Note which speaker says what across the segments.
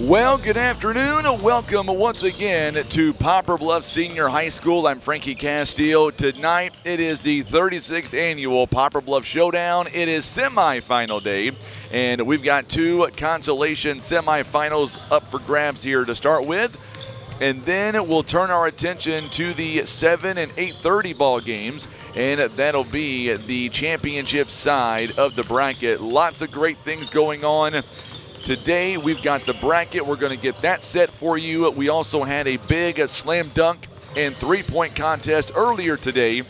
Speaker 1: Well, good afternoon. Welcome once again to Poplar Bluff Senior High School. I'm Frankie Castillo. Tonight, it is the 36th annual Poplar Bluff Showdown. It is semifinal day, and we've got two Consolation semifinals up for grabs here to start with. And then we'll turn our attention to the 7 and 8:30 ball games, and that'll be the championship side of the bracket. Lots of great things going on. Today, we've got the bracket. We're going to get that set for you. We also had a big slam dunk and three-point contest earlier today.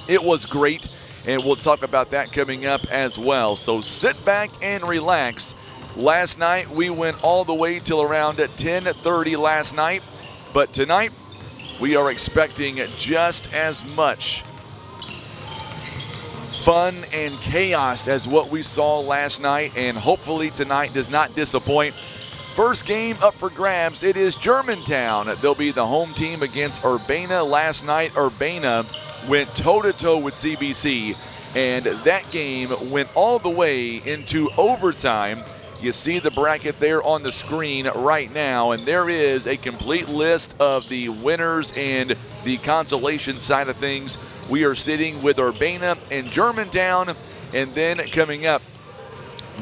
Speaker 1: It was great, and we'll talk about that coming up as well. So sit back and relax. Last night, we went all the way till around 10:30 last night. But tonight, we are expecting just as much fun and chaos as what we saw last night, and hopefully tonight does not disappoint. First game up for grabs, it is Germantown. They'll be the home team against Urbana. Last night, Urbana went toe-to-toe with CBC, and that game went all the way into overtime. You see the bracket there on the screen right now, and there is a complete list of the winners and the consolation side of things. We are sitting with Urbana and Germantown, and then coming up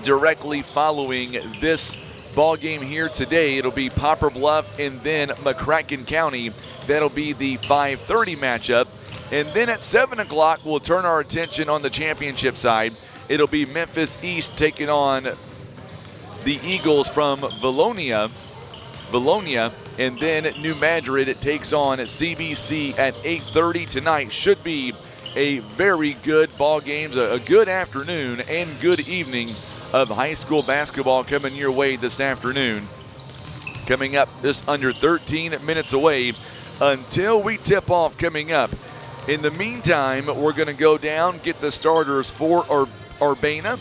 Speaker 1: directly following this ball game here today, it'll be Poplar Bluff and then McCracken County. That'll be the 5:30 matchup. And then at 7 o'clock, we'll turn our attention on the championship side. It'll be Memphis East taking on the Eagles from Vilonia, and then New Madrid, it takes on CBC at 8:30 tonight. Should be a very good ball game, a good afternoon and good evening of high school basketball coming your way this afternoon. Coming up just under 13 minutes away until we tip off coming up. In the meantime, we're going to go down, get the starters for Urbana,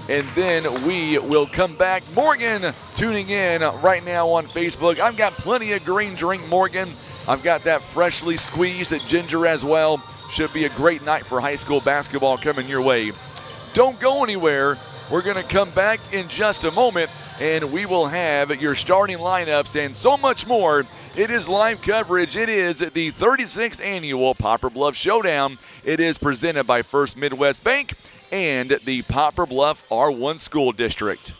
Speaker 1: and then we will come back. Morgan tuning in right now on Facebook. I've got plenty of green drink, Morgan. I've got that freshly squeezed ginger as well. Should be a great night for high school basketball coming your way. Don't go anywhere. We're going to come back in just a moment, and we will have your starting lineups and so much more. It is live coverage. It is the 36th annual Poplar Bluff Showdown. It is presented by First Midwest Bank and the Poplar Bluff R1 School District.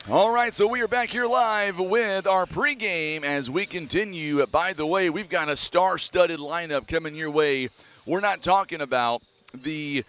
Speaker 1: All right, so we are back here live with our pregame as we continue. By the way, we've got a star-studded lineup coming your way. We're not talking about the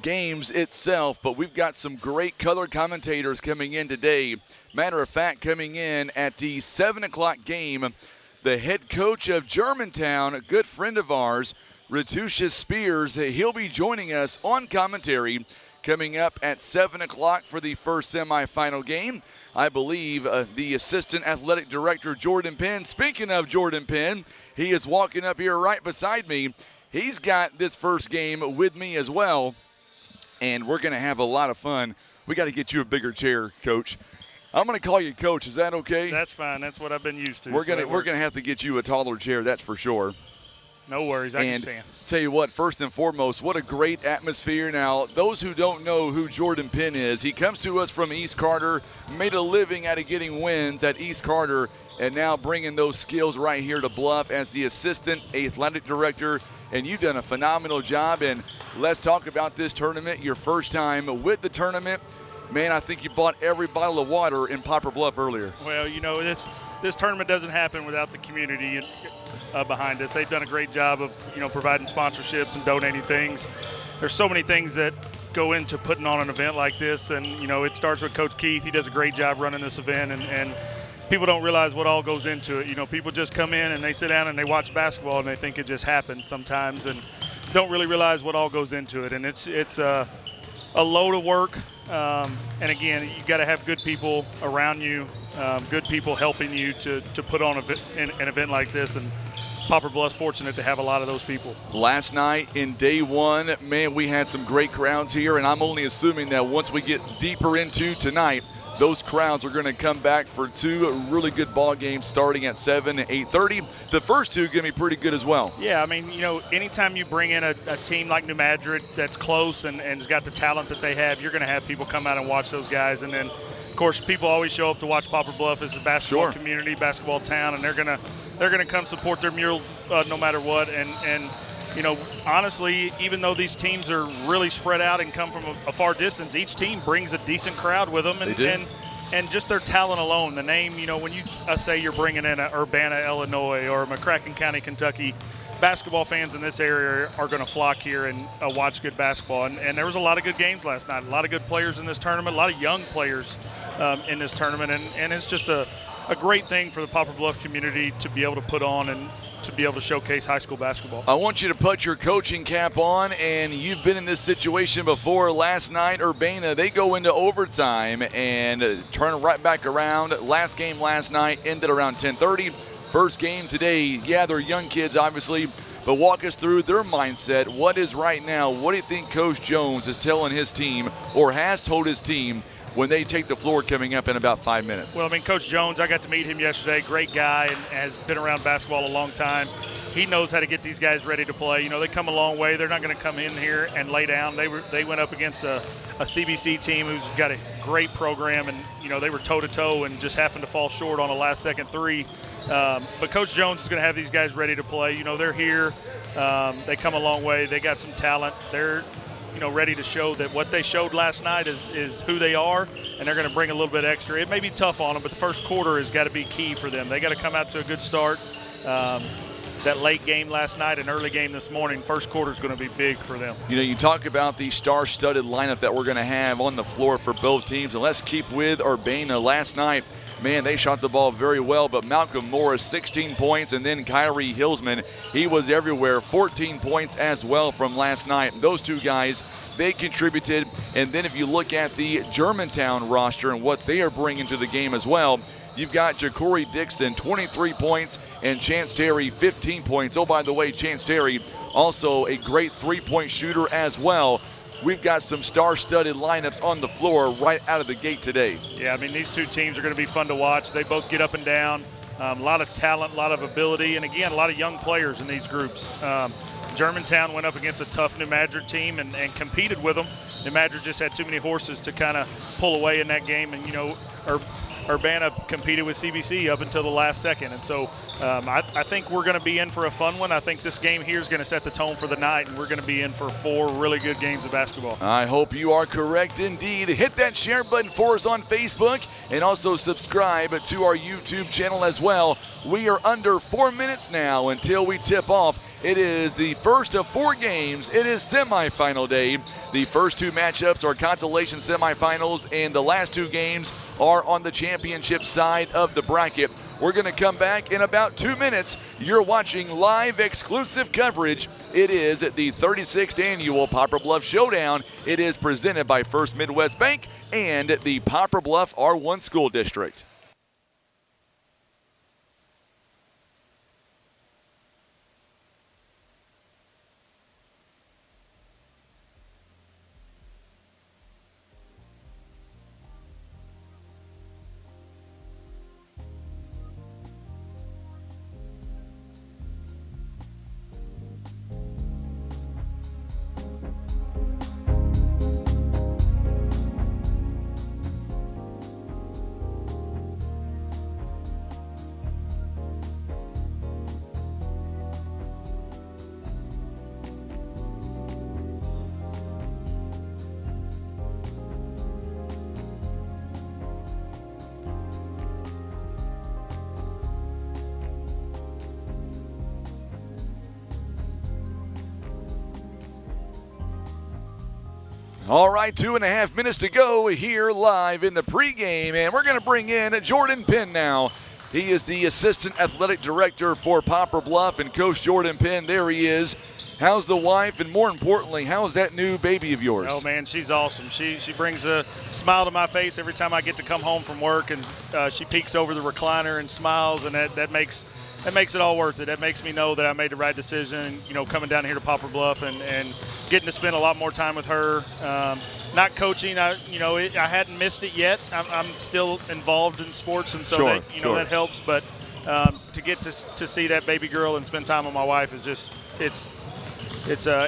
Speaker 1: games itself, but we've got some great color commentators coming in today. Matter of fact, coming in at the 7 o'clock game, the head coach of Germantown, a good friend of ours, Ratucius Spears. He'll be joining us on commentary coming up at 7 o'clock for the first semifinal game. I believe the assistant athletic director, Jordan Penn. Speaking of Jordan Penn, he is walking up here right beside me. He's got this first game with me as well, and we're going to have a lot of fun. We got to get you a bigger chair, Coach. I'm going to call you Coach. Is that okay?
Speaker 2: That's fine. That's what I've been used to.
Speaker 1: We're going to have to get you a taller chair, that's for sure.
Speaker 2: No worries, I can stand.
Speaker 1: Tell you what, first and foremost, what a great atmosphere. Now, those who don't know who Jordan Penn is, he comes to us from East Carter, made a living out of getting wins at East Carter, and now bringing those skills right here to Bluff as the assistant athletic director. And you've done a phenomenal job. And let's talk about this tournament, your first time with the tournament. Man, I think you bought every bottle of water in Poplar Bluff earlier.
Speaker 2: Well, you know, this tournament doesn't happen without the community behind us. They've done a great job of, you know, providing sponsorships and donating things. There's so many things that go into putting on an event like this, and, you know, it starts with Coach Keith. He does a great job running this event, and people don't realize what all goes into it. You know, people just come in and they sit down and they watch basketball and they think it just happens sometimes and don't really realize what all goes into it. And it's a load of work. And again, you got to have good people around you, good people helping you to put on an event like this. And Poplar Bluff's fortunate to have a lot of those people. Last
Speaker 1: night in day one, man, we had some great crowds here, and I'm only assuming that once we get deeper into tonight, those crowds are going to come back for two really good ball games starting at 7 and 8:30. The first two are going to be pretty good as well.
Speaker 2: Yeah, I mean, you know, anytime you bring in a team like New Madrid that's close and has got the talent that they have, you're going to have people come out and watch those guys. And then, of course, people always show up to watch Poplar Bluff as a basketball community, basketball town, and they're going to come support their mural no matter what. And you know, honestly, even though these teams are really spread out and come from a far distance, each team brings a decent crowd with them. And just their talent alone, the name, you know, when you say you're bringing in a Urbana, Illinois, or McCracken County, Kentucky, basketball fans in this area are going to flock here and watch good basketball. And there was a lot of good games last night, a lot of good players in this tournament, a lot of young players in this tournament. And it's just a great thing for the Poplar Bluff community to be able to put on and to be able to showcase high school basketball.
Speaker 1: I want you to put your coaching cap on, and you've been in this situation before. Last night, Urbana, they go into overtime and turn right back around. Last game last night ended around 10:30. First game today, yeah, they're young kids, obviously, but walk us through their mindset. What is right now? What do you think Coach Jones is telling his team or has told his team when they take the floor coming up in about 5 minutes?
Speaker 2: Well, I mean, Coach Jones, I got to meet him yesterday. Great guy and has been around basketball a long time. He knows how to get these guys ready to play. You know, they come a long way. They're not going to come in here and lay down. They went up against a CBC team who's got a great program, and, you know, they were toe-to-toe and just happened to fall short on a last-second three. But Coach Jones is going to have these guys ready to play. You know, they're here. They come a long way. They got some talent. They're, you know, ready to show that what they showed last night is who they are, and they're going to bring a little bit extra. It may be tough on them, but the first quarter has got to be key for them. They got to come out to a good start. That late game last night and early game this morning, first quarter is going to be big for them.
Speaker 1: You know, you talk about the star-studded lineup that we're going to have on the floor for both teams, and let's keep with Urbana. Last night, man, they shot the ball very well, but Malcolm Morris, 16 points, and then Kyrie Hillsman, he was everywhere, 14 points as well from last night. Those two guys, they contributed. And then if you look at the Germantown roster and what they are bringing to the game as well, you've got Ja'Cory Dixon, 23 points, and Chance Terry, 15 points. Oh, by the way, Chance Terry, also a great three-point shooter as well. We've got some star-studded lineups on the floor right out of the gate today.
Speaker 2: Yeah, I mean, these two teams are going to be fun to watch. They both get up and down. A lot of talent, a lot of ability, and again, a lot of young players in these groups. Germantown went up against a tough New Madrid team and competed with them. New Madrid just had too many horses to kind of pull away in that game, and, you know, Urbana competed with CBC up until the last second. And so I think we're going to be in for a fun one. I think this game here is going to set the tone for the night, and we're going to be in for 4 really good games of basketball.
Speaker 1: I hope you are correct indeed. Hit that share button for us on Facebook, and also subscribe to our YouTube channel as well. We are under 4 minutes now until we tip off. It is the first of 4 games. It is semifinal day. The first 2 matchups are consolation semifinals, and the last 2 games are on the championship side of the bracket. We're going to come back in about 2 minutes. You're watching live exclusive coverage. It is the 36th annual Poplar Bluff Showdown. It is presented by First Midwest Bank and the Poplar Bluff R1 School District. All right, 2.5 minutes to go here live in the pregame, and we're going to bring in Jordan Penn now. He is the Assistant Athletic Director for Poplar Bluff, and Coach Jordan Penn, there he is. How's the wife, and more importantly, how's that new baby of yours?
Speaker 2: Oh, man, she's awesome. She brings a smile to my face every time I get to come home from work, and she peeks over the recliner and smiles, and that makes it all worth it. That makes me know that I made the right decision, coming down here to Poplar Bluff and getting to spend a lot more time with her. Not coaching, I hadn't missed it yet. I'm still involved in sports, and so
Speaker 1: sure.
Speaker 2: that helps. But to get to see that baby girl and spend time with my wife is just it's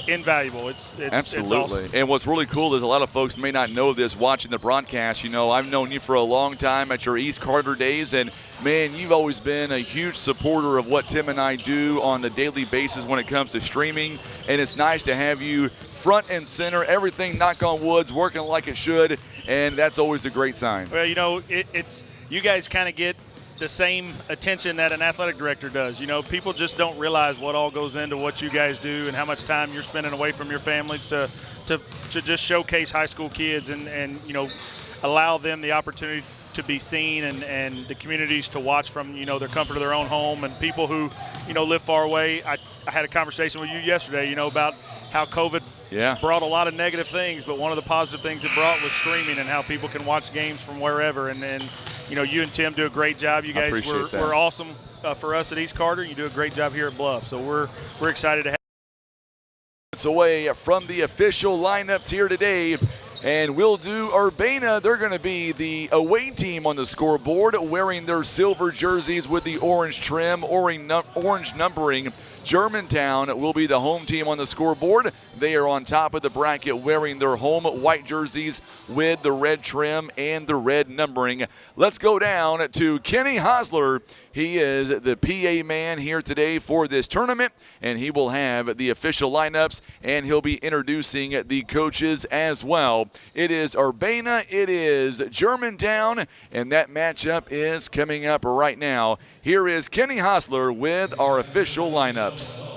Speaker 2: invaluable. It's
Speaker 1: absolutely.
Speaker 2: It's awesome.
Speaker 1: And what's really cool is a lot of folks may not know this watching the broadcast. I've known you for a long time at your East Carter days, and man, you've always been a huge supporter of what Tim and I do on a daily basis when it comes to streaming, and it's nice to have you front and center, everything, knock on wood's working like it should, and that's always a great sign.
Speaker 2: Well, it's you guys kind of get the same attention that an athletic director does. People just don't realize what all goes into what you guys do and how much time you're spending away from your families to just showcase high school kids and allow them the opportunity to be seen and the communities to watch from, their comfort of their own home, and people who, live far away. I had a conversation with you yesterday, about how COVID brought a lot of negative things, but one of the positive things it brought was streaming and how people can watch games from wherever. And you and Tim do a great job. You guys were awesome for us at East Carter. You do a great job here at Bluff. So we're excited to have
Speaker 1: it's away from the official lineups here today. And we'll do Urbana. They're going to be the away team on the scoreboard, wearing their silver jerseys with the orange trim, orange numbering. Germantown will be the home team on the scoreboard. They are on top of the bracket wearing their home white jerseys with the red trim and the red numbering. Let's go down to Kenny Hosler. He is the PA man here today for this tournament, and he will have the official lineups, and he'll be introducing the coaches as well. It is Urbana, it is Germantown, and that matchup is coming up right now. Here is Kenny Hosler with our official lineups.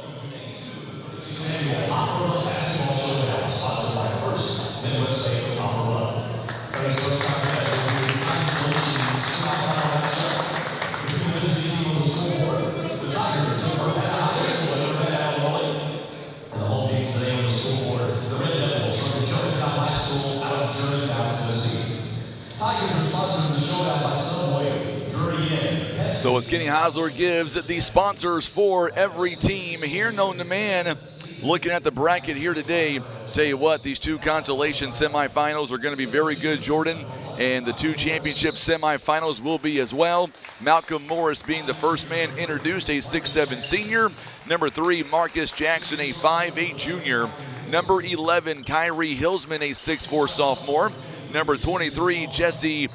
Speaker 1: So as Kenny Hosler gives the sponsors for every team here known to man, looking at the bracket here today, tell you what, these 2 consolation semifinals are going to be very good, Jordan, and the 2 championship semifinals will be as well. Malcolm Morris being the first man introduced, a 6'7" senior. Number 3, Marcus Jackson, a 5'8" junior. Number 11, Kyrie Hillsman, a 6'4" sophomore. Number 23, Jesse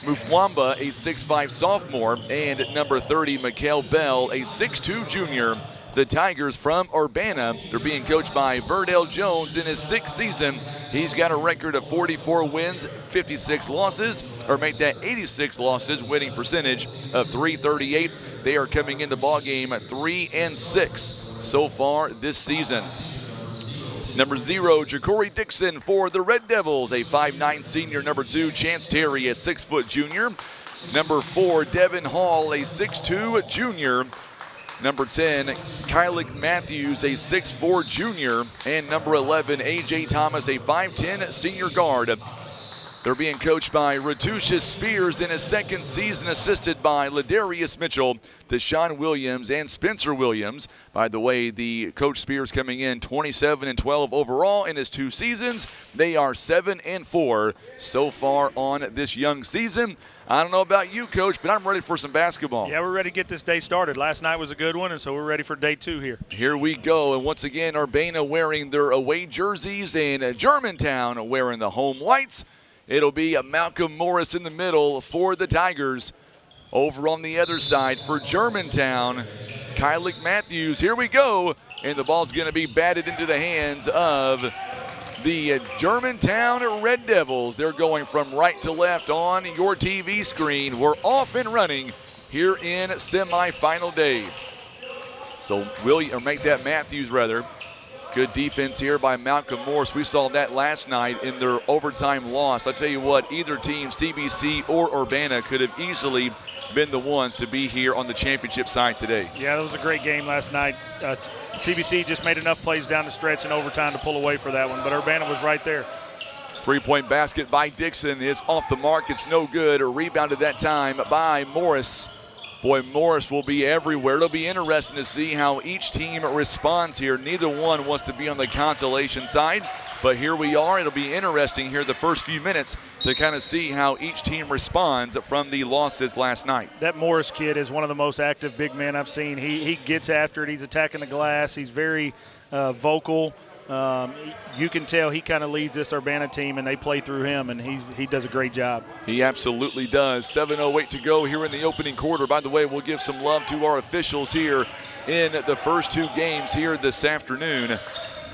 Speaker 1: Mufwamba, a 6'5 sophomore, and number 30, Mikael Bell, a 6'2 junior. The Tigers from Urbana, they're being coached by Verdell Jones in his 6th season. He's got a record of 44 wins, 56 losses, or make that 86 losses, winning percentage of .338. They are coming in the ball game at 3-6 so far this season. Number 0, Ja'Cory Dixon for the Red Devils, a 5'9 senior. Number 2, Chance Terry, a 6' junior. Number 4, Devin Hall, a 6'2 junior. Number 10, Kylick Matthews, a 6'4 junior. And number 11, A.J. Thomas, a 5'10 senior guard. They're being coached by Ratucius Spears in his 2nd season, assisted by Ladarius Mitchell, Deshaun Williams, and Spencer Williams. By the way, the Coach Spears coming in 27-12 overall in his 2 seasons. They are 7-4 so far on this young season. I don't know about you, Coach, but I'm ready for some basketball.
Speaker 2: Yeah, we're ready to get this day started. Last night was a good one, and so we're ready for day 2 here.
Speaker 1: Here we go, and once again, Urbana wearing their away jerseys, and Germantown wearing the home whites. It'll be Malcolm Morris in the middle for the Tigers. Over on the other side for Germantown, Kylick Matthews. Here we go, and the ball's going to be batted into the hands of the Germantown Red Devils. They're going from right to left on your TV screen. We're off and running here in semifinal day. So Matthews rather. Good defense here by Malcolm Morris. We saw that last night in their overtime loss. I'll tell you what, either team, CBC or Urbana, could have easily been the ones to be here on the championship side today.
Speaker 2: Yeah, that was a great game last night. CBC just made enough plays down the stretch in overtime to pull away for that one, but Urbana was right there.
Speaker 1: 3-point basket by Dixon is off the mark. It's no good. Rebounded that time by Morris. Boy, Morris will be everywhere. It'll be interesting to see how each team responds here. Neither one wants to be on the Consolation side, but here we are. It'll be interesting here the first few minutes to kind of see how each team responds from the losses last night.
Speaker 2: That Morris kid is one of the most active big men I've seen. He gets after it. He's attacking the glass. He's very vocal. You can tell he kind of leads this Urbana team, and they play through him, and he does a great job.
Speaker 1: He absolutely does. 7:08 to go here in the opening quarter. By the way, we'll give some love to our officials here in the first 2 games here this afternoon.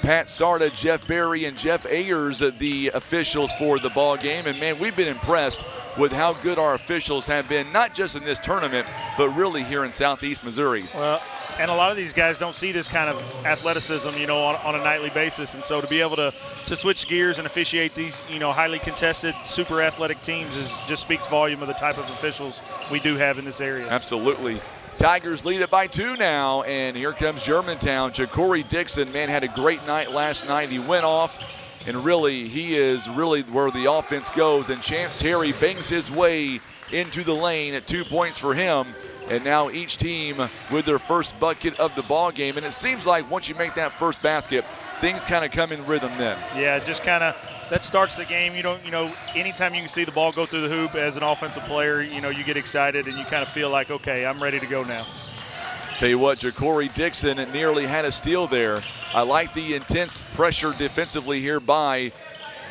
Speaker 1: Pat Sarda, Jeff Berry, and Jeff Ayers, the officials for the ball game. And, man, we've been impressed with how good our officials have been, not just in this tournament, but really here in Southeast Missouri.
Speaker 2: Well, and a lot of these guys don't see this kind of athleticism, on a nightly basis. And so to be able to switch gears and officiate these, highly contested, super athletic teams just speaks volume of the type of officials we do have in this area.
Speaker 1: Absolutely. Tigers lead it by 2 now, and here comes Germantown. Ja'Cory Dixon, man, had a great night last night. He went off, and he is really where the offense goes. And Chance Terry bangs his way into the lane at 2 points for him. And now each team with their first bucket of the ball game. And it seems like once you make that first basket, things kind of come in rhythm then.
Speaker 2: Yeah, just kind of that starts the game. Anytime you can see the ball go through the hoop as an offensive player, you get excited and you kind of feel like, okay, I'm ready to go now.
Speaker 1: Tell you what, Ja'Cory Dixon nearly had a steal there. I like the intense pressure defensively here by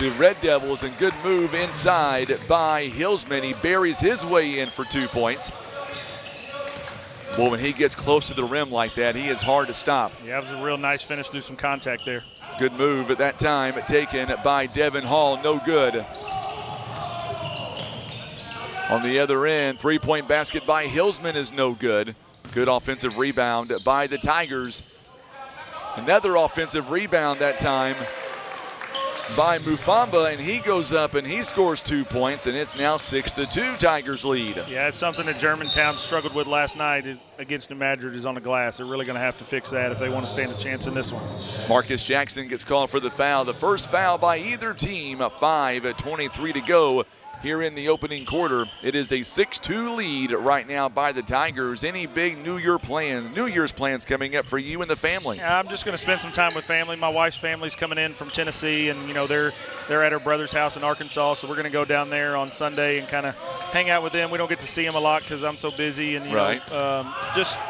Speaker 1: the Red Devils, and good move inside by Hillsman. He buries his way in for 2 points. Well, when he gets close to the rim like that, he is hard to stop.
Speaker 2: Yeah, it was a real nice finish through some contact there.
Speaker 1: Good move at that time taken by Devin Hall. No good. On the other end, 3-point basket by Hillsman is no good. Good offensive rebound by the Tigers. Another offensive rebound that time by Mufwamba, and he goes up and he scores 2 points, and it's now 6-2 Tigers lead.
Speaker 2: Yeah, it's something that Germantown struggled with last night against New Madrid is on the glass. They're really going to have to fix that if they want to stand a chance in this one.
Speaker 1: Marcus Jackson gets called for the foul. The first foul by either team, 5:23 to go here in the opening quarter. It is a 6-2 lead right now by the Tigers. Any big New Year's plans coming up for you and the family?
Speaker 2: Yeah, I'm just going to spend some time with family. My wife's family's coming in from Tennessee, and they're at her brother's house in Arkansas, so we're going to go down there on Sunday and kind of hang out with them. We don't get to see them a lot because I'm so busy, and just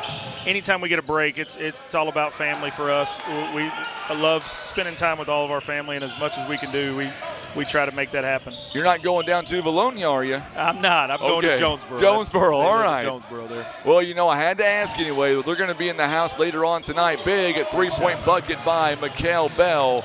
Speaker 2: anytime we get a break, it's all about family for us. I love spending time with all of our family, and as much as we can do, we try to make that happen.
Speaker 1: You're not going down to Vilonia, are you?
Speaker 2: I'm not. I'm going to Jonesboro.
Speaker 1: Jonesboro, all right.
Speaker 2: Jonesboro there.
Speaker 1: Well, you know, I had to ask anyway. They're going to be in the house later on tonight. Big at three-point bucket by McCall Bell.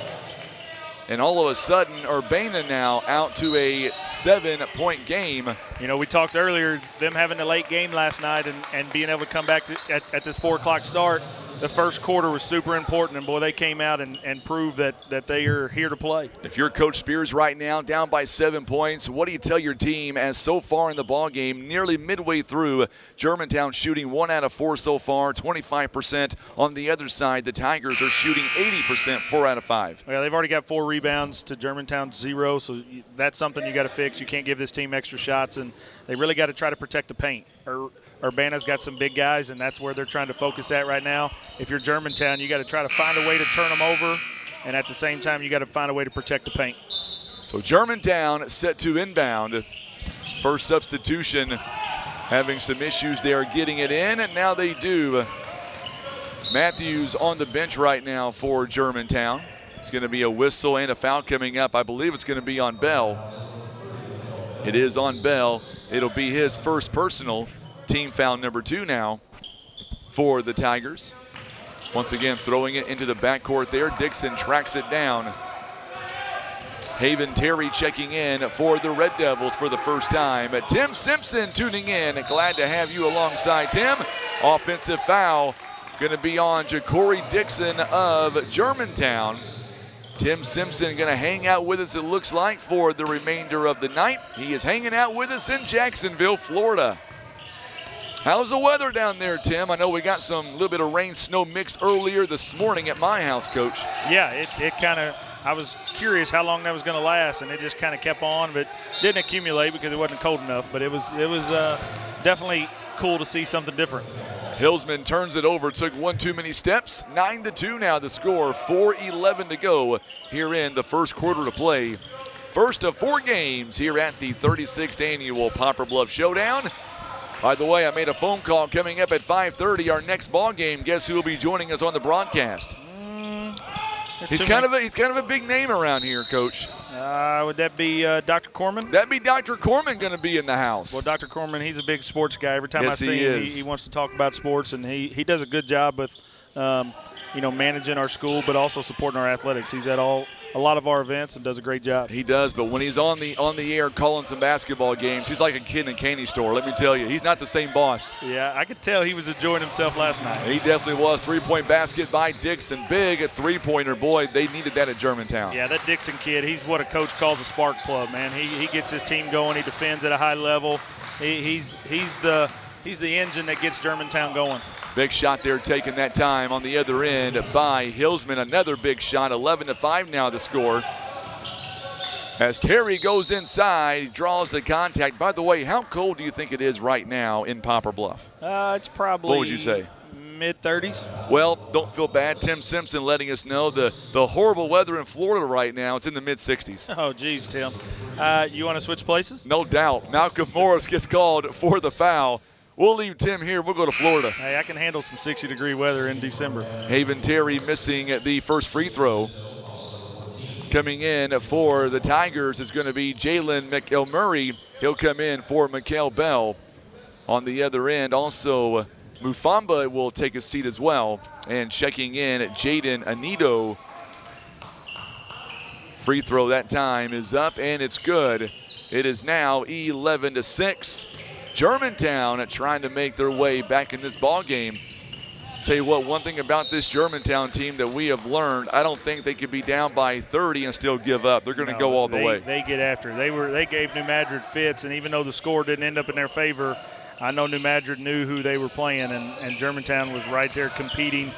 Speaker 1: And all of a sudden, Urbana now out to a 7-point game.
Speaker 2: You know, we talked earlier, them having a late game last night and being able to come back at this 4 o'clock start. The first quarter was super important, and boy, they came out and proved that they are here to play.
Speaker 1: If you're Coach Spears right now, down by 7 points, what do you tell your team as so far in the ball game, nearly midway through, Germantown shooting 1 out of 4 so far, 25%. On the other side, the Tigers are shooting 80%, 4 out of 5.
Speaker 2: Well, they've already got 4 rebounds to Germantown's 0, so that's something you got to fix. You can't give this team extra shots, and they really got to try to protect the paint. Urbana's got some big guys, and that's where they're trying to focus at right now. If you're Germantown, you got to try to find a way to turn them over, and at the same time, you got to find a way to protect the paint.
Speaker 1: So Germantown set to inbound. First substitution, having some issues there getting it in, and now they do. Matthews on the bench right now for Germantown. It's going to be a whistle and a foul coming up. I believe it's going to be on Bell. It is on Bell. It'll be his first personal. Team foul number 2 now for the Tigers. Once again, throwing it into the backcourt there. Dixon tracks it down. Haven Terry checking in for the Red Devils for the first time. Tim Simpson tuning in. Glad to have you alongside, Tim. Offensive foul going to be on Ja'Cory Dixon of Germantown. Tim Simpson going to hang out with us, it looks like, for the remainder of the night. He is hanging out with us in Jacksonville, Florida. How's the weather down there, Tim? I know we got some little bit of rain, snow mix earlier this morning at my house, Coach.
Speaker 2: Yeah, it kind of, I was curious how long that was going to last, and it just kind of kept on, but didn't accumulate because it wasn't cold enough. But it was definitely cool to see something different.
Speaker 1: Hillsman turns it over, took one too many steps. 9-2 now the score, 4:11 to go here in the first quarter to play. First of 4 games here at the 36th annual Poplar Bluff Showdown. By the way, I made a phone call coming up at 5:30. Our next ball game. Guess who will be joining us on the broadcast? He's kind of a big name around here, Coach.
Speaker 2: Would that be Dr. Corman?
Speaker 1: That'd be Dr. Corman going to be in the house.
Speaker 2: Well, Dr. Corman, he's a big sports guy. Every time
Speaker 1: yes,
Speaker 2: I see him, he wants to talk about sports, and he does a good job with managing our school, but also supporting our athletics. He's at a lot of our events and does a great job. He
Speaker 1: does, but when he's on the air calling some basketball games, he's like a kid in a candy store. Let me tell you, he's not the same boss.
Speaker 2: Yeah, I could tell he was enjoying himself last night.
Speaker 1: He definitely was. 3-point basket by Dixon. Big at three-pointer. Boy, they needed that at Germantown.
Speaker 2: Yeah, that Dixon kid, he's what a coach calls a spark plug, man. He gets his team going. He defends at a high level. He's the engine that gets Germantown going.
Speaker 1: Big shot there taken that time on the other end by Hillsman. Another big shot, 11-5 now the score. As Terry goes inside, draws the contact. By the way, how cold do you think it is right now in Poplar Bluff?
Speaker 2: It's probably,
Speaker 1: what would you say?
Speaker 2: Mid-30s.
Speaker 1: Well, don't feel bad. Tim Simpson letting us know the horrible weather in Florida right now. It's in the mid-60s.
Speaker 2: Oh, geez, Tim. You want to switch places?
Speaker 1: No doubt. Malcolm Morris gets called for the foul. We'll leave Tim here. We'll go to Florida.
Speaker 2: Hey, I can handle some 60-degree weather in December.
Speaker 1: Haven Terry missing the first free throw. Coming in for the Tigers is going to be Jalen McElmurray. He'll come in for McCall Bell. On the other end, also Mufamba will take a seat as well. And checking in, Jaden Anito. Free throw that time is up, and it's good. It is now 11-6. Germantown trying to make their way back in this ball game. Tell you what, one thing about this Germantown team that we have learned, I don't think they could be down by 30 and still give up. They're going to go all the way.
Speaker 2: They get after it. They gave New Madrid fits, and even though the score didn't end up in their favor, I know New Madrid knew who they were playing, and Germantown was right there competing.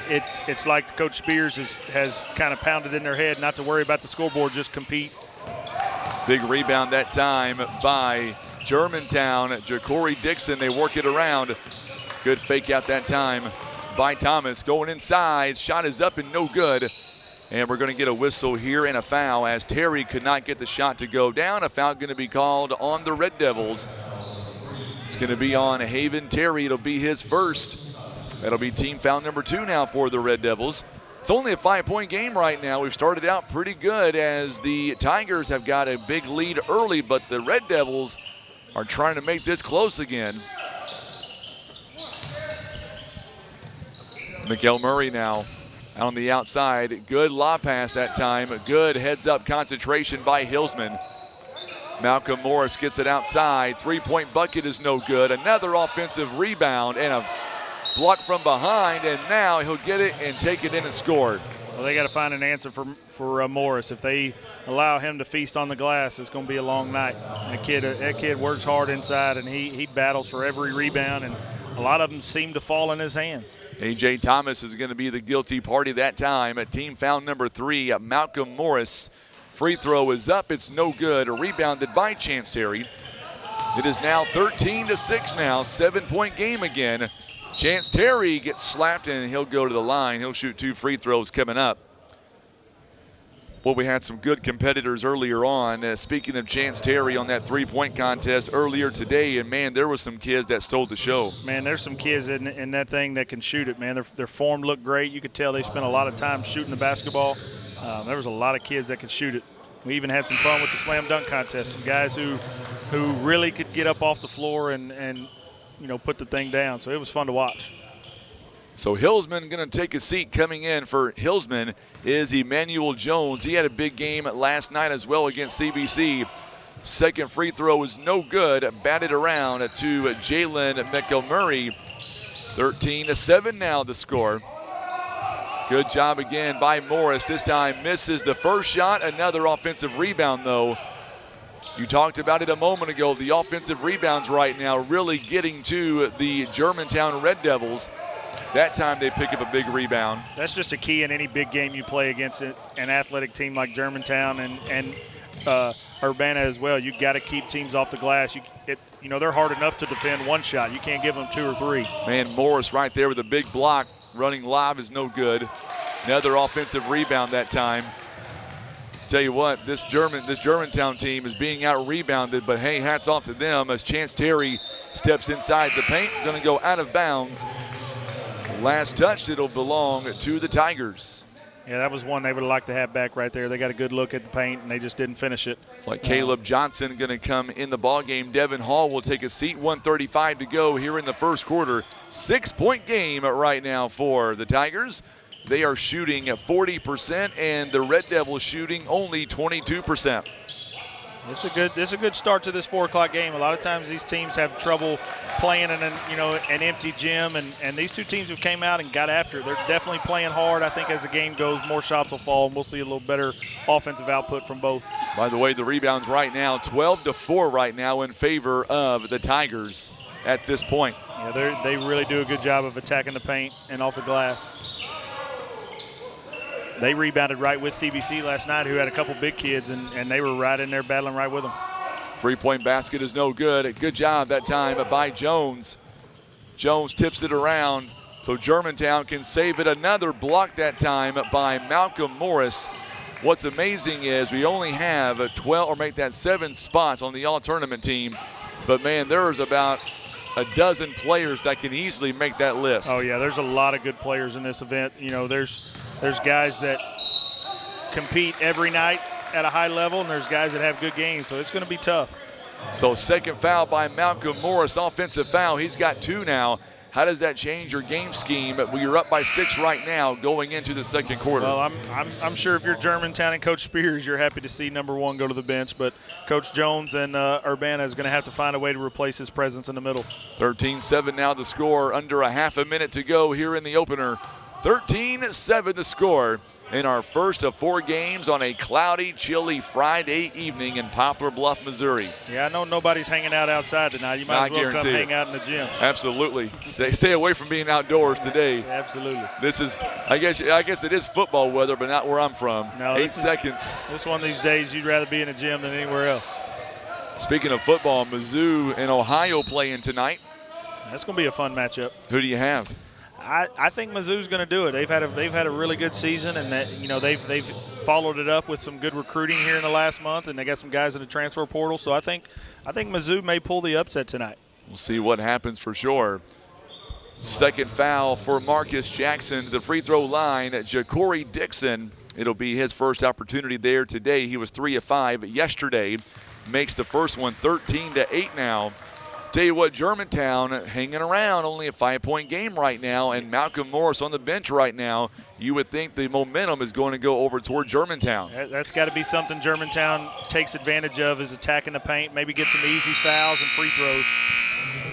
Speaker 2: It's like Coach Spears has kind of pounded in their head not to worry about the scoreboard, just compete.
Speaker 1: Big rebound that time by Germantown. Ja'Cory Dixon, they work it around. Good fake out that time by Thomas. Going inside, shot is up and no good. And we're going to get a whistle here and a foul as Terry could not get the shot to go down. A foul going to be called on the Red Devils. It's going to be on Haven Terry. It'll be his first. That'll be team foul number 2 now for the Red Devils. It's only a 5-point game right now. We've started out pretty good as the Tigers have got a big lead early, but the Red Devils are trying to make this close again. Miguel Murray now on the outside. Good lob pass that time. Good heads-up concentration by Hillsman. Malcolm Morris gets it outside. Three-point bucket is no good. Another offensive rebound and a block from behind, and now he'll get it and take it in and score.
Speaker 2: Well, they got to find an answer for Morris. If they allow him to feast on the glass, it's going to be a long night. That kid works hard inside, and he battles for every rebound, and a lot of them seem to fall in his hands.
Speaker 1: A.J. Thomas is going to be the guilty party that time. At team foul number 3, Malcolm Morris. Free throw is up. It's no good. Rebounded by Chance Terry. It is now 13-6 now. 7-point game again. Chance Terry gets slapped and he'll go to the line. He'll shoot 2 free throws coming up. Well, we had some good competitors earlier on. Speaking of Chance Terry on that 3-point contest earlier today, and man, there was some kids that stole the show.
Speaker 2: Man, there's some kids in that thing that can shoot it, man. Their form looked great. You could tell they spent a lot of time shooting the basketball. There was a lot of kids that could shoot it. We even had some fun with the slam dunk contest. Some guys who really could get up off the floor and put the thing down. So it was fun to watch.
Speaker 1: So Hillsman going to take a seat. Coming in for Hillsman is Emmanuel Jones. He had a big game last night as well against CBC. Second free throw is no good. Batted around to Jalen McElmurray. 13-7 now the score. Good job again by Morris. This time misses the first shot. Another offensive rebound though. You talked about it a moment ago. The offensive rebounds right now really getting to the Germantown Red Devils. That time they pick up a big rebound. That's
Speaker 2: just a key in any big game you play against an athletic team like Germantown and Urbana as well. You got to keep teams off the glass. They're hard enough to defend one shot. You can't give them 2 or 3.
Speaker 1: Man, Morris right there with a big block. Running live is no good. Another offensive rebound that time. Tell you what, this Germantown team is being out-rebounded, but hey, hats off to them as Chance Terry steps inside the paint. Going to go out of bounds. Last touch, it'll belong to the Tigers.
Speaker 2: Yeah, that was one they would have liked to have back right there. They got a good look at the paint, and they just didn't finish it.
Speaker 1: It's like Caleb Johnson going to come in the ballgame. Devin Hall will take a seat. 1:35 to go here in the first quarter. 6-point game right now for the Tigers. They are shooting at 40%, and the Red Devils shooting only 22%.
Speaker 2: This is a good start to this 4 o'clock game. A lot of times these teams have trouble playing in an empty gym, and these two teams have came out and got after it. They're definitely playing hard. I think as the game goes, more shots will fall, and we'll see a little better offensive output from both.
Speaker 1: By the way, the rebounds right now, 12-4 right now in favor of the Tigers at this point.
Speaker 2: Yeah, they really do a good job of attacking the paint and off the glass. They rebounded right with CBC last night, who had a couple big kids, and they were right in there battling right with them.
Speaker 1: 3-point basket is no good. Good job that time by Jones. Jones tips it around, so Germantown can save it. Another block that time by Malcolm Morris. What's amazing is we only have 7 spots on the all-tournament team, but man, there's about a dozen players that can easily make that list.
Speaker 2: Oh yeah, there's a lot of good players in this event. There's guys that compete every night at a high level, and there's guys that have good games, so it's going to be tough.
Speaker 1: So second foul by Malcolm Morris, offensive foul. He's got 2 now. How does that change your game scheme? We're up by 6 right now going into the second quarter.
Speaker 2: Well, I'm sure if you're Germantown and Coach Spears, you're happy to see number 1 go to the bench, but Coach Jones and Urbana is going to have to find a way to replace his presence in the middle.
Speaker 1: 13-7 now the score, under a half a minute to go here in the opener. 13-7 the score in our first of 4 games on a cloudy, chilly Friday evening in Poplar Bluff, Missouri.
Speaker 2: Yeah, I know nobody's hanging out outside tonight. You might as well come hang out in the gym.
Speaker 1: Absolutely. Stay away from being outdoors today.
Speaker 2: Absolutely.
Speaker 1: This is, I guess it is football weather, but not where I'm from.
Speaker 2: No,
Speaker 1: 8 seconds.
Speaker 2: This one of these days, you'd rather be in a gym than anywhere else.
Speaker 1: Speaking of football, Mizzou and Ohio playing tonight.
Speaker 2: That's going to be a fun matchup.
Speaker 1: Who do you have?
Speaker 2: I think Mizzou's going to do it. They've had a really good season, and they've followed it up with some good recruiting here in the last month, and they got some guys in the transfer portal. So I think Mizzou may pull the upset tonight.
Speaker 1: We'll see what happens for sure. Second foul for Marcus Jackson to the free throw line. Ja'Cory Dixon, it'll be his first opportunity there today. He was 3 of 5 yesterday. Makes the first one 13-8 now. Tell you what, Germantown hanging around, only a 5-point game right now, and Malcolm Morris on the bench right now. You would think the momentum is going to go over toward Germantown.
Speaker 2: That's got to be something Germantown takes advantage of, is attacking the paint, maybe get some easy fouls and free throws.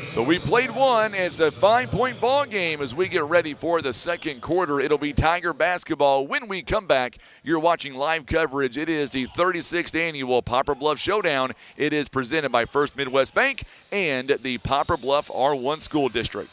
Speaker 1: So we played one. It's a 5-point ball game as we get ready for the second quarter. It'll be Tiger basketball. When we come back, you're watching live coverage. It is the 36th annual Poplar Bluff Showdown. It is presented by First Midwest Bank and the Poplar Bluff R1 School District.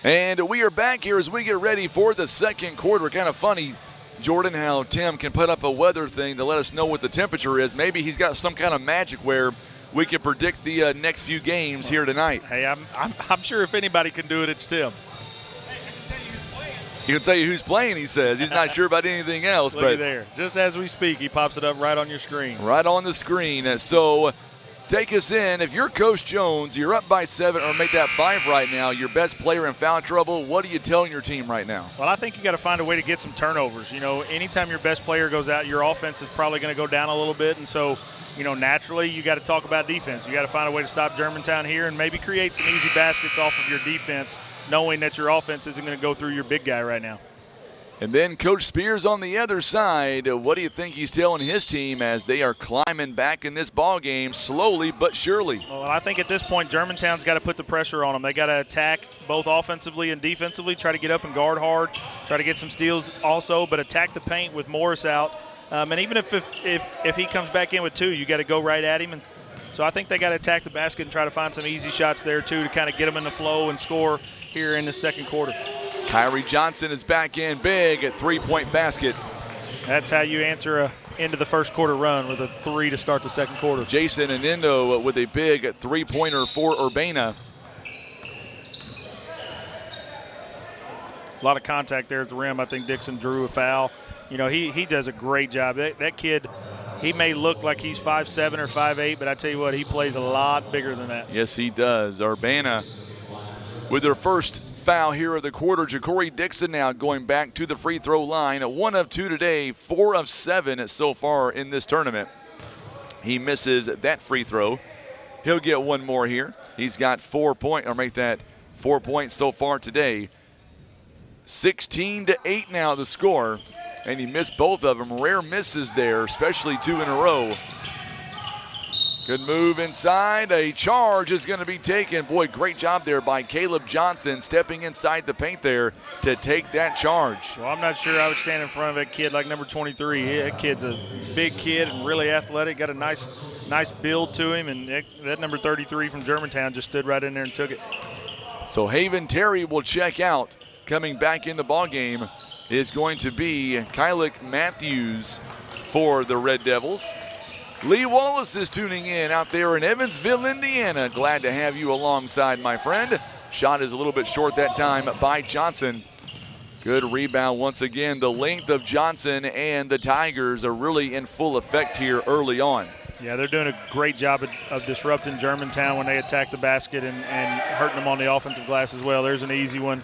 Speaker 1: And we are back here as we get ready for the second quarter. Kind of funny, Jordan, how Tim can put up a weather thing to let us know what the temperature is. Maybe he's got some kind of magic where we can predict the next few games here tonight.
Speaker 2: Hey, I'm sure if anybody can do it, it's Tim.
Speaker 1: He can tell you who's playing, he says. He's not sure about anything else.
Speaker 2: Look at there. Just as we speak, he pops it up right on your screen.
Speaker 1: Right on the screen. So take us in. If you're Coach Jones, you're up by 7 or make that 5 right now, your best player in foul trouble, what are you telling your team right now?
Speaker 2: Well, I think you got to find a way to get some turnovers. You know, anytime your best player goes out, your offense is probably going to go down a little bit. And so, you know, naturally you got to talk about defense. You got to find a way to stop Germantown here and maybe create some easy baskets off of your defense, knowing that your offense isn't going to go through your big guy right now.
Speaker 1: And then Coach Spears on the other side, what do you think he's telling his team as they are climbing back in this ball game slowly but surely?
Speaker 2: Well, I think at this point Germantown's got to put the pressure on them. They got to attack both offensively and defensively, try to get up and guard hard, try to get some steals also, but attack the paint with Morris out. And even if he comes back in with 2, you got to go right at him. And so I think they got to attack the basket and try to find some easy shots there too to kind of get them in the flow and score here in the second quarter.
Speaker 1: Kyrie Johnson is back in big at 3-point basket.
Speaker 2: That's how you answer a end of the first quarter run, with a 3 to start the second quarter.
Speaker 1: Jason Anendo with a big 3-pointer for Urbana.
Speaker 2: A lot of contact there at the rim. I think Dixon drew a foul. You know, he does a great job. That kid, he may look like he's 5'7" or 5'8", but I tell you what, he plays a lot bigger than that.
Speaker 1: Yes, he does. Urbana with their first foul here of the quarter. Ja'Cory Dixon now going back to the free throw line. 1 of 2 today, 4 of 7 so far in this tournament. He misses that free throw. He'll get one more here. He's got 4 points, or make that 4 points so far today. 16-8 now the score, and he missed both of them. Rare misses there, especially 2 in a row. Good move inside. A charge is going to be taken. Boy, great job there by Caleb Johnson stepping inside the paint there to take that charge.
Speaker 2: Well, I'm not sure I would stand in front of that kid like number 23. That kid's a big kid and really athletic, got a nice build to him, and that number 33 from Germantown just stood right in there and took it.
Speaker 1: So Haven Terry will check out. Coming back in the ballgame is going to be Kylick Matthews for the Red Devils. Lee Wallace is tuning in out there in Evansville, Indiana. Glad to have you alongside, my friend. Shot is a little bit short that time by Johnson. Good rebound once again. The length of Johnson and the Tigers are really in full effect here early on.
Speaker 2: Yeah, they're doing a great job of disrupting Germantown when they attack the basket and hurting them on the offensive glass as well. There's an easy one.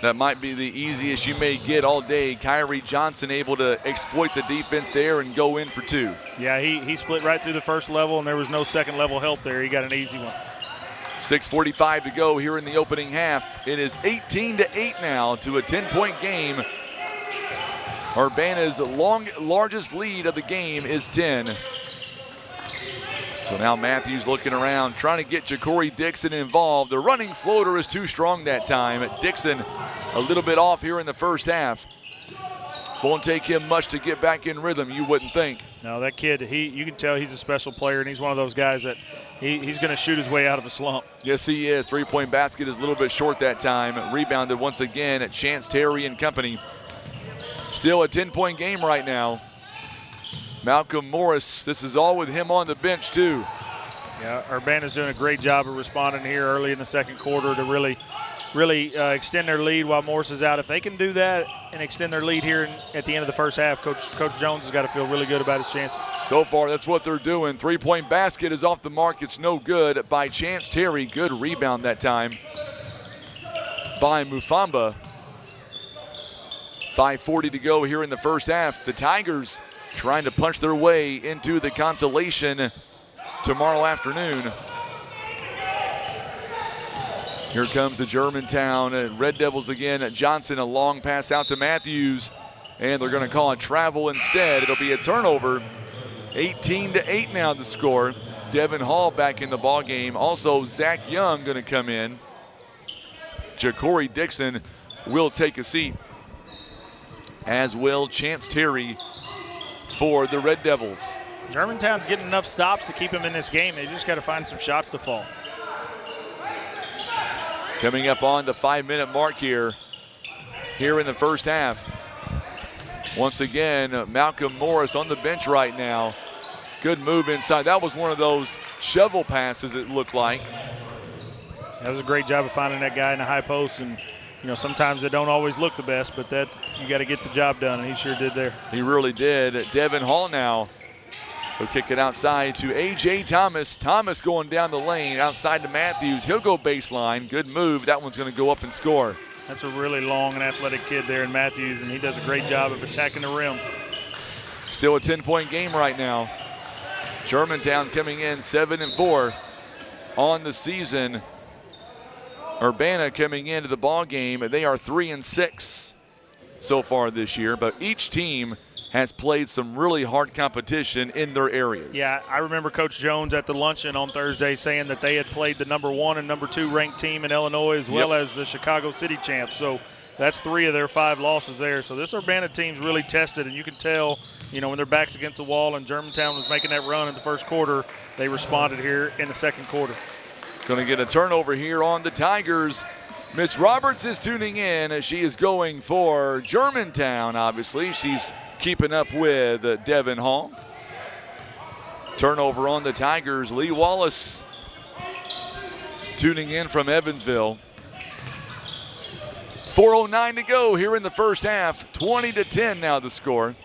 Speaker 1: That might be the easiest you may get all day. Kyrie Johnson able to exploit the defense there and go in for 2.
Speaker 2: Yeah, he split right through the first level, and there was no second level help there. He got an easy one.
Speaker 1: 6:45 to go here in the opening half. It is 18-8 now to a 10-point game. Urbana's largest lead of the game is 10. So now Matthews looking around, trying to get Ja'Cory Dixon involved. The running floater is too strong that time. Dixon a little bit off here in the first half. Won't take him much to get back in rhythm, you wouldn't think.
Speaker 2: No, that kid, you can tell he's a special player, and he's one of those guys that he's going to shoot his way out of a slump.
Speaker 1: Yes, he is. 3-point basket is a little bit short that time. Rebounded once again at Chance Terry and company. Still a 10-point game right now. Malcolm Morris, this is all with him on the bench too.
Speaker 2: Yeah, Urbana's doing a great job of responding here early in the second quarter to really extend their lead while Morris is out. If they can do that and extend their lead here at the end of the first half, Coach Jones has got to feel really good about his chances.
Speaker 1: So far, that's what they're doing. Three-point basket is off the mark. It's no good by Chance Terry. Good rebound that time by Mufamba. 5:40 to go here in the first half. The Tigers trying to punch their way into the Consolation tomorrow afternoon. Here comes the Germantown Red Devils again. Johnson, a long pass out to Matthews, and they're going to call it travel instead. It'll be a turnover. 18-8 now the score. Devin Hall back in the ball game. Also, Zach Young going to come in. Ja'Cory Dixon will take a seat, as will Chance Terry for the Red Devils.
Speaker 2: Germantown's getting enough stops to keep them in this game. They just got to find some shots to fall.
Speaker 1: Coming up on the 5-minute mark here in the first half. Once again, Malcolm Morris on the bench right now. Good move inside. That was one of those shovel passes, it looked like.
Speaker 2: That was a great job of finding that guy in the high post, and sometimes they don't always look the best, but that you got to get the job done, and he sure did there.
Speaker 1: He really did. Devin Hall now will kick it outside to A.J. Thomas. Thomas going down the lane outside to Matthews. He'll go baseline. Good move. That one's going to go up and score.
Speaker 2: That's a really long and athletic kid there in Matthews, and he does a great job of attacking the rim.
Speaker 1: Still a 10-point game right now. Germantown coming in 7-4 on the season. Urbana coming into the ball game. They are 3-6 so far this year, but each team has played some really hard competition in their areas.
Speaker 2: Yeah, I remember Coach Jones at the luncheon on Thursday saying that they had played the number 1 and number 2 ranked team in Illinois, as well as the Chicago City champs. So that's 3 of their 5 losses there. So this Urbana team's really tested, and you can tell, when their back's against the wall and Germantown was making that run in the first quarter, they responded here in the second quarter.
Speaker 1: Going to get a turnover here on the Tigers. Miss Roberts is tuning in. She is going for Germantown, obviously. She's keeping up with Devin Hall. Turnover on the Tigers. Lee Wallace tuning in from Evansville. 4:09 to go here in the first half. 20-10 now the score.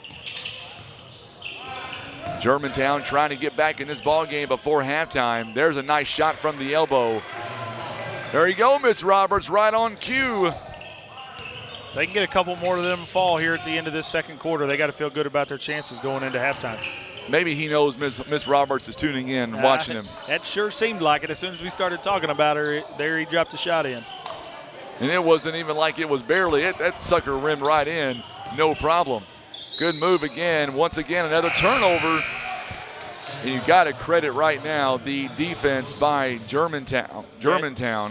Speaker 1: Germantown trying to get back in this ball game before halftime. There's a nice shot from the elbow. There you go, Miss Roberts, right on cue.
Speaker 2: They can get a couple more of them fall here at the end of this second quarter. They got to feel good about their chances going into halftime.
Speaker 1: Maybe he knows Miss Roberts is tuning in, watching him.
Speaker 2: That sure seemed like it. As soon as we started talking about her, there he dropped a shot in.
Speaker 1: And it wasn't even like it was barely. That sucker rimmed right in, no problem. Good move again. Once again, another turnover. And you got to credit right now the defense by Germantown.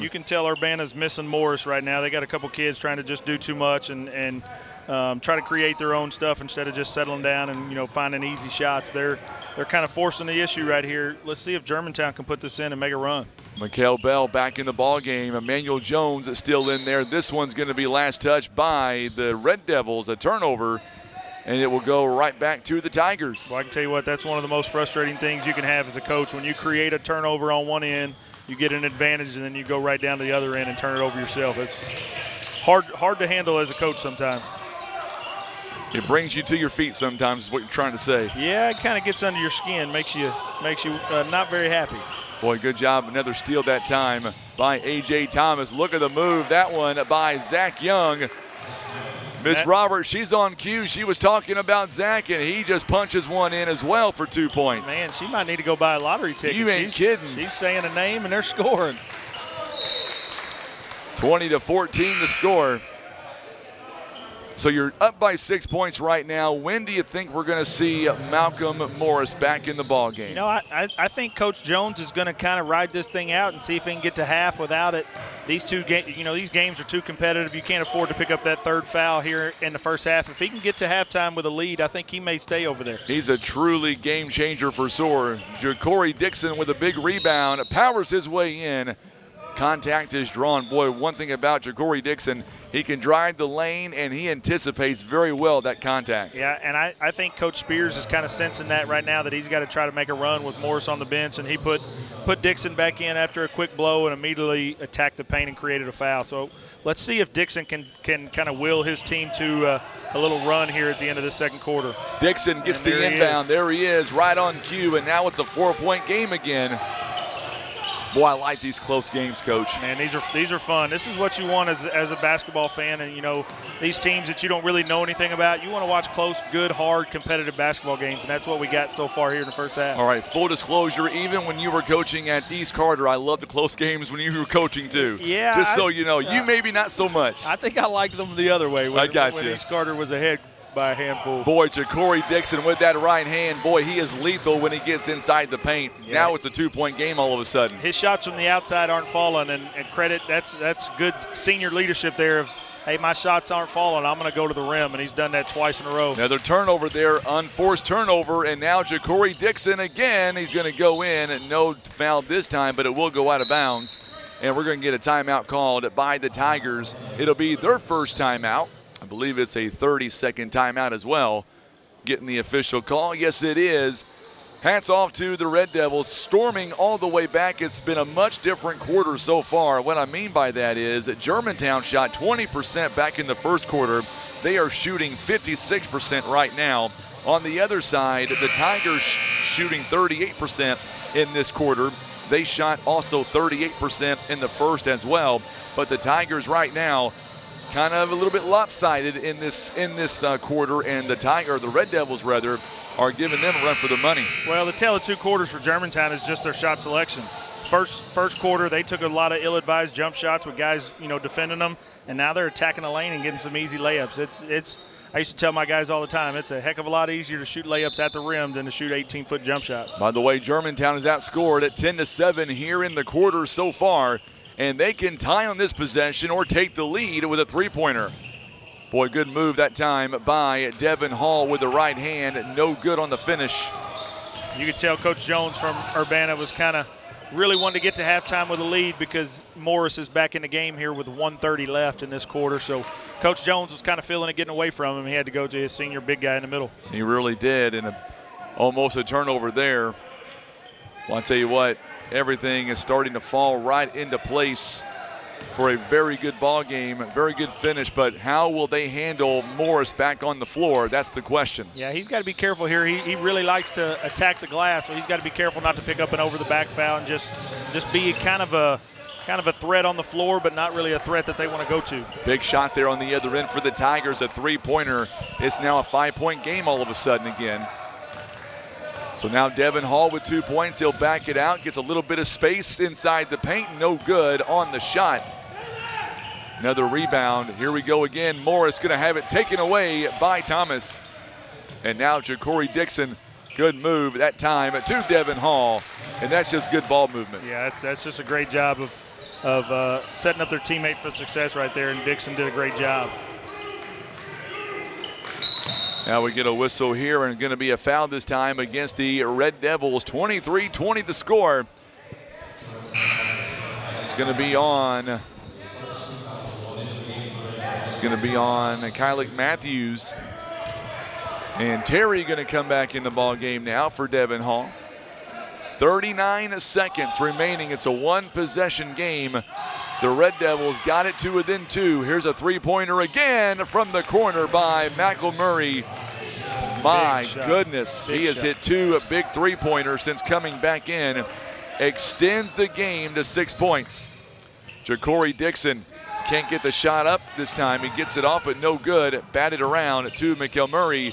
Speaker 2: You can tell Urbana's missing Morris right now. They got a couple kids trying to just do too much and try to create their own stuff instead of just settling down and finding easy shots. They're kind of forcing the issue right here. Let's see if Germantown can put this in and make a run.
Speaker 1: Mikael Bell back in the ball game. Emmanuel Jones is still in there. This one's going to be last touch by the Red Devils, a turnover. And it will go right back to the Tigers.
Speaker 2: Well, I can tell you what, that's one of the most frustrating things you can have as a coach. When you create a turnover on one end, you get an advantage, and then you go right down to the other end and turn it over yourself. It's hard to handle as a coach sometimes.
Speaker 1: It brings you to your feet sometimes is what you're trying to say.
Speaker 2: Yeah, it kind of gets under your skin, makes you not very happy.
Speaker 1: Boy, good job. Another steal that time by A.J. Thomas. Look at the move. That one by Zach Young. Miss Roberts, she's on cue. She was talking about Zach, and he just punches one in as well for 2 points.
Speaker 2: Man, she might need to go buy a lottery ticket.
Speaker 1: You ain't kidding.
Speaker 2: She's saying a name, and they're scoring.
Speaker 1: 20-14 the score. So you're up by 6 points right now. When do you think we're going to see Malcolm Morris back in the ball game?
Speaker 2: I think Coach Jones is going to kind of ride this thing out and see if he can get to half without it. These games are too competitive. You can't afford to pick up that third foul here in the first half. If he can get to halftime with a lead, I think he may stay over there.
Speaker 1: He's a truly game changer for sure. Ja'Cory Dixon with a big rebound, powers his way in, contact is drawn. Boy, one thing about Ja'Cory Dixon, he can drive the lane, and he anticipates very well that contact.
Speaker 2: Yeah, and I think Coach Spears is kind of sensing that right now, that he's got to try to make a run with Morris on the bench, and he put Dixon back in after a quick blow and immediately attacked the paint and created a foul. So let's see if Dixon can kind of will his team to a little run here at the end of the second quarter.
Speaker 1: Dixon gets the inbound. There he is, right on cue, and now it's a 4-point game again. Boy, I like these close games, Coach.
Speaker 2: Man, these are fun. This is what you want as a basketball fan, and, you know, these teams that you don't really know anything about, you want to watch close, good, hard, competitive basketball games, and that's what we got so far here in the first half.
Speaker 1: All right, full disclosure, even when you were coaching at East Carter, I loved the close games when you were coaching too.
Speaker 2: Yeah.
Speaker 1: Just so you know, you maybe not so much.
Speaker 2: I think I liked them the other way when East Carter was ahead by a handful.
Speaker 1: Boy, Ja'Cory Dixon with that right hand, boy, he is lethal when he gets inside the paint. Yeah. Now it's a 2-point game all of a sudden.
Speaker 2: His shots from the outside aren't falling, and credit, that's good senior leadership there of, hey, my shots aren't falling, I'm going to go to the rim, and he's done that twice in a row.
Speaker 1: Another turnover there, unforced turnover, and now Ja'Cory Dixon again, he's going to go in, and no foul this time, but it will go out of bounds, and we're going to get a timeout called by the Tigers. It'll be their first timeout. I believe it's a 30-second timeout as well. Getting the official call. Yes, it is. Hats off to the Red Devils, storming all the way back. It's been a much different quarter so far. What I mean by that is that Germantown shot 20% back in the first quarter. They are shooting 56% right now. On the other side, the Tigers shooting 38% in this quarter. They shot also 38% in the first as well. But the Tigers right now, kind of a little bit lopsided in this quarter, and the Red Devils rather are giving them a run for their money.
Speaker 2: Well, the tale of two quarters for Germantown is just their shot selection. First quarter, they took a lot of ill-advised jump shots with guys, you know, defending them, and now they're attacking the lane and getting some easy layups. It's I used to tell my guys all the time, it's a heck of a lot easier to shoot layups at the rim than to shoot 18-foot jump shots.
Speaker 1: By the way, Germantown is outscored at 10-7 here in the quarter so far, and they can tie on this possession or take the lead with a three-pointer. Boy, good move that time by Devin Hall with the right hand. No good on the finish.
Speaker 2: You could tell Coach Jones from Urbana was kind of really wanted to get to halftime with a lead because Morris is back in the game here with 1:30 left in this quarter. So Coach Jones was kind of feeling it getting away from him. He had to go to his senior big guy in the middle.
Speaker 1: He really did, and almost a turnover there. Well, I'll tell you what, everything is starting to fall right into place for a very good ball game, very good finish, but how will they handle Morris back on the floor? That's the question.
Speaker 2: Yeah, he's got to be careful here. He really likes to attack the glass, so he's got to be careful not to pick up an over-the-back foul and just be kind of a threat on the floor, but not really a threat that they want to go to.
Speaker 1: Big shot there on the other end for the Tigers, a three-pointer. It's now a 5-point game all of a sudden again. So now Devin Hall with 2 points. He'll back it out, gets a little bit of space inside the paint. No good on the shot. Another rebound. Here we go again. Morris going to have it taken away by Thomas. And now Ja'Cory Dixon, good move that time to Devin Hall. And that's just good ball movement.
Speaker 2: Yeah, that's just a great job of setting up their teammates for success right there, and Dixon did a great job.
Speaker 1: Now we get a whistle here, and going to be a foul this time against the Red Devils. 23-20 the score. It's going to be on Kylick Matthews. And Terry going to come back in the ball game now for Devin Hall. 39 seconds remaining. It's a one-possession game. The Red Devils got it to within two. Here's a three-pointer again from the corner by McElmurray. My goodness, he has hit two big three-pointers since coming back in. Extends the game to 6 points. Ja'Cory Dixon can't get the shot up this time. He gets it off, but no good. Batted around to McElmurray.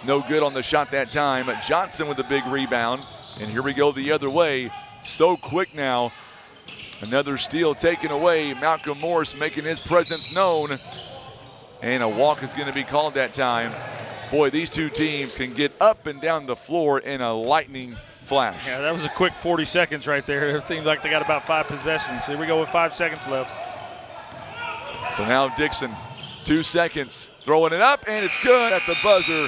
Speaker 1: No good on the shot that time. Johnson with a big rebound. And here we go the other way. So quick now. Another steal taken away. Malcolm Morris making his presence known. And a walk is going to be called that time. Boy, these two teams can get up and down the floor in a lightning flash.
Speaker 2: Yeah, that was a quick 40 seconds right there. It seems like they got about 5 possessions. Here we go with 5 seconds left.
Speaker 1: So now Dixon, 2 seconds, throwing it up, and it's good at the buzzer.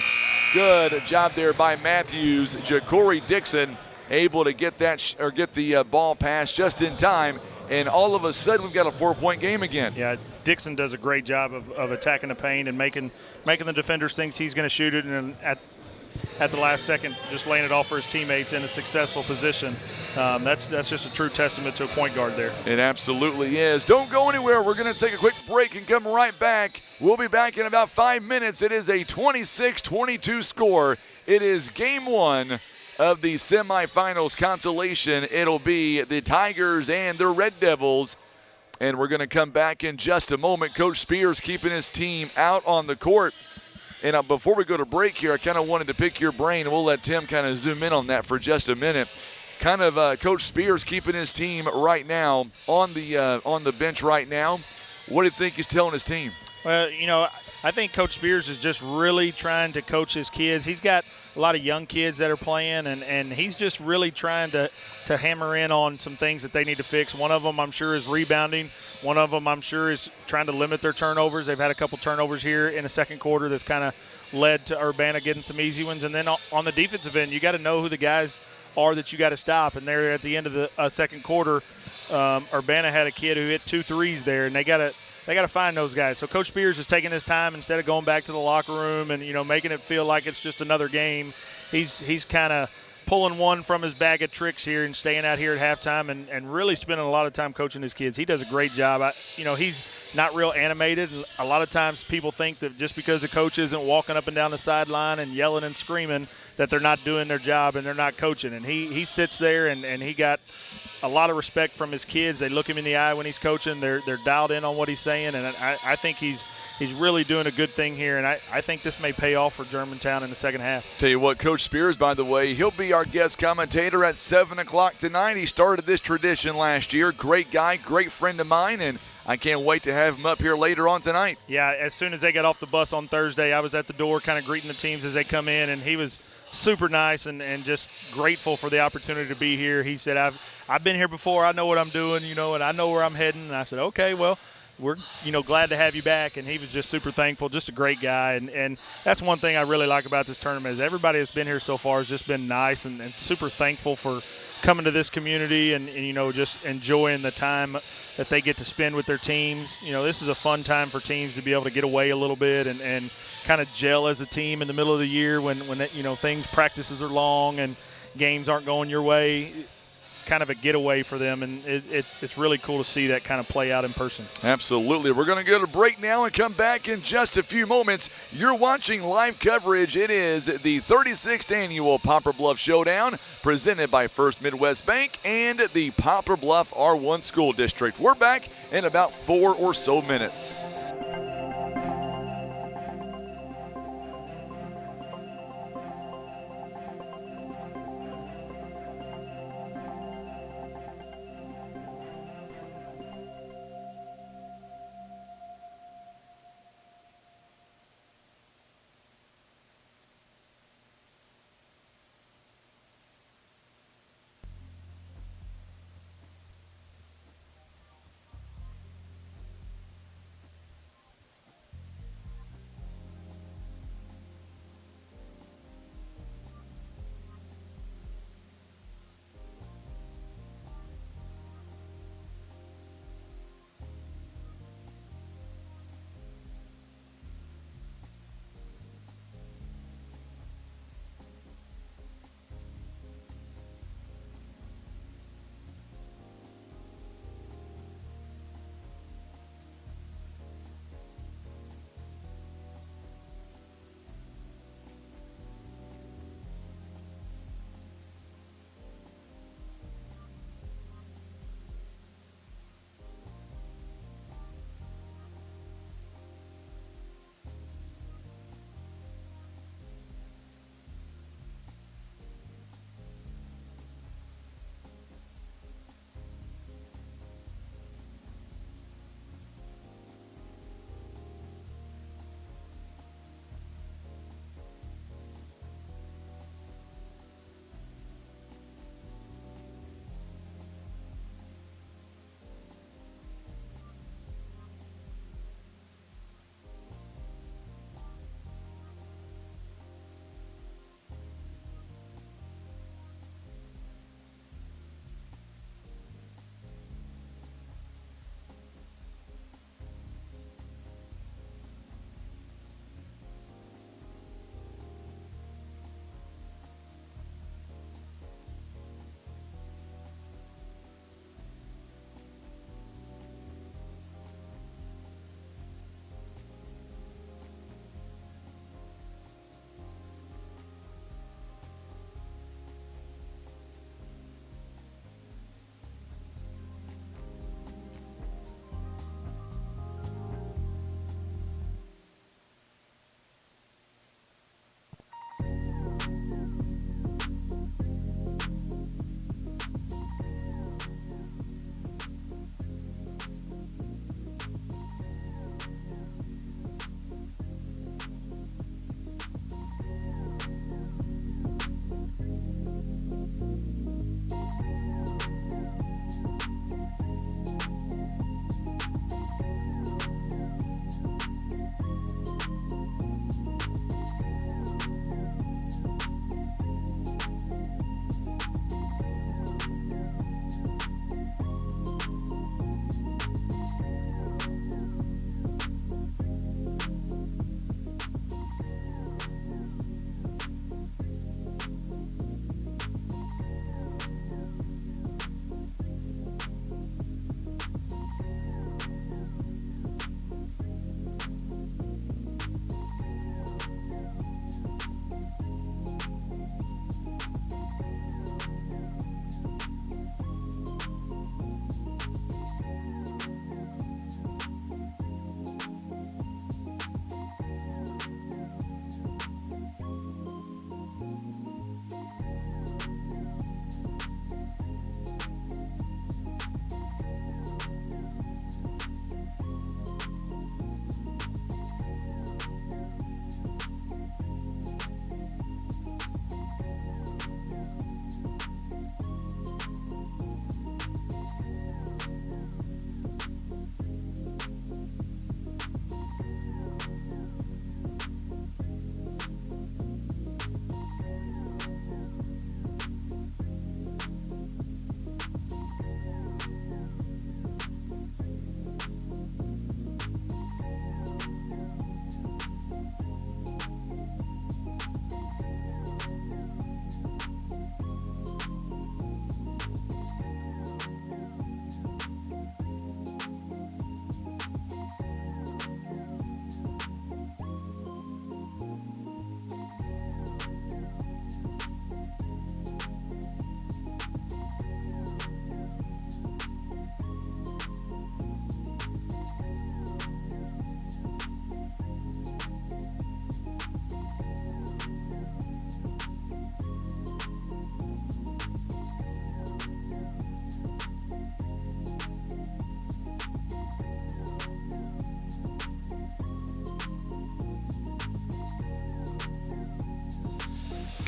Speaker 1: Good job there by Matthews. Ja'Cory Dixon able to get that get the ball pass just in time, and all of a sudden we've got a 4-point game again.
Speaker 2: Yeah, Dixon does a great job of attacking the paint and making the defenders think he's going to shoot it, and at the last second just laying it off for his teammates in a successful position. That's just a true testament to a point guard there.
Speaker 1: It absolutely is. Don't go anywhere. We're going to take a quick break and come right back. We'll be back in about 5 minutes. It is a 26-22 score. It is game one of the semifinals consolation. It'll be the Tigers and the Red Devils. And we're going to come back in just a moment. Coach Spears keeping his team out on the court. And before we go to break here, I kind of wanted to pick your brain, and we'll let Tim kind of zoom in on that for just a minute. Kind of Coach Spears keeping his team right now on the bench right now. What do you think he's telling his team?
Speaker 2: Well, I think Coach Spears is just really trying to coach his kids. He's got a lot of young kids that are playing, and he's just really trying to hammer in on some things that they need to fix. One of them, I'm sure, is rebounding. One of them, I'm sure, is trying to limit their turnovers. They've had a couple turnovers here in the second quarter that's kind of led to Urbana getting some easy ones. And then on the defensive end, you got to know who the guys are that you got to stop. And there at the end of the second quarter, Urbana had a kid who hit 2 threes there, and they got to find those guys. So Coach Spears is taking his time instead of going back to the locker room and making it feel like it's just another game. He's kind of pulling one from his bag of tricks here and staying out here at halftime and really spending a lot of time coaching his kids. He does a great job. He's not real animated. A lot of times people think that just because the coach isn't walking up and down the sideline and yelling and screaming that they're not doing their job and they're not coaching. And he sits there and he got a lot of respect from his kids. They look him in the eye when he's coaching. They're dialed in on what he's saying, and I think he's really doing a good thing here, and I think this may pay off for Germantown in the second half.
Speaker 1: Tell you what, Coach Spears, by the way, he'll be our guest commentator at 7 o'clock tonight. He started this tradition last year. Great guy, great friend of mine, and I can't wait to have him up here later on tonight.
Speaker 2: Yeah, as soon as they got off the bus on Thursday, I was at the door kind of greeting the teams as they come in, and he was super nice and just grateful for the opportunity to be here. He said, I've been here before. I know what I'm doing, and I know where I'm heading. And I said, okay, well, we're glad to have you back. And he was just super thankful, just a great guy. And that's one thing I really like about this tournament is everybody that's been here so far has just been nice and super thankful for coming to this community and just enjoying the time that they get to spend with their teams. This is a fun time for teams to be able to get away a little bit and kind of gel as a team in the middle of the year when practices are long and games aren't going your way. Kind of a getaway for them, and it's really cool to see that kind of play out in person.
Speaker 1: Absolutely. We're going to go to break now and come back in just a few moments. You're watching live coverage. It is the 36th annual Poplar Bluff Showdown presented by First Midwest Bank and the Poplar Bluff R1 School District. We're back in about 4 or so minutes.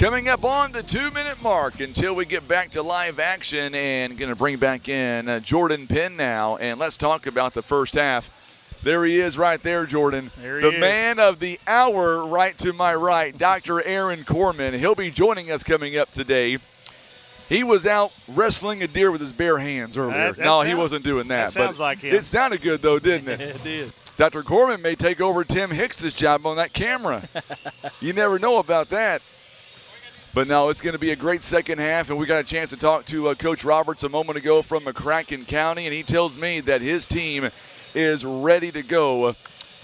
Speaker 1: Coming up on the 2-minute mark until we get back to live action, and going to bring back in Jordan Penn now. And let's talk about the first half. There he is right there, Jordan. The man of the hour right to my right, Dr. Aaron Corman. He'll be joining us coming up today. He was out wrestling a deer with his bare hands earlier. He wasn't doing that.
Speaker 2: That sounds like him.
Speaker 1: It sounded good, though, didn't it?
Speaker 2: It did.
Speaker 1: Dr. Corman may take over Tim Hicks' job on that camera. You never know about that. But no, it's going to be a great second half, and we got a chance to talk to Coach Roberts a moment ago from McCracken County, and he tells me that his team is ready to go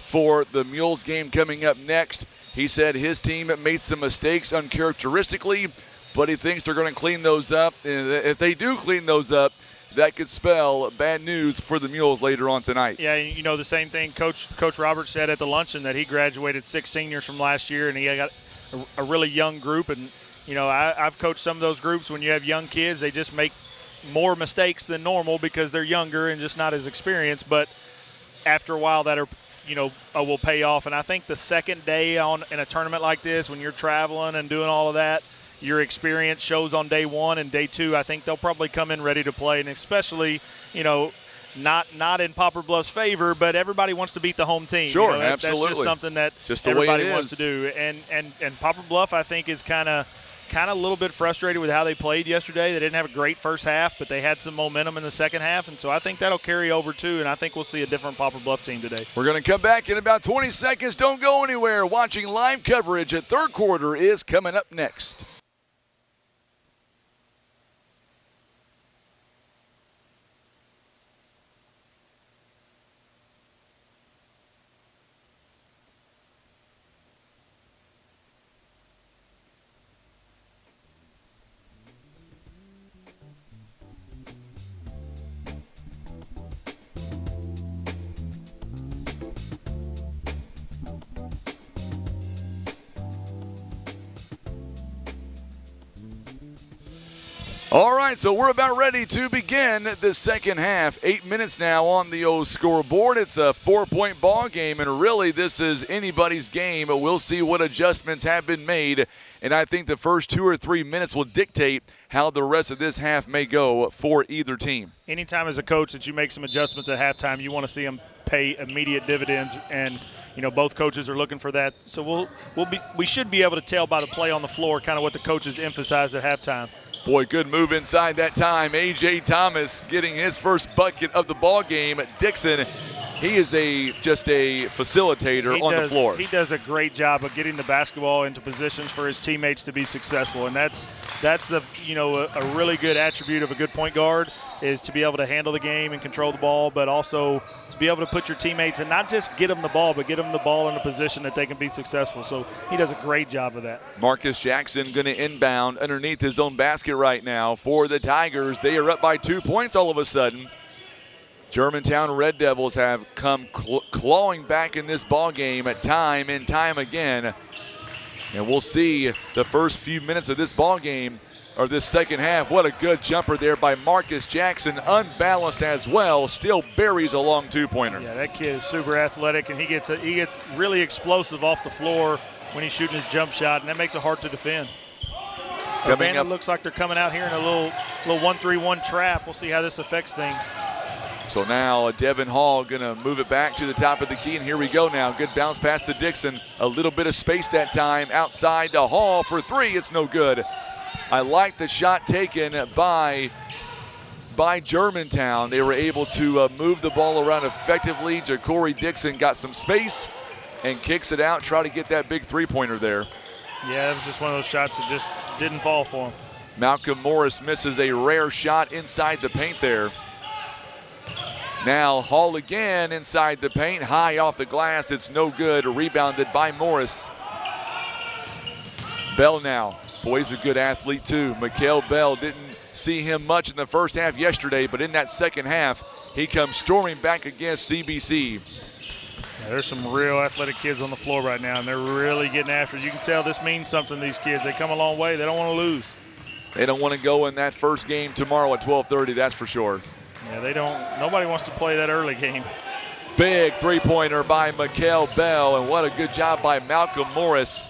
Speaker 1: for the Mules game coming up next. He said his team made some mistakes uncharacteristically, but he thinks they're going to clean those up. And if they do clean those up, that could spell bad news for the Mules later on tonight.
Speaker 2: Yeah, you know, the same thing Coach Roberts said at the luncheon, that he graduated 6 seniors from last year, and he got a really young group. And you know, I've coached some of those groups. When you have young kids, they just make more mistakes than normal because they're younger and just not as experienced. But after a while, that will pay off. And I think the second day in a tournament like this, when you're traveling and doing all of that, your experience shows on day one and day two. I think they'll probably come in ready to play, and especially, you know, not in Poplar Bluff's favor, but everybody wants to beat the home team.
Speaker 1: Sure,
Speaker 2: you know,
Speaker 1: absolutely.
Speaker 2: That's just something that everybody wants to do. And Poplar Bluff, I think, is kind of a little bit frustrated with how they played yesterday. They didn't have a great first half, but they had some momentum in the second half, and so I think that'll carry over too, and I think we'll see a different Poplar Bluff team today.
Speaker 1: We're going to come back in about 20 seconds. Don't go anywhere. Watching live coverage at third quarter is coming up next. All right, so we're about ready to begin the second half. 8 minutes now on the old scoreboard. It's a 4-point ball game, and really this is anybody's game. But we'll see what adjustments have been made, and I think the first 2 or 3 minutes will dictate how the rest of this half may go for either team.
Speaker 2: Anytime as a coach that you make some adjustments at halftime, you want to see them pay immediate dividends, and you know both coaches are looking for that. So we should be able to tell by the play on the floor kind of what the coaches emphasized at halftime.
Speaker 1: Boy, good move inside that time. A.J. Thomas getting his first bucket of the ball game. Dixon, he is just a facilitator on the floor.
Speaker 2: He does a great job of getting the basketball into positions for his teammates to be successful, and that's the a really good attribute of a good point guard, is to be able to handle the game and control the ball, but also to be able to put your teammates and not just get them the ball, but get them the ball in a position that they can be successful. So he does a great job of that.
Speaker 1: Marcus Jackson going to inbound underneath his own basket right now for the Tigers. They are up by 2 points all of a sudden. Germantown Red Devils have come clawing back in this ball game time and time again. And we'll see the first few minutes of this ball game, or this second half. What a good jumper there by Marcus Jackson, unbalanced as well, still buries a long two-pointer.
Speaker 2: Yeah, that kid is super athletic, and he gets really explosive off the floor when he's shooting his jump shot, and that makes it hard to defend. Urbana looks like they're coming out here in a little 1-3-1 trap. We'll see how this affects things.
Speaker 1: So now Devin Hall going to move it back to the top of the key, and here we go now. Good bounce pass to Dixon. A little bit of space that time outside to Hall for three. It's no good. I like the shot taken by Germantown. They were able to move the ball around effectively. Ja'Cory Dixon got some space and kicks it out, try to get that big three-pointer there.
Speaker 2: Yeah, it was just one of those shots that just didn't fall for him.
Speaker 1: Malcolm Morris misses a rare shot inside the paint there. Now Hall again inside the paint, high off the glass. It's no good, rebounded by Morris. Bell now. Boy's a good athlete too. Mikael Bell, didn't see him much in the first half yesterday, but in that second half, he comes storming back against CBC.
Speaker 2: Yeah, there's some real athletic kids on the floor right now, and they're really getting after it. You can tell this means something to these kids. They come a long way. They don't want to lose.
Speaker 1: They don't want to go in that first game tomorrow at 12:30, that's for sure.
Speaker 2: Yeah, they don't. Nobody wants to play that early game.
Speaker 1: Big three-pointer by Mikael Bell, and what a good job by Malcolm Morris.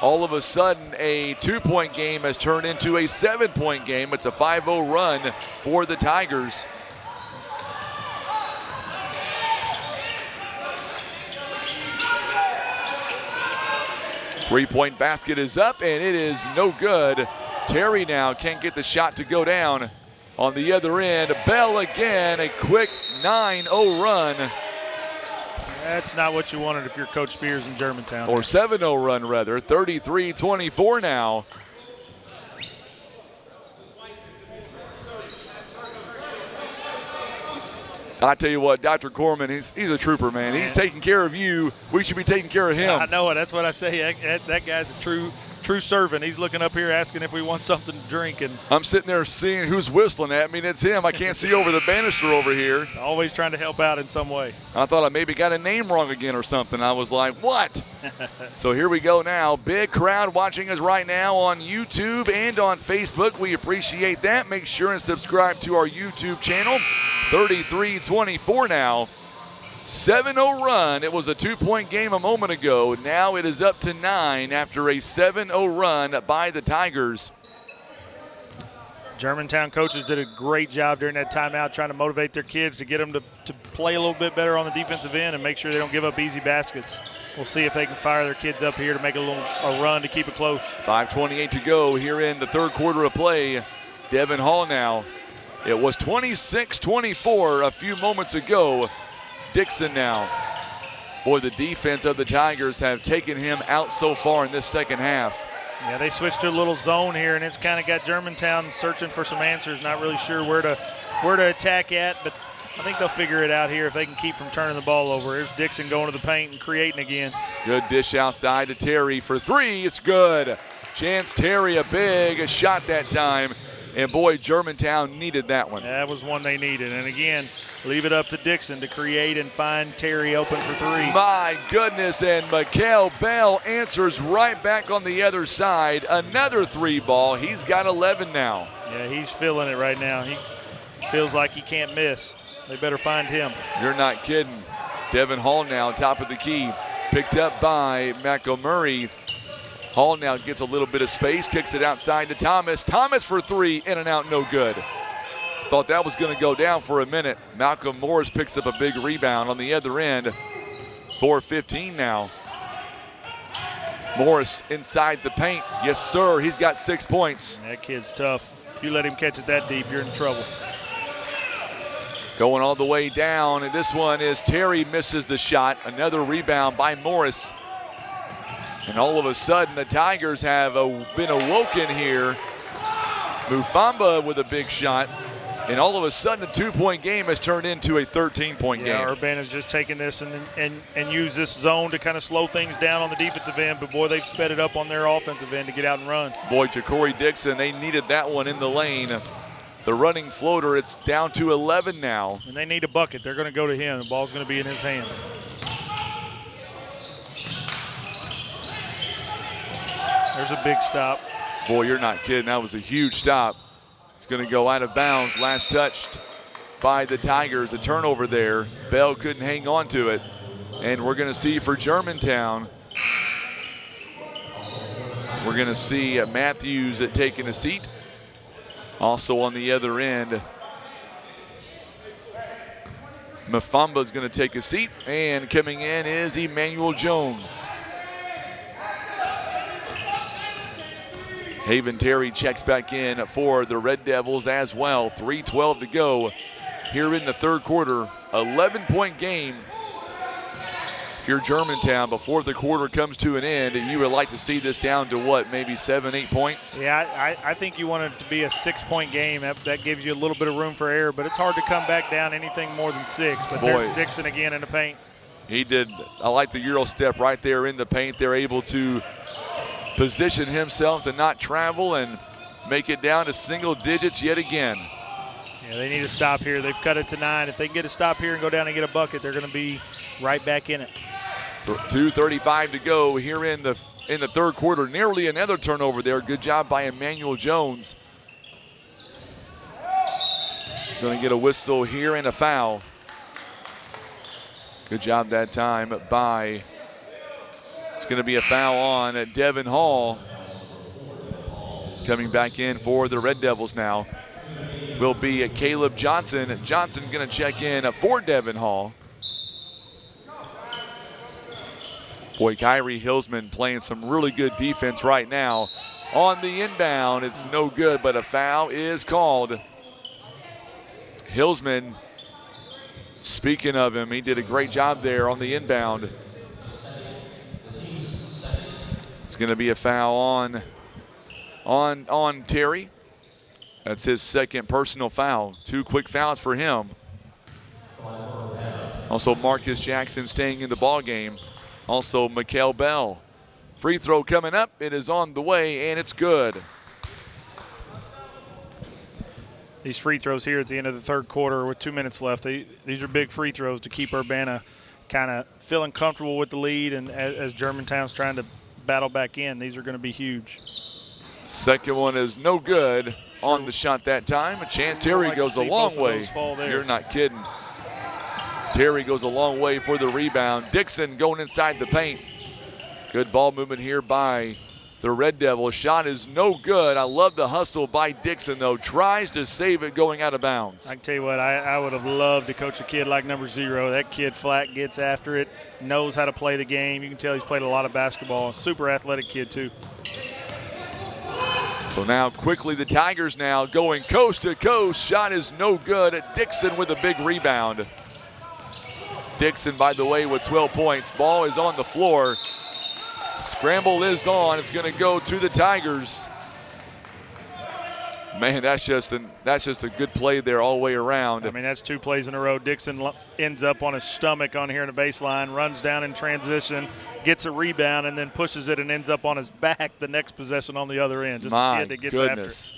Speaker 1: All of a sudden, a 2-point game has turned into a 7-point game. It's a 5-0 run for the Tigers. Three-point basket is up, and it is no good. Terry now can't get the shot to go down. On the other end, Bell again, a quick 9-0 run.
Speaker 2: That's not what you wanted if you're Coach Spears in Germantown.
Speaker 1: Or 7-0 run, rather. 33-24 now. I tell you what, Dr. Corman, he's a trooper, man. He's taking care of you. We should be taking care of him.
Speaker 2: I know it. That's what I say. That guy's a true servant. He's looking up here asking if we want something to drink. And
Speaker 1: I'm sitting there seeing who's whistling at me, and it's him. I can't see over the banister over here.
Speaker 2: Always trying to help out in some way.
Speaker 1: I thought I maybe got a name wrong again or something. I was like, what? So here we go now. Big crowd watching us right now on YouTube and on Facebook. We appreciate that. Make sure and subscribe to our YouTube channel. 33-24 now. 7-0 run. It was a 2-point game a moment ago. Now it is up to 9 after a 7-0 run by the Tigers.
Speaker 2: Germantown coaches did a great job during that timeout trying to motivate their kids to get them to play a little bit better on the defensive end and make sure they don't give up easy baskets. We'll see if they can fire their kids up here to make a run to keep it close.
Speaker 1: 5:28 to go here in the third quarter of play. Devin Hall now. It was 26-24 a few moments ago. Dixon now. Boy, the defense of the Tigers have taken him out so far in this second half.
Speaker 2: Yeah, they switched to a little zone here, and it's kind of got Germantown searching for some answers, not really sure where to attack at, but I think they'll figure it out here if they can keep from turning the ball over. Here's Dixon going to the paint and creating again.
Speaker 1: Good dish outside to Terry for three. It's good. Chance Terry, a big shot that time. And boy, Germantown needed that one.
Speaker 2: That was one they needed. And again, leave it up to Dixon to create and find Terry open for three.
Speaker 1: My goodness, and Mikael Bell answers right back on the other side. Another three ball. He's got 11 now.
Speaker 2: Yeah, he's feeling it right now. He feels like he can't miss. They better find him.
Speaker 1: You're not kidding. Devin Hall now, top of the key. Picked up by McElmurray. Hall now gets a little bit of space, kicks it outside to Thomas. Thomas for three, in and out, no good. Thought that was going to go down for a minute. Malcolm Morris picks up a big rebound on the other end. 4:15 now. Morris inside the paint. Yes, sir, he's got 6 points.
Speaker 2: That kid's tough. If you let him catch it that deep, you're in trouble.
Speaker 1: Going all the way down, and this one is Terry misses the shot. Another rebound by Morris. And all of a sudden, the Tigers have been awoken here. Mufamba with a big shot. And all of a sudden, a 2-point game has turned into a 13-point game.
Speaker 2: Urbana's just taking this and use this zone to kind of slow things down on the defensive end. But, boy, they've sped it up on their offensive end to get out and run.
Speaker 1: Boy, Ja'Cory Dixon, they needed that one in the lane. The running floater, it's down to 11 now.
Speaker 2: And they need a bucket. They're going to go to him. The ball's going to be in his hands. There's a big stop.
Speaker 1: Boy, you're not kidding. That was a huge stop. It's going to go out of bounds. Last touched by the Tigers. A turnover there. Bell couldn't hang on to it. And we're going to see for Germantown, we're going to see Matthews taking a seat. Also on the other end, Mufamba's going to take a seat. And coming in is Emmanuel Jones. Haven Terry checks back in for the Red Devils as well. 3:12 to go here in the third quarter. 11-point game. If you're Germantown, before the quarter comes to an end, you would like to see this down to what, maybe 7, 8 points?
Speaker 2: Yeah, I think you want it to be a 6-point game. That gives you a little bit of room for error, but it's hard to come back down anything more than 6. But there's Dixon again in the paint.
Speaker 1: He did. I like the Euro step right there in the paint. They're able to position himself to not travel and make it down to single digits yet again.
Speaker 2: Yeah, they need to stop here. They've cut it to 9. If they can get a stop here and go down and get a bucket, they're going to be right back in it.
Speaker 1: 2:35 to go here in the third quarter. Nearly another turnover there. Good job by Emmanuel Jones. Going to get a whistle here and a foul. Good job that time by going to be a foul on Devin Hall. Coming back in for the Red Devils now will be Caleb Johnson. Johnson going to check in for Devin Hall. Boy, Kyrie Hillsman playing some really good defense right now. On the inbound, it's no good, but a foul is called. Hillsman, speaking of him, he did a great job there on the inbound. It's going to be a foul on Terry. That's his second personal foul. 2 quick fouls for him. Also, Marcus Jackson staying in the ball game. Also, Mikael Bell. Free throw coming up. It is on the way, and it's good.
Speaker 2: These free throws here at the end of the third quarter with 2 minutes left, these are big free throws to keep Urbana kind of feeling comfortable with the lead, and as Germantown's trying to battle back in, these are going to be huge.
Speaker 1: Second one is no good on the shot that time. A chance Terry goes a long way. You're not kidding. Terry goes a long way for the rebound. Dixon going inside the paint. Good ball movement here by the Red Devils. Shot is no good. I love the hustle by Dixon, though. Tries to save it going out of bounds.
Speaker 2: I can tell you what, I would have loved to coach a kid like number 0. That kid flat gets after it, knows how to play the game. You can tell he's played a lot of basketball. Super athletic kid, too.
Speaker 1: So now quickly the Tigers now going coast to coast. Shot is no good. Dixon with a big rebound. Dixon, by the way, with 12 points. Ball is on the floor. Scramble is on. It's going to go to the Tigers. Man, that's just a good play there all the way around.
Speaker 2: I mean, that's 2 plays in a row. Dixon ends up on his stomach on here in the baseline, runs down in transition, gets a rebound, and then pushes it and ends up on his back the next possession on the other end. Just a kid that gets after it.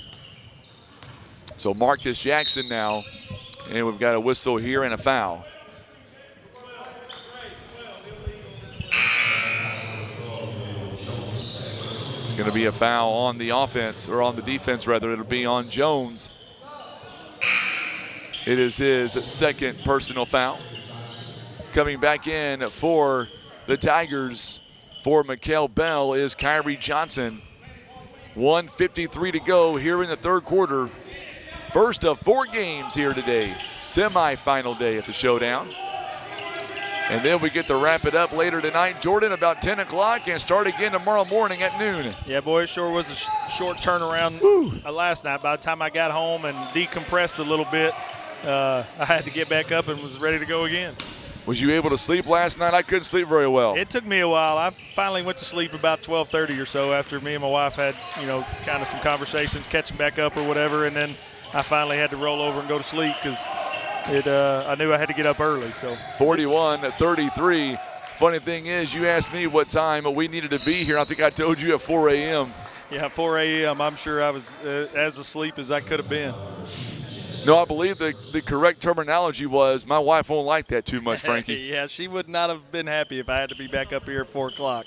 Speaker 1: So Marcus Jackson now, and we've got a whistle here and a foul. It's going to be a foul on the offense, or on the defense rather. It'll be on Jones. It is his second personal foul. Coming back in for the Tigers for Mikael Bell is Kyrie Johnson. 1:53 to go here in the third quarter. First of 4 games here today. Semifinal day at the Showdown. And then we get to wrap it up later tonight, Jordan, about 10 o'clock, and start again tomorrow morning at noon.
Speaker 2: Yeah, boy, it sure was a short turnaround last night. By the time I got home and decompressed a little bit, I had to get back up and was ready to go again.
Speaker 1: Was you able to sleep last night? I couldn't sleep very well.
Speaker 2: It took me a while. I finally went to sleep about 12:30 or so after me and my wife had, kind of some conversations, catching back up or whatever, and then I finally had to roll over and go to sleep because I knew I had to get up early. So
Speaker 1: 41-33. Funny thing is, you asked me what time we needed to be here. I think I told you at 4 a.m.
Speaker 2: Yeah, 4 a.m. I'm sure I was as asleep as I could have been.
Speaker 1: No, I believe the correct terminology was, my wife won't like that too much, Frankie.
Speaker 2: Yeah, she would not have been happy if I had to be back up here at 4 o'clock.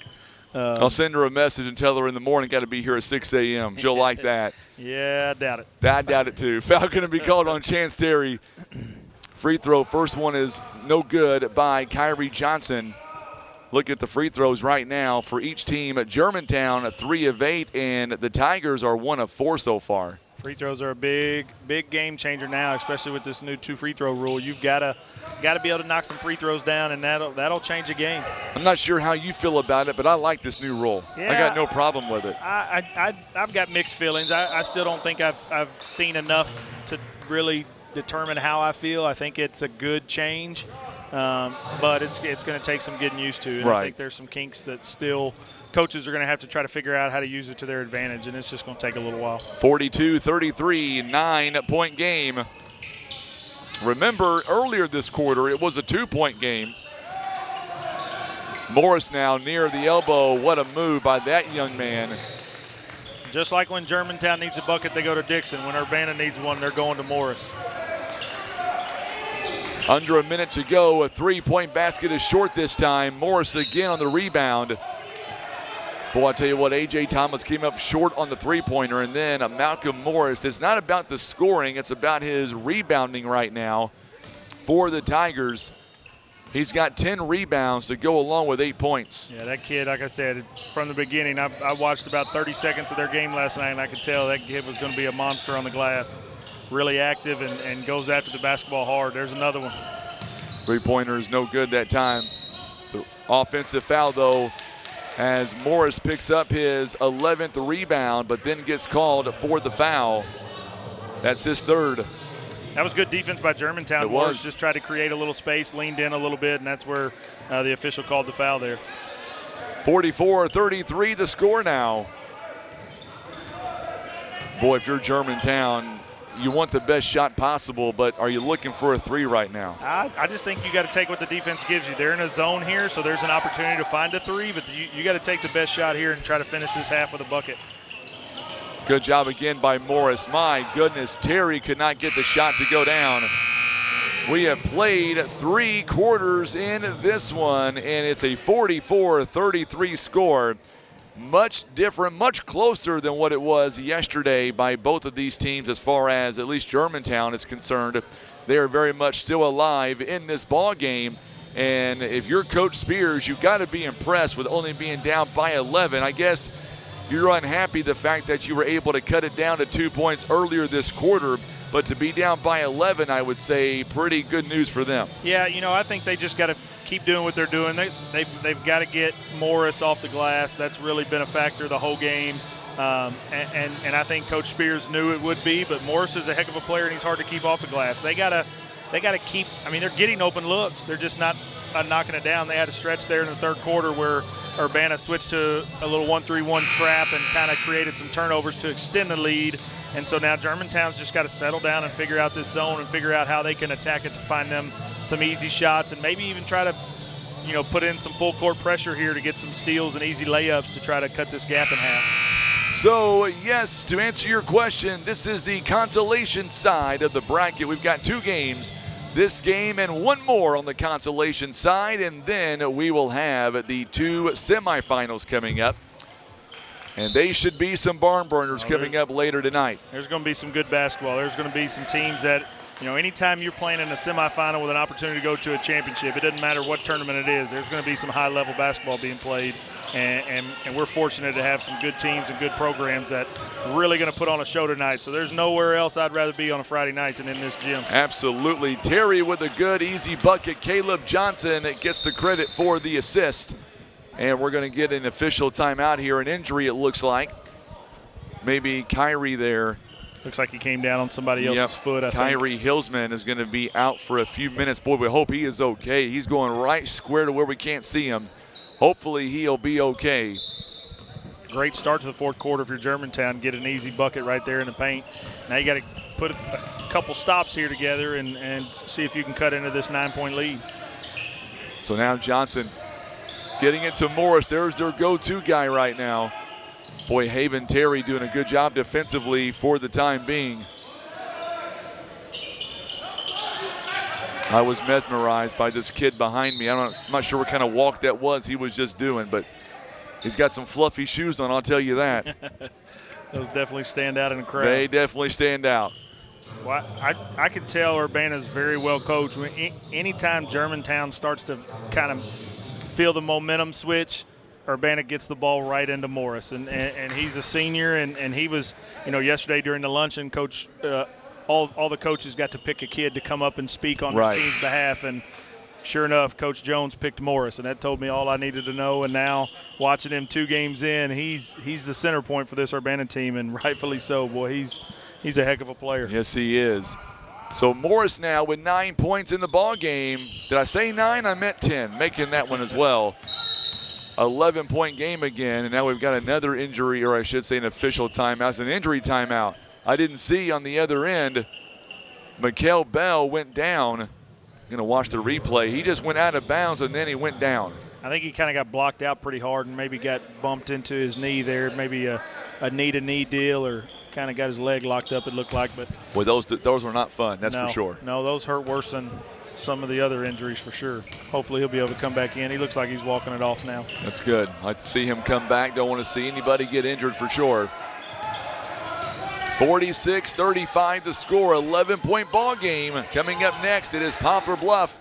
Speaker 1: I'll send her a message and tell her in the morning got to be here at 6 a.m. She'll like that.
Speaker 2: Yeah, I doubt it.
Speaker 1: I doubt it too. Foul going to be called on Chance Terry. Free throw, first one is no good by Kyrie Johnson. Look at the free throws right now for each team. At Germantown, 3 of 8, and the Tigers are 1 of 4 so far.
Speaker 2: Free throws are a big game changer now, especially with this new 2 free throw rule. You've got to be able to knock some free throws down, and that'll change a game.
Speaker 1: I'm not sure how you feel about it, but I like this new rule.
Speaker 2: Yeah,
Speaker 1: I got no problem with it.
Speaker 2: I've got mixed feelings. I still don't think I've seen enough to really determine how I feel. I think it's a good change, but it's going to take some getting used to. And
Speaker 1: right.
Speaker 2: I think there's some kinks that still coaches are going to have to try to figure out how to use it to their advantage, and it's just going to take a little while.
Speaker 1: 42-33, 9-point game. Remember, earlier this quarter, it was a 2-point game. Morris now near the elbow. What a move by that young man.
Speaker 2: Just like when Germantown needs a bucket, they go to Dixon. When Urbana needs one, they're going to Morris.
Speaker 1: Under a minute to go. A 3-point basket is short this time. Morris again on the rebound. Boy, I tell you what, A.J. Thomas came up short on the three-pointer, and then Malcolm Morris. It's not about the scoring. It's about his rebounding right now for the Tigers. He's got 10 rebounds to go along with 8 points.
Speaker 2: Yeah, that kid, like I said, from the beginning, I watched about 30 seconds of their game last night, and I could tell that kid was going to be a monster on the glass. Really active and goes after the basketball hard. There's another one.
Speaker 1: Three-pointer is no good that time. The offensive foul, though, as Morris picks up his 11th rebound, but then gets called for the foul. That's his third.
Speaker 2: That was good defense by Germantown.
Speaker 1: It
Speaker 2: Morris
Speaker 1: was.
Speaker 2: just tried to create a little space, leaned in a little bit, and that's where the official called the foul there.
Speaker 1: 44-33 the score now. Boy, if you're Germantown, you want the best shot possible, but are you looking for a three right now?
Speaker 2: I just think you got to take what the defense gives you. They're in a zone here, so there's an opportunity to find a three, but you got to take the best shot here and try to finish this half with a bucket.
Speaker 1: Good job again by Morris. My goodness, Terry could not get the shot to go down. We have played 3 quarters in this one, and it's a 44-33 score. Much different, much closer than what it was yesterday by both of these teams as far as at least Germantown is concerned. They are very much still alive in this ball game. And if you're Coach Spears, you've got to be impressed with only being down by 11. I guess you're unhappy the fact that you were able to cut it down to 2 points earlier this quarter, but to be down by 11, I would say pretty good news for them.
Speaker 2: Yeah, I think they just got to keep doing what they're doing. They've got to get Morris off the glass. That's really been a factor the whole game. And I think Coach Spears knew it would be, but Morris is a heck of a player, and he's hard to keep off the glass. They got to keep – I mean, they're getting open looks. They're just not knocking it down. They had a stretch there in the third quarter where Urbana switched to a little 1-3-1 trap and kind of created some turnovers to extend the lead. And so now Germantown's just got to settle down and figure out this zone and figure out how they can attack it to find them some easy shots and maybe even try to, put in some full court pressure here to get some steals and easy layups to try to cut this gap in half.
Speaker 1: So, yes, to answer your question, this is the consolation side of the bracket. We've got 2 games, this game and 1 more on the consolation side, and then we will have the 2 semifinals coming up. And they should be some barn burners coming up later tonight.
Speaker 2: There's going to be some good basketball. There's going to be some teams that, anytime you're playing in a semifinal with an opportunity to go to a championship, it doesn't matter what tournament it is, there's going to be some high-level basketball being played. And we're fortunate to have some good teams and good programs that are really going to put on a show tonight. So there's nowhere else I'd rather be on a Friday night than in this gym.
Speaker 1: Absolutely. Terry with a good, easy bucket. Caleb Johnson gets the credit for the assist. And we're going to get an official timeout here. An injury, it looks like. Maybe Kyrie there.
Speaker 2: Looks like he came down on somebody else's foot, I think.
Speaker 1: Kyrie Hillsman is going to be out for a few minutes. Boy, we hope he is okay. He's going right square to where we can't see him. Hopefully he'll be okay.
Speaker 2: Great start to the fourth quarter for Germantown. Get an easy bucket right there in the paint. Now you got to put a couple stops here together and see if you can cut into this 9-point lead.
Speaker 1: So now Johnson getting it to Morris. There's their go-to guy right now. Boy, Haven Terry doing a good job defensively for the time being. I was mesmerized by this kid behind me. I'm not sure what kind of walk that was he was just doing, but he's got some fluffy shoes on, I'll tell you that.
Speaker 2: Those definitely stand out in the crowd.
Speaker 1: They definitely stand out.
Speaker 2: Well, I can tell Urbana's very well coached. Anytime Germantown starts to kind of feel the momentum switch, Urbana gets the ball right into Morris. And he's a senior, and he was, yesterday during the luncheon, Coach all the coaches got to pick a kid to come up and speak on the team's behalf. And sure enough, Coach Jones picked Morris, and that told me all I needed to know. And now watching him 2 games in, he's the center point for this Urbana team, and rightfully so. Boy, he's a heck of a player.
Speaker 1: Yes, he is. So Morris now with 9 points in the ball game. Did I say 9? I meant 10, making that one as well. 11-point game again, and now we've got another injury, or I should say an official timeout. It's an injury timeout. I didn't see on the other end, Mikael Bell went down. Going to watch the replay. He just went out of bounds, and then he went down.
Speaker 2: I think he kind of got blocked out pretty hard and maybe got bumped into his knee there, maybe a knee-to-knee deal, or kind of got his leg locked up, it looked like. But
Speaker 1: boy, those were not fun, that's for sure.
Speaker 2: No, those hurt worse than some of the other injuries for sure. Hopefully he'll be able to come back in. He looks like he's walking it off now.
Speaker 1: That's good. I'd like to see him come back. Don't want to see anybody get injured for sure. 46-35 the score, 11-point ball game. Coming up next, it is Poplar Bluff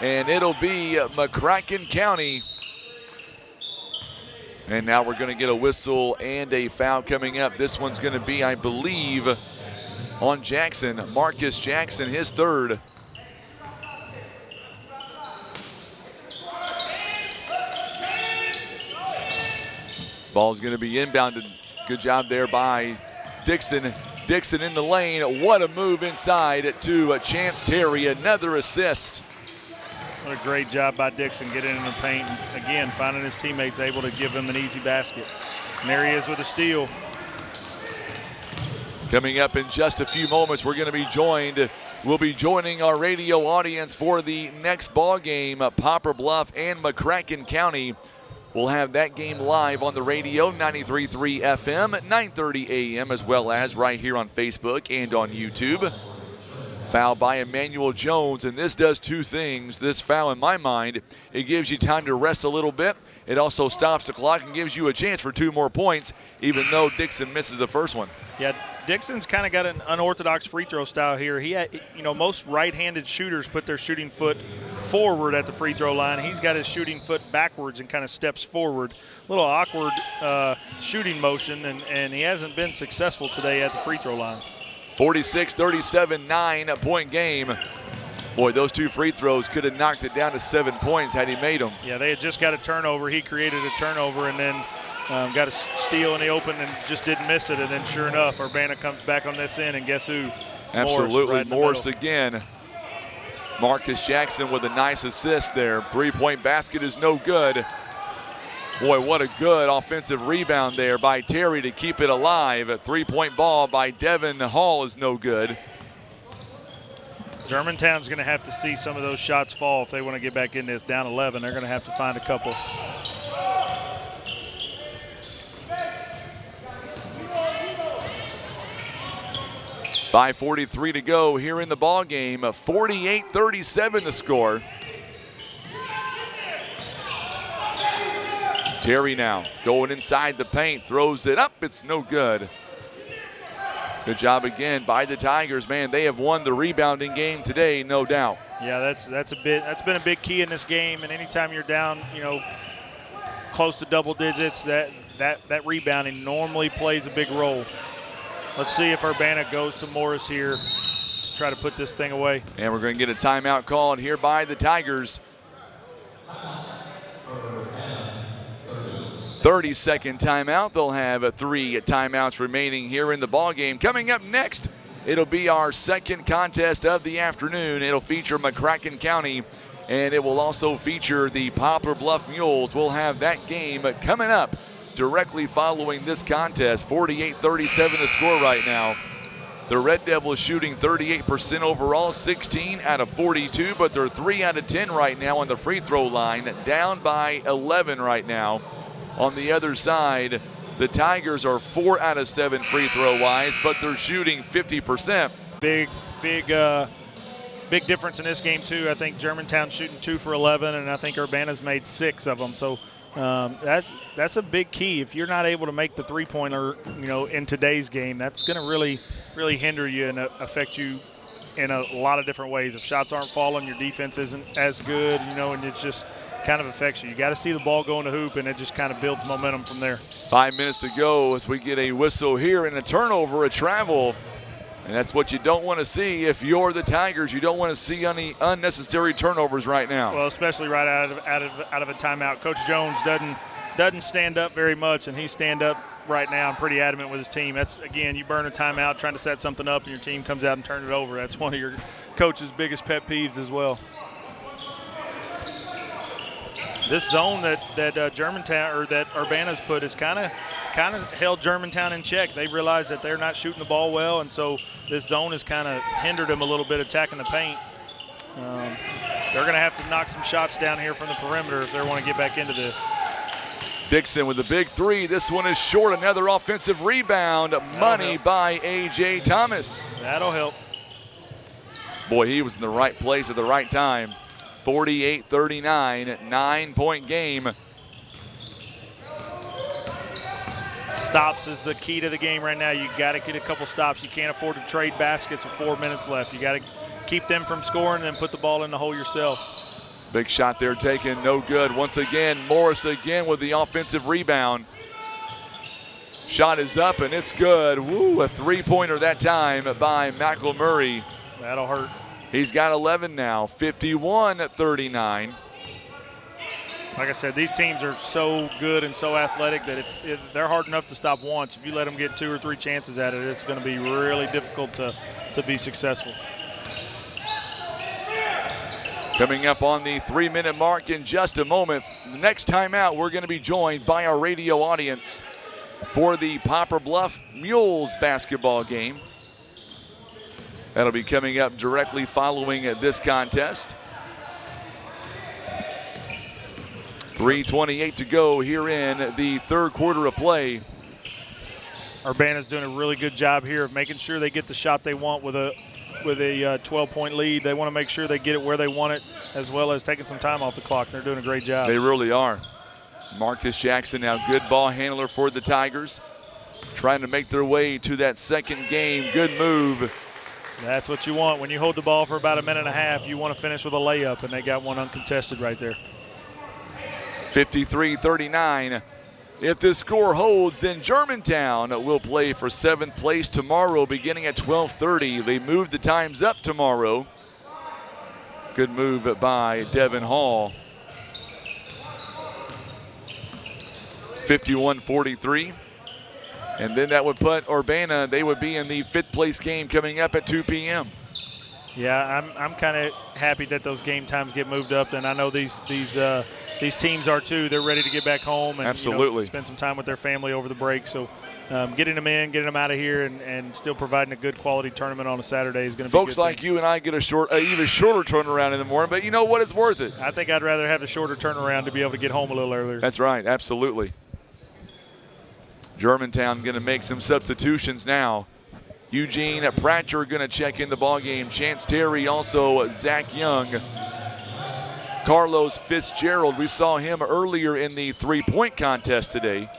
Speaker 1: and it'll be McCracken County. And now we're going to get a whistle and a foul coming up. This one's going to be, I believe, on Jackson. Marcus Jackson, his third. Ball's going to be inbounded. Good job there by Dixon. Dixon in the lane. What a move inside to Chance Terry. Another assist.
Speaker 2: What a great job by Dixon getting in the paint. And again, finding his teammates able to give him an easy basket. And there he is with a steal.
Speaker 1: Coming up in just a few moments, we're going to be joined. We'll be joining our radio audience for the next ball game, Poplar Bluff and McCracken County. We'll have that game live on the radio, 93.3 FM at 9:30 a.m., as well as right here on Facebook and on YouTube. Foul by Emmanuel Jones, and this does two things. This foul, in my mind, it gives you time to rest a little bit. It also stops the clock and gives you a chance for 2 more points, even though Dixon misses the first one.
Speaker 2: Yeah, Dixon's kind of got an unorthodox free throw style here. He had, most right-handed shooters put their shooting foot forward at the free throw line. He's got his shooting foot backwards and kind of steps forward. A little awkward shooting motion, and he hasn't been successful today at the free throw line.
Speaker 1: 46-37, 9-point game. Boy, those 2 free throws could have knocked it down to 7 points had he made them.
Speaker 2: Yeah, they had just got a turnover. He created a turnover and then got a steal in the open and just didn't miss it. And then sure enough, Urbana comes back on this end, and guess who?
Speaker 1: Absolutely, Morris again. Marcus Jackson with a nice assist there. 3-point basket is no good. Boy, what a good offensive rebound there by Terry to keep it alive. A 3-point ball by Devin Hall is no good.
Speaker 2: Germantown's going to have to see some of those shots fall if they want to get back in this. Down 11, they're going to have to find a couple.
Speaker 1: .543 to go here in the ball game. 48-37 the score. Terry now going inside the paint, throws it up. It's no good. Good job again by the Tigers. Man, they have won the rebounding game today, no doubt.
Speaker 2: Yeah, that's been a big key in this game. And anytime you're down, close to double digits, that rebounding normally plays a big role. Let's see if Urbana goes to Morris here, try to put this thing away.
Speaker 1: And we're going to get a timeout called here by the Tigers. 30-second timeout. They'll have 3 timeouts remaining here in the ball game. Coming up next, it'll be our second contest of the afternoon. It'll feature McCracken County, and it will also feature the Poplar Bluff Mules. We'll have that game coming up directly following this contest. 48-37 the score right now. The Red Devils shooting 38% overall, 16 out of 42, but they're 3 out of 10 right now on the free throw line, down by 11 right now. On the other side, the Tigers are 4 out of 7 free throw wise, but they're shooting 50%.
Speaker 2: Big difference in this game too. I think Germantown's shooting 2 for 11, and I think Urbana's made 6 of them. So that's a big key. If you're not able to make the three-pointer, in today's game, that's going to really hinder you and affect you in a lot of different ways. If shots aren't falling, your defense isn't as good, and it's just kind of affects you. You got to see the ball go in the hoop, and it just kind of builds momentum from there.
Speaker 1: 5 minutes to go as we get a whistle here and a turnover, a travel. And that's what you don't want to see if you're the Tigers. You don't want to see any unnecessary turnovers right now.
Speaker 2: Well, especially right out of a timeout. Coach Jones doesn't stand up very much, and he's stand up right now and pretty adamant with his team. That's, again, you burn a timeout trying to set something up, and your team comes out and turns it over. That's one of your coach's biggest pet peeves as well. This zone that Germantown or that Urbana's put is kind of held Germantown in check. They realize that they're not shooting the ball well, and so this zone has kind of hindered them a little bit attacking the paint. They're going to have to knock some shots down here from the perimeter if they want to get back into this.
Speaker 1: Dixon with a big 3. This one is short. Another offensive rebound. Money by A.J. Thomas.
Speaker 2: That'll help.
Speaker 1: Boy, he was in the right place at the right time. 48-39, 9-point game.
Speaker 2: Stops is the key to the game right now. You got to get a couple stops. You can't afford to trade baskets with 4 minutes left. You got to keep them from scoring and then put the ball in the hole yourself.
Speaker 1: Big shot there taken, no good. Once again, Morris again with the offensive rebound. Shot is up and it's good. Woo, a three-pointer that time by McElmurray.
Speaker 2: That'll hurt.
Speaker 1: He's got 11 now, 51-39.
Speaker 2: Like I said, these teams are so good and so athletic that if they're hard enough to stop once. If you let them get 2 or 3 chances at it, it's going to be really difficult to be successful.
Speaker 1: Coming up on the 3-minute mark in just a moment. The next time out, we're going to be joined by our radio audience for the Poplar Bluff Mules basketball game. That'll be coming up directly following this contest. 3:28 to go here in the third quarter of play.
Speaker 2: Urbana's doing a really good job here of making sure they get the shot they want with a 12-point lead. They want to make sure they get it where they want it, as well as taking some time off the clock. They're doing a great job.
Speaker 1: They really are. Marcus Jackson now good ball handler for the Tigers. Trying to make their way to that second game. Good move.
Speaker 2: That's what you want. When you hold the ball for about a minute and a half, you want to finish with a layup, and they got one uncontested right there.
Speaker 1: 53-39. If this score holds, then Germantown will play for 7th place tomorrow beginning at 12:30. They moved the times up tomorrow. Good move by Devin Hall. 51-43. And then that would put Urbana, they would be in the 5th place game coming up at 2 p.m.
Speaker 2: Yeah, I'm kind of happy that those game times get moved up, and I know these teams are too. They're ready to get back home and
Speaker 1: absolutely
Speaker 2: spend some time with their family over the break. So getting them in, getting them out of here, and still providing a good quality tournament on a Saturday is going to be good.
Speaker 1: Folks like you and I get a even shorter turnaround in the morning, but you know what? It's worth it.
Speaker 2: I think I'd rather have a shorter turnaround to be able to get home a little earlier.
Speaker 1: That's right, absolutely. Germantown going to make some substitutions now. Eugene Pratcher going to check in the ballgame. Chance Terry, also Zach Young. Carlos Fitzgerald, we saw him earlier in the three-point contest today.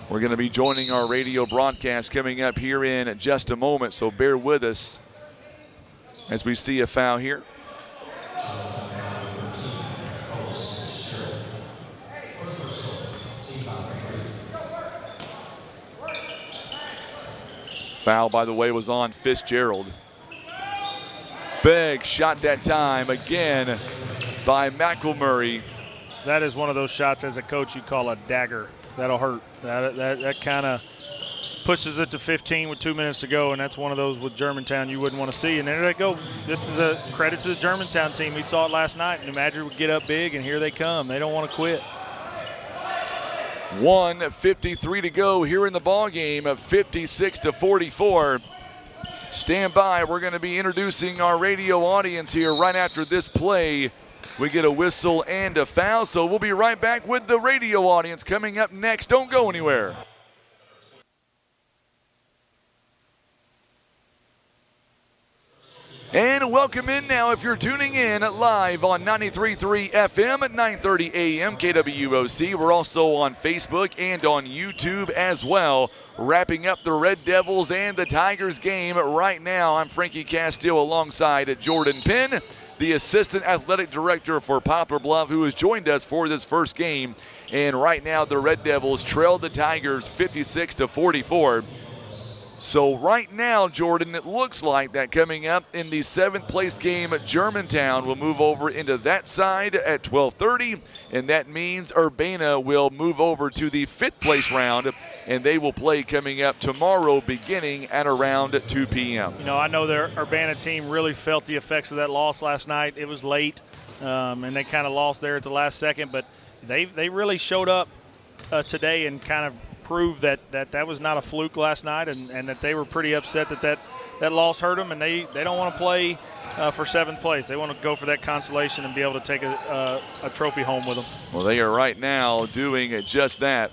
Speaker 1: We're going to be joining our radio broadcast coming up here in just a moment, so bear with us as we see a foul here. Foul, by the way, was on Fitzgerald. Big shot that time, again, by McElmurray.
Speaker 2: That is one of those shots as a coach you call a dagger. That'll hurt. That kind of pushes it to 15 with 2 minutes to go, and that's one of those with Germantown you wouldn't want to see. And there they go. This is a credit to the Germantown team. We saw it last night. New Madrid would get up big, and here they come. They don't want to quit.
Speaker 1: 1:53 to go here in the ball game, 56-44. Stand by. We're going to be introducing our radio audience here right after this play. We get a whistle and a foul, so we'll be right back with the radio audience coming up next. Don't go anywhere. And welcome in now if you're tuning in live on 93.3 FM at 9:30 a.m. KWOC. We're also on Facebook and on YouTube as well. Wrapping up the Red Devils and the Tigers game right now. I'm Frankie Castile alongside Jordan Penn, the Assistant Athletic Director for Poplar Bluff, who has joined us for this first game. And right now the Red Devils trail the Tigers 56-44. So right now, Jordan, it looks like that coming up in the 7th place game, Germantown will move over into that side at 12:30, and that means Urbana will move over to the 5th place round, and they will play coming up tomorrow beginning at around 2 p.m.
Speaker 2: You know, I know their Urbana team really felt the effects of that loss last night. It was late, and they kind of lost there at the last second, but they really showed up today and kind of proved that was not a fluke last night, and that they were pretty upset that loss hurt them, and they don't want to play for 7th place. They want to go for that consolation and be able to take a trophy home with them.
Speaker 1: Well, they are right now doing just that.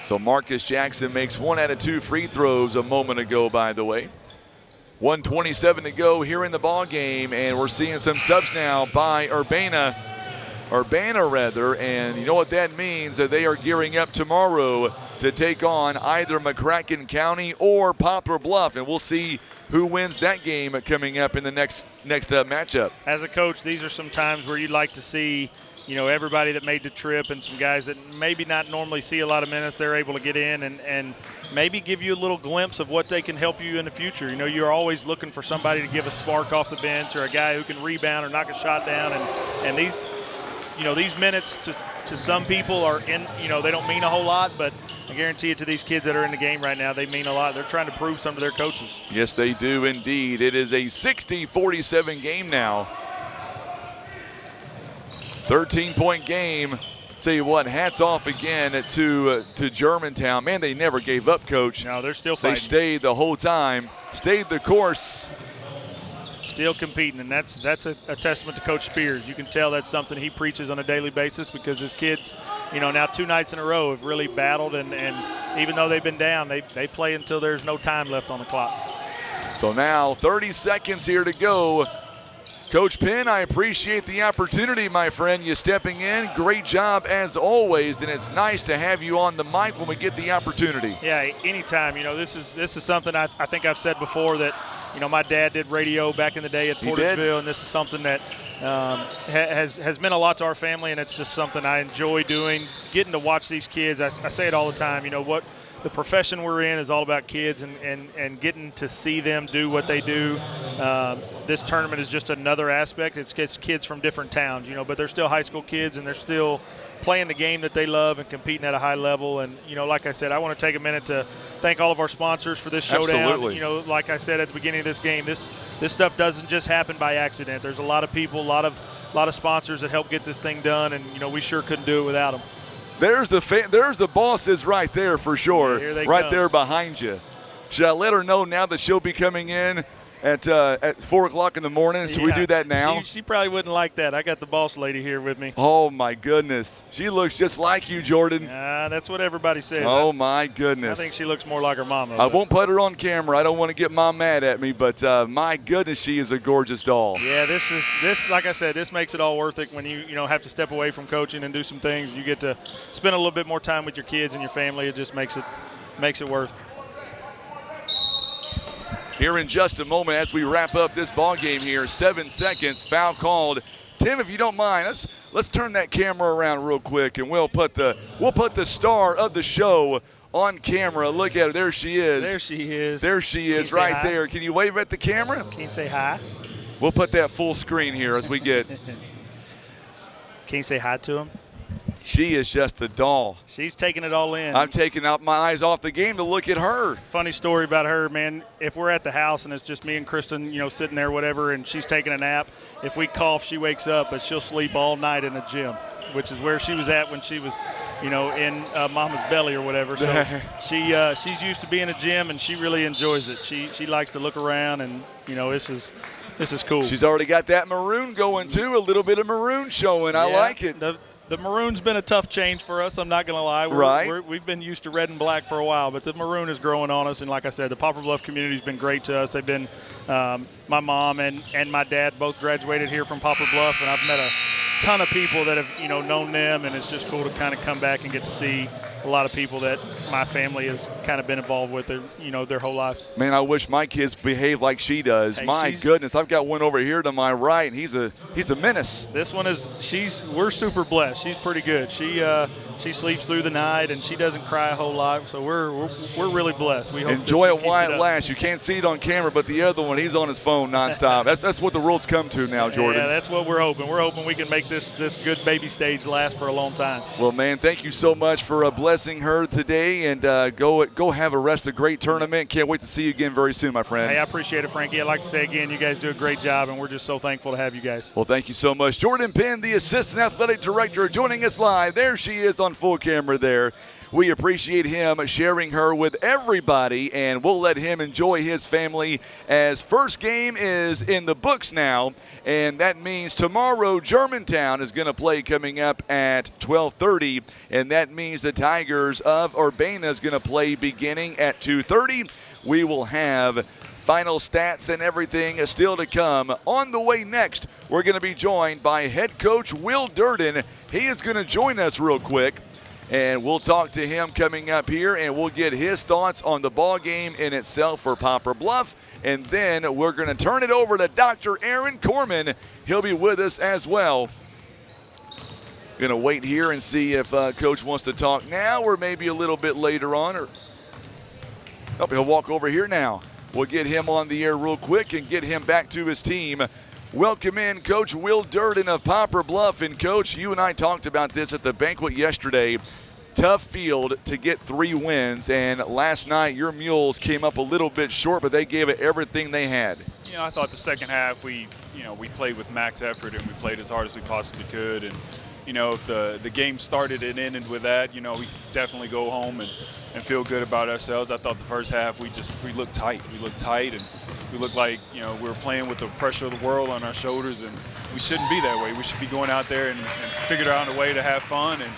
Speaker 1: So Marcus Jackson makes 1 out of 2 free throws a moment ago, by the way. 1:27 to go here in the ball game, and we're seeing some subs now by Urbana. Urbana rather, and you know what that means? That they are gearing up tomorrow to take on either McCracken County or Poplar Bluff, and we'll see who wins that game coming up in the next matchup.
Speaker 2: As a coach, these are some times where you'd like to see, you know, everybody that made the trip and some guys that maybe not normally see a lot of minutes, they're able to get in and maybe give you a little glimpse of what they can help you in the future. You know, you're always looking for somebody to give a spark off the bench or a guy who can rebound or knock a shot down, and these, you know, these minutes to some people are in, you know, they don't mean a whole lot, but I guarantee it to these kids that are in the game right now, they mean a lot. They're trying to prove something to their coaches.
Speaker 1: Yes, they do indeed. It is a 60-47 game now. 13-point game. Tell you what, hats off again to Germantown. Man, they never gave up, Coach.
Speaker 2: No, they're still fighting.
Speaker 1: They stayed the whole time, stayed the course.
Speaker 2: Still competing, and that's a testament to Coach Spears. You can tell that's something he preaches on a daily basis because his kids, you know, now 2 nights in a row have really battled, and even though they've been down, they play until there's no time left on the clock.
Speaker 1: So now 30 seconds here to go. Coach Penn, I appreciate the opportunity, my friend. You stepping in. Great job as always, and it's nice to have you on the mic when we get the opportunity.
Speaker 2: Yeah, anytime. You know, this is something I think I've said before that, you know, my dad did radio back in the day at Portersville, and this is something that has meant a lot to our family, and it's just something I enjoy doing, getting to watch these kids. I say it all the time, you know, what the profession we're in is all about kids and getting to see them do what they do. This tournament is just another aspect. It's kids from different towns, you know, but they're still high school kids, and they're still playing the game that they love and competing at a high level. And, you know, like I said, I want to take a minute to thank all of our sponsors for this showdown.
Speaker 1: Absolutely.
Speaker 2: You know, like I said at the beginning of this game, this stuff doesn't just happen by accident. There's a lot of people, a lot of sponsors that help get this thing done, and, you know, we sure couldn't do it without them.
Speaker 1: There's the bosses right there for sure.
Speaker 2: Here they
Speaker 1: right
Speaker 2: come.
Speaker 1: There behind you. Should I let her know now that she'll be coming in at 4 o'clock in the morning? Should we do that now?
Speaker 2: She probably wouldn't like that. I got the boss lady here with me.
Speaker 1: Oh, my goodness. She looks just like you, Jordan.
Speaker 2: That's what everybody says.
Speaker 1: Oh, my goodness.
Speaker 2: I think she looks more like her mama.
Speaker 1: I won't put her on camera. I don't want to get Mom mad at me, but my goodness, she is a gorgeous doll.
Speaker 2: Yeah, this like I said, this makes it all worth it when you know have to step away from coaching and do some things. You get to spend a little bit more time with your kids and your family. It just makes it worth.
Speaker 1: Here in just a moment as we wrap up this ball game here, 7 seconds, foul called. Tim, if you don't mind, let's turn that camera around real quick, and we'll put the star of the show on camera. Look at her, there she is.
Speaker 2: There she is.
Speaker 1: There she is, right there. Can you wave at the camera?
Speaker 2: Can you say hi?
Speaker 1: We'll put that full screen here as we get.
Speaker 2: Can you say hi to him?
Speaker 1: She is just a doll.
Speaker 2: She's taking it all in.
Speaker 1: I'm taking out my eyes off the game to look at her.
Speaker 2: Funny story about her, man. If we're at the house and it's just me and Kristen, you know, sitting there, whatever, and she's taking a nap, if we cough, she wakes up, but she'll sleep all night in the gym, which is where she was at when she was, you know, in mama's belly or whatever. So she's used to being in a gym, and she really enjoys it. She likes to look around, and, you know, this is cool.
Speaker 1: She's already got that maroon going, too, a little bit of maroon showing. I like it.
Speaker 2: The maroon's been a tough change for us, I'm not going to lie. We've been used to red and black for a while, but the maroon is growing on us. And like I said, the Poplar Bluff community's been great to us. They've been my mom and my dad both graduated here from Poplar Bluff, and I've met a ton of people that have, you know, known them, and it's just cool to kind of come back and get to see a lot of people that my family has kind of been involved with, you know, their whole lives.
Speaker 1: Man, I wish my kids behave like she does.
Speaker 2: Hey,
Speaker 1: my goodness, I've got one over here to my right, and he's a menace.
Speaker 2: This one we're super blessed. She's pretty good. She sleeps through the night, and she doesn't cry a whole lot, so we're really blessed. We hope
Speaker 1: enjoy it while it lasts. You can't see it on camera, but the other one, he's on his phone nonstop. that's what the world's come to now, Jordan.
Speaker 2: Yeah, that's what we're hoping. We're hoping we can make this good baby stage last for a long time.
Speaker 1: Well, man, thank you so much for blessing her today, and go have a great tournament. Can't wait to see you again very soon, my friend.
Speaker 2: Hey, I appreciate it, Frankie. I'd like to say again, you guys do a great job, and we're just so thankful to have you guys.
Speaker 1: Well, thank you so much. Jordan Penn, the Assistant Athletic Director, joining us live. There she is on full camera there. We appreciate him sharing her with everybody, and we'll let him enjoy his family as first game is in the books now, and that means tomorrow Germantown is going to play coming up at 12:30, and that means the Tigers of Urbana is going to play beginning at 2:30. We will have Final stats and everything is still to come. On the way next, we're going to be joined by head coach Will Durden. He is going to join us real quick, and we'll talk to him coming up here, and we'll get his thoughts on the ball game in itself for Poplar Bluff. And then we're going to turn it over to Dr. Aaron Corman. He'll be with us as well. Going to wait here and see if Coach wants to talk now or maybe a little bit later on. Oh, he'll walk over here now. We'll get him on the air real quick and get him back to his team. Welcome in Coach Will Durden of Poplar Bluff. And Coach, you and I talked about this at the banquet yesterday. Tough field to get 3 wins, and last night your Mules came up a little bit short, but they gave it everything they had.
Speaker 3: You know, I thought the second half we played with max effort and we played as hard as we possibly could. And you know, if the game started and ended with that, you know, we definitely go home and feel good about ourselves. I thought the first half we looked tight. We looked tight, and we looked like, you know, we were playing with the pressure of the world on our shoulders, and we shouldn't be that way. We should be going out there and figure out a way to have fun and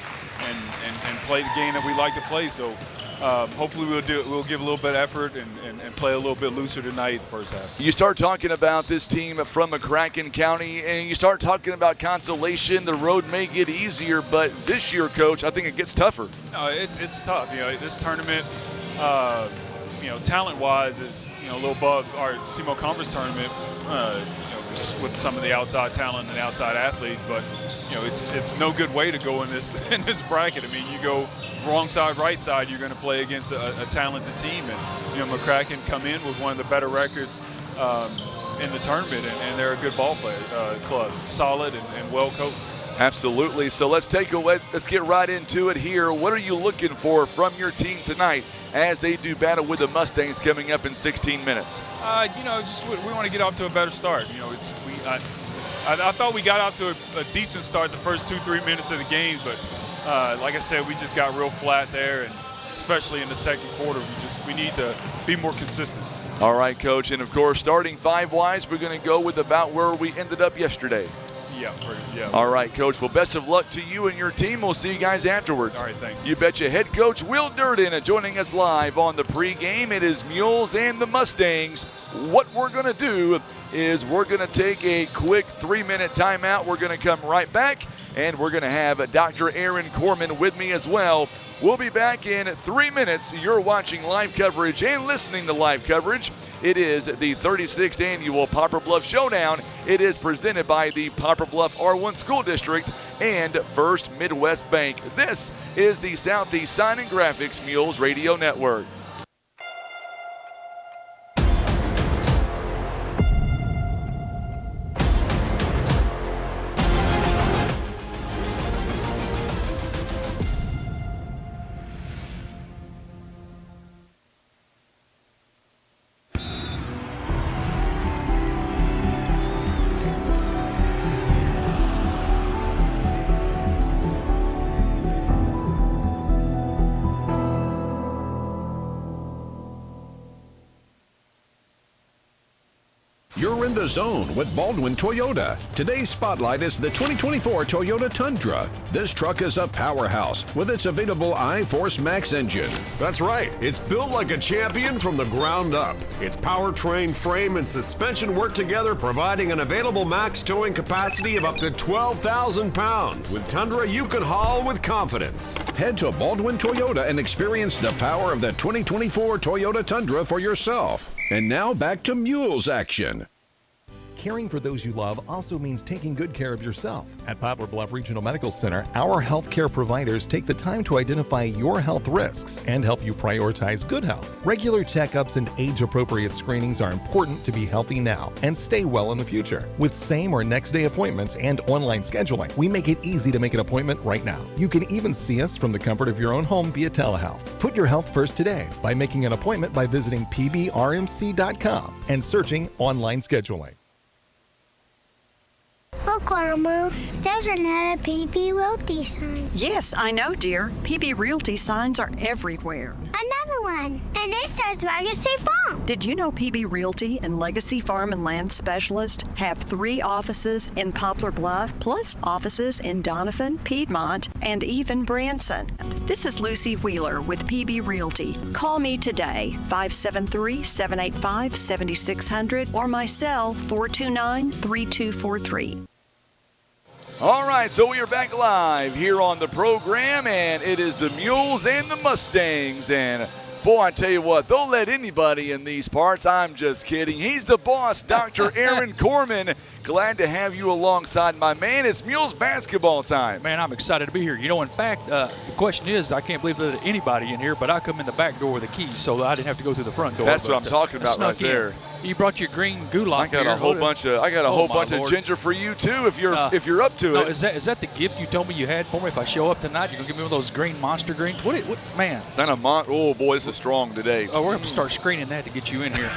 Speaker 3: play the game that we like to play. So hopefully we'll give a little bit of effort and play a little bit looser tonight in the first half.
Speaker 1: You start talking about this team from McCracken County, and you start talking about Consolation. The road may get easier, but this year, Coach, I think it gets tougher.
Speaker 3: No, it's tough. You know, this tournament, you know, talent-wise is, you know, a little above our CMO Conference tournament, you know, just with some of the outside talent and the outside athletes. But you know, it's no good way to go in this bracket. I mean, you go wrong side, right side, you're going to play against a talented team. And you know, McCracken come in with one of the better records in the tournament, and they're a good ball player club, solid and well coached.
Speaker 1: Absolutely. So let's get right into it here. What are you looking for from your team tonight as they do battle with the Mustangs coming up in 16 minutes?
Speaker 3: You know, just we want to get off to a better start. You know, I thought we got out to a decent start the first 2-3 minutes of the game, but like I said, we just got real flat there, and especially in the second quarter, we need to be more consistent.
Speaker 1: All right, Coach, and of course, starting 5-wise, we're going to go with about where we ended up yesterday.
Speaker 3: Yeah.
Speaker 1: All right, Coach. Well, best of luck to you and your team. We'll see you guys afterwards.
Speaker 3: All right, thanks.
Speaker 1: You betcha. Head coach Will Durden joining us live on the pregame. It is Mules and the Mustangs. What we're going to do is we're going to take a quick 3-minute timeout. We're going to come right back, and we're going to have Dr. Aaron Corman with me as well. We'll be back in 3 minutes. You're watching live coverage and listening to live coverage. It is the 36th annual Poplar Bluff Showdown. It is presented by the Poplar Bluff R1 School District and First Midwest Bank. This is the Southeast Sign and Graphics Mules Radio Network.
Speaker 4: You're in the zone with Baldwin Toyota. Today's spotlight is the 2024 Toyota Tundra. This truck is a powerhouse with its available I-Force Max engine.
Speaker 5: That's right. It's built like a champion from the ground up. Its powertrain, frame, and suspension work together, providing an available max towing capacity of up to 12,000 pounds. With Tundra, you can haul with confidence.
Speaker 4: Head to Baldwin Toyota and experience the power of the 2024 Toyota Tundra for yourself. And now back to Mules action.
Speaker 6: Caring for those you love also means taking good care of yourself. At Poplar Bluff Regional Medical Center, our healthcare providers take the time to identify your health risks and help you prioritize good health. Regular checkups and age-appropriate screenings are important to be healthy now and stay well in the future. With same or next day appointments and online scheduling, we make it easy to make an appointment right now. You can even see us from the comfort of your own home via telehealth. Put your health first today by making an appointment by visiting pbrmc.com and searching online scheduling.
Speaker 7: Oh, Grandma, there's another PB Realty sign.
Speaker 8: Yes, I know, dear. PB Realty signs are everywhere.
Speaker 7: Another one. And it says Legacy Farm.
Speaker 8: Did you know PB Realty and Legacy Farm and Land Specialist have 3 offices in Poplar Bluff, plus offices in Donovan, Piedmont, and even Branson? This is Lucy Wheeler with PB Realty. Call me today, 573-785-7600, or my cell, 429-3243.
Speaker 1: All right, so we are back live here on the program, and it is the Mules and the Mustangs. And boy, I tell you what, they'll let anybody in these parts. I'm just kidding. He's the boss, Dr. Aaron Corman. Glad to have you alongside my man. It's Mules basketball time.
Speaker 9: Man, I'm excited to be here. You know, in fact, the question is, I can't believe there's anybody in here, but I come in the back door with a key, so I didn't have to go through the front door.
Speaker 1: That's what I'm talking about right there.
Speaker 9: You brought your green goulash.
Speaker 1: I got a whole bunch of ginger for you too if you're up to
Speaker 9: no,
Speaker 1: it.
Speaker 9: Is that the gift you told me you had for me? If I show up tonight, you're gonna give me one of those green monster greens? What man?
Speaker 1: Is that a oh boy, this is strong today.
Speaker 9: Oh, we're gonna start screening that to get you in here.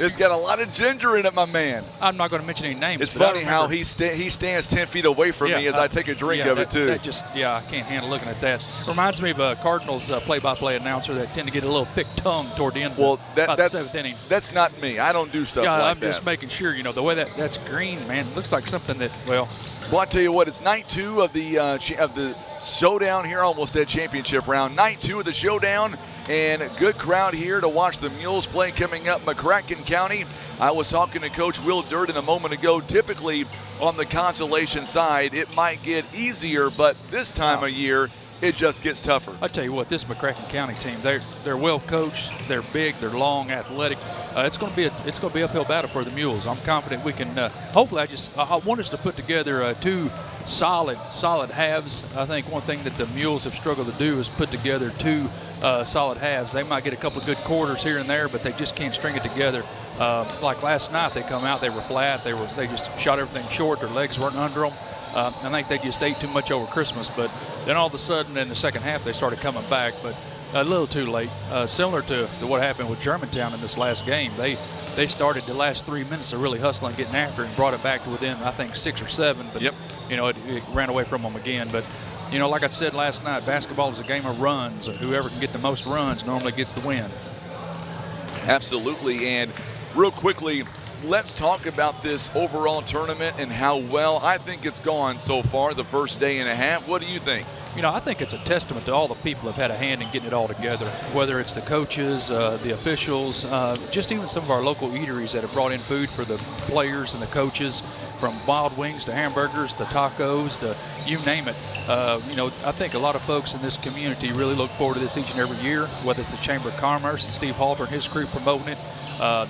Speaker 1: It's got a lot of ginger in it, my man.
Speaker 9: I'm not going to mention any names.
Speaker 1: It's funny how he stands 10 feet away from me as I take a drink of it, too.
Speaker 9: I can't handle looking at that. Reminds me of a Cardinals play-by-play announcer that tend to get a little thick tongue toward the end of the 7th inning.
Speaker 1: That's not me. I don't do stuff like that.
Speaker 9: I'm just making sure, you know, the way that's green, man, it looks like something that, well,
Speaker 1: I tell you what, it's night 2 of the showdown here. I almost said championship round. Night 2 of the showdown. And a good crowd here to watch the Mules play coming up McCracken County. I was talking to Coach Will Durden a moment ago. Typically on the Consolation side, it might get easier, but this time of year, it just gets tougher.
Speaker 9: I tell you what, this McCracken County team, they're well coached, they're big, they're long, athletic. It's going to be uphill battle for the Mules. I'm confident we can. Hopefully, I want us to put together 2 solid halves. I think one thing that the Mules have struggled to do is put together 2 solid halves. They might get a couple of good quarters here and there, but they just can't string it together. Like last night, they come out, they were flat, they just shot everything short. Their legs weren't under them. I think they just ate too much over Christmas, but then all of a sudden in the second half they started coming back, but a little too late. Similar to what happened with Germantown in this last game. They started the last 3 minutes of really hustling, getting after it, and brought it back to within, I think, 6 or 7. But you know, it ran away from them again. But you know, like I said last night, basketball is a game of runs. Whoever can get the most runs normally gets the win.
Speaker 1: Absolutely. And real quickly, let's talk about this overall tournament and how well I think it's gone so far the first day and a half. What do you think?
Speaker 9: You know, I think it's a testament to all the people who have had a hand in getting it all together, whether it's the coaches, the officials, just even some of our local eateries that have brought in food for the players and the coaches, from wild wings to hamburgers to tacos to you name it. You know, I think a lot of folks in this community really look forward to this each and every year, whether it's the Chamber of Commerce and Steve Halper and his crew promoting it.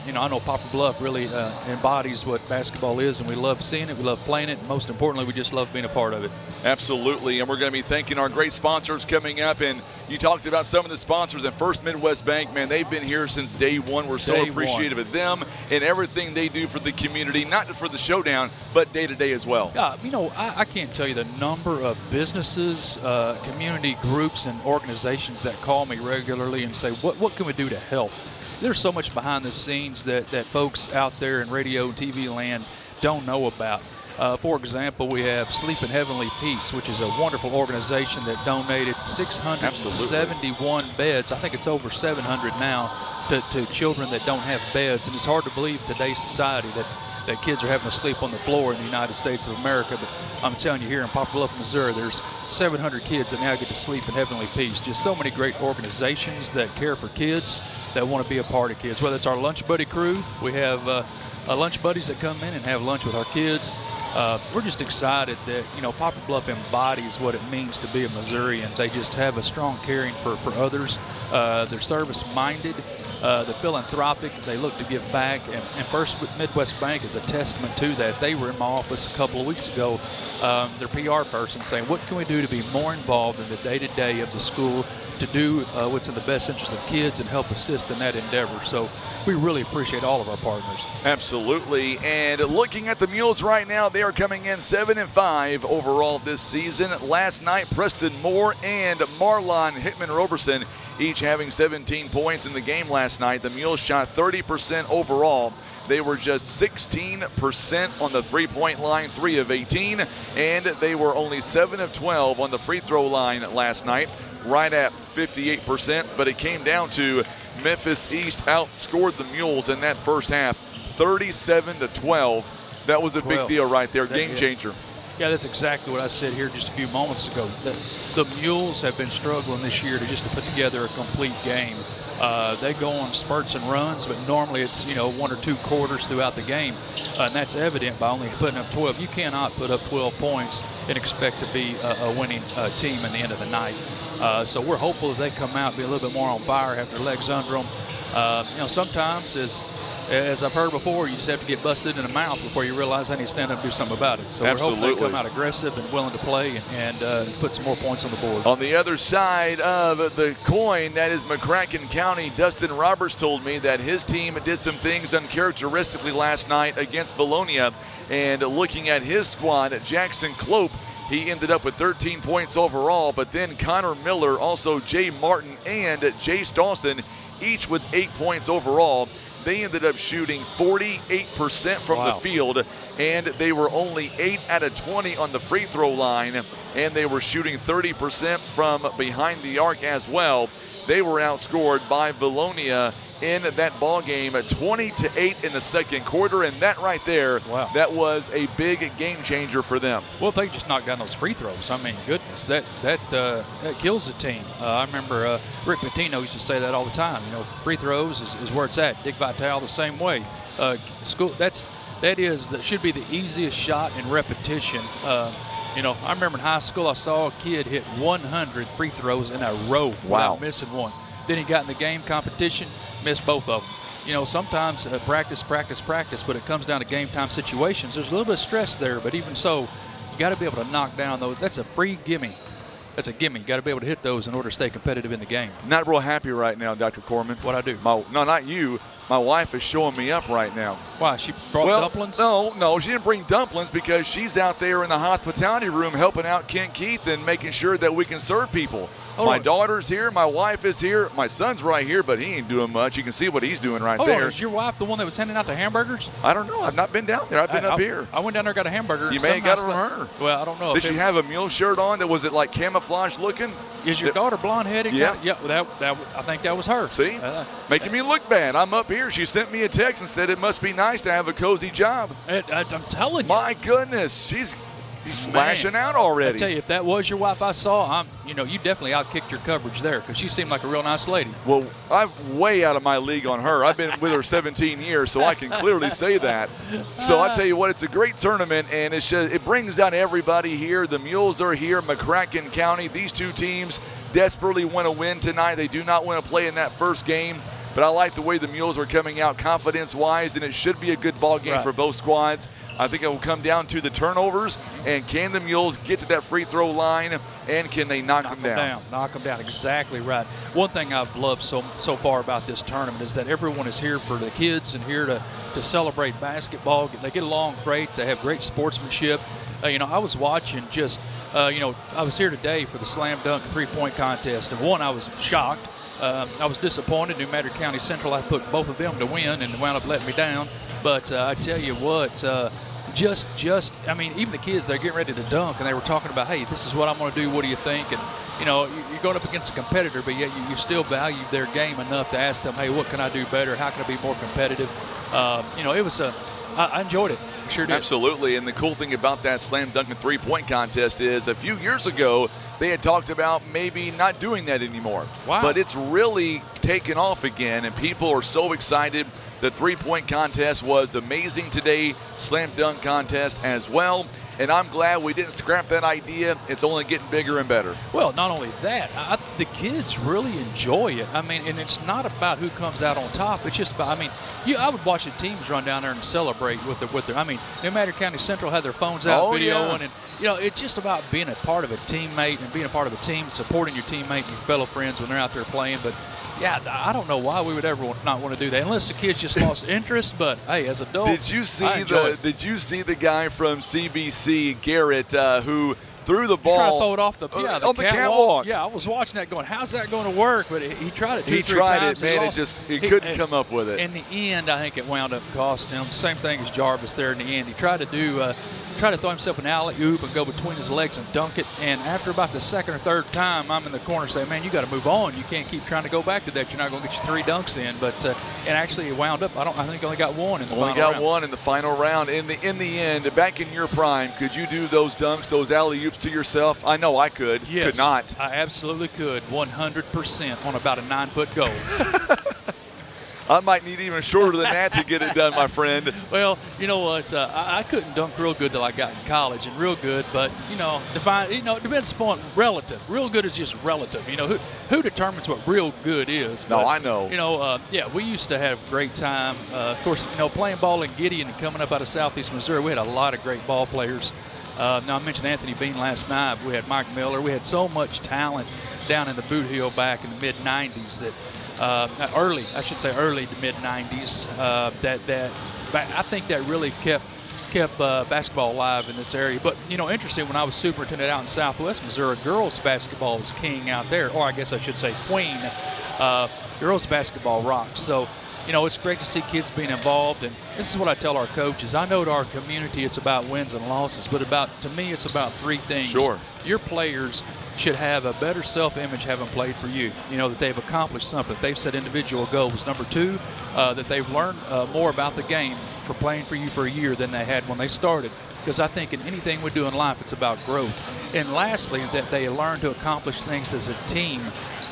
Speaker 9: You know, I know Poplar Bluff really embodies what basketball is, and we love seeing it, we love playing it, and most importantly, we just love being a part of it.
Speaker 1: Absolutely, and we're going to be thanking our great sponsors coming up, and you talked about some of the sponsors at First Midwest Bank. Man, they've been here since day one. We're so appreciative of them and everything they do for the community, not just for the showdown, but day to day as well.
Speaker 9: You know, I can't tell you the number of businesses, community groups, and organizations that call me regularly and say, what can we do to help? There's so much behind the scenes that folks out there in radio and TV land don't know about. For example, we have Sleep in Heavenly Peace, which is a wonderful organization that donated 671 beds. I think it's over 700 now to children that don't have beds. And it's hard to believe in today's society that kids are having to sleep on the floor in the United States of America. But I'm telling you, here in Poplar Bluff, Missouri, there's 700 kids that now get to sleep in heavenly peace. Just so many great organizations that care for kids, that want to be a part of kids. Whether it's our Lunch Buddy crew, we have lunch buddies that come in and have lunch with our kids. We're just excited that, you know, Poplar Bluff embodies what it means to be a Missourian. They just have a strong caring for others. They're service-minded. They're philanthropic. They look to give back. And First Midwest Bank is a testament to that. They were in my office a couple of weeks ago, their PR person, saying, what can we do to be more involved in the day-to-day of the school, to do what's in the best interest of kids and help assist in that endeavor. So we really appreciate all of our partners.
Speaker 1: Absolutely. And looking at the Mules right now, they are coming in 7-5 overall this season. Last night, Preston Moore and Marlon Hickman-Roberson each having 17 points in the game last night. The Mules shot 30% overall. They were just 16% on the three-point line, 3 of 18, and they were only 7 of 12 on the free throw line last night. right at 58%, but it came down to Memphis East outscored the Mules in that first half 37-12. That was a big deal right there, game changer.
Speaker 9: Yeah, that's exactly what I said here just a few moments ago. The Mules have been struggling this year to put together a complete game. They go on spurts and runs, but normally it's 1 or 2 quarters throughout the game, and that's evident by only putting up 12. You cannot put up 12 points and expect to be a winning team at the end of the night. So we're hopeful that they come out, be a little bit more on fire, have their legs under them. Sometimes as I've heard before, you just have to get busted in the mouth before you realize I need to stand up and do something about it. So we're hoping they come out aggressive and willing to play and put some more points on the board.
Speaker 1: On the other side of the coin, that is McCracken County. Dustin Roberts told me that his team did some things uncharacteristically last night against Vilonia. And looking at his squad, Jackson Clope, he ended up with 13 points overall, but then Connor Miller, also Jay Martin, and Jace Dawson, each with 8 points overall. They ended up shooting 48% from the field, and they were only 8 out of 20 on the free throw line, and they were shooting 30% from behind the arc as well. They were outscored by Vilonia in that ball game at 20-8 in the second quarter, and that right there, that was a big game changer for them.
Speaker 9: Well, if they just knocked down those free throws, I mean, goodness, that kills the team. I remember Rick Pitino used to say that all the time. Free throws is where it's at. Dick Vitale the same way. That should be the easiest shot in repetition. I remember in high school I saw a kid hit 100 free throws in a row without missing one. Then he got in the game competition, missed both of them. Sometimes practice, but it comes down to game time situations. There's a little bit of stress there, but even so, you got to be able to knock down those. That's a free gimme. That's a gimme. You got to be able to hit those in order to stay competitive in the game.
Speaker 1: Not real happy right now, Dr. Corman.
Speaker 9: What'd I do?
Speaker 1: No, not you. My wife is showing me up right now.
Speaker 9: Why? She brought dumplings?
Speaker 1: No, she didn't bring dumplings because she's out there in the hospitality room helping out Kent Keith and making sure that we can serve people. My daughter's here. My wife is here. My son's right here, but he ain't doing much. You can see what he's doing right there.
Speaker 9: Is your wife the one that was handing out the hamburgers?
Speaker 1: I don't know. I've not been down there. I've been up here.
Speaker 9: I went down there and got a hamburger.
Speaker 1: You may have got it from her.
Speaker 9: Well, I don't know.
Speaker 1: Did she have a mule shirt on? Was it like camouflage looking?
Speaker 9: Is your daughter blonde-headed?
Speaker 1: Yeah.
Speaker 9: I think that was her.
Speaker 1: See? Making me look bad. I'm up here. She sent me a text and said it must be nice to have a cozy job.
Speaker 9: I'm telling you.
Speaker 1: My goodness. She's flashing out already.
Speaker 9: I tell you, if that was your wife I saw, you definitely outkicked your coverage there because she seemed like a real nice lady.
Speaker 1: Well, I'm way out of my league on her. I've been with her 17 years, so I can clearly say that. So I tell you what, it's a great tournament, and it brings down everybody here. The Mules are here, McCracken County. These two teams desperately want to win tonight. They do not want to play in that first game. But I like the way the Mules are coming out confidence-wise, and it should be a good ball game for both squads. I think it will come down to the turnovers, and can the Mules get to that free throw line, and can they knock them down?
Speaker 9: Knock them down, exactly right. One thing I've loved so far about this tournament is that everyone is here for the kids and here to celebrate basketball. They get along great. They have great sportsmanship. I was watching I was here today for the slam dunk three-point contest, and I was shocked. I was disappointed. New Madrid County Central, I put both of them to win and wound up letting me down. But I tell you what, even the kids, they're getting ready to dunk, and they were talking about, hey, this is what I'm going to do. What do you think? And, you're going up against a competitor, but yet you still value their game enough to ask them, hey, what can I do better? How can I be more competitive? I enjoyed it. Sure did.
Speaker 1: Absolutely, and the cool thing about that slam dunk and three-point contest is a few years ago, they had talked about maybe not doing that anymore.
Speaker 9: Wow.
Speaker 1: But it's really taken off again, and people are so excited. The three-point contest was amazing today, slam dunk contest as well. And I'm glad we didn't scrap that idea. It's only getting bigger and better.
Speaker 9: Well, not only that, the kids really enjoy it. And it's not about who comes out on top. It's just about, I would watch the teams run down there and celebrate with their. New Madrid County Central had their phones out videoing, and it's just about being a part of a teammate and being a part of a team, supporting your teammate and your fellow friends when they're out there playing. But yeah, I don't know why we would ever not want to do that unless the kids just lost interest. But hey, as adults,
Speaker 1: did you see the guy from CBC, Garrett, who threw the ball?
Speaker 9: He tried to throw it off the
Speaker 1: catwalk.
Speaker 9: Yeah, I was watching that going, how's that going to work? But he tried it.
Speaker 1: He tried it, man. He couldn't come up with it.
Speaker 9: In the end, I think it wound up costing him. Same thing as Jarvis there in the end. He tried to do try to throw himself an alley-oop and go between his legs and dunk it. And after about the second or third time, I'm in the corner saying, man, you got to move on. You can't keep trying to go back to that. You're not going to get your 3 dunks in. But and actually it wound up, I think he only got 1 in the final round.
Speaker 1: Only got 1 in the final round. In the end, back in your prime, could you do those dunks, those alley-oops to yourself? I know I could.
Speaker 9: Yes,
Speaker 1: could not.
Speaker 9: I absolutely could, 100% on about a 9-foot goal.
Speaker 1: I might need even shorter than that to get it done, my friend.
Speaker 9: Well, you know what? I couldn't dunk real good till I got in college, and real good, but it depends upon relative. Real good is just relative. Who determines what real good is?
Speaker 1: No,
Speaker 9: but,
Speaker 1: I know.
Speaker 9: We used to have a great time. Of course, playing ball in Gideon and coming up out of Southeast Missouri, we had a lot of great ball players. Now I mentioned Anthony Bean last night. We had Mike Miller. We had so much talent down in the Boot Hill back in the mid '90s that. Early to mid '90s. That I think that really kept basketball alive in this area. But interesting, when I was superintendent out in Southwest Missouri, girls basketball was king out there, or I guess I should say queen. Girls basketball rocks. So it's great to see kids being involved. And this is what I tell our coaches. I know to our community it's about wins and losses, but to me it's about 3 things.
Speaker 1: Sure.
Speaker 9: Your players should have a better self-image having played for you. That they've accomplished something. They've set individual goals. Number 2, that they've learned more about the game for playing for you for a year than they had when they started. Because I think in anything we do in life, it's about growth. And lastly, that they learn to accomplish things as a team.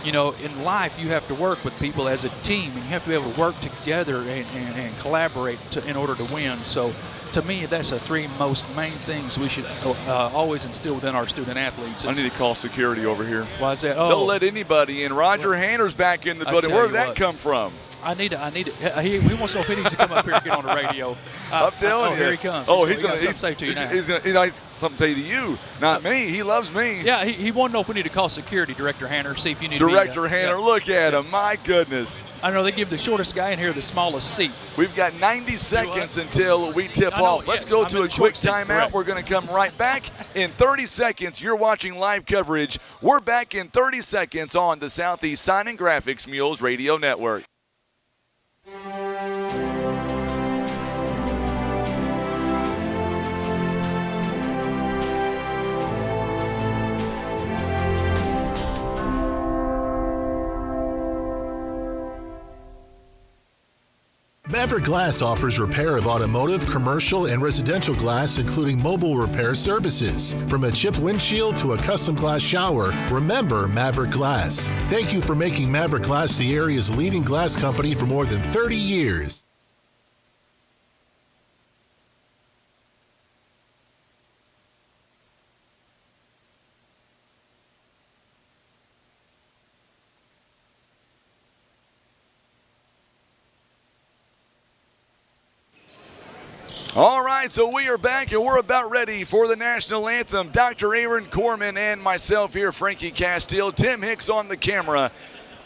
Speaker 9: In life, you have to work with people as a team, and you have to be able to work together and collaborate in order to win. So, to me, that's the 3 most main things we should always instill within our student athletes.
Speaker 1: I need to call security over here.
Speaker 9: Why is that?
Speaker 1: Don't let anybody in. Roger Hanner's back in the building. Where did that come from?
Speaker 9: I need it. He wants to know if he needs to come up here and get on the radio.
Speaker 1: I'm telling you.
Speaker 9: Here he comes.
Speaker 1: He's
Speaker 9: going to say to you now.
Speaker 1: He's something to say to you, not me. He loves me.
Speaker 9: Yeah, he wanted to know if we need to call security, Director Hanner, see if you need
Speaker 1: Director Hanner, look at him. My goodness.
Speaker 9: I know they give the shortest guy in here the smallest seat.
Speaker 1: We've got 90 seconds until we tip off. Let's go to a quick timeout. We're going to come right back in 30 seconds. You're watching live coverage. We're back in 30 seconds on the Southeast Sign and Graphics Mules Radio Network.
Speaker 10: Maverick Glass offers repair of automotive, commercial, and residential glass, including mobile repair services. From a chipped windshield to a custom glass shower, remember Maverick Glass. Thank you for making Maverick Glass the area's leading glass company for more than 30 years.
Speaker 1: All right, so we are back and we're about ready for the national anthem. Dr. Aaron Corman and myself here, Frankie Castile, Tim Hicks on the camera.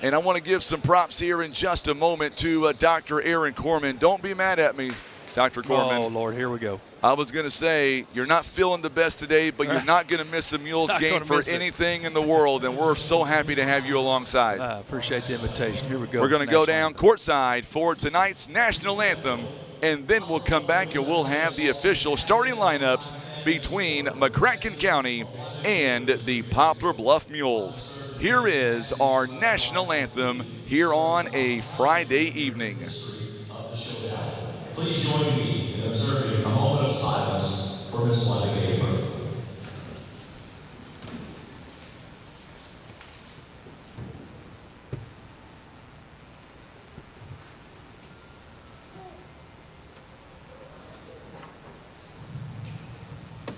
Speaker 1: And I want to give some props here in just a moment to Dr. Aaron Corman. Don't be mad at me, Dr. Corman.
Speaker 9: Oh, Lord, here we go.
Speaker 1: I was going to say, you're not feeling the best today, but you're not going to miss a Mules game for anything in the world, and we're so happy to have you alongside.
Speaker 9: I appreciate the invitation. Here we go.
Speaker 1: We're going to go down courtside for tonight's national anthem, and then we'll come back and we'll have the official starting lineups between McCracken County and the Poplar Bluff Mules. Here is our national anthem here on a Friday evening.
Speaker 11: Please join me in observing a moment of silence for Miss Linda Gaber.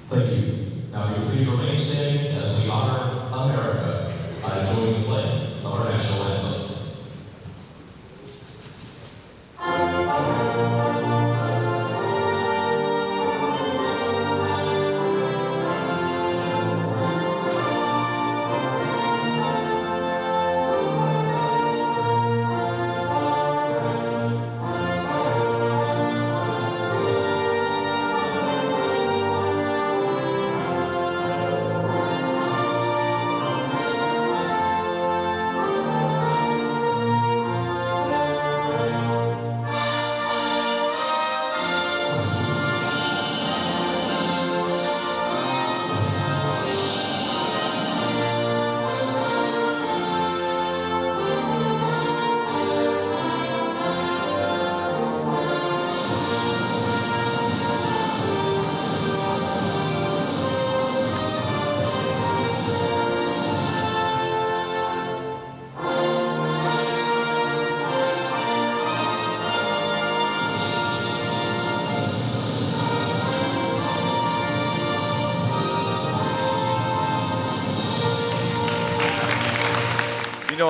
Speaker 11: Thank you. Now, if you please remain standing as we honor America by joining the playing of our national anthem.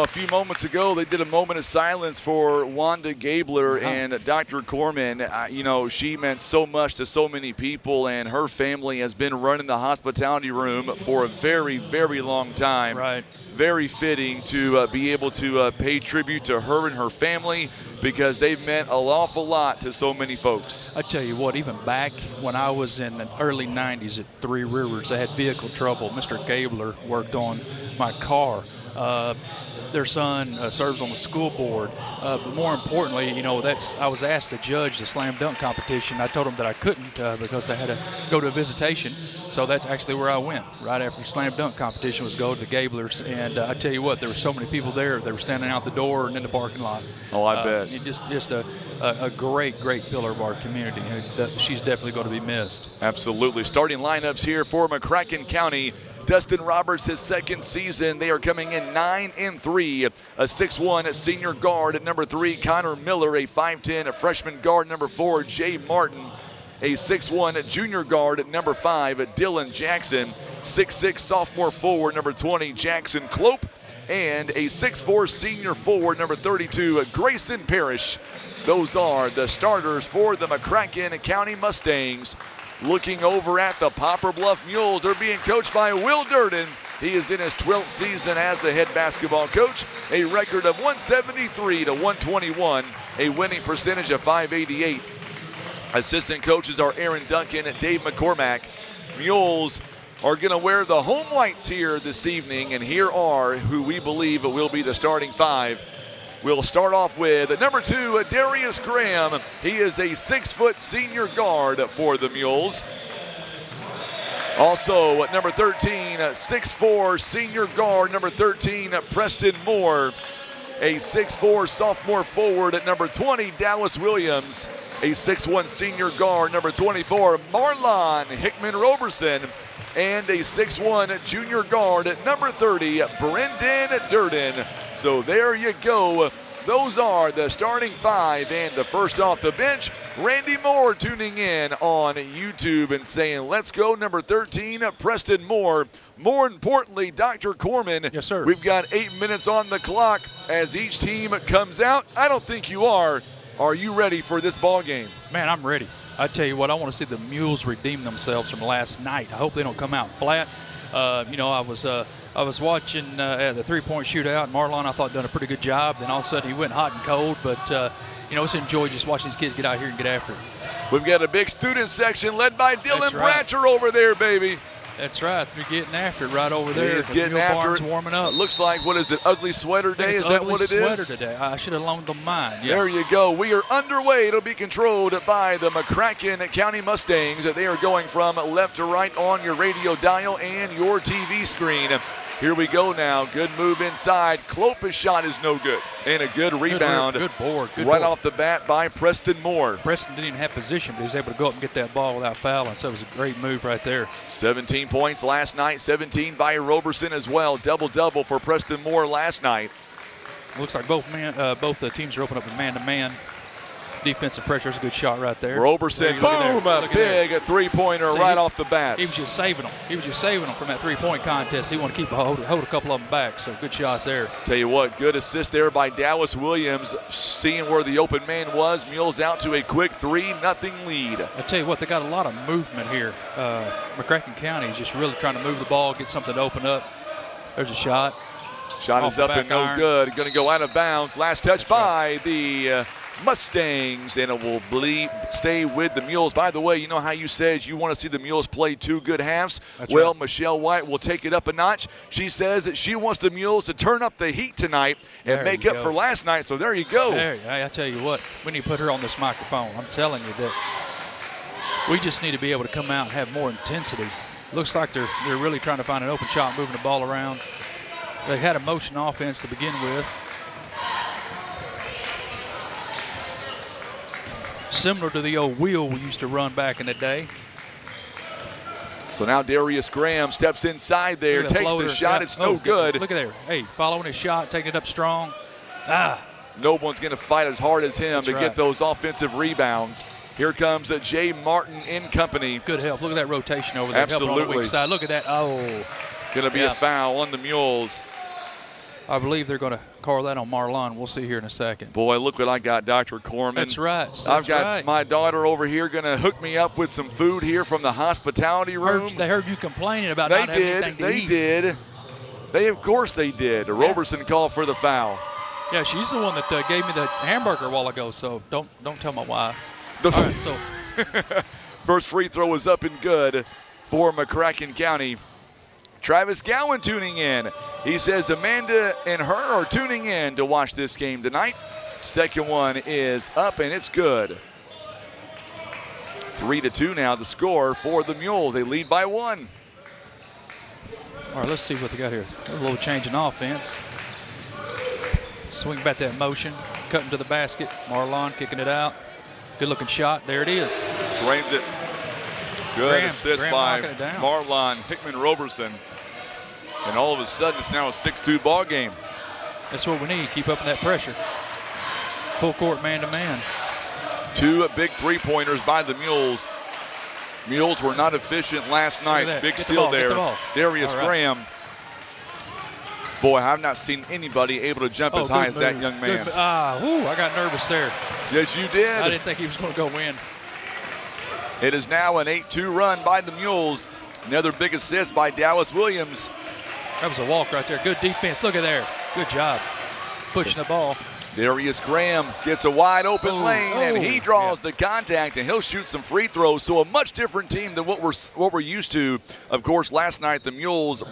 Speaker 1: a few moments ago, they did a moment of silence for Wanda Gabler and Dr. Corman. She meant so much to so many people, and her family has been running the hospitality room for a very, very long time.
Speaker 9: Right.
Speaker 1: Very fitting to be able to pay tribute to her and her family, because they've meant an awful lot to so many folks.
Speaker 9: I tell you what, even back when I was in the early 90s at Three Rivers, I had vehicle trouble. Mr. Gabler worked on my car. Their son serves on the school board. But more importantly, I was asked to judge the slam dunk competition. I told them that I couldn't because I had to go to a visitation. So that's actually where I went. Right after the slam dunk competition was go to the Gablers. And I tell you what, there were so many people there. They were standing out the door and in the parking lot.
Speaker 1: Oh, I bet.
Speaker 9: Just a great pillar of our community. She's definitely going to be missed.
Speaker 1: Absolutely. Starting lineups here for McCracken County. Dustin Roberts, his second season. They are coming in 9-3. A 6'1" senior guard at number 3, Connor Miller. A 5'10" freshman guard, number 4, Jay Martin. A 6'1" junior guard at number 5, Dylan Jackson. 6'6" sophomore forward, number 20, Jackson Clope. And a 6'4" senior forward, number 32, Grayson Parrish. Those are the starters for the McCracken County Mustangs. Looking over at the Poplar Bluff Mules, they're being coached by Will Durden. He is in his 12th season as the head basketball coach. A record of 173 to 121, a winning percentage of .588. Assistant coaches are Aaron Duncan and Dave McCormack. Mules are going to wear the home whites here this evening, and here are who we believe will be the starting 5. We'll start off with number 2, Darius Graham. He is a 6-foot senior guard for the Mules. Also, number 13, 6'4" senior guard, number 13, Preston Moore. A 6'4" sophomore forward at number 20, Dallas Williams. A 6'1" senior guard, number 24, Marlon Hickman Roberson. And a 6'1" junior guard at number 30, Brendan Durden. So there you go. Those are the starting 5, and the first off the bench, Randy Moore tuning in on YouTube and saying, let's go, number 13, Preston Moore. More importantly, Dr. Corman,
Speaker 9: yes, sir.
Speaker 1: We've got 8 minutes on the clock as each team comes out. I don't think you are. Are you ready for this ball game?
Speaker 9: Man, I'm ready. I tell you what, I want to see the Mules redeem themselves from last night. I hope they don't come out flat. I was watching the three-point shootout. Marlon, I thought, done a pretty good job. Then all of a sudden he went hot and cold. But, it's enjoy just watching these kids get out here and get after it.
Speaker 1: We've got a big student section led by Dylan Bratcher over there, baby.
Speaker 9: That's right. They're getting after it right over there.
Speaker 1: He's getting after it.
Speaker 9: Warming up.
Speaker 1: Looks like, what is it, ugly sweater day? Is that what it is?
Speaker 9: Sweater today. I should have loaned them mine. Yeah.
Speaker 1: There you go. We are underway. It'll be controlled by the McCracken County Mustangs. They are going from left to right on your radio dial and your TV screen. Here we go now. Good move inside. Clope's shot is no good. And a good rebound.
Speaker 9: Good board.
Speaker 1: Right off the bat by Preston Moore.
Speaker 9: Preston didn't even have position, but he was able to go up and get that ball without fouling. So it was a great move right there.
Speaker 1: 17 points last night. 17 by Roberson as well. Double-double for Preston Moore last night.
Speaker 9: Looks like both the teams are opening up a man-to-man. Defensive pressure is a good shot right there.
Speaker 1: Roberson, boom, a big three-pointer right off the bat.
Speaker 9: He was just saving them. He was just saving them from that three-point contest. He wanted to hold a couple of them back, so good shot there.
Speaker 1: Tell you what, good assist there by Dallas Williams, seeing where the open man was. Mules out to a quick 3-0 lead.
Speaker 9: I tell you what, they got a lot of movement here. McCracken County is just really trying to move the ball, get something to open up. There's a shot.
Speaker 1: Shot is up and no good. Going to go out of bounds. Last touch by the Mustangs, and it will stay with the Mules. By the way, you know how you said you want to see the Mules play 2 good halves?
Speaker 9: That's
Speaker 1: well,
Speaker 9: right.
Speaker 1: Michelle White will take it up a notch. She says that she wants the Mules to turn up the heat tonight and make up for last night. So there you go.
Speaker 9: I tell you what, we need to put her on this microphone. I'm telling you that we just need to be able to come out and have more intensity. Looks like they're really trying to find an open shot, moving the ball around. They had a motion offense to begin with. Similar to the old wheel we used to run back in the day.
Speaker 1: So now Darius Graham steps inside there, takes the shot. Yeah. It's no good.
Speaker 9: Look at there. Hey, following his shot, taking it up strong.
Speaker 1: No one's going to fight as hard as him to get those offensive rebounds. Here comes Jay Martin in company.
Speaker 9: Good help. Look at that rotation over there.
Speaker 1: Absolutely.
Speaker 9: On the weak side. Look at that. Oh.
Speaker 1: Going to be a foul on the Mules.
Speaker 9: I believe they're going to call that on Marlon. We'll see here in a second.
Speaker 1: Boy, look what I got, Dr. Corman.
Speaker 9: That's right.
Speaker 1: I've got my daughter over here going to hook me up with some food here from the hospitality room.
Speaker 9: They heard you complaining about not having anything to eat.
Speaker 1: Of course they did. Roberson called for the foul.
Speaker 9: Yeah, she's the one that gave me the hamburger a while ago, so don't tell my wife. All right, so
Speaker 1: first free throw is up and good for McCracken County. Travis Gowan tuning in. He says Amanda and her are tuning in to watch this game tonight. Second one is up and it's good. 3-2 now the score for the Mules. They lead by 1.
Speaker 9: All right, let's see what they got here. A little change in offense. Swing back that motion, cutting to the basket. Marlon kicking it out. Good looking shot. There it is.
Speaker 1: Drains it. Good assist by Marlon Hickman-Roberson. And all of a sudden, it's now a 6-2 ball game.
Speaker 9: That's what we need. Keep up that pressure. Full court man-to-man.
Speaker 1: 2 big three-pointers by the Mules. Mules were not efficient last night. Big steal there. Darius Graham. Boy, I've not seen anybody able to jump as high as that young man.
Speaker 9: I got nervous there.
Speaker 1: Yes, you did.
Speaker 9: I didn't think he was going to go in.
Speaker 1: It is now an 8-2 run by the Mules. Another big assist by Dallas Williams.
Speaker 9: That was a walk right there. Good defense. Look at there. Good job pushing the ball.
Speaker 1: Darius Graham gets a wide open lane, and he draws the contact, and he'll shoot some free throws. So a much different team than what we're used to. Of course, last night the Mules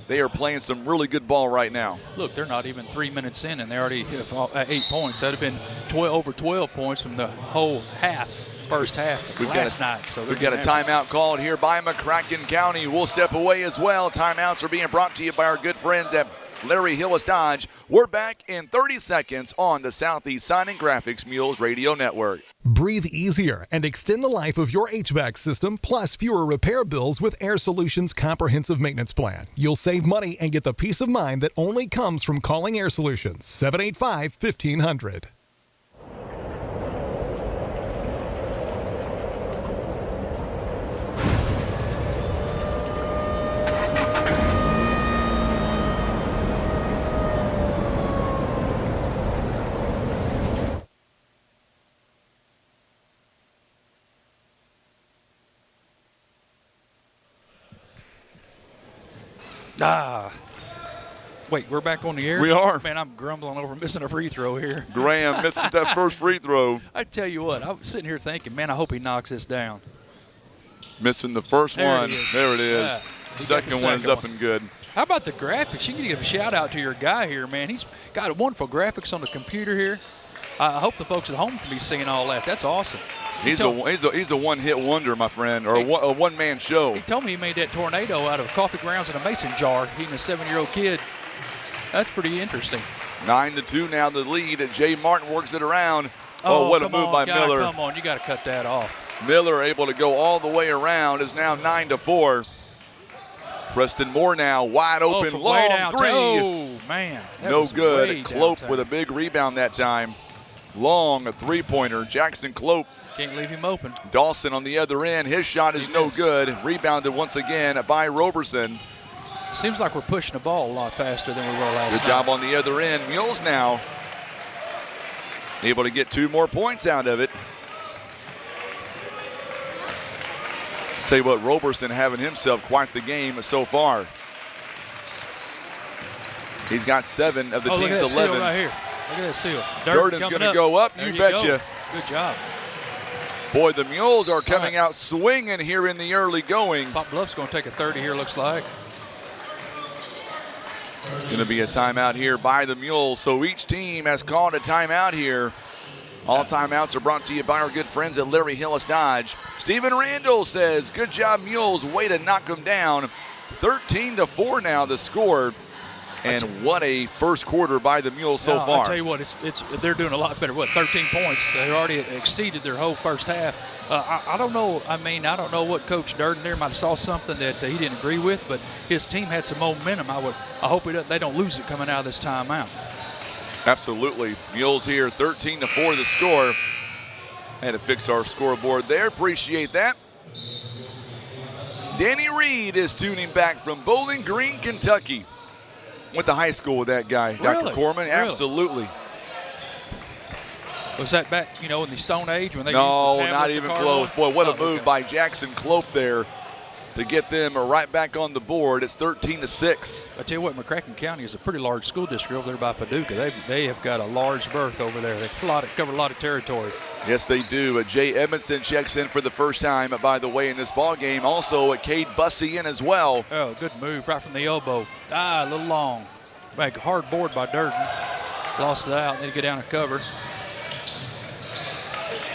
Speaker 1: they are playing some really good ball right now.
Speaker 9: Look, they're not even 3 minutes in, and they already hit 8 points. That would have been over 12 points from the whole first half last night. So
Speaker 1: we've got a timeout called here by McCracken County. We'll step away as well. Timeouts are being brought to you by our good friends at Larry Hillis Dodge. We're back in 30 seconds on the Southeast Sign and Graphics Mules Radio Network.
Speaker 6: Breathe easier and extend the life of your HVAC system, plus fewer repair bills with Air Solutions Comprehensive Maintenance Plan. You'll save money and get the peace of mind that only comes from calling Air Solutions. 785-1500.
Speaker 9: Wait, we're back on the air?
Speaker 1: We are.
Speaker 9: Man, I'm grumbling over missing a free throw here.
Speaker 1: Graham misses that first free throw.
Speaker 9: I tell you what, I was sitting here thinking, man, I hope he knocks this down.
Speaker 1: Missing the first one. There it is. Second one is up and good.
Speaker 9: How about the graphics? You can give a shout out to your guy here, man. He's got wonderful graphics on the computer here. I hope the folks at home can be seeing all that. That's awesome.
Speaker 1: He's a one-hit wonder, my friend, or a one-man show.
Speaker 9: He told me he made that tornado out of coffee grounds in a mason jar, eating a 7-year-old kid. That's pretty interesting.
Speaker 1: 9-2 now the lead. Jay Martin works it around. What a move by Miller.
Speaker 9: Come on, you got to cut that off.
Speaker 1: Miller able to go all the way around. Is now 9-4. Preston Moore now wide open, long three.
Speaker 9: Oh, man.
Speaker 1: No good. Clope with a big rebound that time. Long three-pointer. Jackson Clope.
Speaker 9: Can't leave him open.
Speaker 1: Dawson on the other end. His shot is no good. Rebounded once again by Roberson.
Speaker 9: Seems like we're pushing the ball a lot faster than we were last night.
Speaker 1: Good job on the other end. Mules now able to get 2 more points out of it. Tell you what, Roberson having himself quite the game so far. He's got 7 of the team's 11.
Speaker 9: Steal right here. Look at that steal.
Speaker 1: Durden's going to go up. You betcha.
Speaker 9: Good job.
Speaker 1: Boy, the Mules are coming out swinging here in the early going.
Speaker 9: Poplar Bluff's going to take a 30 here, looks like.
Speaker 1: It's going to be a timeout here by the Mules. So each team has called a timeout here. All timeouts are brought to you by our good friends at Larry Hillis Dodge. Stephen Randall says, good job, Mules. Way to knock them down. 13-4 now the score. And what a first quarter by the Mules so far.
Speaker 9: I'll tell you what, they're doing a lot better. 13 points. They already exceeded their whole first half. I don't know. I don't know what Coach Durden there might have saw something that he didn't agree with, but his team had some momentum. I hope they don't lose it coming out of this timeout.
Speaker 1: Absolutely. Mules here, 13-4 the score. Had to fix our scoreboard there. Appreciate that. Danny Reed is tuning back from Bowling Green, Kentucky. Went to high school with that guy,
Speaker 9: Really?
Speaker 1: Dr. Corman.
Speaker 9: Really?
Speaker 1: Absolutely.
Speaker 9: Was that back, in the Stone Age when they
Speaker 1: No,
Speaker 9: used the
Speaker 1: not
Speaker 9: tablets
Speaker 1: even
Speaker 9: to carve
Speaker 1: close.
Speaker 9: on?
Speaker 1: Boy, what a
Speaker 9: Oh,
Speaker 1: move
Speaker 9: okay.
Speaker 1: by Jackson Clope there to get them right back on the board. It's 13-6.
Speaker 9: I tell you what, McCracken County is a pretty large school district over there by Paducah. They have got a large berth over there. They cover a lot of territory.
Speaker 1: Yes, they do. Jay Edmondson checks in for the first time, by the way, in this ball game. Also, Cade Bussey in as well.
Speaker 9: Oh, good move right from the elbow. A little long. Back hard board by Durden. Lost it out. Need to get down and cover.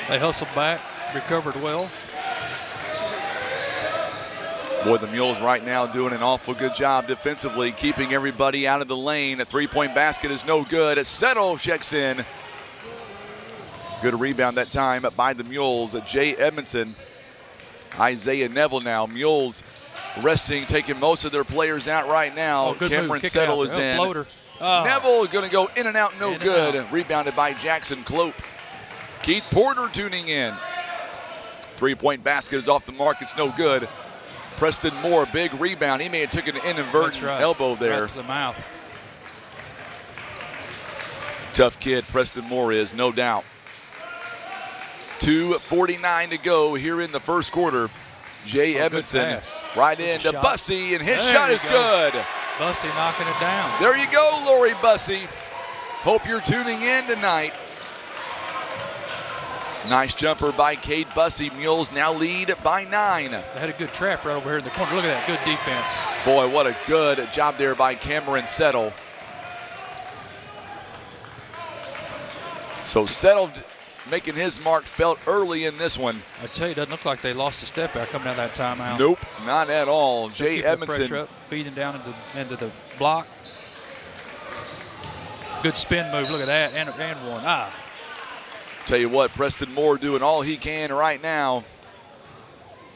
Speaker 9: They hustled back, recovered well.
Speaker 1: Boy, the Mules right now doing an awful good job defensively, keeping everybody out of the lane. A three-point basket is no good. Settle checks in. Good rebound that time by the Mules. Jay Edmondson, Isaiah Neville now. Mules resting, taking most of their players out right now.
Speaker 9: Good
Speaker 1: Cameron
Speaker 9: move. Kick
Speaker 1: Settle
Speaker 9: it out
Speaker 1: is
Speaker 9: there.
Speaker 1: in.
Speaker 9: Floater. Oh.
Speaker 1: Neville going to go in and out, no
Speaker 9: In and
Speaker 1: good.
Speaker 9: out.
Speaker 1: Rebounded by Jackson Clope. Keith Porter tuning in. Three-point basket is off the mark. It's no good. Preston Moore, big rebound. He may have taken an inadvertent elbow there.
Speaker 9: Right to the mouth.
Speaker 1: Tough kid, Preston Moore is, no doubt. 2:49 to go here in the first quarter. Jay Edmondson right into
Speaker 9: shot.
Speaker 1: Bussey, and his
Speaker 9: There
Speaker 1: shot
Speaker 9: you
Speaker 1: is
Speaker 9: go.
Speaker 1: good.
Speaker 9: Bussey knocking it down.
Speaker 1: There you go, Lori Bussey. Hope you're tuning in tonight. Nice jumper by Cade Bussey. Mules now lead by 9.
Speaker 9: They had a good trap right over here in the corner. Look at that, good defense.
Speaker 1: Boy, what a good job there by Cameron Settle. So Settle making his mark felt early in this one.
Speaker 9: I tell you, it doesn't look like they lost a step out coming out of that timeout.
Speaker 1: Nope, not at all. Jay
Speaker 9: Keep the
Speaker 1: Edmondson.
Speaker 9: pressure up, feeding down into the block. Good spin move. Look at that, and one.
Speaker 1: Tell you what, Preston Moore doing all he can right now.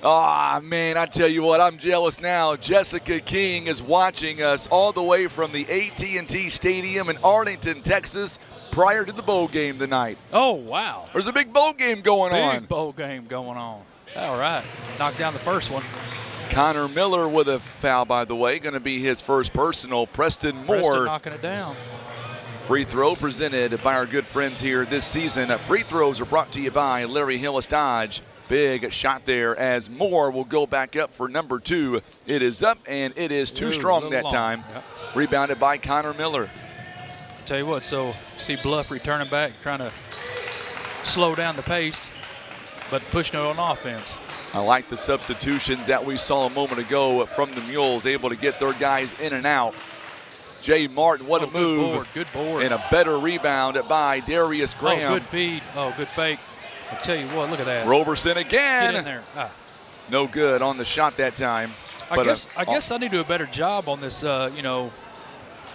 Speaker 1: Man, I tell you what, I'm jealous now. Jessica King is watching us all the way from the AT&T Stadium in Arlington, Texas, prior to the bowl game tonight.
Speaker 9: Oh, wow.
Speaker 1: There's a big bowl game going on.
Speaker 9: Big bowl game going on. All right. Knocked down the first one.
Speaker 1: Connor Miller with a foul, by the way, going to be his first personal. Preston Moore
Speaker 9: knocking it down.
Speaker 1: Free throw presented by our good friends here this season. Free throws are brought to you by Larry Hillis Dodge. Big shot there as Moore will go back up for number 2. It is up, and it is too strong that time.
Speaker 9: Yep.
Speaker 1: Rebounded by Connor Miller.
Speaker 9: Tell you what, so see Bluff returning back, trying to slow down the pace, but pushing it on offense.
Speaker 1: I like the substitutions that we saw a moment ago from the Mules, able to get their guys in and out. Jay Martin, what a move.
Speaker 9: Good board.
Speaker 1: And a better rebound by Darius Graham.
Speaker 9: Oh, good feed. Oh, good fake. I tell you what, look at that.
Speaker 1: Roberson again.
Speaker 9: Get in there.
Speaker 1: No good on the shot that time.
Speaker 9: I guess I need to do a better job on this,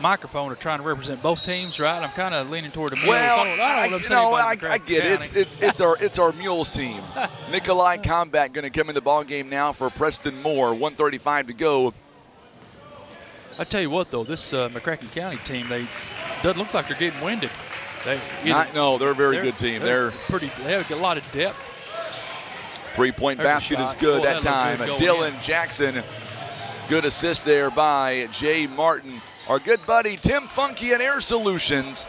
Speaker 9: microphone of trying to represent both teams, right? I'm kind of leaning toward the Mules.
Speaker 1: I get it. It's our Mules team. Nikolai Combat going to come in the ball game now for Preston Moore. 1:35 to go.
Speaker 9: I tell you what, though, this McCracken County team, they doesn't look like they're getting winded.
Speaker 1: They're a very good team. They're
Speaker 9: pretty. They have a lot of depth.
Speaker 1: Three-point
Speaker 9: There's a
Speaker 1: basket is
Speaker 9: shot.
Speaker 1: good
Speaker 9: That
Speaker 1: that time.
Speaker 9: looked good going
Speaker 1: Dylan Jackson, good assist there by Jay Martin. Our good buddy Tim Funky at Air Solutions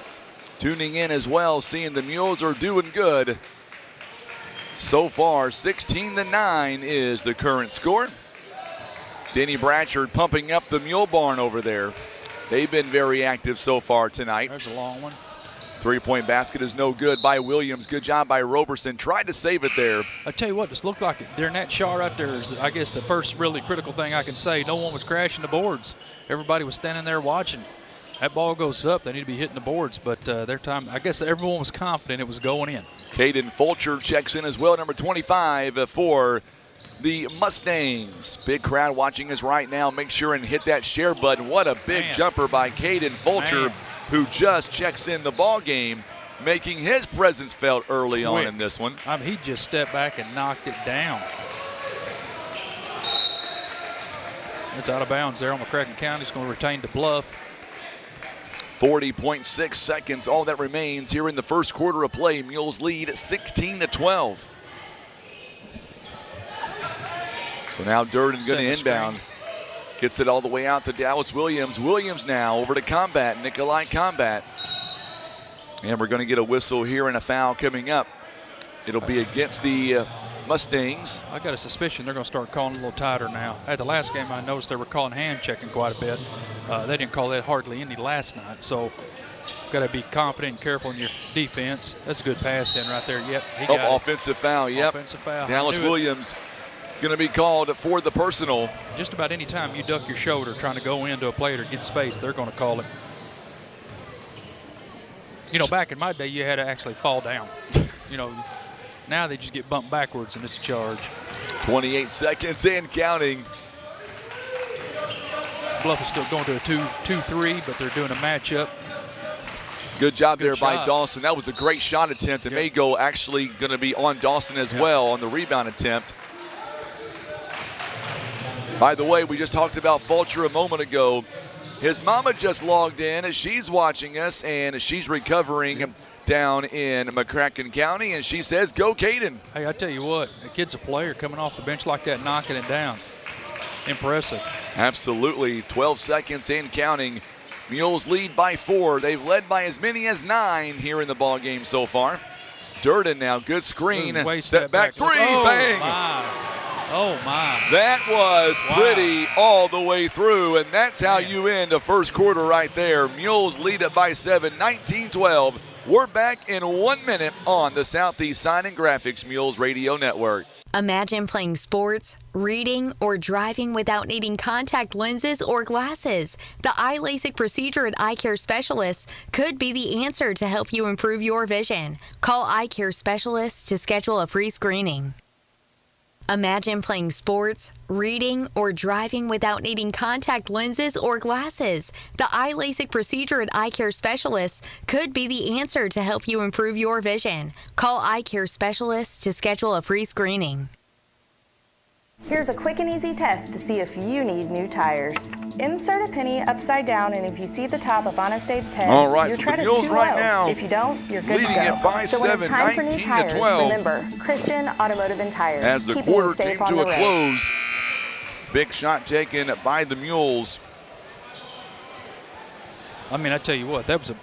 Speaker 1: tuning in as well, seeing the Mules are doing good. So far, 16-9 is the current score. Denny Bratchard pumping up the Mule Barn over there. They've been very active so far tonight.
Speaker 9: There's a long one.
Speaker 1: Three-point basket is no good by Williams. Good job by Roberson. Tried to save it there.
Speaker 9: I tell you what, this looked like it. During that shot right there is, I guess, the first really critical thing I can say. No one was crashing the boards. Everybody was standing there watching. That ball goes up. They need to be hitting the boards, but their time, I guess everyone was confident it was going in.
Speaker 1: Caden Fulcher checks in as well, number 25 for the Mustangs. Big crowd watching us right now. Make sure and hit that share button. What a big jumper by Caden Fulcher, who just checks in the ball game, making his presence felt early on in this one.
Speaker 9: I mean, he just stepped back and knocked it down. It's out of bounds there on McCracken County. He's going to retain the Bluff.
Speaker 1: 40.6 seconds, all that remains here in the first quarter of play. Mules lead 16-12. So now Durden going to inbound. Gets it all the way out to Dallas Williams. Williams now over to Combat, Nikolai Combat. And we're going to get a whistle here and a foul coming up. It'll be against the Mustangs.
Speaker 9: I got a suspicion they're going to start calling a little tighter now. At the last game, I noticed they were calling hand checking quite a bit. They didn't call that hardly any last night. So got to be confident and careful in your defense. That's a good pass in right there. Yep, he got it.
Speaker 1: Offensive foul, yep.
Speaker 9: Offensive foul.
Speaker 1: Dallas Williams going to be called for the personal.
Speaker 9: Just about any time you duck your shoulder trying to go into a plate or get space, they're going to call it. You know, back in my day, you had to actually fall down. You know, now they just get bumped backwards and it's a charge.
Speaker 1: 28 seconds and counting.
Speaker 9: Bluff is still going to a 2-3, but they're doing a matchup.
Speaker 1: Good job there by Dawson. That was a great shot attempt, and Mago actually going to be on Dawson as well on the rebound attempt. By the way, we just talked about Fulcher a moment ago. His mama just logged in. She's watching us, and she's recovering down in McCracken County, and she says, go Caden.
Speaker 9: Hey, I tell you what, a kid's a player coming off the bench like that, knocking it down. Impressive.
Speaker 1: Absolutely. 12 seconds and counting. Mules lead by 4. They've led by as many as 9 here in the ball game so far. Durden now, good screen. Step back 3, bang.
Speaker 9: Oh, my.
Speaker 1: That was pretty all the way through, and that's how you end the first quarter right there. Mules lead it by 7, 19-12. We're back in 1 minute on the Southeast Sign and Graphics Mules Radio Network.
Speaker 12: Imagine playing sports, reading, or driving without needing contact lenses or glasses. The eye LASIK procedure at Eye Care Specialists could be the answer to help you improve your vision. Call Eye Care Specialists to schedule a free screening. Imagine playing sports, reading, or driving without needing contact lenses or glasses. The eye LASIK procedure at Eye Care Specialists could be the answer to help you improve your vision. Call Eye Care Specialists to schedule a free screening.
Speaker 13: Here's a quick and easy test to see if you need new tires. Insert a penny upside down, and if you see the top of Honest Abe's head, your tread is too
Speaker 1: right
Speaker 13: low.
Speaker 1: now,
Speaker 13: if you don't, you're good to go.
Speaker 1: It by
Speaker 13: so
Speaker 1: 7,
Speaker 13: when it's time for new tires,
Speaker 1: 19-12.
Speaker 13: remember, Christian Automotive and Tires.
Speaker 1: As the quarter came to a close, big shot taken by the Mules.
Speaker 9: I mean, I tell you what, that was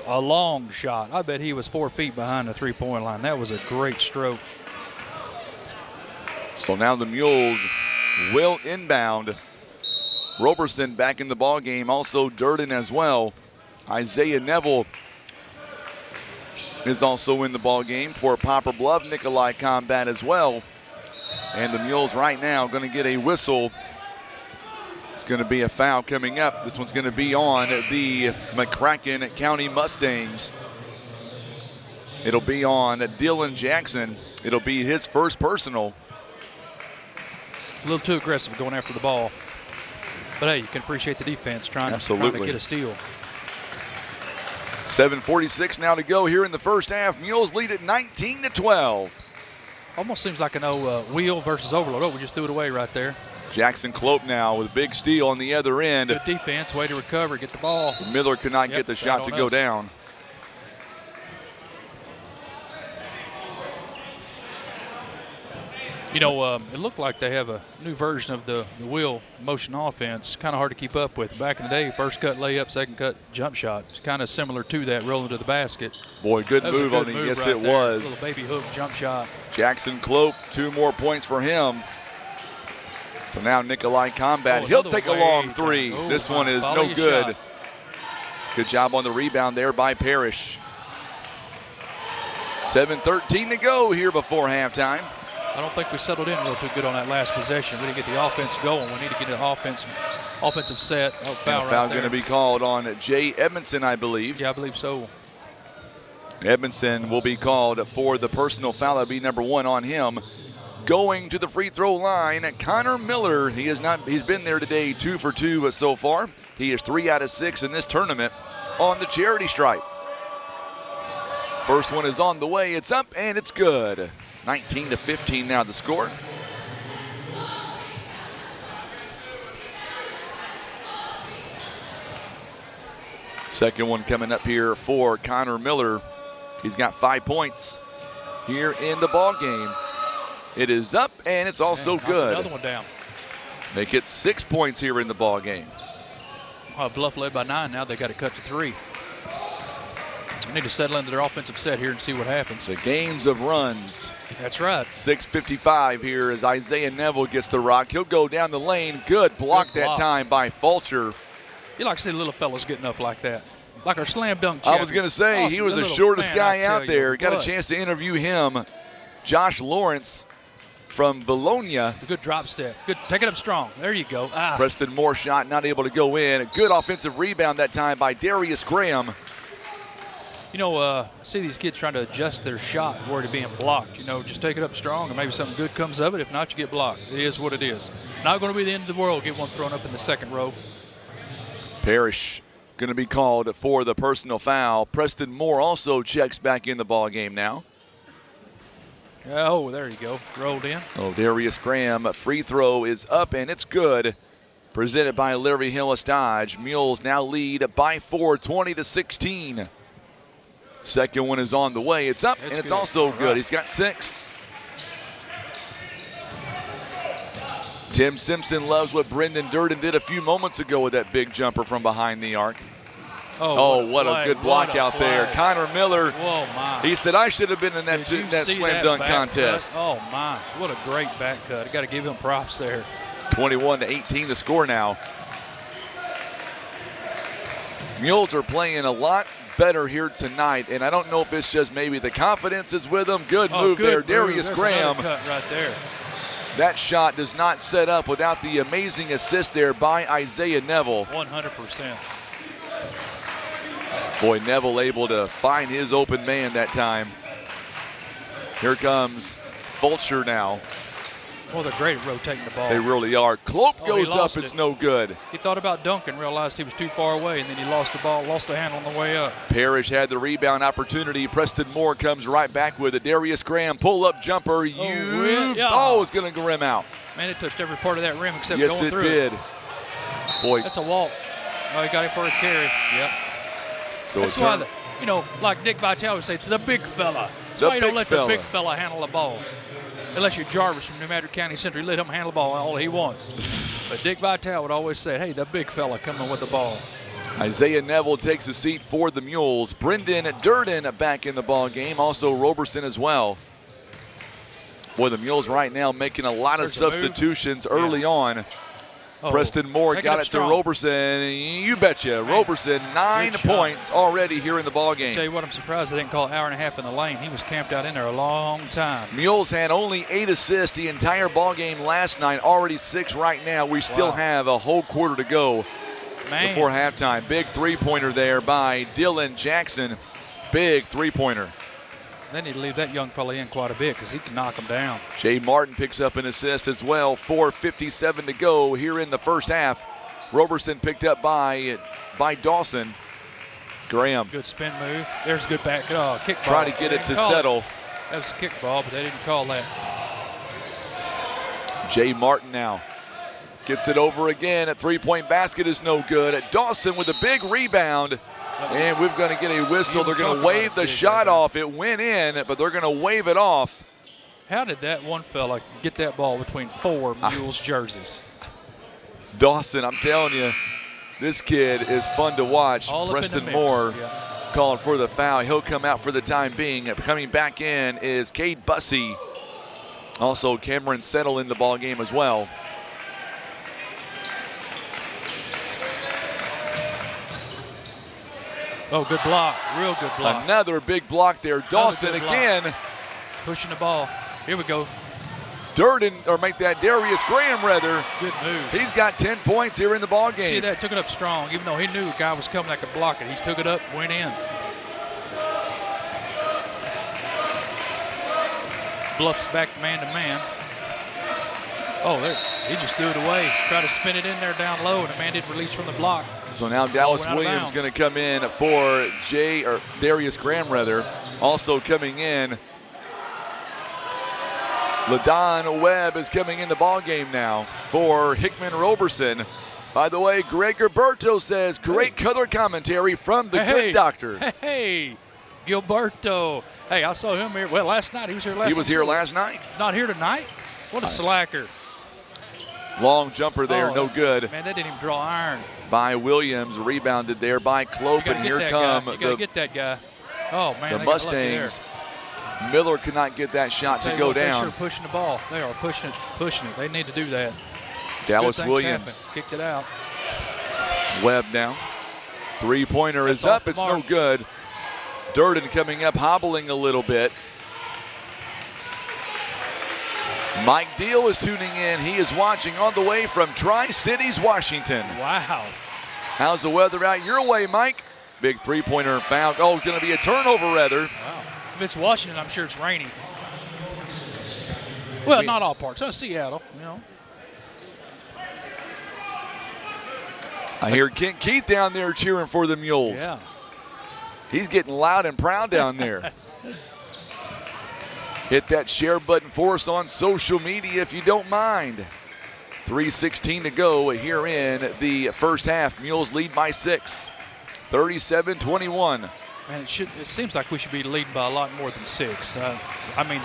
Speaker 9: a long shot. I bet he was 4 feet behind the three-point line. That was a great stroke.
Speaker 1: So now the Mules will inbound. Roberson back in the ball game, also Durden as well. Isaiah Neville is also in the ball game for Poplar Bluff. Nikolai Combat as well. And the Mules right now going to get a whistle. It's going to be a foul coming up. This one's going to be on the McCracken County Mustangs. It'll be on Dylan Jackson. It'll be his first personal.
Speaker 9: A little too aggressive going after the ball. But hey, you can appreciate the defense trying to get a steal.
Speaker 1: 7:46 now to go here in the first half. Mules lead at 19-12.
Speaker 9: Almost seems like wheel versus overload. Oh, we just threw it away right there.
Speaker 1: Jackson Clope now with a big steal on the other end.
Speaker 9: Good defense, way to recover, get the ball.
Speaker 1: Miller could not get the shot to go down.
Speaker 9: You know, it looked like they have a new version of the wheel motion offense. Kind of hard to keep up with. Back in the day, first cut layup, second cut jump shot. It's kind of similar to that, rolling to the basket.
Speaker 1: Boy, good move on him. Yes, it was.
Speaker 9: A little baby hook jump shot.
Speaker 1: Jackson Clope, 2 more points for him. So now Nikolai Combat. He'll take a long 3. This one is no good. Good job on the rebound there by Parrish. 7:13 to go here before halftime.
Speaker 9: I don't think we settled in real too good on that last possession. We didn't get the offense going. We need to get an offensive set. Oh,
Speaker 1: foul going to be called on Jay Edmondson, I believe.
Speaker 9: Yeah, I believe so.
Speaker 1: Edmondson will be called for the personal foul. That'll be number 1 on him. Going to the free throw line, Connor Miller. He's been there today, 2 for 2 so far. He is 3 out of 6 in this tournament on the charity stripe. First one is on the way. It's up and it's good. 19-15 now the score. Second one coming up here for Connor Miller. He's got 5 points here in the ball game. It is up and it's also good.
Speaker 9: Another one down.
Speaker 1: Make it 6 points here in the ball game.
Speaker 9: Bluff led by 9. Now they got to cut to 3. They need to settle into their offensive set here and see what happens.
Speaker 1: The games of runs.
Speaker 9: That's right.
Speaker 1: 6:55 here as Isaiah Neville gets the rock. He'll go down the lane. Good block that time by Fulcher.
Speaker 9: You like to see the little fellas getting up like that. Like our slam dunk
Speaker 1: champion. I was going to say, he was the shortest guy out there. Got a chance to interview him. Josh Lawrence from Vilonia.
Speaker 9: A good drop step. Good. Take it up strong. There you go.
Speaker 1: Preston Moore shot not able to go in. A good offensive rebound that time by Darius Graham.
Speaker 9: You know, I see these kids trying to adjust their shot where they're being blocked. You know, just take it up strong and maybe something good comes of it. If not, you get blocked. It is what it is. Not going to be the end of the world. Get one thrown up in the second row.
Speaker 1: Parrish going to be called for the personal foul. Preston Moore also checks back in the ball game now.
Speaker 9: Oh, there you go. Rolled in.
Speaker 1: Oh, Darius Graham, free throw is up and it's good. Presented by Larry Hillis Dodge. Mules now lead by 4, 20-16. Second one is on the way. It's up, and it's good. Also good. He's got 6. Tim Simpson loves what Brendan Durden did a few moments ago with that big jumper from behind the arc. Oh, what a good block out there. Connor Miller,
Speaker 9: whoa, my.
Speaker 1: He said, I should have been in that slam dunk contest.
Speaker 9: Cut? Oh, my. What a great back cut. Got to give him props there.
Speaker 1: 21-18 the score now. Mules are playing a lot better here tonight, and I don't know if it's just maybe the confidence is with them. Good move there, Darius Graham.
Speaker 9: Cut right there.
Speaker 1: That shot does not set up without the amazing assist there by Isaiah Neville.
Speaker 9: 100%.
Speaker 1: Boy, Neville able to find his open man that time. Here comes Fulcher now.
Speaker 9: Well, they're great at rotating the ball.
Speaker 1: They really are. Clope goes up, it's no good.
Speaker 9: He thought about dunking, realized he was too far away, and then he lost the ball, lost the handle on the way up.
Speaker 1: Parrish had the rebound opportunity. Preston Moore comes right back with it. Darius Graham, pull-up jumper. It's going to rim out.
Speaker 9: Man, it touched every part of that rim except going through.
Speaker 1: Yes, it did. Boy.
Speaker 9: That's a walk. Oh, he got it for a carry. Yep.
Speaker 1: So
Speaker 9: that's why, like Dick Vitale would say, it's the big fella. That's why you don't let the big fella handle the ball. Unless you're Jarvis from New Madrid County Central, you let him handle the ball all he wants. But Dick Vitale would always say, hey, the big fella coming with the ball.
Speaker 1: Isaiah Neville takes a seat for the Mules. Brendan Durden back in the ball game. Also Roberson as well. Boy, the Mules right now making a lot of substitutions early on. Preston Moore got it to Roberson. You betcha. Roberson, 9 points already here in the ball game.
Speaker 9: Tell you what, I'm surprised they didn't call an hour and a half in the lane. He was camped out in there a long time.
Speaker 1: Mules had only 8 assists the entire ball game last night. Already 6 right now. We still have a whole quarter to go before halftime. Big three-pointer there by Dylan Jackson. Big three-pointer.
Speaker 9: They need to leave that young fella in quite a bit because he can knock them down.
Speaker 1: Jay Martin picks up an assist as well. 4:57 to go here in the first half. Roberson picked up by Dawson. Graham.
Speaker 9: Good spin move. There's a good back kick ball.
Speaker 1: Try to get it to settle.
Speaker 9: That was a kick ball, but they didn't call that.
Speaker 1: Jay Martin now gets it over again. A three-point basket is no good. Dawson with a big rebound. And we're going to get a whistle. They're going to wave the shot off. It went in, but they're going to wave it off.
Speaker 9: How did that one fella get that ball between 4 Mules jerseys?
Speaker 1: Dawson, I'm telling you, this kid is fun to watch. Preston Moore calling for the foul. He'll come out for the time being. Coming back in is Cade Bussey. Also, Cameron Settle in the ball game as well.
Speaker 9: Oh, good block. Real good block.
Speaker 1: Another big block there. Dawson again.
Speaker 9: Pushing the ball. Here we go.
Speaker 1: Darius Graham rather.
Speaker 9: Good move.
Speaker 1: He's got 10 points here in the ball game.
Speaker 9: See that? Took it up strong. Even though he knew a guy was coming that could block it, he took it up, went in. Bluffs back man-to-man. Oh, there. He just threw it away. Tried to spin it in there down low, and the man didn't release from the block.
Speaker 1: So now Dallas Williams going to come in for Darius Graham rather. Also coming in, LaDon Webb is coming in the ball game now for Hickman Roberson. By the way, Greg Gilberto says great color commentary from the good doctor.
Speaker 9: Hey, Gilberto. Hey, I saw him here. Well, last night he was here last night.
Speaker 1: He was here last night.
Speaker 9: Not here tonight? What a slacker.
Speaker 1: Long jumper there,
Speaker 9: Oh,
Speaker 1: no good.
Speaker 9: Man, that didn't even draw iron.
Speaker 1: By Williams, rebounded there by Clope, and here come
Speaker 9: You got to get that guy. Oh, man,
Speaker 1: the
Speaker 9: they got lucky there.
Speaker 1: Mustangs. Miller could not get that shot to go down.
Speaker 9: They're sure pushing the ball. They are pushing it. They need to do that.
Speaker 1: Dallas
Speaker 9: Good things
Speaker 1: Williams
Speaker 9: happen. Kicked it out.
Speaker 1: Webb now. Three-pointer is up. It's no good. Durden coming up, hobbling a little bit. Mike Deal is tuning in. He is watching on the way from Tri-Cities, Washington.
Speaker 9: Wow.
Speaker 1: How's the weather out your way, Mike? Big three-pointer foul. Oh, it's going to be a turnover, rather.
Speaker 9: Wow. If it's Washington, I'm sure it's raining. Well, not all parts. Seattle, you know.
Speaker 1: I hear Kent Keith down there cheering for the Mules.
Speaker 9: Yeah.
Speaker 1: He's getting loud and proud down there. Hit that share button for us on social media if you don't mind. 3:16 to go here in the first half. Mules lead by 6, 37-21.
Speaker 9: Man, it seems like we should be leading by a lot more than 6. I mean,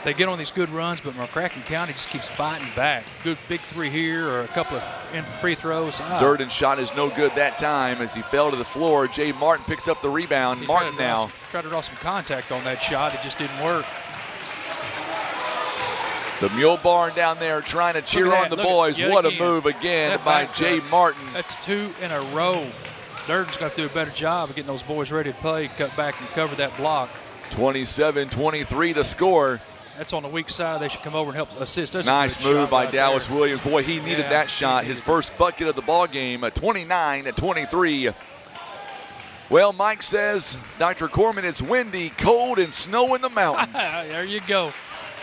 Speaker 9: they get on these good runs, but McCracken County just keeps fighting back. Good big three here or a couple of free throws.
Speaker 1: Durden's shot is no good that time as he fell to the floor. Jay Martin picks up the rebound. Martin now.
Speaker 9: Tried to draw some contact on that shot. It just didn't work.
Speaker 1: The Mule Barn down there trying to cheer on the boys. What a move again by Jay Martin.
Speaker 9: That's 2 in a row. Durden's got to do a better job of getting those boys ready to play, cut back and cover that block.
Speaker 1: 27-23 the score.
Speaker 9: That's on the weak side. They should come over and help assist. That's
Speaker 1: nice move by Dallas Williams. Boy, he needed that shot. His first bucket of the ball game, 29-23. Well, Mike says, Dr. Corman, it's windy, cold, and snow in the mountains.
Speaker 9: There you go.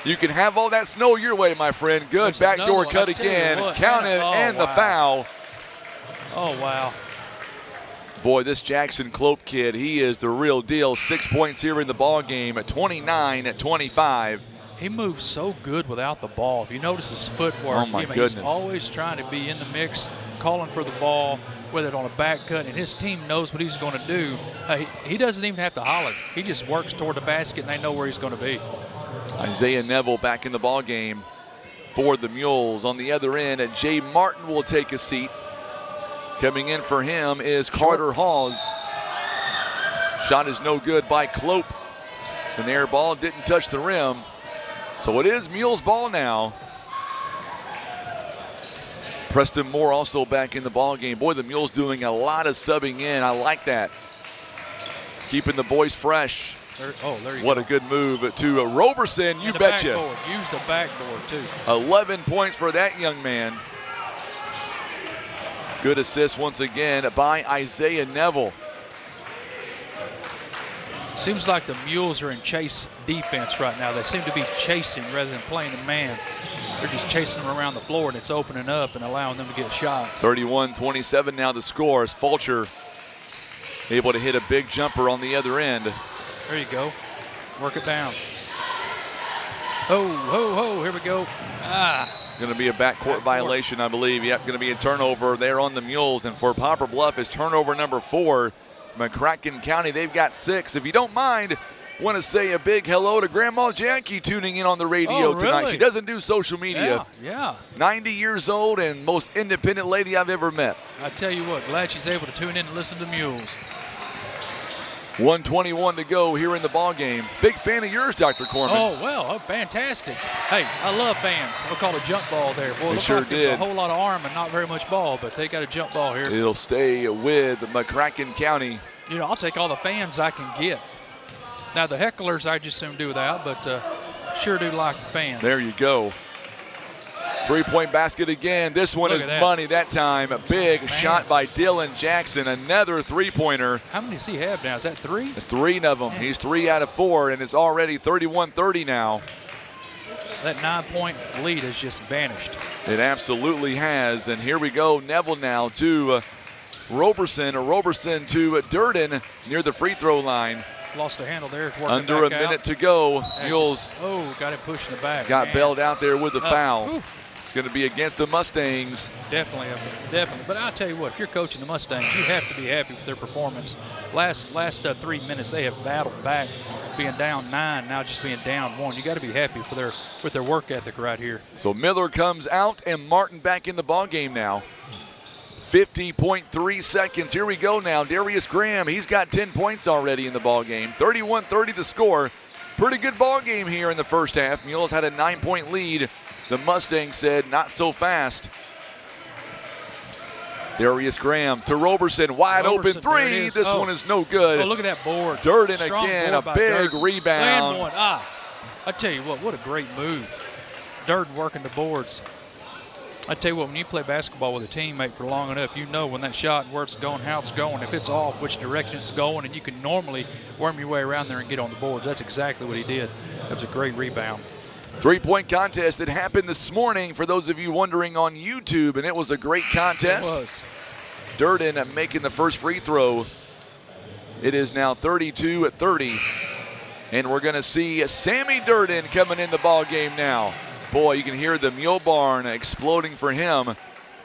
Speaker 1: You can have all that snow your way, my friend. Good backdoor cut again. Count it and the foul.
Speaker 9: Oh, wow.
Speaker 1: Boy, this Jackson Clope kid, he is the real deal. 6 points here in the ball game at 29-25.
Speaker 9: He moves so good without the ball. If you notice his footwork,
Speaker 1: oh my goodness.
Speaker 9: He's always trying to be in the mix, calling for the ball, whether it's on a back cut, and his team knows what he's going to do. He doesn't even have to holler. He just works toward the basket, and they know where he's going to be.
Speaker 1: Isaiah Neville back in the ball game for the Mules. On the other end, Jay Martin will take a seat. Coming in for him is Carter Hawes. Shot is no good by Clope. It's an air ball, didn't touch the rim. So it is Mules ball now. Preston Moore also back in the ball game. Boy, the Mules doing a lot of subbing in. I like that. Keeping the boys fresh.
Speaker 9: There you
Speaker 1: what
Speaker 9: go.
Speaker 1: A good move to Roberson, you betcha.
Speaker 9: Backboard. Use the backboard, too.
Speaker 1: 11 points for that young man. Good assist once again by Isaiah Neville.
Speaker 9: Seems like the Mules are in chase defense right now. They seem to be chasing rather than playing a man. They're just chasing them around the floor, and it's opening up and allowing them to get shots.
Speaker 1: 31-27 now the score as Fulcher able to hit a big jumper on the other end.
Speaker 9: There you go. Work it down. Oh, here we go.
Speaker 1: Going to be a backcourt violation, I believe. Yep, going to be a turnover there on the Mules. And for Poplar Bluff is turnover number 4. McCracken County, they've got 6. If you don't mind, want to say a big hello to Grandma Jackie tuning in on the radio tonight. She doesn't do social media.
Speaker 9: Yeah.
Speaker 1: 90 years old and most independent lady I've ever met.
Speaker 9: I tell you what, glad she's able to tune in and listen to Mules.
Speaker 1: 1:21 to go here in the ball game. Big fan of yours, Dr. Corman.
Speaker 9: Oh, fantastic. Hey, I love fans. I'll call a jump ball there. Boy,
Speaker 1: they sure
Speaker 9: like
Speaker 1: did.
Speaker 9: It's a whole lot of arm and not very much ball, but they got a jump ball here.
Speaker 1: It'll stay with McCracken County.
Speaker 9: You know, I'll take all the fans I can get. Now, the hecklers I just soon do without, but sure do like the fans.
Speaker 1: There you go. Three-point basket again. This one is money that time. A big shot by Dylan Jackson. Another three-pointer.
Speaker 9: How many does he have now? Is that 3?
Speaker 1: It's 3 of them. He's 3 out of 4, and it's already 31-30 now.
Speaker 9: That 9-point lead has just vanished.
Speaker 1: It absolutely has. And here we go. Neville now to Roberson. Roberson to Durden near the free throw line.
Speaker 9: Lost a handle there.
Speaker 1: Under a minute to go. Mules.
Speaker 9: Got him pushing the back.
Speaker 1: Got bailed out there with the foul. It's going to be against the Mustangs.
Speaker 9: Definitely. But I'll tell you what, if you're coaching the Mustangs, you have to be happy with their performance. Last 3 minutes, they have battled back being down 9, now just being down 1. You got to be happy with their work ethic right here.
Speaker 1: So Miller comes out and Martin back in the ball game now. 50.3 seconds. Here we go now. Darius Graham, he's got 10 points already in the ball game. 31-30 to score. Pretty good ball game here in the first half. Mules had a 9-point lead. The Mustangs said not so fast. Darius Graham to Roberson, wide open three. This one is no good.
Speaker 9: Oh, look at that board.
Speaker 1: Durden
Speaker 9: Strong
Speaker 1: again,
Speaker 9: board
Speaker 1: a big
Speaker 9: Durden.
Speaker 1: rebound.
Speaker 9: Land one. I tell you what a great move. Durden working the boards. I tell you what, when you play basketball with a teammate for long enough, you know when that shot, where it's going, how it's going, if it's off, which direction it's going, and you can normally worm your way around there and get on the boards. That's exactly what he did. That was a great rebound.
Speaker 1: 3-point contest that happened this morning for those of you wondering on YouTube, and it was a great contest.
Speaker 9: It was.
Speaker 1: Durden making the first free throw. It is now 32-30, and we're going to see Sammy Durden coming in the ball game now. Boy, you can hear the Mule Barn exploding for him.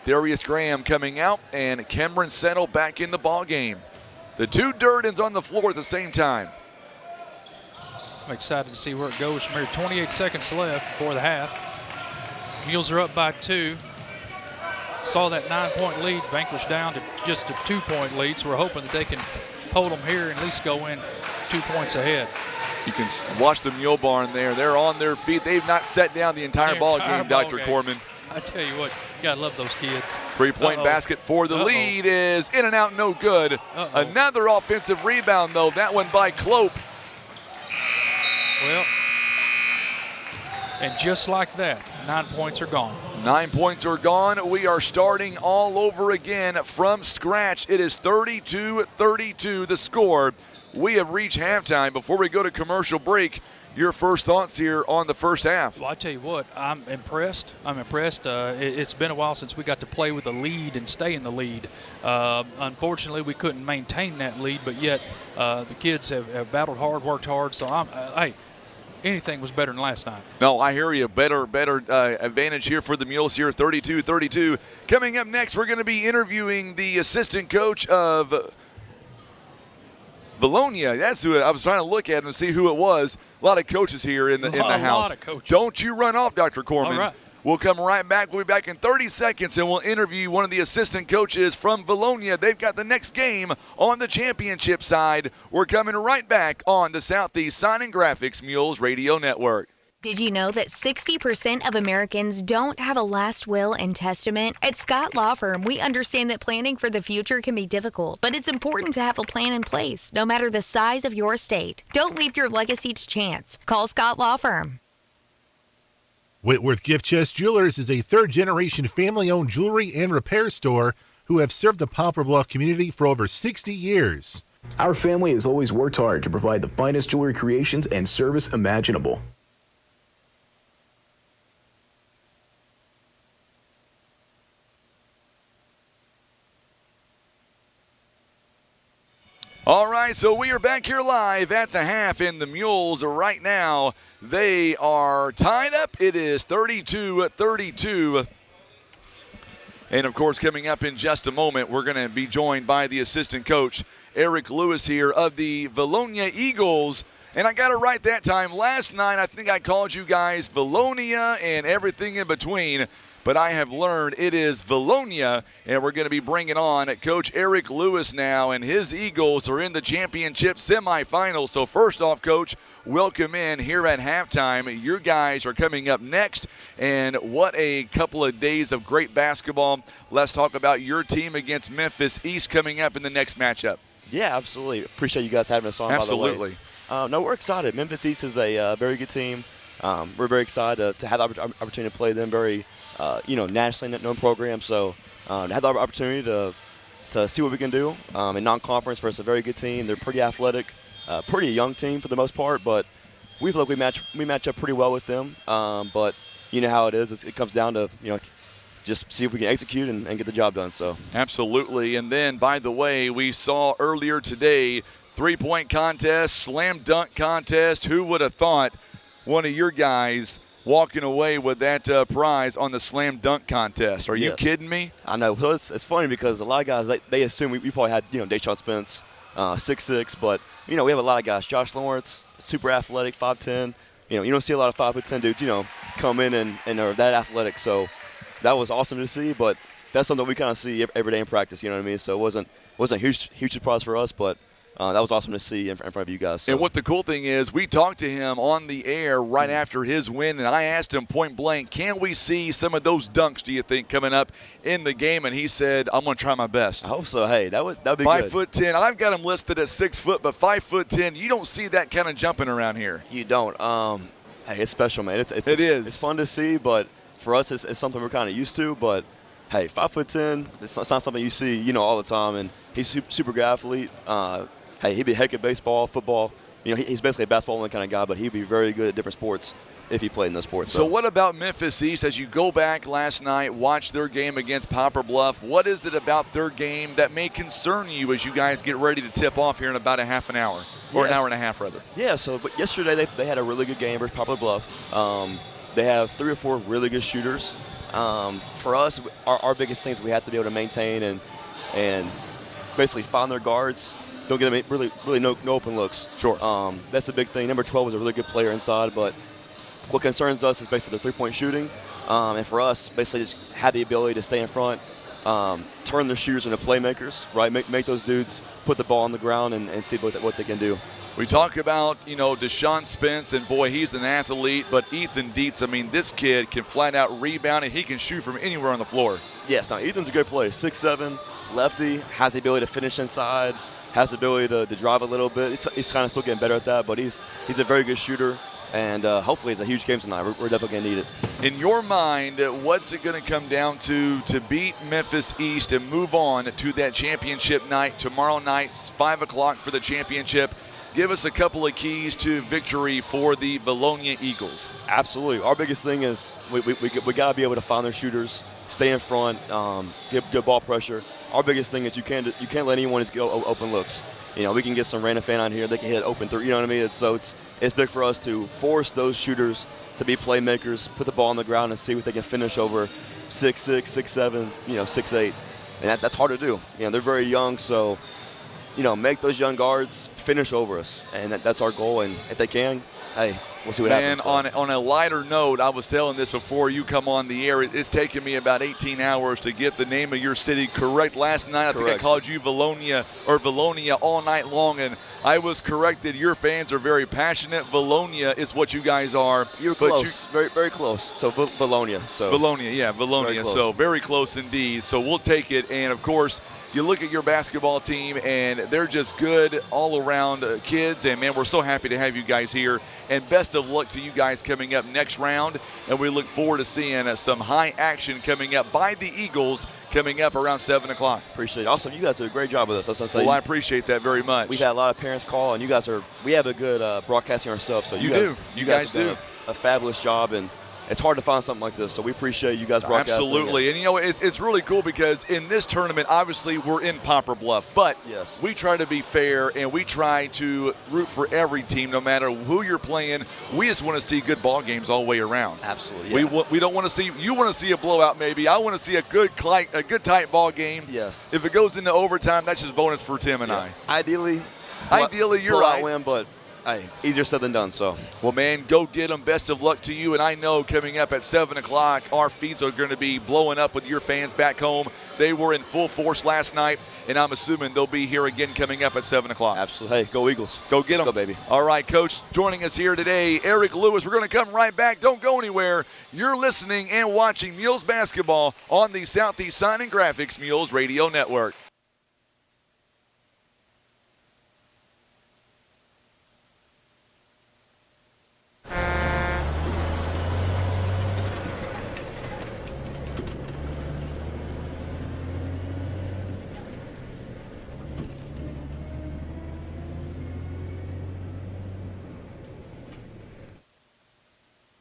Speaker 1: Darius Graham coming out, and Cameron Settle back in the ball game. The two Durdens on the floor at the same time.
Speaker 9: I'm excited to see where it goes from here. 28 seconds left before the half. Mules are up by 2. Saw that 9-point lead vanquish down to just a 2-point lead, so we're hoping that they can hold them here and at least go in 2 points ahead.
Speaker 1: You can watch the Mule Barn there. They're on their feet. They've not sat down the entire ball game, Dr. Corman.
Speaker 9: I tell you what, you gotta love those kids.
Speaker 1: 3-point basket for the lead is in and out, no good. Another offensive rebound, though. That one by Clope.
Speaker 9: Well, and just like that, 9 points are gone.
Speaker 1: 9 points are gone. We are starting all over again from scratch. It is 32-32 the score. We have reached halftime. Before we go to commercial break, your first thoughts here on the first half.
Speaker 9: Well, I tell you what, I'm impressed. It's been a while since we got to play with a lead and stay in the lead. Unfortunately, we couldn't maintain that lead, but yet the kids have battled hard, worked hard. So hey, anything was better than last night.
Speaker 1: No, I hear you. Better advantage here for the Mules here, 32-32. Coming up next, we're going to be interviewing the assistant coach of Vilonia. That's who I was trying to look at and see who it was. A lot of coaches here in the house.
Speaker 9: A lot of coaches.
Speaker 1: Don't you run off, Dr. Corman.
Speaker 9: All right.
Speaker 1: We'll come right back. We'll be back in 30 seconds, and we'll interview one of the assistant coaches from Vilonia. They've got the next game on the championship side. We're coming right back on the Southeast Sign and Graphics Mules Radio Network.
Speaker 12: Did you know that 60% of Americans don't have a last will and testament? At Scott Law Firm, we understand that planning for the future can be difficult, but it's important to have a plan in place, no matter the size of your estate. Don't leave your legacy to chance. Call Scott Law Firm.
Speaker 10: Whitworth Gift Chest Jewelers is a third-generation family-owned jewelry and repair store who have served the Poplar Bluff community for over 60 years.
Speaker 14: Our family has always worked hard to provide the finest jewelry creations and service imaginable.
Speaker 1: All right, so we are back here live at the half, and the Mules right now, they are tied up. It is 32-32. And, of course, coming up in just a moment, we're going to be joined by the assistant coach, Eric Lewis here of the Vilonia Eagles. And I got it right that time. Last night, I think I called you guys Vilonia and everything in between. But I have learned it is Vilonia, and we're going to be bringing on Coach Eric Lewis now, and his Eagles are in the championship semifinal. So first off, Coach, welcome in here at halftime. Your guys are coming up next, and what a couple of days of great basketball. Let's talk about your team against Memphis East coming up in the next matchup.
Speaker 15: Yeah, absolutely. Appreciate you guys having us on,
Speaker 1: absolutely.
Speaker 15: By the way. No, we're excited. Memphis East is a very good team. We're very excited to have the opportunity to play them. Very nationally known program, so to have the opportunity to see what we can do in non-conference versus a very good team. They're pretty athletic, pretty young team for the most part, but we feel like we match up pretty well with them. But you know how it is. It comes down to just see if we can execute and get the job done. So
Speaker 1: absolutely. And then, by the way, we saw earlier today 3-point contest, slam dunk contest. Who would have thought one of your guys walking away with that prize on the slam dunk contest? Are you kidding me?
Speaker 15: I know. Well, it's funny because a lot of guys, they assume we probably had, Deshaun Spence, 6'6", but we have a lot of guys. Josh Lawrence, super athletic, 5'10". You don't see a lot of 5'10" dudes, come in and are that athletic. So that was awesome to see, but that's something we kind of see every day in practice, you know what I mean? So it wasn't a huge surprise for us, but that was awesome to see in front of you guys. So.
Speaker 1: And what the cool thing is, we talked to him on the air right after his win, and I asked him point blank, can we see some of those dunks, do you think, coming up in the game? And he said, I'm going to try my best.
Speaker 15: I hope so. Hey, that'd be good.
Speaker 1: 5'10". I've got him listed at 6 foot, but 5'10", you don't see that kind of jumping around here.
Speaker 15: You don't. Hey, it's special, man. It is. It's fun to see, but for us, it's something we're kind of used to. But hey, 5'10", it's not something you see, all the time. And he's a super good athlete. Hey, he'd be a heck of baseball, football. He's basically a basketball kind of guy, but he'd be very good at different sports if he played in those sports.
Speaker 1: So what about Memphis East? As you go back last night, watch their game against Poplar Bluff, what is it about their game that may concern you as you guys get ready to tip off here in about a half an hour, or an hour and a half, rather?
Speaker 15: Yeah, but yesterday they had a really good game versus Poplar Bluff. They have 3 or 4 really good shooters. For us, our biggest thing is we have to be able to maintain and basically find their guards. Don't get them really no open looks.
Speaker 1: Sure.
Speaker 15: That's the big thing. Number 12 is a really good player inside, but what concerns us is basically the 3-point shooting. And for us, basically just have the ability to stay in front, turn their shooters into playmakers, right? Make those dudes put the ball on the ground and see what they can do.
Speaker 1: We talk about, Deshaun Spence, and boy, he's an athlete, but Ethan Dietz, this kid can flat out rebound, and he can shoot from anywhere on the floor.
Speaker 15: Yes, now Ethan's a good player. 6'7", lefty, has the ability to finish inside, has the ability to drive a little bit. He's kind of still getting better at that, but he's a very good shooter, and hopefully it's a huge game tonight. We're definitely going to need it.
Speaker 1: In your mind, what's it going to come down to beat Memphis East and move on to that championship night tomorrow night, 5 o'clock for the championship? Give us a couple of keys to victory for the Vilonia Eagles.
Speaker 15: Absolutely. Our biggest thing is we got to be able to find their shooters, stay in front, get good ball pressure. Our biggest thing is you can't let anyone just go open looks. We can get some random fan on here. They can hit open three. You know what I mean? It's big for us to force those shooters to be playmakers, put the ball on the ground, and see what they can finish over 6'6", 6'7", 6'8", and that's hard to do. They're very young, so make those young guards finish over us, and that's our goal. And if they can, hey, we'll see what happens.
Speaker 1: And on a lighter note, I was telling this before you come on the air, it's taken me about 18 hours to get the name of your city correct. Last night, I think I called you Vilonia all night long, and I was corrected. Your fans are very passionate. Vilonia is what you guys are.
Speaker 15: You're close, very, very close. So Vilonia.
Speaker 1: Vilonia. So very close indeed. So we'll take it. And, of course, you look at your basketball team, and they're just good all-around kids. And, man, we're so happy to have you guys here. And best of luck to you guys coming up next round. And we look forward to seeing some high action coming up by the Eagles coming up around 7 o'clock.
Speaker 15: Appreciate it. Also, you guys do a great job with us.
Speaker 1: Well, I appreciate that very much.
Speaker 15: We've had a lot of parents call, and we have a good broadcasting ourselves. So you guys do a fabulous job, and it's hard to find something like this, so we appreciate you guys broadcasting.
Speaker 1: Absolutely. And, it's really cool because in this tournament, obviously, we're in Poplar Bluff, but we try to be fair, and we try to root for every team, no matter who you're playing. We just want to see good ball games all the way around.
Speaker 15: Absolutely.
Speaker 1: Yeah. We don't want to see – you want to see a blowout maybe. I want to see a good tight ball game.
Speaker 15: Yes.
Speaker 1: If it goes into overtime, that's just bonus for Tim and I.
Speaker 15: Ideally,
Speaker 1: you're right.
Speaker 15: Win, but – hey, easier said than done, so.
Speaker 1: Well, man, go get them. Best of luck to you. And I know coming up at 7 o'clock, our feeds are going to be blowing up with your fans back home. They were in full force last night, and I'm assuming they'll be here again coming up at 7 o'clock.
Speaker 15: Absolutely. Hey, go Eagles.
Speaker 1: Go get them.
Speaker 15: Let's go, baby.
Speaker 1: All right, Coach, joining us here today, Eric Lewis. We're going to come right back. Don't go anywhere. You're listening and watching Mules Basketball on the Southeast Sign and Graphics Mules Radio Network.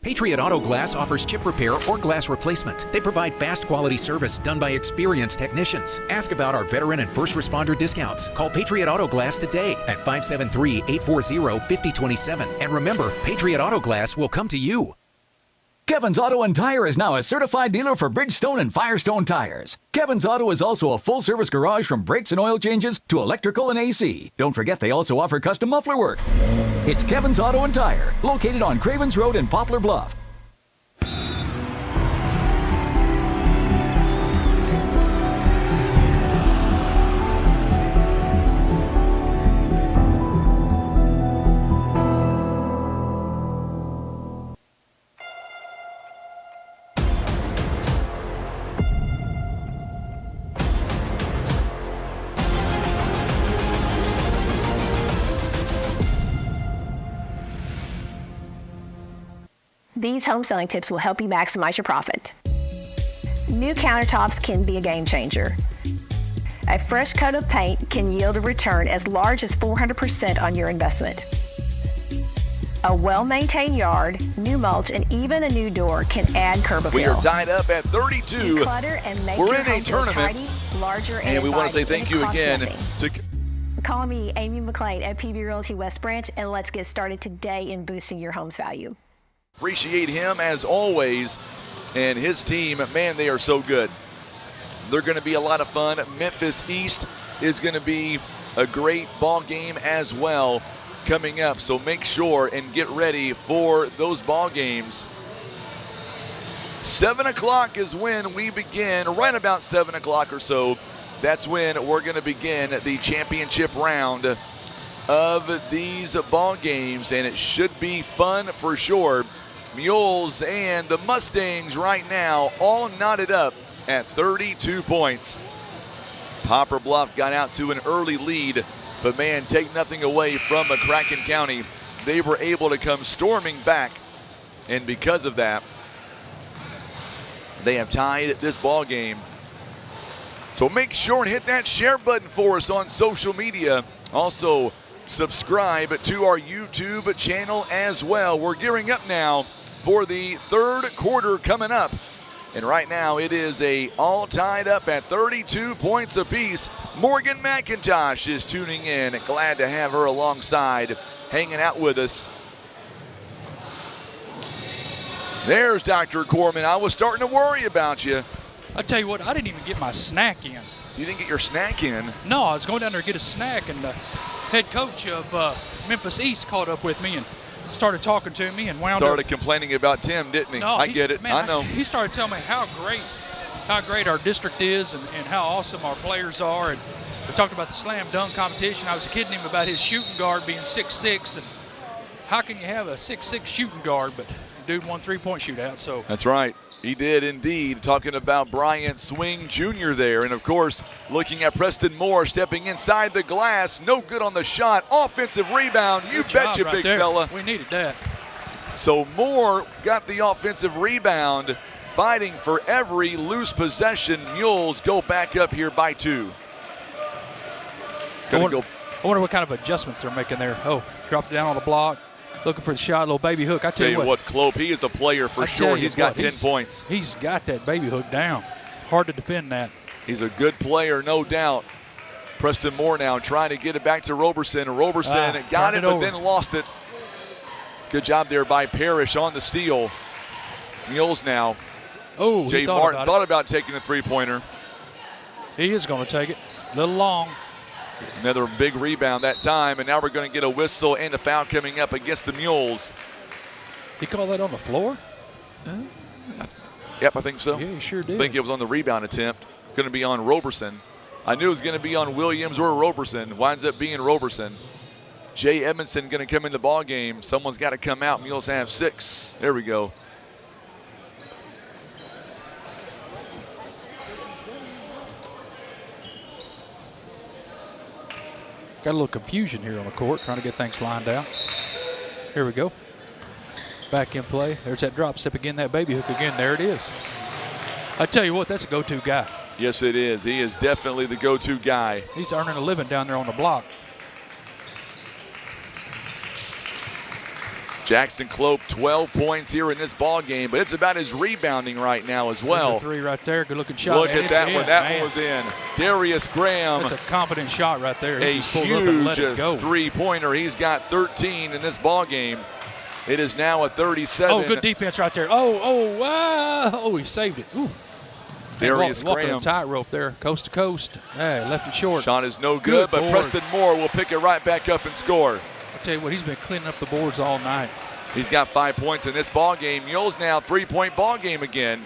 Speaker 16: Patriot Auto Glass offers chip repair or glass replacement. They provide fast quality service done by experienced technicians. Ask about our veteran and first responder discounts. Call Patriot Auto Glass today at 573-840-5027. And remember, Patriot Auto Glass will come to you.
Speaker 17: Kevin's Auto and Tire is now a certified dealer for Bridgestone and Firestone tires. Kevin's Auto is also a full-service garage from brakes and oil changes to electrical and AC. Don't forget they also offer custom muffler work. It's Kevin's Auto and Tire, located on Cravens Road in Poplar Bluff.
Speaker 18: These home selling tips will help you maximize your profit. New countertops can be a game changer. A fresh coat of paint can yield a return as large as 400% on your investment. A well-maintained yard, new mulch, and even a new door can add curb appeal.
Speaker 1: We are tied up at 32.
Speaker 18: Declutter and make
Speaker 1: We're
Speaker 18: your
Speaker 1: in a
Speaker 18: home feel
Speaker 1: tournament,
Speaker 18: tidy, larger,
Speaker 1: and we want to say thank you again to.
Speaker 18: Call me, Amy McClain at PB Realty West Branch, and let's get started today in boosting your home's value.
Speaker 1: Appreciate him as always, and his team, man, they are so good. They're going to be a lot of fun. Memphis East is going to be a great ball game as well coming up, so make sure and get ready for those ball games. 7 o'clock is when we begin, right about 7 o'clock or so. That's when we're going to begin the championship round of these ball games, and it should be fun for sure. Mules and the Mustangs right now all knotted up at 32 points. Poplar Bluff got out to an early lead, but man, take nothing away from McCracken County. They were able to come storming back, and because of that, they have tied this ball game. So make sure and hit that share button for us on social media. Also, subscribe to our YouTube channel as well. We're gearing up now for the third quarter coming up. And right now it is all tied up at 32 points apiece. Morgan McIntosh is tuning in. Glad to have her alongside, hanging out with us. There's Dr. Corman. I was starting to worry about you.
Speaker 9: I tell you what, I didn't even get my snack in.
Speaker 1: You didn't get your snack in?
Speaker 9: No, I was going down there to get a snack, and the head coach of Memphis East caught up with me and started talking to me and
Speaker 1: started complaining about Tim, didn't he?
Speaker 9: No,
Speaker 1: I get it.
Speaker 9: Man,
Speaker 1: I know.
Speaker 9: He started telling me how great our district is and how awesome our players are. And we talked about the slam dunk competition. I was kidding him about his shooting guard being 6'6", and how can you have a 6'6" shooting guard? But the dude won 3-point shootout. So
Speaker 1: that's right. He did indeed. Talking about Bryant Swing Jr. there. And of course, looking at Preston Moore stepping inside the glass. No good on the shot. Offensive rebound. You betcha,
Speaker 9: right
Speaker 1: big
Speaker 9: there.
Speaker 1: fella.
Speaker 9: We needed that.
Speaker 1: So Moore got the offensive rebound, fighting for every loose possession. Mules go back up here by 2.
Speaker 9: I wonder what kind of adjustments they're making there. Oh, dropped down on the block. Looking for the shot, little baby hook. I tell you what,
Speaker 1: Klope, he is a player for sure. He's got 10 points.
Speaker 9: He's got that baby hook down. Hard to defend that.
Speaker 1: He's a good player, no doubt. Preston Moore now trying to get it back to Roberson. Roberson got it, but then lost it. Good job there by Parrish on the steal. Mules now.
Speaker 9: Oh,
Speaker 1: Jay Martin thought about taking a three-pointer.
Speaker 9: He is going to take it. A little long.
Speaker 1: Another big rebound that time, and now we're going to get a whistle and a foul coming up against the Mules.
Speaker 9: He called that on the floor?
Speaker 1: Yep, I think so.
Speaker 9: Yeah, he sure did.
Speaker 1: I think it was on the rebound attempt. Going to be on Roberson. I knew it was going to be on Williams or Roberson. Winds up being Roberson. Jay Edmondson going to come in the ball game. Someone's got to come out. Mules have 6. There we go.
Speaker 9: Got a little confusion here on the court, trying to get things lined out. Here we go. Back in play. There's that drop step again, that baby hook again. There it is. I tell you what, that's a go-to guy.
Speaker 1: Yes, it is. He is definitely the go-to guy.
Speaker 9: He's earning a living down there on the block.
Speaker 1: Jackson Klope, 12 points here in this ball game, but it's about his rebounding right now as well.
Speaker 9: There's a 3 right there. Good looking shot.
Speaker 1: Look at that one. That one was in. Darius Graham.
Speaker 9: That's a confident shot right there.
Speaker 1: A huge three-pointer. He's got 13 in this ball game. It is now a 37.
Speaker 9: Oh, good defense right there. Oh, he saved it. Ooh.
Speaker 1: Darius
Speaker 9: walking
Speaker 1: Graham.
Speaker 9: a tightrope there, coast to coast. Hey, left it short.
Speaker 1: Shot is no good, but
Speaker 9: board.
Speaker 1: Preston Moore will pick it right back up and score.
Speaker 9: I'll tell you what, he's been cleaning up the boards all night.
Speaker 1: He's got 5 points in this ball game. Mules now 3-point ball game again.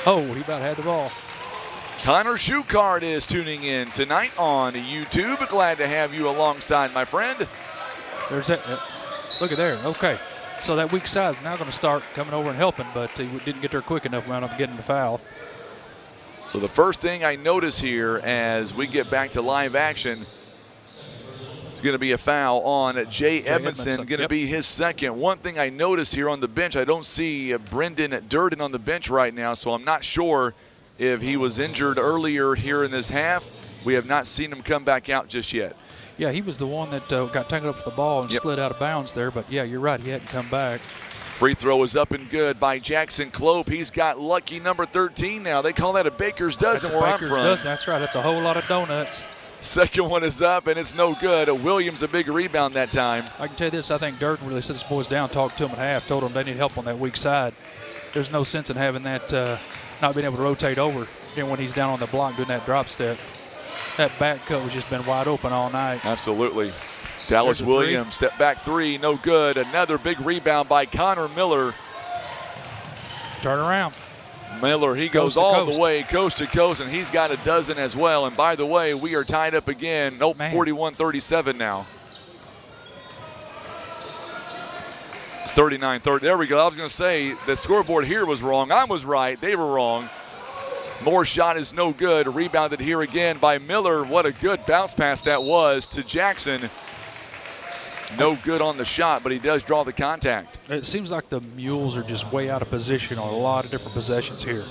Speaker 9: Oh, he about had the ball.
Speaker 1: Connor Schuchard is tuning in tonight on YouTube. Glad to have you alongside, my friend.
Speaker 9: There's that. Look at there. Okay. So that weak side is now going to start coming over and helping, but he didn't get there quick enough, wound up getting the foul.
Speaker 1: So the first thing I notice here as we get back to live action is going to be a foul on Jay Edmondson, going to be his second. One thing I notice here on the bench, I don't see Brendan Durden on the bench right now, so I'm not sure if he was injured earlier here in this half. We have not seen him come back out just yet.
Speaker 9: Yeah, he was the one that got tangled up with the ball and slid out of bounds there, but yeah, you're right, he hadn't come back.
Speaker 1: Free throw is up and good by Jackson Clope. He's got lucky number 13 now. They call that a baker's dozen where I'm from.
Speaker 9: That's right, that's a whole lot of donuts.
Speaker 1: Second one is up, and it's no good. Williams a big rebound that time.
Speaker 9: I can tell you this, I think Durden really set his boys down, talked to them at half, told them they need help on that weak side. There's no sense in having that, not being able to rotate over when he's down on the block doing that drop step. That back cut has just been wide open all night.
Speaker 1: Absolutely. Dallas Williams, step back three, no good. Another big rebound by Connor Miller.
Speaker 9: Turn around.
Speaker 1: Miller, he goes all the way coast to coast, and he's got a dozen as well. And by the way, we are tied up again. Nope, 41-37 now. It's 39-30. There we go. I was going to say the scoreboard here was wrong. I was right. They were wrong. Moore's shot is no good. Rebounded here again by Miller. What a good bounce pass that was to Jackson. No good on the shot, but he does draw the contact.
Speaker 9: It seems like the Mules are just way out of position on a lot of different possessions here.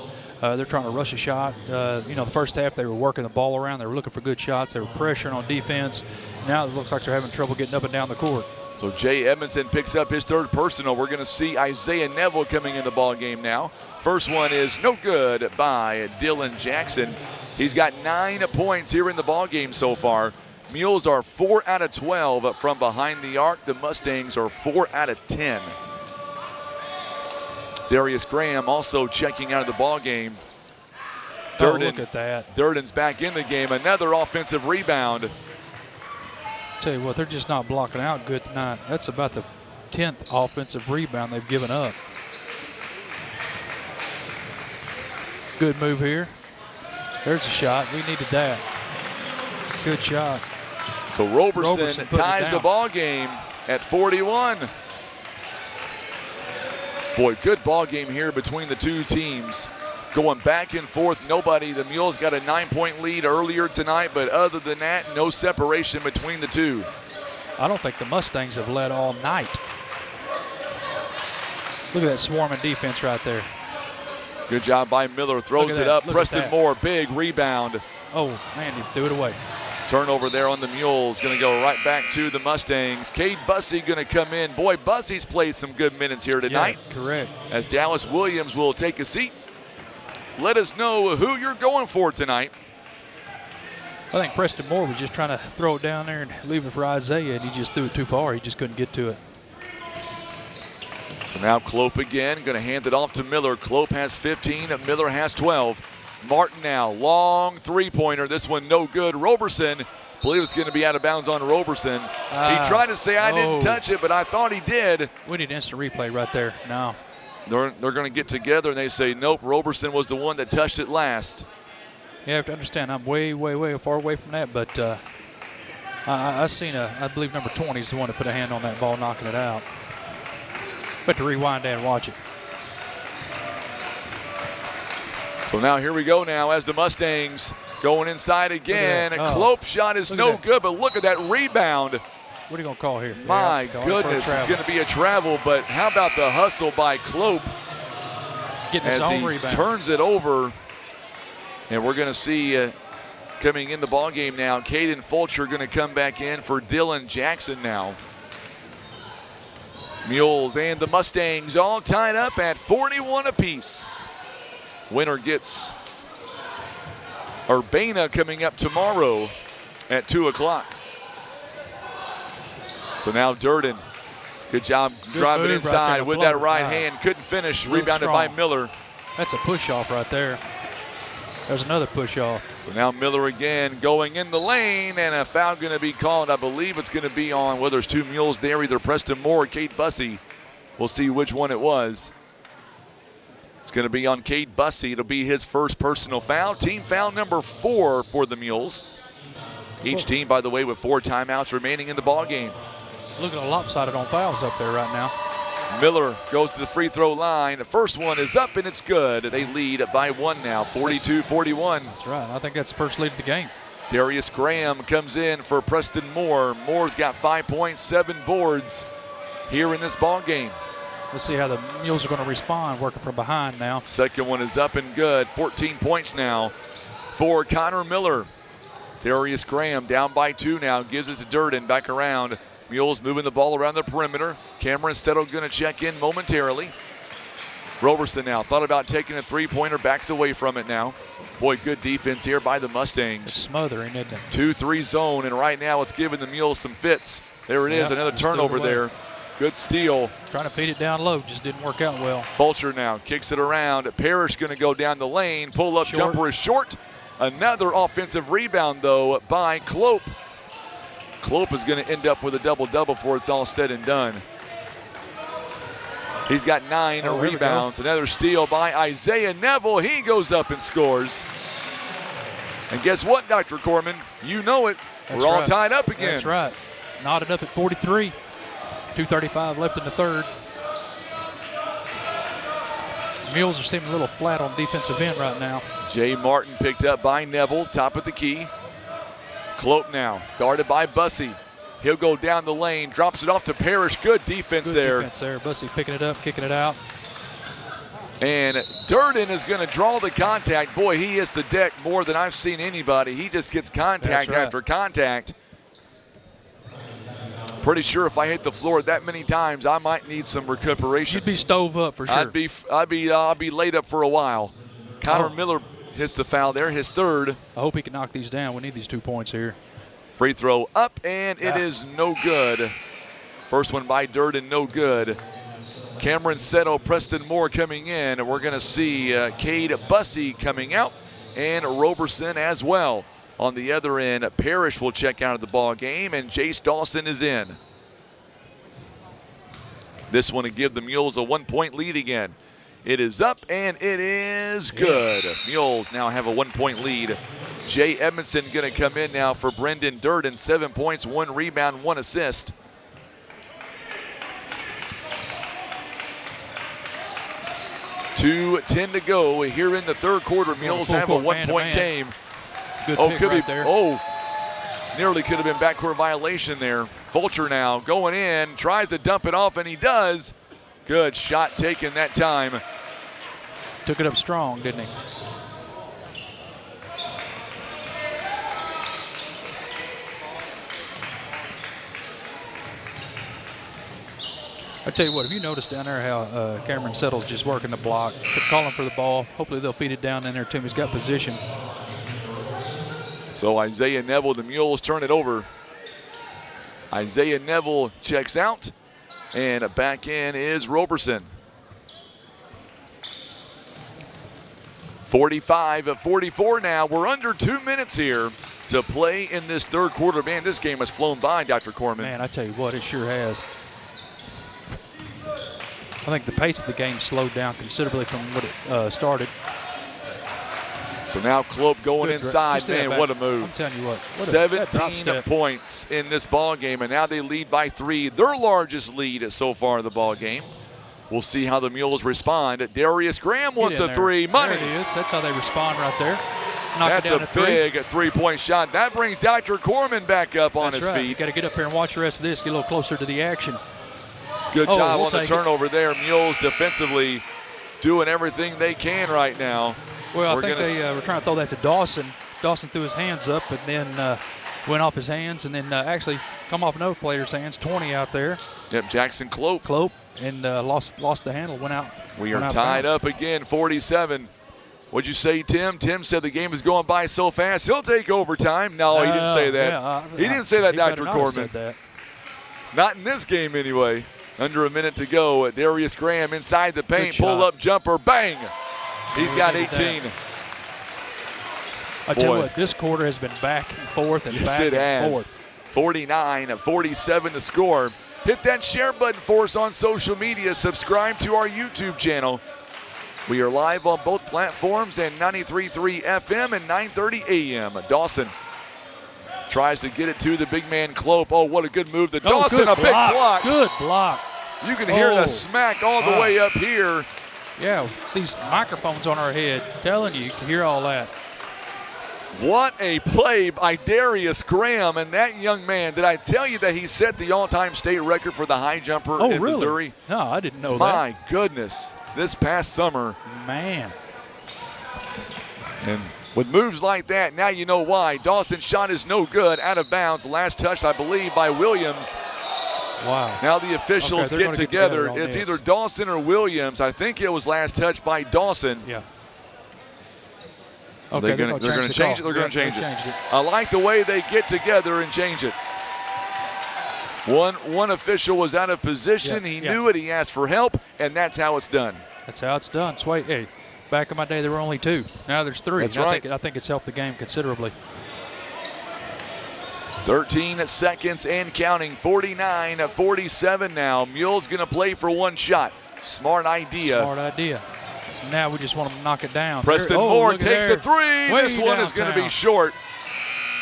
Speaker 9: They're trying to rush a shot. The first half they were working the ball around. They were looking for good shots. They were pressuring on defense. Now it looks like they're having trouble getting up and down the court.
Speaker 1: So Jay Edmondson picks up his third personal. We're going to see Isaiah Neville coming in the ball game now. First one is no good by Dylan Jackson. He's got 9 points here in the ball game so far. Mules are 4 out of 12 from behind the arc. The Mustangs are 4 out of 10. Darius Graham also checking out of the ball game. Durden,
Speaker 9: look at that.
Speaker 1: Durden's back in the game. Another offensive rebound.
Speaker 9: Tell you what, they're just not blocking out good tonight. That's about the 10th offensive rebound they've given up. Good move here. There's a shot. We needed that. Good shot.
Speaker 1: So Roberson ties the ball game at 41. Boy, good ball game here between the two teams. Going back and forth, nobody. The Mules got a 9-point lead earlier tonight, but other than that, no separation between the two.
Speaker 9: I don't think the Mustangs have led all night. Look at that swarming defense right there.
Speaker 1: Good job by Miller, throws it up. Preston Moore, big rebound.
Speaker 9: Oh, man, he threw it away.
Speaker 1: Turnover there on the Mules. Going to go right back to the Mustangs. Cade Bussey going to come in. Boy, Bussey's played some good minutes here tonight.
Speaker 9: Yeah, correct.
Speaker 1: As Dallas Williams will take a seat. Let us know who you're going for tonight.
Speaker 9: I think Preston Moore was just trying to throw it down there and leave it for Isaiah, and he just threw it too far. He just couldn't get to it.
Speaker 1: So now Clope again, going to hand it off to Miller. Clope has 15, Miller has 12. Martin now, long three-pointer. This one no good. Roberson, believe it's going to be out of bounds on Roberson. He tried to say, I didn't touch it, but I thought he did.
Speaker 9: We need instant replay right there. No.
Speaker 1: They're going to get together, and they say, nope, Roberson was the one that touched it last.
Speaker 9: You have to understand, I'm way, way, way far away from that, but I seen I believe number 20 is the one that put a hand on that ball, knocking it out. But to rewind that and watch it.
Speaker 1: So now here we go now as the Mustangs going inside again. Clope shot is no good, but look at that rebound.
Speaker 9: What are you going to call here?
Speaker 1: My goodness, it's going to be a travel, but how about the hustle by Clope
Speaker 9: getting his own rebound.
Speaker 1: Turns it over, and we're going to see coming in the ball game now, Caden Fulcher going to come back in for Dylan Jackson now. Mules and the Mustangs all tied up at 41 apiece. Winner gets Urbana coming up tomorrow at 2 o'clock. So now Durden, good job driving inside with that right hand. Couldn't finish, rebounded by Miller.
Speaker 9: That's a push-off right there. There's another push-off.
Speaker 1: So now Miller again going in the lane, and a foul going to be called. I believe it's going to be on, well, there's two mules there, either Preston Moore or Cade Bussey. We'll see which one it was. It's going to be on Cade Bussey. It'll be his first personal foul. Team foul number 4 for the Mules. Each team, by the way, with 4 timeouts remaining in the ball game.
Speaker 9: Looking lopsided on fouls up there right now.
Speaker 1: Miller goes to the free throw line. The first one is up, and it's good. They lead by 1 now, 42-41.
Speaker 9: That's right. I think that's the first lead of the game.
Speaker 1: Darius Graham comes in for Preston Moore. Moore's got 5 points, 7 boards here in this ball game.
Speaker 9: Let's see how the Mules are going to respond, working from behind now.
Speaker 1: Second one is up and good. 14 points now for Connor Miller. Darius Graham down by 2 now, gives it to Durden, back around. Mules moving the ball around the perimeter. Cameron Settle going to check in momentarily. Roberson now thought about taking a three-pointer, backs away from it now. Boy, good defense here by the Mustangs.
Speaker 9: It's smothering, isn't it?
Speaker 1: 2-3 zone, and right now it's giving the Mules some fits. There it is, another turnover there. Good steal.
Speaker 9: Trying to feed it down low, just didn't work out well.
Speaker 1: Fulcher now kicks it around. Parrish going to go down the lane. Pull-up jumper is short. Another offensive rebound, though, by Clope. Clope is going to end up with a double-double before it's all said and done. He's got 9 rebounds. Another steal by Isaiah Neville. He goes up and scores. And guess what, Dr. Corman? You know it. We're all tied up again.
Speaker 9: That's right. Knotted up at 43. 2:35 left in the third. Mules are seeming a little flat on defensive end right now.
Speaker 1: Jay Martin picked up by Neville, top of the key. Clope now, guarded by Bussey. He'll go down the lane, drops it off to Parrish. Good defense there.
Speaker 9: Good defense there. Bussey picking it up, kicking it out.
Speaker 1: And Durden is going to draw the contact. Boy, he hits the deck more than I've seen anybody. He just gets contact after contact. Pretty sure if I hit the floor that many times, I might need some recuperation.
Speaker 9: You'd be stove up for sure.
Speaker 1: I'll be laid up for a while. Connor Miller hits the foul there, his third.
Speaker 9: I hope he can knock these down. We need these 2 points here.
Speaker 1: Free throw up, and it is no good. First one by Durden, no good. Cameron Settle, Preston Moore coming in. We're going to see Cade Bussey coming out, and Roberson as well. On the other end, Parrish will check out of the ball game, and Jace Dawson is in. This one to give the Mules a 1-point lead again. It is up, and it is good. Mules now have a 1-point lead. Jay Edmondson going to come in now for Brendan Durden. 7 points, 1 rebound, 1 assist. .2:10 to go here in the third quarter. Mules have a 1-point game.
Speaker 9: Good
Speaker 1: could
Speaker 9: right there.
Speaker 1: Nearly could have been backcourt violation there. Fulcher now going in, tries to dump it off, and he does. Good shot taken that time.
Speaker 9: Took it up strong, didn't he? I tell you what, have you noticed down there how Cameron Settle's just working the block, calling for the ball? Hopefully they'll feed it down in there to him. He's got position.
Speaker 1: So Isaiah Neville, the Mules turn it over. Isaiah Neville checks out, and back in is Roberson. 45-44 now. We're under 2 minutes here to play in this third quarter. Man, this game has flown by, Dr. Corman.
Speaker 9: Man, I tell you what, it sure has. I think the pace of the game slowed down considerably from what it started.
Speaker 1: So now Clope going inside. Man, what a move.
Speaker 9: I'm telling you what.
Speaker 1: 17 points in this ball game, and now they lead by 3. Their largest lead so far in the ball game. We'll see how the Mules respond. Darius Graham wants a 3. Money.
Speaker 9: There it is. That's how they respond right there.
Speaker 1: That's a big 3-point shot. That brings Dr. Corman back up on his feet.
Speaker 9: You got to get up here and watch the rest of this, get a little closer to the action.
Speaker 1: Good job on the turnover there. Mules defensively doing everything they can right now.
Speaker 9: Well, I think they were trying to throw that to Dawson. Dawson threw his hands up and then went off his hands and then actually come off another player's hands. 20 out there.
Speaker 1: Yep, Jackson Clope.
Speaker 9: And lost the handle, went out.
Speaker 1: We are tied up again, 47. What'd you say, Tim? Tim said the game is going by so fast, he'll take overtime. No, he didn't say that. He didn't say that, Dr. Corman. Not in this game anyway. Under a minute to go. Darius Graham inside the paint. Pull-up jumper. Bang. He's got 18.
Speaker 9: I tell you what, this quarter has been back and forth and back and forth.
Speaker 1: 49-47 to score. Hit that share button for us on social media. Subscribe to our YouTube channel. We are live on both platforms and 93.3 FM and 930 AM. Dawson tries to get it to the big man Clope. Oh, what a good move. Dawson, a big block.
Speaker 9: Good block.
Speaker 1: You can hear the smack all the way up here.
Speaker 9: Yeah, these microphones on our head. Telling you can hear all that.
Speaker 1: What a play by Darius Graham. And that young man, did I tell you that he set the all-time state record for the high jumper in Missouri?
Speaker 9: No, I didn't know that.
Speaker 1: My goodness. This past summer.
Speaker 9: Man.
Speaker 1: And with moves like that, now you know why. Dawson's shot is no good, out of bounds. Last touched, I believe, by Williams.
Speaker 9: Wow.
Speaker 1: Now the officials get together. It's either Dawson or Williams. I think it was last touch by Dawson.
Speaker 9: Yeah.
Speaker 1: Okay, they're going to change it. They're going to change it. I like the way they get together and change it. One official was out of position. He knew it. He asked for help, and that's how it's done.
Speaker 9: That's how it's done. Sway, hey, back in my day, there were only 2. Now there's 3.
Speaker 1: That's right.
Speaker 9: I think it's helped the game considerably.
Speaker 1: 13 seconds and counting. 49-47 now. Mule's going to play for one shot. Smart idea.
Speaker 9: Smart idea. Now we just want them to knock it down.
Speaker 1: Preston Moore takes a 3. This one is going to be short.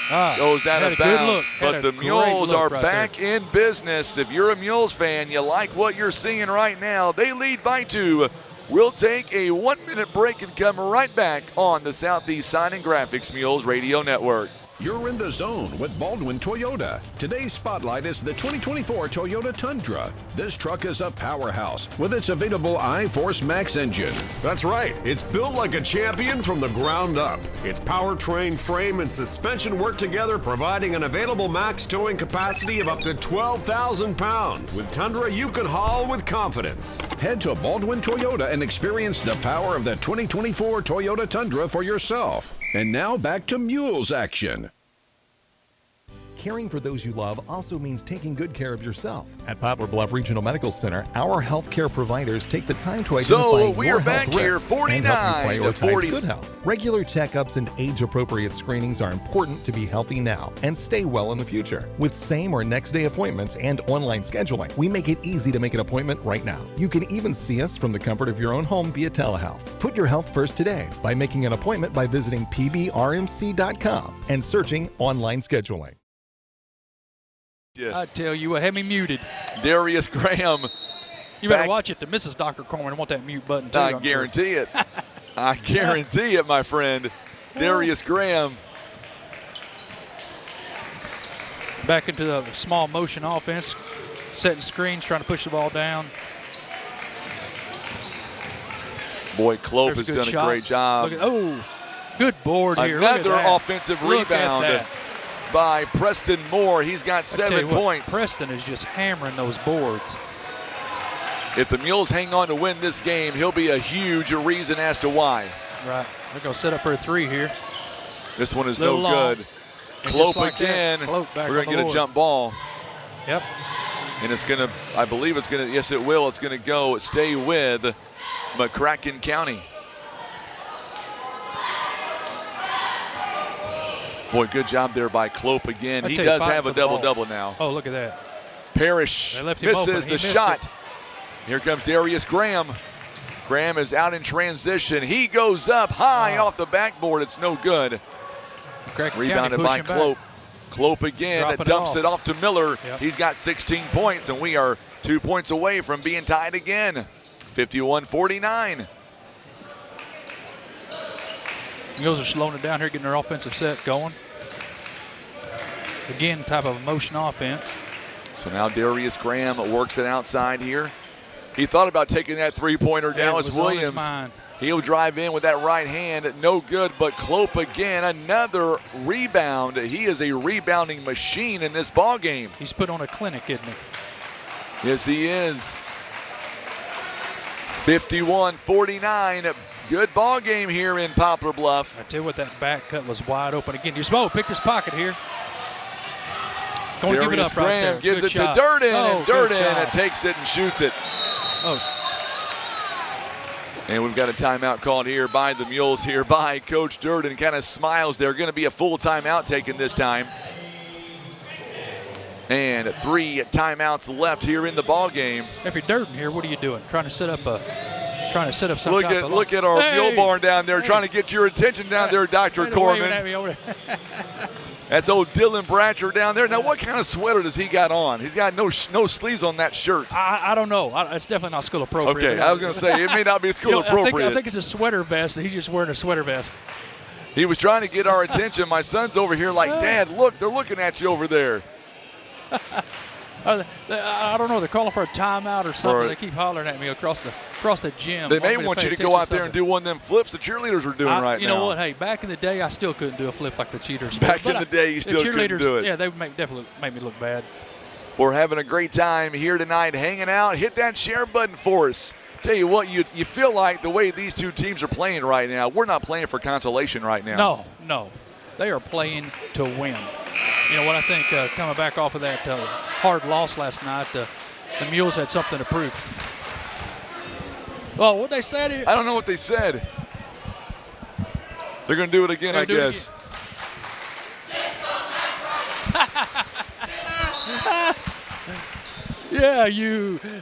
Speaker 1: Goes out of bounds. But the Mules are back in business. If you're a Mules fan, you like what you're seeing right now. They lead by 2. We'll take a 1-minute break and come right back on the Southeast Sign and Graphics Mules Radio Network.
Speaker 4: You're in the zone with Baldwin Toyota. Today's spotlight is the 2024 Toyota Tundra. This truck is a powerhouse with its available I-Force Max engine.
Speaker 5: That's right. It's built like a champion from the ground up. Its powertrain, frame, and suspension work together, providing an available max towing capacity of up to 12,000 pounds. With Tundra, you can haul with confidence.
Speaker 4: Head to Baldwin Toyota and experience the power of the 2024 Toyota Tundra for yourself. And now back to Mules action.
Speaker 6: Caring for those you love also means taking good care of yourself. At Poplar Bluff Regional Medical Center, our healthcare providers take the time to identify your health risks and help you prioritize good health. Regular checkups and age-appropriate screenings are important to be healthy now and stay well in the future. With same or next day appointments and online scheduling, we make it easy to make an appointment right now. You can even see us from the comfort of your own home via telehealth. Put your health first today by making an appointment by visiting pbrmc.com and searching online scheduling.
Speaker 9: I tell you what, have me muted.
Speaker 1: Darius Graham.
Speaker 9: You better watch it. The Mrs. Dr. Corman want that mute button too.
Speaker 1: I guarantee it. I guarantee it, my friend. Darius Graham.
Speaker 9: Back into the small motion offense, setting screens, trying to push the ball down.
Speaker 1: Boy, Clope has done a great job.
Speaker 9: Good board here.
Speaker 1: Another offensive rebound by Preston Moore. He's got 7 points.
Speaker 9: Preston is just hammering those boards.
Speaker 1: If the Mules hang on to win this game, he'll be a huge reason as to why.
Speaker 9: Right. They're going to set up for a 3 here.
Speaker 1: This one is no good. Clope again. We're going to get a jump ball.
Speaker 9: Yep.
Speaker 1: And it's going to, I believe it's going to, yes it will. It's going to stay with McCracken County. Boy, good job there by Clope again. He does have a double-double now.
Speaker 9: Oh, look at that.
Speaker 1: Parrish misses the shot. Here comes Darius Graham. Graham is out in transition. He goes up high off the backboard. It's no good. Rebounded by Clope. Clope again dumps it off to Miller. Yep. He's got 16 points, and we are 2 points away from being tied again. 51-49.
Speaker 9: Mules are slowing it down here, getting their offensive set going. Again, type of a motion offense.
Speaker 1: So now Darius Graham works it outside here. He thought about taking that three-pointer. Dallas Williams. He'll drive in with that right hand. No good, but Clope again, another rebound. He is a rebounding machine in this ball game.
Speaker 9: He's put on a clinic, isn't he?
Speaker 1: Yes, he is. 51-49. Good ball game here in Poplar Bluff.
Speaker 9: I tell you what, that back cut was wide open again. Yusmo picked his pocket here. Going to give it up right
Speaker 1: Graham
Speaker 9: there.
Speaker 1: gives
Speaker 9: Good
Speaker 1: it
Speaker 9: shot.
Speaker 1: to Durden,
Speaker 9: Oh,
Speaker 1: and Durden
Speaker 9: good job.
Speaker 1: takes it and shoots it.
Speaker 9: Oh.
Speaker 1: And we've got a timeout called here by the Mules here by Coach Durden. Kind of smiles there. Going to be a full timeout taken this time. And 3 timeouts left here in the ball game.
Speaker 9: If you're Durden here, what are you doing? Trying to set up some
Speaker 1: Look
Speaker 9: type of
Speaker 1: look at our
Speaker 9: Hey!
Speaker 1: mule barn down there,
Speaker 9: Hey!
Speaker 1: trying to get your attention down there, Dr.
Speaker 9: Hey, they're waving
Speaker 1: Corman.
Speaker 9: at me over there.
Speaker 1: That's old Dylan Bratcher down there. Now, what kind of sweater does he got on? He's got no sleeves on that shirt.
Speaker 9: I don't know. It's definitely not school appropriate.
Speaker 1: Okay, I was going to say, it may not be school appropriate.
Speaker 9: I think it's a sweater vest. He's just wearing a sweater vest.
Speaker 1: He was trying to get our attention. My son's over here like, Dad, look, they're looking at you over there.
Speaker 9: I don't know. They're calling for a timeout or something. They keep hollering at me across the gym.
Speaker 1: They may want you to go out there and do one of them flips the cheerleaders are doing right now.
Speaker 9: You know what? Hey, back in the day, I still couldn't do a flip like the cheaters.
Speaker 1: Back in the day, you still couldn't do it.
Speaker 9: Yeah, they definitely made me look bad.
Speaker 1: We're having a great time here tonight, hanging out. Hit that share button for us. Tell you what, you feel like the way these two teams are playing right now, we're not playing for consolation right now.
Speaker 9: No. They are playing to win. You know what I think, coming back off of that hard loss last night, the Mules had something to prove. Oh, what they said here?
Speaker 1: I don't know what they said. They're going to do it again, I guess.
Speaker 9: Yeah,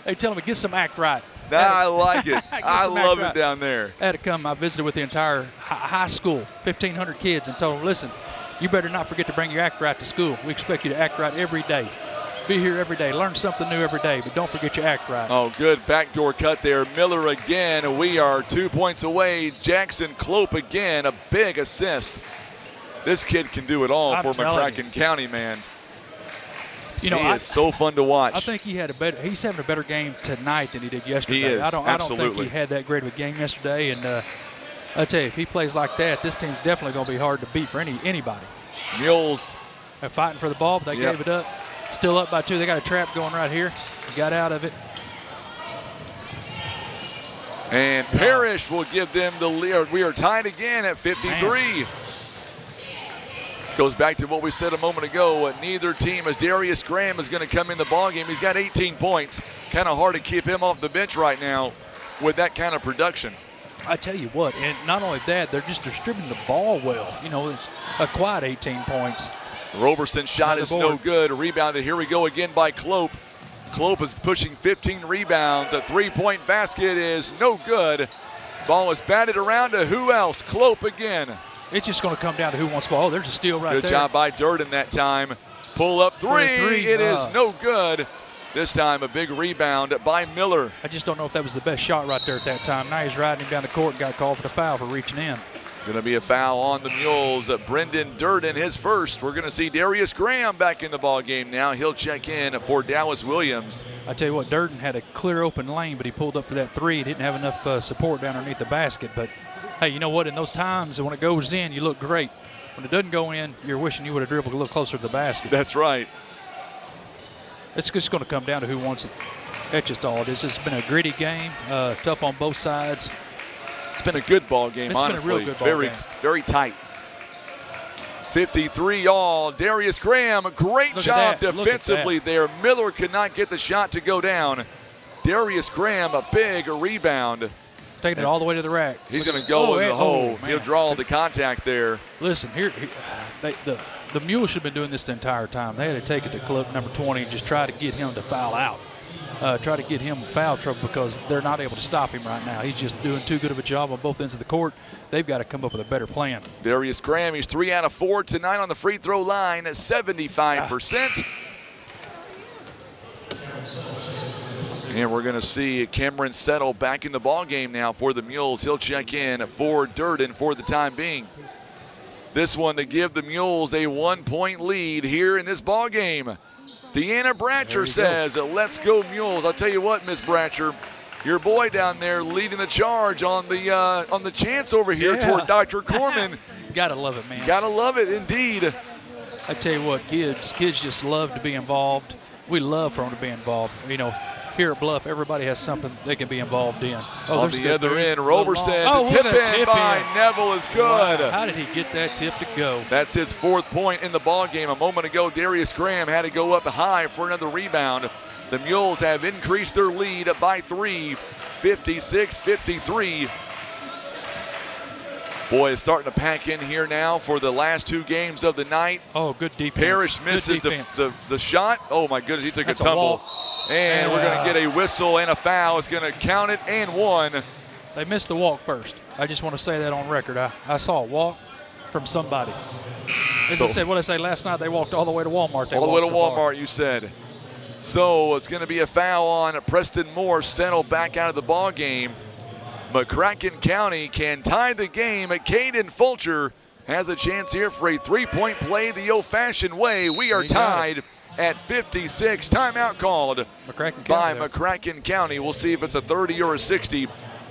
Speaker 9: they tell me get some act right.
Speaker 1: I like it. I love it down there.
Speaker 9: I had to come. I visited with the entire high school, 1,500 kids, and told them, listen, you better not forget to bring your act right to school. We expect you to act right every day. Be here every day. Learn something new every day, but don't forget your act right.
Speaker 1: Oh, good backdoor cut there. Miller again. We are 2 points away. Jackson Clope again. A big assist. This kid can do it all for McCracken County, man.
Speaker 9: You know,
Speaker 1: he is so fun to watch.
Speaker 9: I think he's having a better game tonight than he did yesterday.
Speaker 1: He is,
Speaker 9: I don't think he had that great of a game yesterday. And I tell you, if he plays like that, this team's definitely going to be hard to beat for anybody.
Speaker 1: Mules.
Speaker 9: They're fighting for the ball, but they gave it up. Still up by 2. They got a trap going right here. Got out of it.
Speaker 1: And Parrish will give them the lead. We are tied again at 53. Man. Goes back to what we said a moment ago. Neither team, as Darius Graham is going to come in the ballgame. He's got 18 points. Kind of hard to keep him off the bench right now with that kind of production.
Speaker 9: I tell you what, and not only that, they're just distributing the ball well. You know, it's a quiet 18 points.
Speaker 1: Roberson's shot is no good. Rebounded. Here we go again by Clope. Clope is pushing 15 rebounds. A three-point basket is no good. Ball is batted around to who else? Clope again.
Speaker 9: It's just going to come down to who wants the ball. Oh, there's a steal right there.
Speaker 1: Good job by Durden that time. Pull up three. It is no good. This time a big rebound by Miller.
Speaker 9: I just don't know if that was the best shot right there at that time. Now he's riding him down the court and got called for the foul for reaching in.
Speaker 1: Going to be a foul on the Mules. Brendan Durden, his first. We're going to see Darius Graham back in the ball game now. He'll check in for Dallas Williams.
Speaker 9: I tell you what, Durden had a clear open lane, but he pulled up for that three. He didn't have enough support down underneath the basket. But, hey, you know what? In those times, when it goes in, you look great. When it doesn't go in, you're wishing you would have dribbled a little closer to the basket.
Speaker 1: That's right.
Speaker 9: It's just going to come down to who wants it. That's just all it is. It's been a gritty game, tough on both sides.
Speaker 1: It's been a good ball game, honestly.
Speaker 9: It's been a real good ball game.
Speaker 1: Very tight. 53 all. Darius Graham, great job defensively there. Miller could not get the shot to go down. Darius Graham, a big rebound.
Speaker 9: Taking it all the way to the rack.
Speaker 1: He's going to go in the hole. He'll draw the contact there.
Speaker 9: Listen, the Mules should have been doing this the entire time. They had to take it to club number 20 and just try to get him to foul out. Try to get him in foul trouble because they're not able to stop him right now. He's just doing too good of a job on both ends of the court. They've got to come up with a better plan.
Speaker 1: Darius Graham, he's 3 out of 4 tonight on the free throw line at 75%. And we're going to see Cameron Settle back in the ball game now for the Mules. He'll check in for Durden for the time being. This one to give the Mules a 1-point lead here in this ball game. Deanna Bratcher says, let's go Mules. I'll tell you what, Miss Bratcher, your boy down there leading the charge on the chance over here toward Dr. Corman.
Speaker 9: Gotta love it, man.
Speaker 1: Gotta love it, indeed.
Speaker 9: I tell you what, kids just love to be involved. We love for them to be involved. You know, here at Bluff, everybody has something they can be involved in.
Speaker 1: On the other end, Roberson, the tip in by Neville is good.
Speaker 9: Wow. How did he get that tip to go?
Speaker 1: That's his 4th point in the ball game. A moment ago, Darius Graham had to go up high for another rebound. The Mules have increased their lead by 3, 56-53. Boy, is starting to pack in here now for the last 2 games of the night.
Speaker 9: Oh, good defense.
Speaker 1: Parrish misses the shot. Oh, my goodness, he took
Speaker 9: That's
Speaker 1: a tumble.
Speaker 9: And
Speaker 1: we're going to get a whistle and a foul. It's going to count it and 1.
Speaker 9: They missed the walk first. I just want to say that on record. I saw a walk from somebody. As I said, what I say last night, they walked all the way to Walmart.
Speaker 1: All the way to Walmart, you said. So it's going to be a foul on Preston Moore, settled back out of the ball game. McCracken County can tie the game. Caden Fulcher has a chance here for a 3-point play the old-fashioned way. We are tied at 56. Timeout called by McCracken County. We'll see if it's a 30 or a 60.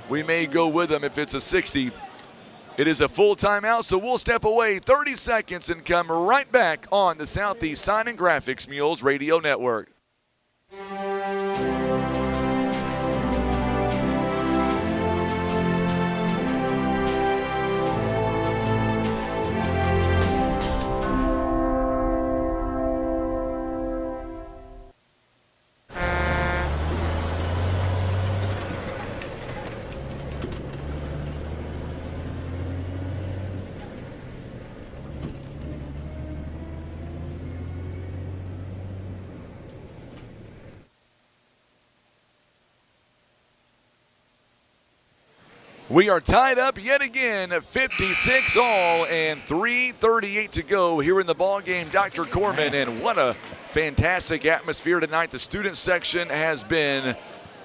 Speaker 1: We may go with them if it's a 60. It is a full timeout, so we'll step away 30 seconds and come right back on the Southeast Sign and Graphics Mules Radio Network. We are tied up yet again at 56 all and 3:38 to go here in the ball game. Dr. Corman, and what a fantastic atmosphere tonight. The student section has been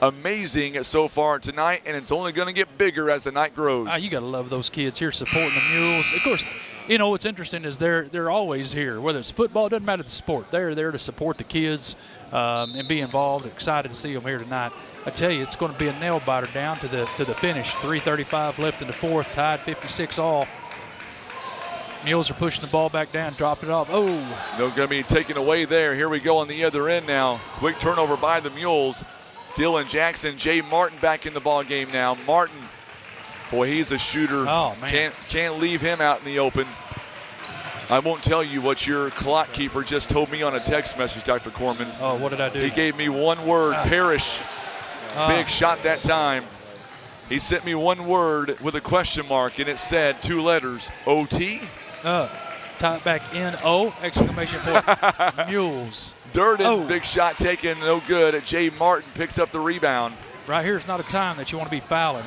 Speaker 1: amazing so far tonight, and it's only going to get bigger as the night grows.
Speaker 9: You got to love those kids here supporting the Mules. Of course, you know what's interesting is they're always here. Whether it's football, it doesn't matter the sport. They're there to support the kids and be involved. Excited to see them here tonight. I tell you, it's going to be a nail biter down to the finish. 3:35 left in the 4th, tied 56 all. Mules are pushing the ball back down, dropped it off. Oh,
Speaker 1: they're going to be taken away there. Here we go on the other end now. Quick turnover by the Mules. Dylan Jackson, Jay Martin back in the ball game now. Martin, boy, he's a shooter.
Speaker 9: Oh man,
Speaker 1: can't leave him out in the open. I won't tell you what your clock keeper just told me on a text message, Dr. Corman.
Speaker 9: Oh, what did I do?
Speaker 1: He gave me one word, Parrish. Big shot that time. He sent me one word with a question mark, and it said 2 letters, OT.
Speaker 9: Type back N-O, exclamation point, Mules.
Speaker 1: Durden, big shot taken, no good. Jay Martin picks up the rebound.
Speaker 9: Right here is not a time that you want to be fouling.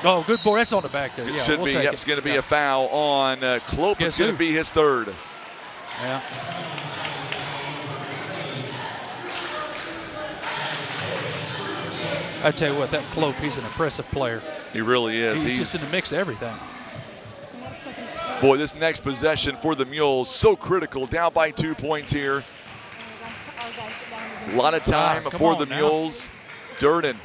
Speaker 9: Oh, good boy. That's on the back there.
Speaker 1: It should be. Yep, it's going to be a foul on Clope. It's going to be his 3rd.
Speaker 9: Yeah. I tell you what, that Clope, he's an impressive player.
Speaker 1: He really is.
Speaker 9: He's just in the mix of everything.
Speaker 1: Boy, this next possession for the Mules, so critical. Down by 2 points here. A lot of time for the Mules. Durden.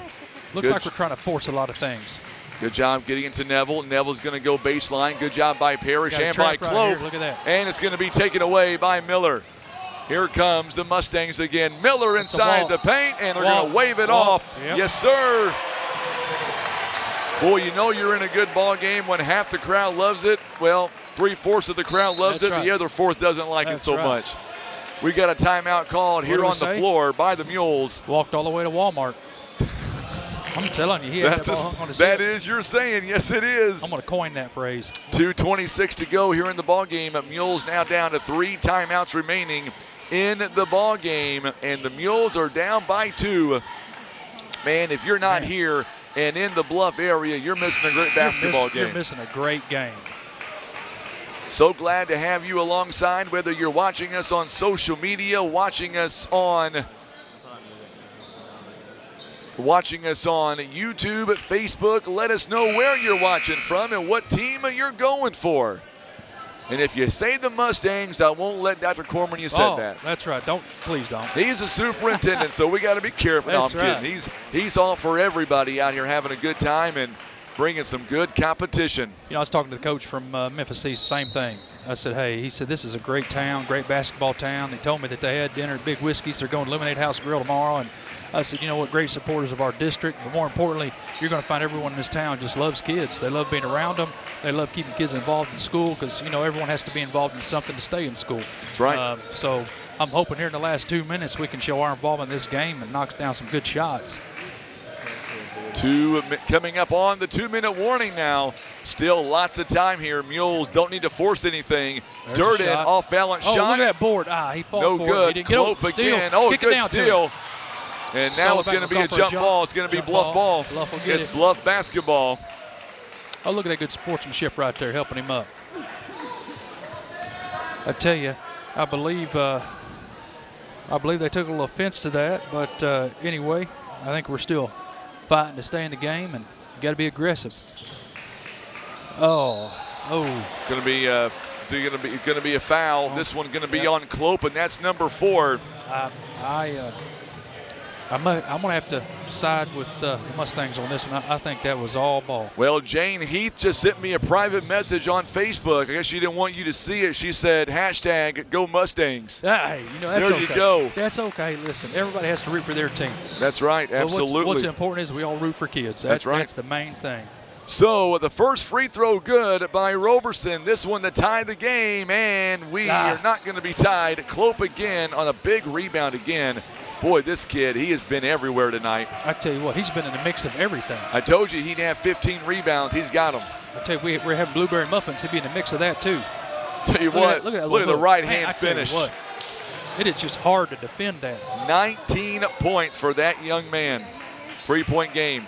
Speaker 9: Looks like we're trying to force a lot of things.
Speaker 1: Good job getting into Neville. Neville's going to go baseline. Good job by Parrish and by Clope.
Speaker 9: Look at that.
Speaker 1: And it's going to be taken away by Miller. Here comes the Mustangs again. Miller inside the paint, and they're going to wave it off.
Speaker 9: Yep.
Speaker 1: Yes, sir. Boy, you know you're in a good ball game when half the crowd loves it. Well, 3/4 of the crowd loves it. The other 1/4 doesn't like it so much. We got a timeout called here on the floor by the Mules.
Speaker 9: Walked all the way to Walmart. I'm telling you, he had
Speaker 1: that is you're saying. Yes, it is.
Speaker 9: I'm going to coin that phrase.
Speaker 1: 2:26 to go here in the ball game. Mules now down to 3 timeouts remaining in the ball game, and the Mules are down by 2. Man, if you're not here and in the Bluff area, you're missing a great basketball game.
Speaker 9: You're missing a great game.
Speaker 1: So glad to have you alongside, whether you're watching us on social media, watching us on YouTube, Facebook. Let us know where you're watching from and what team you're going for. And if you say the Mustangs, I won't let Dr. Corman you said that.
Speaker 9: That's right. Please don't.
Speaker 1: He's a superintendent, so we got to be careful. No, I'm kidding. He's all for everybody out here having a good time, and bringing some good competition.
Speaker 9: You know, I was talking to the coach from Memphis East, same thing. I said, hey, he said, this is a great town, great basketball town. He told me that they had dinner at Big Whiskey's. They're going to Lemonade House Grill tomorrow. And I said, you know what, great supporters of our district. But more importantly, you're going to find everyone in this town just loves kids. They love being around them. They love keeping kids involved in school because, you know, everyone has to be involved in something to stay in school.
Speaker 1: That's right.
Speaker 9: So I'm hoping here in the last 2 minutes we can show our involvement in this game and knocks down some good shots.
Speaker 1: Coming up on the 2-minute warning now. Still lots of time here. Mules don't need to force anything.
Speaker 9: There's
Speaker 1: Durden, off-balance shot.
Speaker 9: Oh, look at that board. He fought
Speaker 1: no
Speaker 9: for
Speaker 1: good.
Speaker 9: It.
Speaker 1: Clope again. Oh, good steal. And now it's going to be a jump ball. It's going to be Bluff ball. It's Bluff basketball.
Speaker 9: Oh, look at that good sportsmanship right there helping him up. I tell you, I believe they took a little offense to that. But anyway, I think we're still fighting to stay in the game, and you got to be aggressive. Oh.
Speaker 1: Going to be going to be a foul. This one going to be on Clope, and that's number 4.
Speaker 9: I'm going to have to side with the Mustangs on this one. I think that was all ball.
Speaker 1: Well, Jane Heath just sent me a private message on Facebook. I guess she didn't want you to see it. She said, #Go Mustangs.
Speaker 9: Hey, you know, that's
Speaker 1: there
Speaker 9: okay.
Speaker 1: You go.
Speaker 9: That's okay. Listen, everybody has to root for their team.
Speaker 1: That's right, absolutely.
Speaker 9: What's important is we all root for kids.
Speaker 1: That's right.
Speaker 9: That's the main thing.
Speaker 1: So the first free throw good by Roberson. This one to tie the game, and we are not going to be tied. Clope again on a big rebound again. Boy, this kid, he has been everywhere tonight.
Speaker 9: I tell you what, he's been in the mix of everything.
Speaker 1: I told you he'd have 15 rebounds. He's got them.
Speaker 9: I tell you, we're having blueberry muffins. He'd be in the mix of that too.
Speaker 1: Tell you what, look at the right hand finish.
Speaker 9: It is just hard to defend that.
Speaker 1: 19 points for that young man. 3-point game.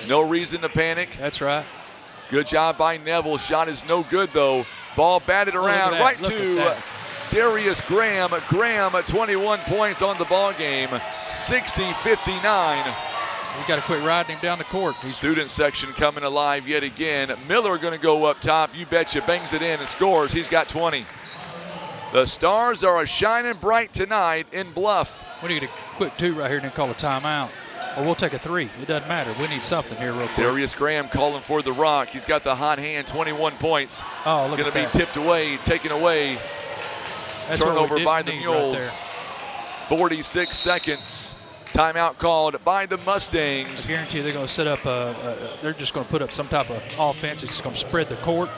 Speaker 1: No reason to panic.
Speaker 9: That's right.
Speaker 1: Good job by Neville. Shot is no good though. Ball batted around right to Darius Graham. Graham 21 points on the ball game. 60-59.
Speaker 9: You got to quit riding him down the court.
Speaker 1: Student section coming alive yet again. Miller going to go up top. You betcha, bangs it in and scores. He's got 20. The Stars are shining bright tonight in Bluff.
Speaker 9: We need a quick 2 right here and then call a timeout. Or we'll take a 3. It doesn't matter. We need something here real quick.
Speaker 1: Darius Graham calling for the rock. He's got the hot hand, 21 points.
Speaker 9: Oh, look at that.
Speaker 1: Going to be tipped away, taken away.
Speaker 9: That's
Speaker 1: turnover by the Mules.
Speaker 9: Right
Speaker 1: 46 seconds. Timeout called by the Mustangs.
Speaker 9: I guarantee you they're going to set up they're just going to put up some type of offense. It's going to spread the court,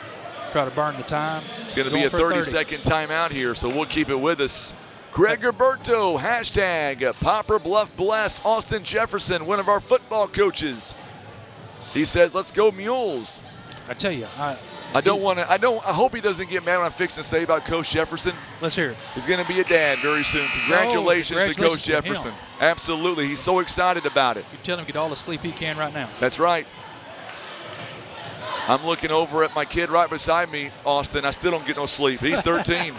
Speaker 9: try to burn the time.
Speaker 1: It's going to be a 30-second timeout here, so we'll keep it with us. Greg Roberto, Poplar Bluff Blessed, Austin Jefferson, one of our football coaches. He says, let's go Mules.
Speaker 9: I tell you,
Speaker 1: I hope he doesn't get mad when I'm fixing to say about Coach Jefferson.
Speaker 9: Let's hear it.
Speaker 1: He's going to be a dad very soon. Congratulations to Coach Jefferson. Absolutely. He's so excited about it.
Speaker 9: You tell him to get all the sleep he can right now.
Speaker 1: That's right. I'm looking over at my kid right beside me, Austin. I still don't get no sleep. He's 13.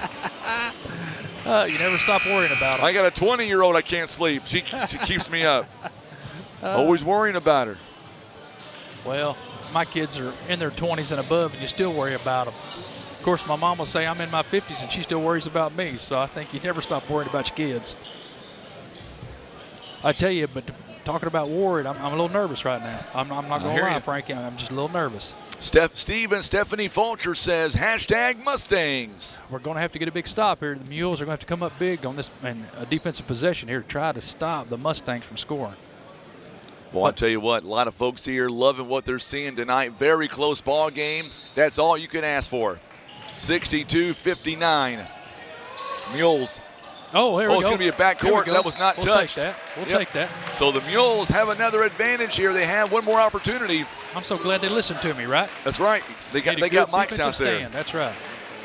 Speaker 9: You never stop worrying about him.
Speaker 1: I got a 20-year-old I can't sleep. She keeps me up. Always worrying about her.
Speaker 9: Well, my kids are in their 20s and above, and you still worry about them. Of course, my mom will say I'm in my 50s, and she still worries about me. So I think you never stop worrying about your kids. I tell you, but talking about worried, I'm a little nervous right now. I'm not going to lie, Frankie. I'm just a little nervous.
Speaker 1: Stephanie Fulcher says, #Mustangs.
Speaker 9: We're going to have to get a big stop here. The Mules are going to have to come up big on this and a defensive possession here to try to stop the Mustangs from scoring.
Speaker 1: Well, I'll tell you what, a lot of folks here loving what they're seeing tonight. Very close ball game. That's all you can ask for. 62-59. Mules.
Speaker 9: Oh, here we go.
Speaker 1: It's going to be a backcourt. That was not touched.
Speaker 9: We'll take that.
Speaker 1: So the Mules have another advantage here. They have one more opportunity.
Speaker 9: I'm so glad they listened to me, right?
Speaker 1: That's right. They got mics out there.
Speaker 9: That's right.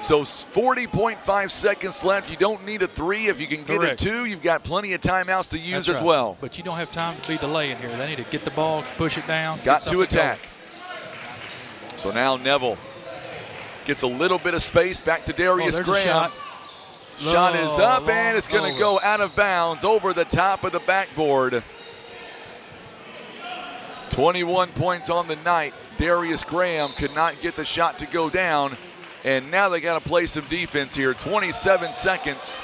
Speaker 1: So 40.5 seconds left. You don't need a 3. If you can get a 2, you've got plenty of timeouts to use as well.
Speaker 9: But you don't have time to be delaying here. They need to get the ball, push it down.
Speaker 1: Got to attack. So now Neville gets a little bit of space. Back to Darius Graham. Shot is up, and it's going to go out of bounds over the top of the backboard. 21 points on the night. Darius Graham could not get the shot to go down, and now they got to play some defense here. 27 seconds.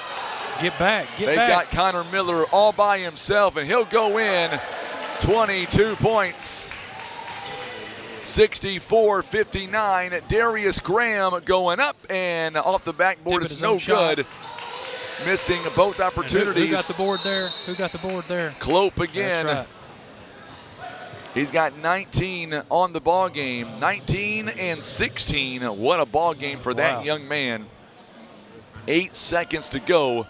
Speaker 9: Get back.
Speaker 1: They've got Connor Miller all by himself, and he'll go in. 22 points. 64-59. Darius Graham going up and off the backboard. It's no good. Missing both opportunities.
Speaker 9: Who got the board there? Who got the board there?
Speaker 1: Klopp again.
Speaker 9: That's right.
Speaker 1: He's got 19 on the ball game. 19 and 16. What a ball game for that young man. 8 seconds to go.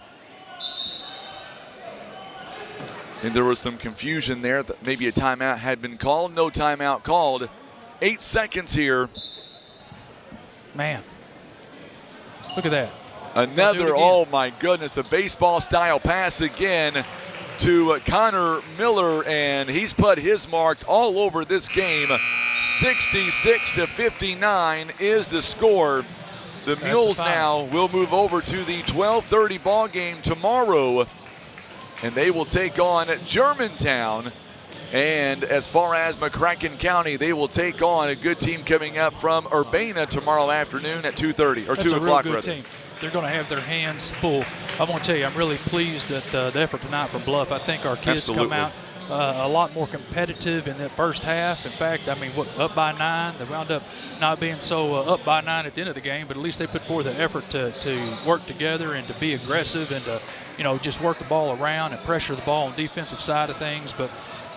Speaker 1: And there was some confusion there that maybe a timeout had been called. No timeout called. 8 seconds here.
Speaker 9: Man, look at that.
Speaker 1: Another, oh my goodness, a baseball style pass again to Connor Miller, and he's put his mark all over this game. 66-59 is the score. The Mules now will move over to the 12:30 ball game tomorrow, and they will take on Germantown. And as far as McCracken County, they will take on a good team coming up from Urbana tomorrow afternoon at 2:30 or 2 o'clock.
Speaker 9: That's a real good team. They're going to have their hands full. I want to tell you, I'm really pleased at the effort tonight from Bluff. I think our kids come out a lot more competitive in that first half. In fact, I mean, up by 9, they wound up not being so up by 9 at the end of the game, but at least they put forth the effort to work together and to be aggressive and to, just work the ball around and pressure the ball on the defensive side of things. But,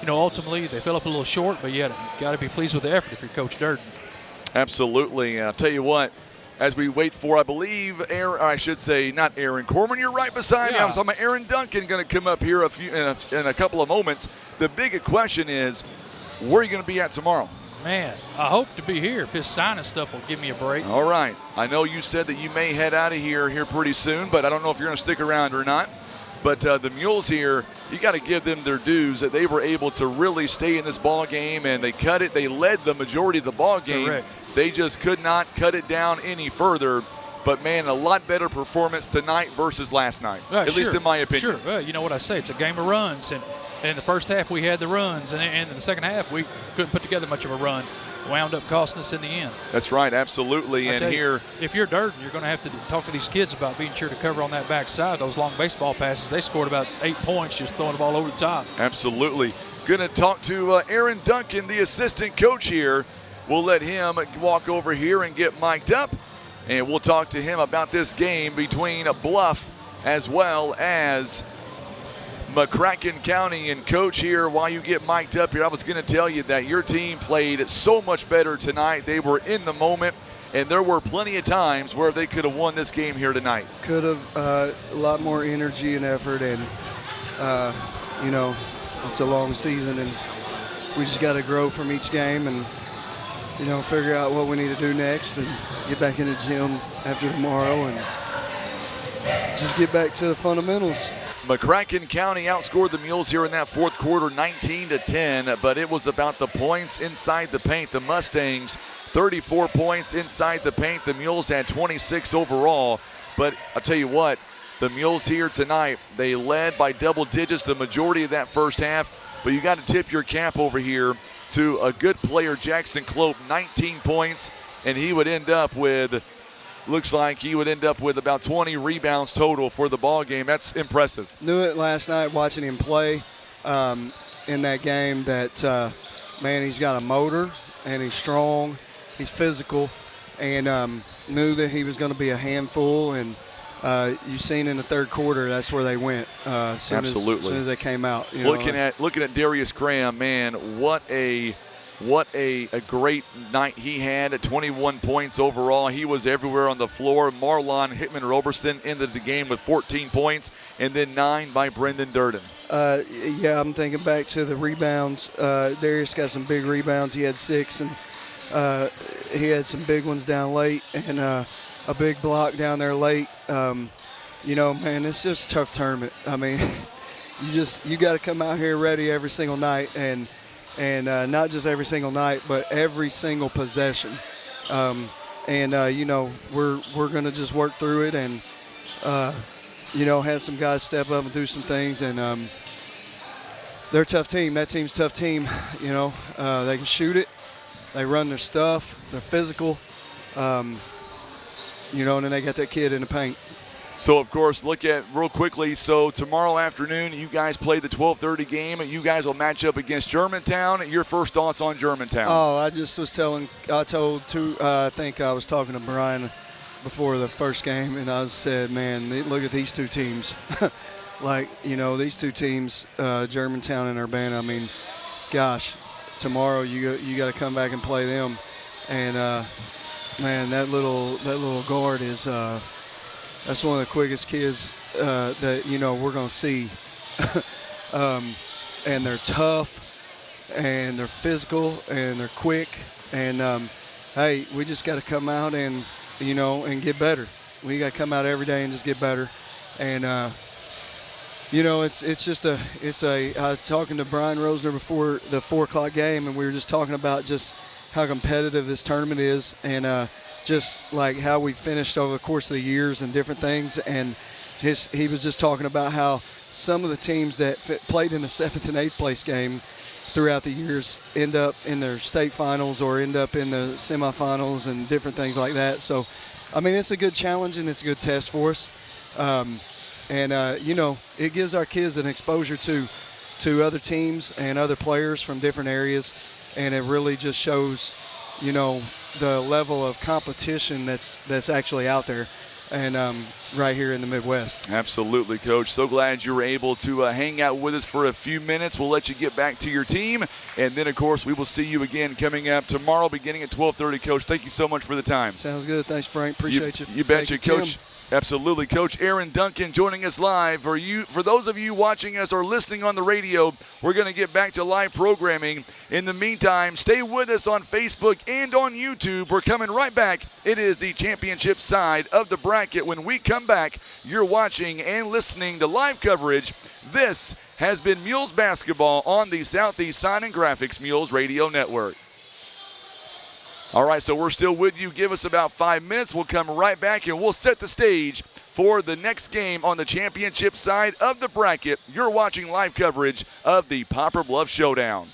Speaker 9: ultimately they fell up a little short, but yet you got to be pleased with the effort if you're Coach Durden.
Speaker 1: Absolutely. I'll tell you what, as we wait for, I believe, Aaron, or I should say, not Aaron Corman, you're right beside me. I was talking about Aaron Duncan going to come up here in a couple of moments. The big question is, where are you going to be at tomorrow?
Speaker 9: Man, I hope to be here if his signing stuff will give me a break.
Speaker 1: All right. I know you said that you may head out of here pretty soon, but I don't know if you're going to stick around or not. But the Mules here, you got to give them their dues that they were able to really stay in this ball game, and they cut it. They led the majority of the ball game.
Speaker 9: Correct.
Speaker 1: They just could not cut it down any further. But, man, a lot better performance tonight versus last night, at least in my opinion.
Speaker 9: Sure. Well, you know what I say. It's a game of runs. And in the first half, we had the runs. And in the second half, we couldn't put together much of a run. Wound up costing us in the end.
Speaker 1: That's right, absolutely. And here,
Speaker 9: if you're Durden, you're going to have to talk to these kids about being sure to cover on that backside. Those long baseball passes, they scored about 8 points just throwing the ball over the top.
Speaker 1: Absolutely. Going to talk to Aaron Duncan, the assistant coach here. We'll let him walk over here and get mic'd up, and we'll talk to him about this game between Bluff as well as McCracken County. And Coach, here, while you get mic'd up here, I was going to tell you that your team played so much better tonight. They were in the moment, and there were plenty of times where they could have won this game here tonight.
Speaker 19: Could have a lot more energy and effort, and it's a long season, and we just got to grow from each game and figure out what we need to do next and get back in the gym after tomorrow and just get back to the fundamentals.
Speaker 1: McCracken County outscored the Mules here in that fourth quarter 19-10, but it was about the points inside the paint. The Mustangs, 34 points inside the paint. The Mules had 26 overall, but I'll tell you what, the Mules here tonight, they led by double digits the majority of that first half, but you got to tip your cap over here to a good player, Jackson Klopp, 19 points, and he would end up with, looks like he would end up with about 20 rebounds total for the ball game. That's impressive.
Speaker 19: Knew it last night watching him play in that game that, man, he's got a motor, and he's strong, he's physical, and knew that he was going to be a handful, and you've seen in the third quarter, that's where they went.
Speaker 1: Absolutely.
Speaker 19: As soon as they came out.
Speaker 1: Looking at Darius Graham, man, what a great night he had at 21 points overall. He was everywhere on the floor. Marlon Hickman-Roberson ended the game with 14 points, and then 9 by Brendan Durden.
Speaker 19: Yeah, I'm thinking back to the rebounds. Darius got some big rebounds. He had 6, and he had some big ones down late, and a big block down there late. Man, it's just a tough tournament. I mean, you got to come out here ready every single night, and not just every single night, but every single possession. We're going to just work through it and, have some guys step up and do some things. And they're a tough team. That team's a tough team. They can shoot it. They run their stuff. They're physical. And then they got that kid in the paint.
Speaker 1: So, of course, look at real quickly. So, tomorrow afternoon, you guys play the 12:30 game. You guys will match up against Germantown. Your first thoughts on Germantown?
Speaker 19: Oh, I just was I think I was talking to Brian before the first game, and I said, man, look at these two teams. Like, these two teams, Germantown and Urbana, I mean, gosh, tomorrow you got to come back and play them. And, man, that little guard is that's one of the quickest kids that, we're going to see. And they're tough, and they're physical, and they're quick. And, hey, we just got to come out and, and get better. We got to come out every day and just get better. And, I was talking to Brian Rosner before the 4 o'clock game, and we were just talking about just how competitive this tournament is, and just like how we finished over the course of the years and different things. And he was just talking about how some of the teams that played in the 7th and 8th place game throughout the years end up in their state finals or end up in the semifinals and different things like that. So, I mean, it's a good challenge and it's a good test for us. It gives our kids an exposure to other teams and other players from different areas, and it really just shows, the level of competition that's actually out there, and right here in the Midwest.
Speaker 1: Absolutely, Coach. So glad you were able to hang out with us for a few minutes. We'll let you get back to your team, and then, of course, we will see you again coming up tomorrow beginning at 12:30. Coach, thank you so much for the time.
Speaker 19: Sounds good. Thanks, Frank. Appreciate you.
Speaker 1: You betcha, Coach. Absolutely. Coach Aaron Duncan joining us live. For those of you watching us or listening on the radio, we're going to get back to live programming. In the meantime, stay with us on Facebook and on YouTube. We're coming right back. It is the championship side of the bracket. When we come back, you're watching and listening to live coverage. This has been Mules Basketball on the Southeast Sign and Graphics Mules Radio Network. All right, so we're still with you. Give us about 5 minutes. We'll come right back, and we'll set the stage for the next game on the championship side of the bracket. You're watching live coverage of the Poplar Bluff Showdown.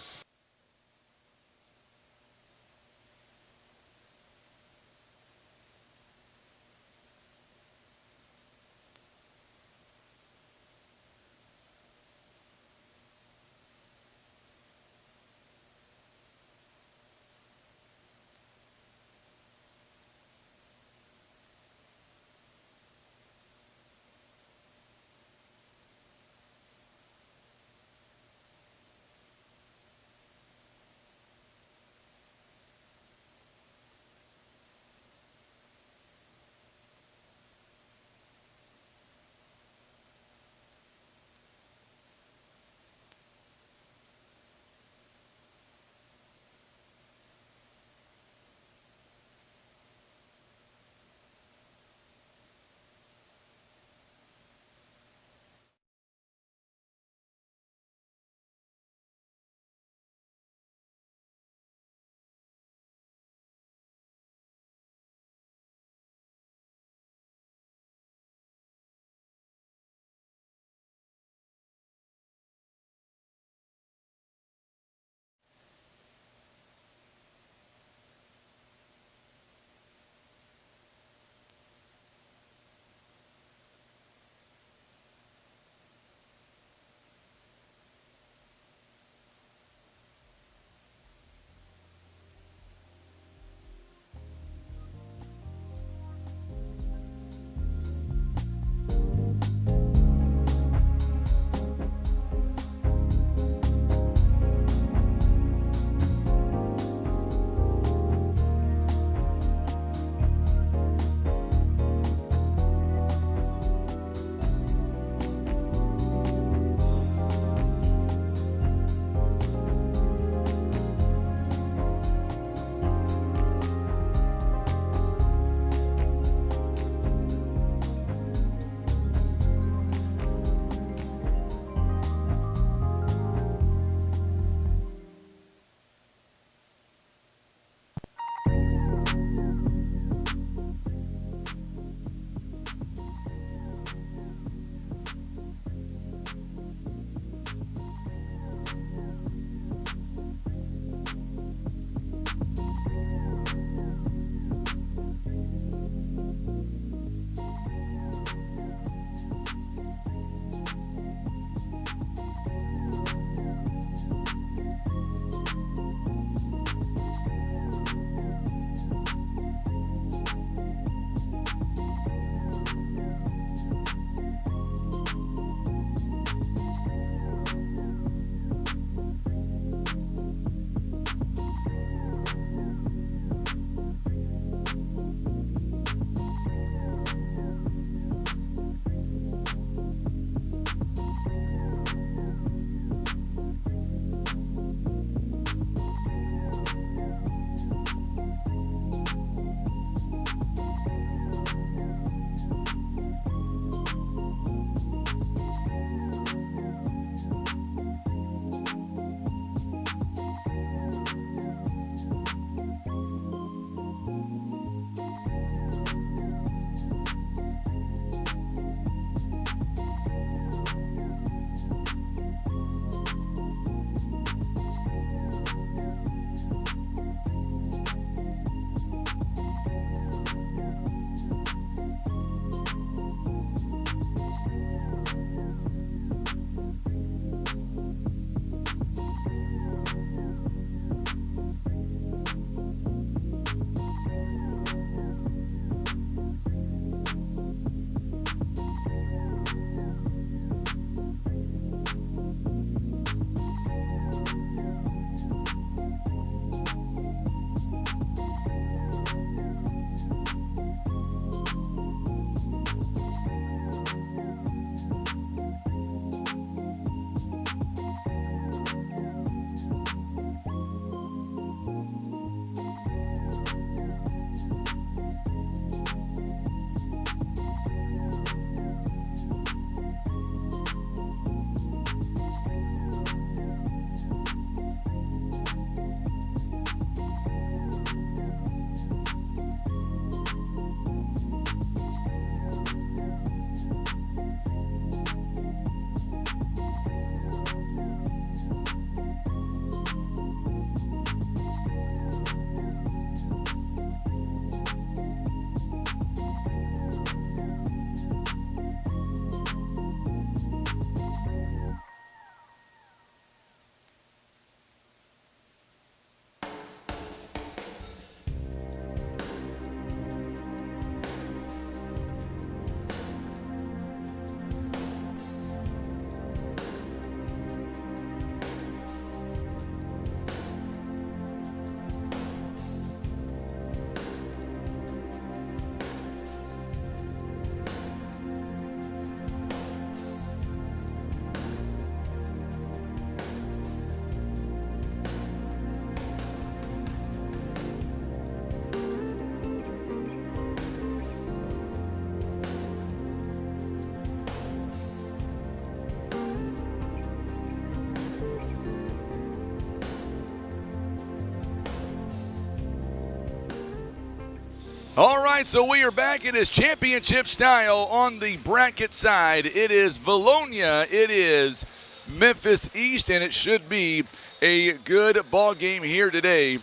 Speaker 1: All right, so we are back. It is championship style on the bracket side. It is Vilonia. It is Memphis East, and it should be a good ball game here today.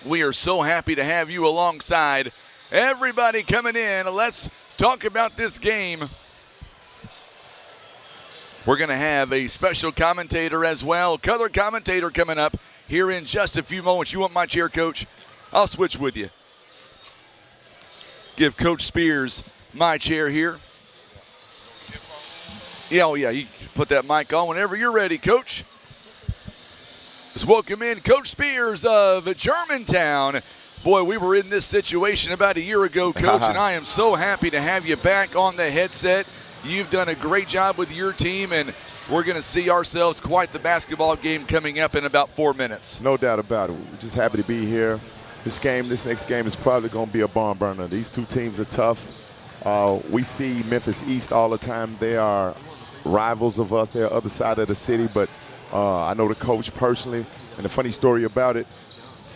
Speaker 1: We are so happy to have you alongside. Everybody coming in. Let's talk about this game. We're going to have a special commentator as well. Color commentator coming up here in just a few moments. You want my chair, Coach? I'll switch with you. Give Coach Spears my chair here. Yeah, oh yeah, you can put that mic on whenever you're ready, Coach. Let's welcome in Coach Spears of Germantown. Boy, we were in this situation about a year ago, Coach, and I am so happy to have you back on the headset. You've done a great job with your team, and we're going to see ourselves quite the basketball game coming up in about 4 minutes.
Speaker 20: No doubt about it. We're just happy to be here. This next game is probably going to be a barn burner. These two teams are tough. We see Memphis East all the time. They are rivals of us. They're other side of the city, but I know the coach personally, and the funny story about it,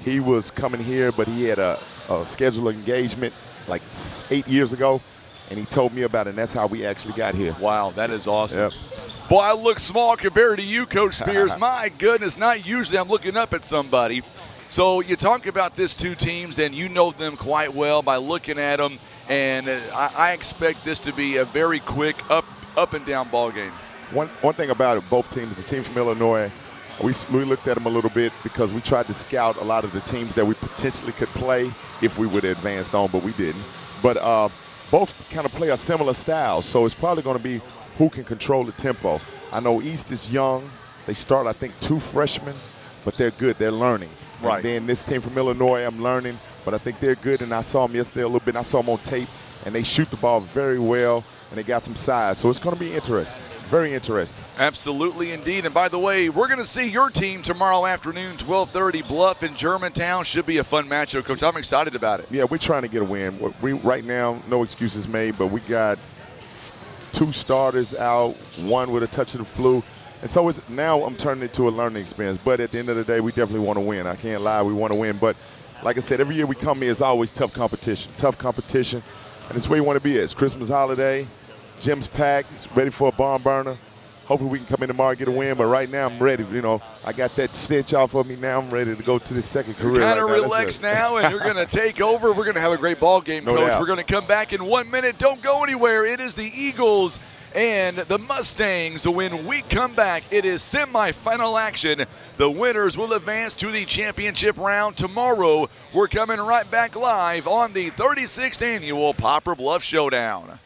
Speaker 20: he was coming here, but he had a scheduled engagement like 8 years ago, and he told me about it, and that's how we actually got here.
Speaker 1: Wow, that is awesome.
Speaker 20: Yep.
Speaker 1: Boy, I look small compared to you, Coach Spears. My goodness, not usually I'm looking up at somebody. So you talk about these two teams, and you know them quite well by looking at them, and I expect this to be a very quick up and down ball game.
Speaker 20: One thing about it, both teams, the team from Illinois, we looked at them a little bit because we tried to scout a lot of the teams that we potentially could play if we would have advanced on, but we didn't. But both kind of play a similar style, so it's probably going to be who can control the tempo. I know East is young. They start, I think, 2 freshmen, but they're good. They're learning. Right. And then this team from Illinois, I'm learning, but I think they're good, and I saw them yesterday a little bit. I saw them on tape, and they shoot the ball very well, and they got some size. So it's going to be interesting, very interesting.
Speaker 1: Absolutely indeed. And by the way, we're going to see your team tomorrow afternoon, 12:30, Bluff in Germantown. Should be a fun matchup, Coach. I'm excited about it.
Speaker 20: Yeah, we're trying to get a win. Right now, no excuses made, but we got 2 starters out, 1 with a touch of the flu. And so now I'm turning it to a learning experience. But at the end of the day, we definitely want to win. I can't lie, we want to win. But like I said, every year we come here, it's always tough competition. And it's where you want to be at. It's Christmas holiday, gym's packed, it's ready for a barn burner. Hopefully we can come in tomorrow and get a win, but right now I'm ready. You know, I got that stench off of me now. I'm ready to go to the second career.
Speaker 1: Kind of relaxed now, and you're going to take over. We're going to have a great ball game,
Speaker 20: no
Speaker 1: Coach.
Speaker 20: doubt.
Speaker 1: We're going to come back in 1 minute. Don't go anywhere. It is the Eagles and the Mustangs. When we come back, it is semifinal action. The winners will advance to the championship round tomorrow. We're coming right back live on the 36th annual Poplar Bluff Showdown.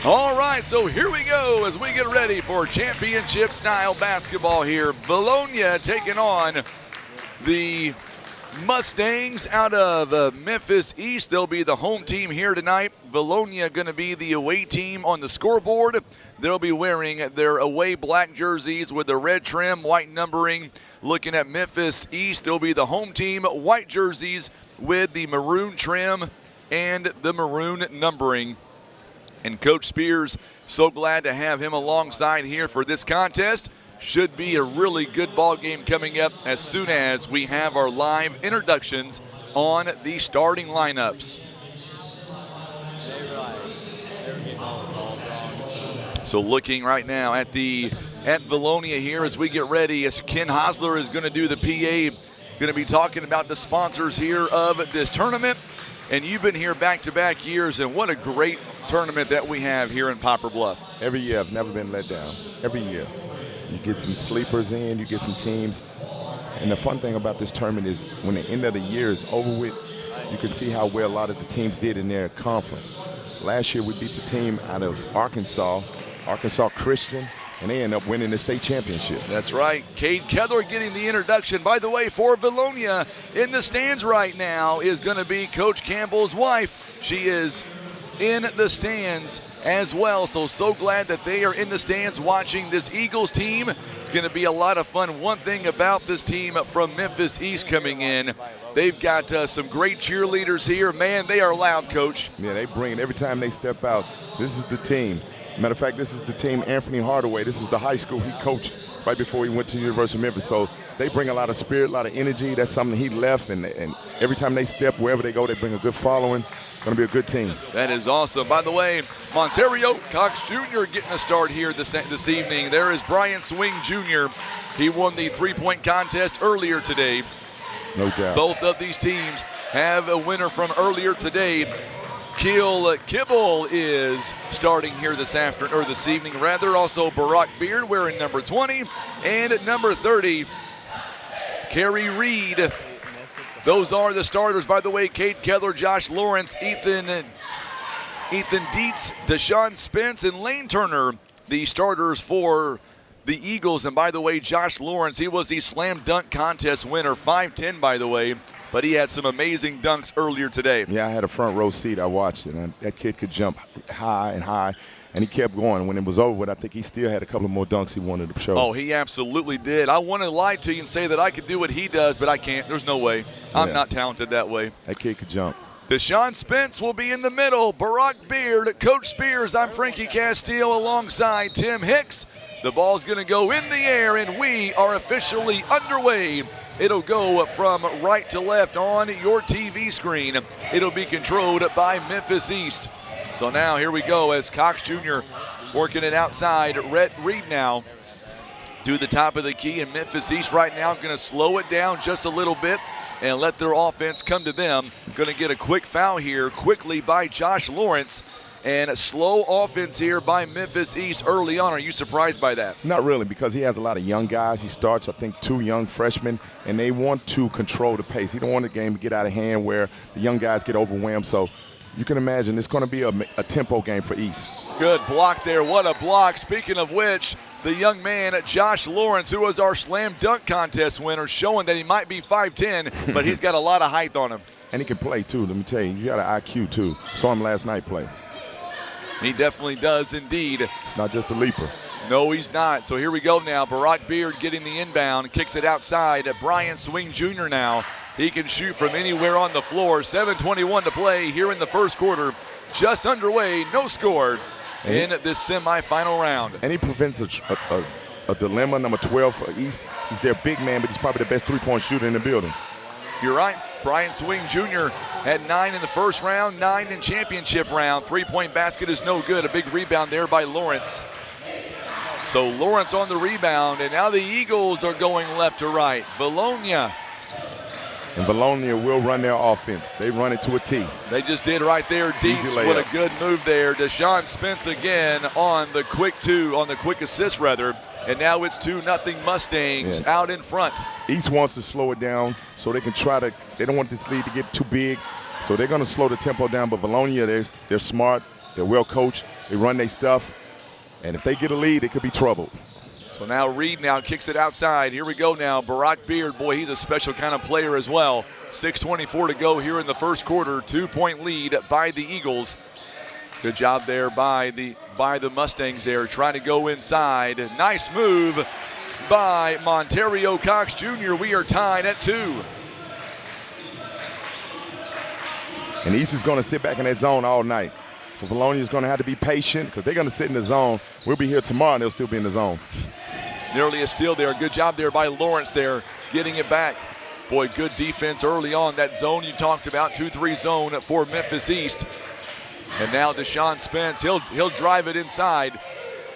Speaker 1: All right, so here we go as we get ready for championship-style basketball here. Vilonia taking on the Mustangs out of Memphis East. They'll be the home team here tonight. Vilonia going to be the away team on the scoreboard. They'll be wearing their away black jerseys with the red trim, white numbering. Looking at Memphis East, they'll be the home team, white jerseys with the maroon trim and the maroon numbering. And Coach Spears, so glad to have him alongside here for this contest. Should be a really good ball game coming up as soon as we have our live introductions on the starting lineups. So looking right now at Vilonia here as we get ready, as Ken Hosler is going to do the PA Going to be talking about the sponsors here of this tournament. And you've been here back-to-back years, and what a great tournament that we have here in Poplar Bluff.
Speaker 20: Every year, I've never been let down. Every year. You get some sleepers in, you get some teams. And the fun thing about this tournament is when the end of the year is over with, you can see how well a lot of the teams did in their conference. Last year, we beat the team out of Arkansas Christian, and they end up winning the state championship.
Speaker 1: That's right. Cade Keller getting the introduction. By the way, for Vilonia in the stands right now is going to be Coach Campbell's wife. She is in the stands as well. So glad that they are in the stands watching this Eagles team. It's going to be a lot of fun. One thing about this team from Memphis East coming in, they've got some great cheerleaders here. Man, they are loud, Coach.
Speaker 20: Yeah, they bring it every time they step out. This is the team. Matter of fact, this is the team Anthony Hardaway. This is the high school he coached right before he went to the University of Memphis. So they bring a lot of spirit, a lot of energy. That's something he left, and every time they step, wherever they go, they bring a good following. Going to be a good team.
Speaker 1: That is awesome. By the way, Monterio Cox Jr. getting a start here this evening. There is Brian Swing Jr. He won the three-point contest earlier today.
Speaker 20: No doubt.
Speaker 1: Both of these teams have a winner from earlier today. Keel Kibble is starting here this evening. Also, Barack Beard wearing number 20 and number 30, Kerry Reed. Those are the starters. By the way, Cade Keller, Josh Lawrence, Ethan Dietz, Deshaun Spence, and Lane Turner, the starters for the Eagles. And by the way, Josh Lawrence, he was the slam dunk contest winner, 5'10", by the way. But he had some amazing dunks earlier today.
Speaker 20: Yeah, I had a front row seat. I watched it, and that kid could jump high and high, and he kept going. When it was over, I think he still had a couple more dunks he wanted to show.
Speaker 1: Oh, he absolutely did. I want to lie to you and say that I could do what he does, but I can't. There's no way. I'm not talented that way.
Speaker 20: That kid could jump.
Speaker 1: Deshaun Spence will be in the middle. Barack Beard, Coach Spears. I'm Frankie Castillo alongside Tim Hicks. The ball's going to go in the air, and we are officially underway. It'll go from right to left on your TV screen. It'll be controlled by Memphis East. So now here we go as Cox Jr. working it outside. Rhett Reed now to the top of the key, and Memphis East right now going to slow it down just a little bit and let their offense come to them. Going to get a quick foul here quickly by Josh Lawrence. And a slow offense here by Memphis East early on. Are you surprised by that?
Speaker 20: Not really, because he has a lot of young guys. He starts, I think, 2 young freshmen, and they want to control the pace. He don't want the game to get out of hand where the young guys get overwhelmed. So you can imagine it's going to be a tempo game for East.
Speaker 1: Good block there. What a block. Speaking of which, the young man, Josh Lawrence, who was our slam dunk contest winner, showing that he might be 5'10", but he's got a lot of height on him.
Speaker 20: And he can play, too. Let me tell you, he's got an IQ, too. Saw him last night play.
Speaker 1: He definitely does indeed.
Speaker 20: It's not just a leaper.
Speaker 1: No, he's not. So here we go now. Barack Beard getting the inbound, kicks it outside. Brian Swing Jr. now. He can shoot from anywhere on the floor. 7:21 to play here in the first quarter. Just underway, no score in this semifinal round.
Speaker 20: And he prevents a dilemma, number 12 for East. He's their big man, but he's probably the best three-point shooter in the building.
Speaker 1: You're right. Brian Swing Jr. had 9 in the first round, 9 in championship round. Three-point basket is no good. A big rebound there by Lawrence. So Lawrence on the rebound, and now the Eagles are going left to right. Vilonia.
Speaker 20: And Vilonia will run their offense. They run it to a T.
Speaker 1: They just did right there. Dietz, what a good move there. Deshaun Spence again on the quick assist rather. And now it's 2-0 Mustangs out in front.
Speaker 20: East wants to slow it down so they can they don't want this lead to get too big. So they're going to slow the tempo down. But Vilonia, they're smart. They're well coached. They run their stuff. And if they get a lead, it could be trouble.
Speaker 1: So now Reed now kicks it outside. Here we go now. Barack Beard, boy, he's a special kind of player as well. 6:24 to go here in the first quarter. 2-point lead by the Eagles. Good job there by the Mustangs there, trying to go inside. Nice move by Monterio Cox Jr. We are tied at 2.
Speaker 20: And East is going to sit back in that zone all night. So Vilonia is going to have to be patient because they're going to sit in the zone. We'll be here tomorrow and they'll still be in the zone.
Speaker 1: Nearly a steal there. Good job there by Lawrence there, getting it back. Boy, good defense early on. That zone you talked about, 2-3 zone for Memphis East. And now Deshaun Spence, he'll drive it inside.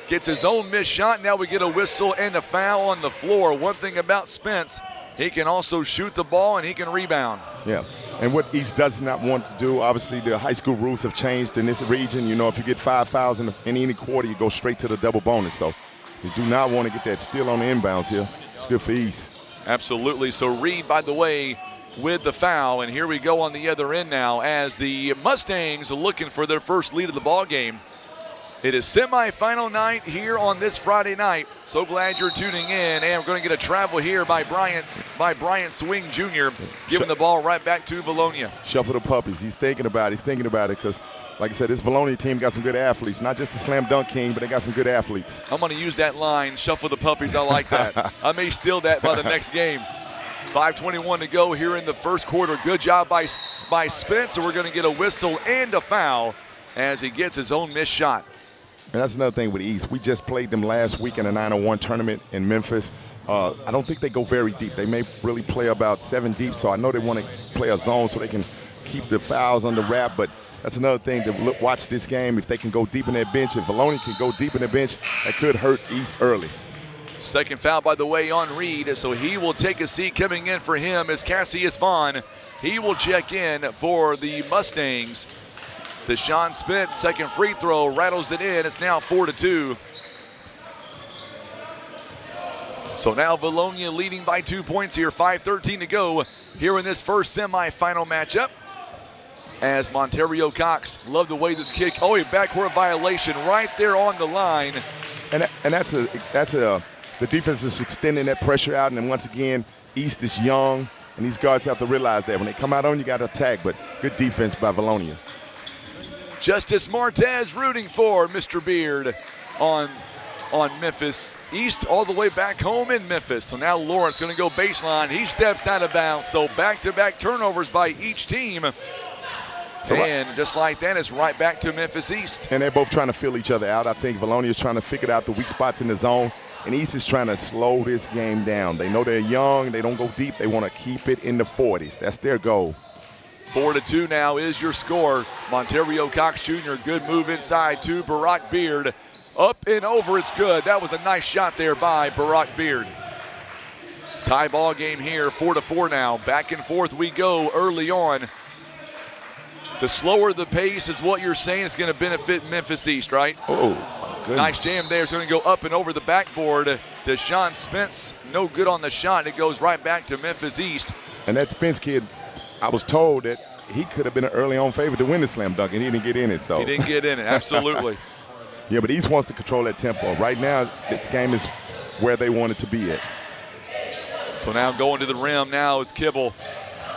Speaker 1: Gets his own missed shot. Now we get a whistle and a foul on the floor. One thing about Spence, He can also shoot the ball, and he can rebound.
Speaker 20: Yeah, and what East does not want to do, obviously the high school rules have changed in this region. You know, if you get 5 fouls in any quarter, you go straight to the double bonus. So you do not want to get that steal on the inbounds here. It's good for East.
Speaker 1: Absolutely. So Reed, by the way, with the foul, and here we go on the other end now as the Mustangs are looking for their first lead of the ball game. It is semifinal night here on this Friday night. So glad you're tuning in, and we're going to get a travel here by Bryant Swing Jr., giving the ball right back to Vilonia.
Speaker 20: Shuffle the puppies. He's thinking about it because, like I said, this Vilonia team got some good athletes. Not just a slam dunk king, but they got some good athletes.
Speaker 1: I'm going to use that line, shuffle the puppies. I like that. I may steal that by the next game. 5:21 to go here in the first quarter. Good job by Spence, so we're going to get a whistle and a foul as he gets his own missed shot.
Speaker 20: And that's another thing with East. We just played them last week in a 901 tournament in Memphis. I don't think they go very deep. They may really play about 7 deep, so I know they want to play a zone so they can keep the fouls under wrap, but that's another thing to watch this game. If they can go deep in their bench, if Vilonia can go deep in their bench, that could hurt East early.
Speaker 1: Second foul, by the way, on Reed, so he will take a seat. Coming in for him is Cassius Vaughn. He will check in for the Mustangs. Deshaun Spence, second free throw, rattles it in. It's now 4-2. So now Vilonia leading by 2 points here, 5:13 to go here in this first semifinal matchup. As Monterio Cox, love the way this kick, a backcourt violation right there on the line.
Speaker 20: And the defense is extending that pressure out, and then once again, East is young, and these guards have to realize that when they come out on you, got to attack, but good defense by Vilonia.
Speaker 1: Justice Martez rooting for Mr. Beard on Memphis East all the way back home in Memphis. So now Lawrence going to go baseline. He steps out of bounds. So back-to-back turnovers by each team. And just like that, it's right back to Memphis East.
Speaker 20: And they're both trying to fill each other out. I think Vilonia is trying to figure out the weak spots in the zone, and East is trying to slow this game down. They know they're young. They don't go deep. They want to keep it in the 40s. That's their goal.
Speaker 1: 4-2 now is your score. Monterio Cox Jr., good move inside to Barack Beard. Up and over, it's good. That was a nice shot there by Barack Beard. Tie ball game here, 4-4 now. Back and forth we go early on. The slower the pace is what you're saying is going to benefit Memphis East, right?
Speaker 20: Oh, good.
Speaker 1: Nice jam there. It's going to go up and over the backboard. Deshaun Spence, no good on the shot. It goes right back to Memphis East.
Speaker 20: And that Spence kid, I was told that he could have been an early on favorite to win the slam dunk, and he didn't get in it. So
Speaker 1: he didn't get in it, absolutely.
Speaker 20: Yeah, but East wants to control that tempo. Right now, this game is where they want it to be at.
Speaker 1: So now going to the rim now is Kibble.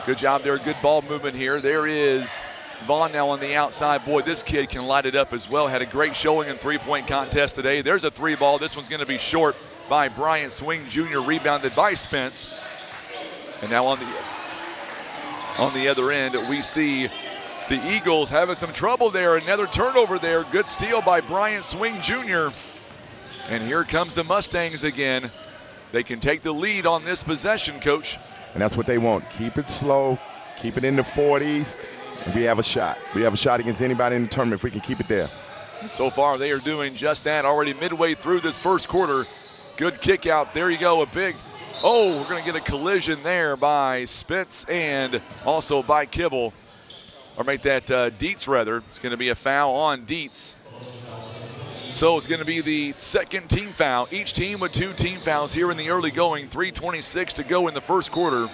Speaker 1: Good job there, good ball movement here. There is Vaughn now on the outside. Boy, this kid can light it up as well. Had a great showing in three-point contest today. There's a three ball. This one's going to be short by Bryant Swing Jr., rebounded by Spence. And now on the other end, we see the Eagles having some trouble there. Another turnover there. Good steal by Bryant Swing Jr. And here comes the Mustangs again. They can take the lead on this possession, Coach.
Speaker 20: And that's what they want. Keep it slow. Keep it in the 40s. And we have a shot. We have a shot against anybody in the tournament if we can keep it there.
Speaker 1: So far, they are doing just that. Already midway through this first quarter. Good kick out. There you go. A big... Oh, we're going to get a collision there by Spence and also by Kibble. Or make that Dietz, rather. It's going to be a foul on Dietz. So it's going to be the second team foul. Each team with 2 team fouls here in the early going. 3:26 to go in the first quarter.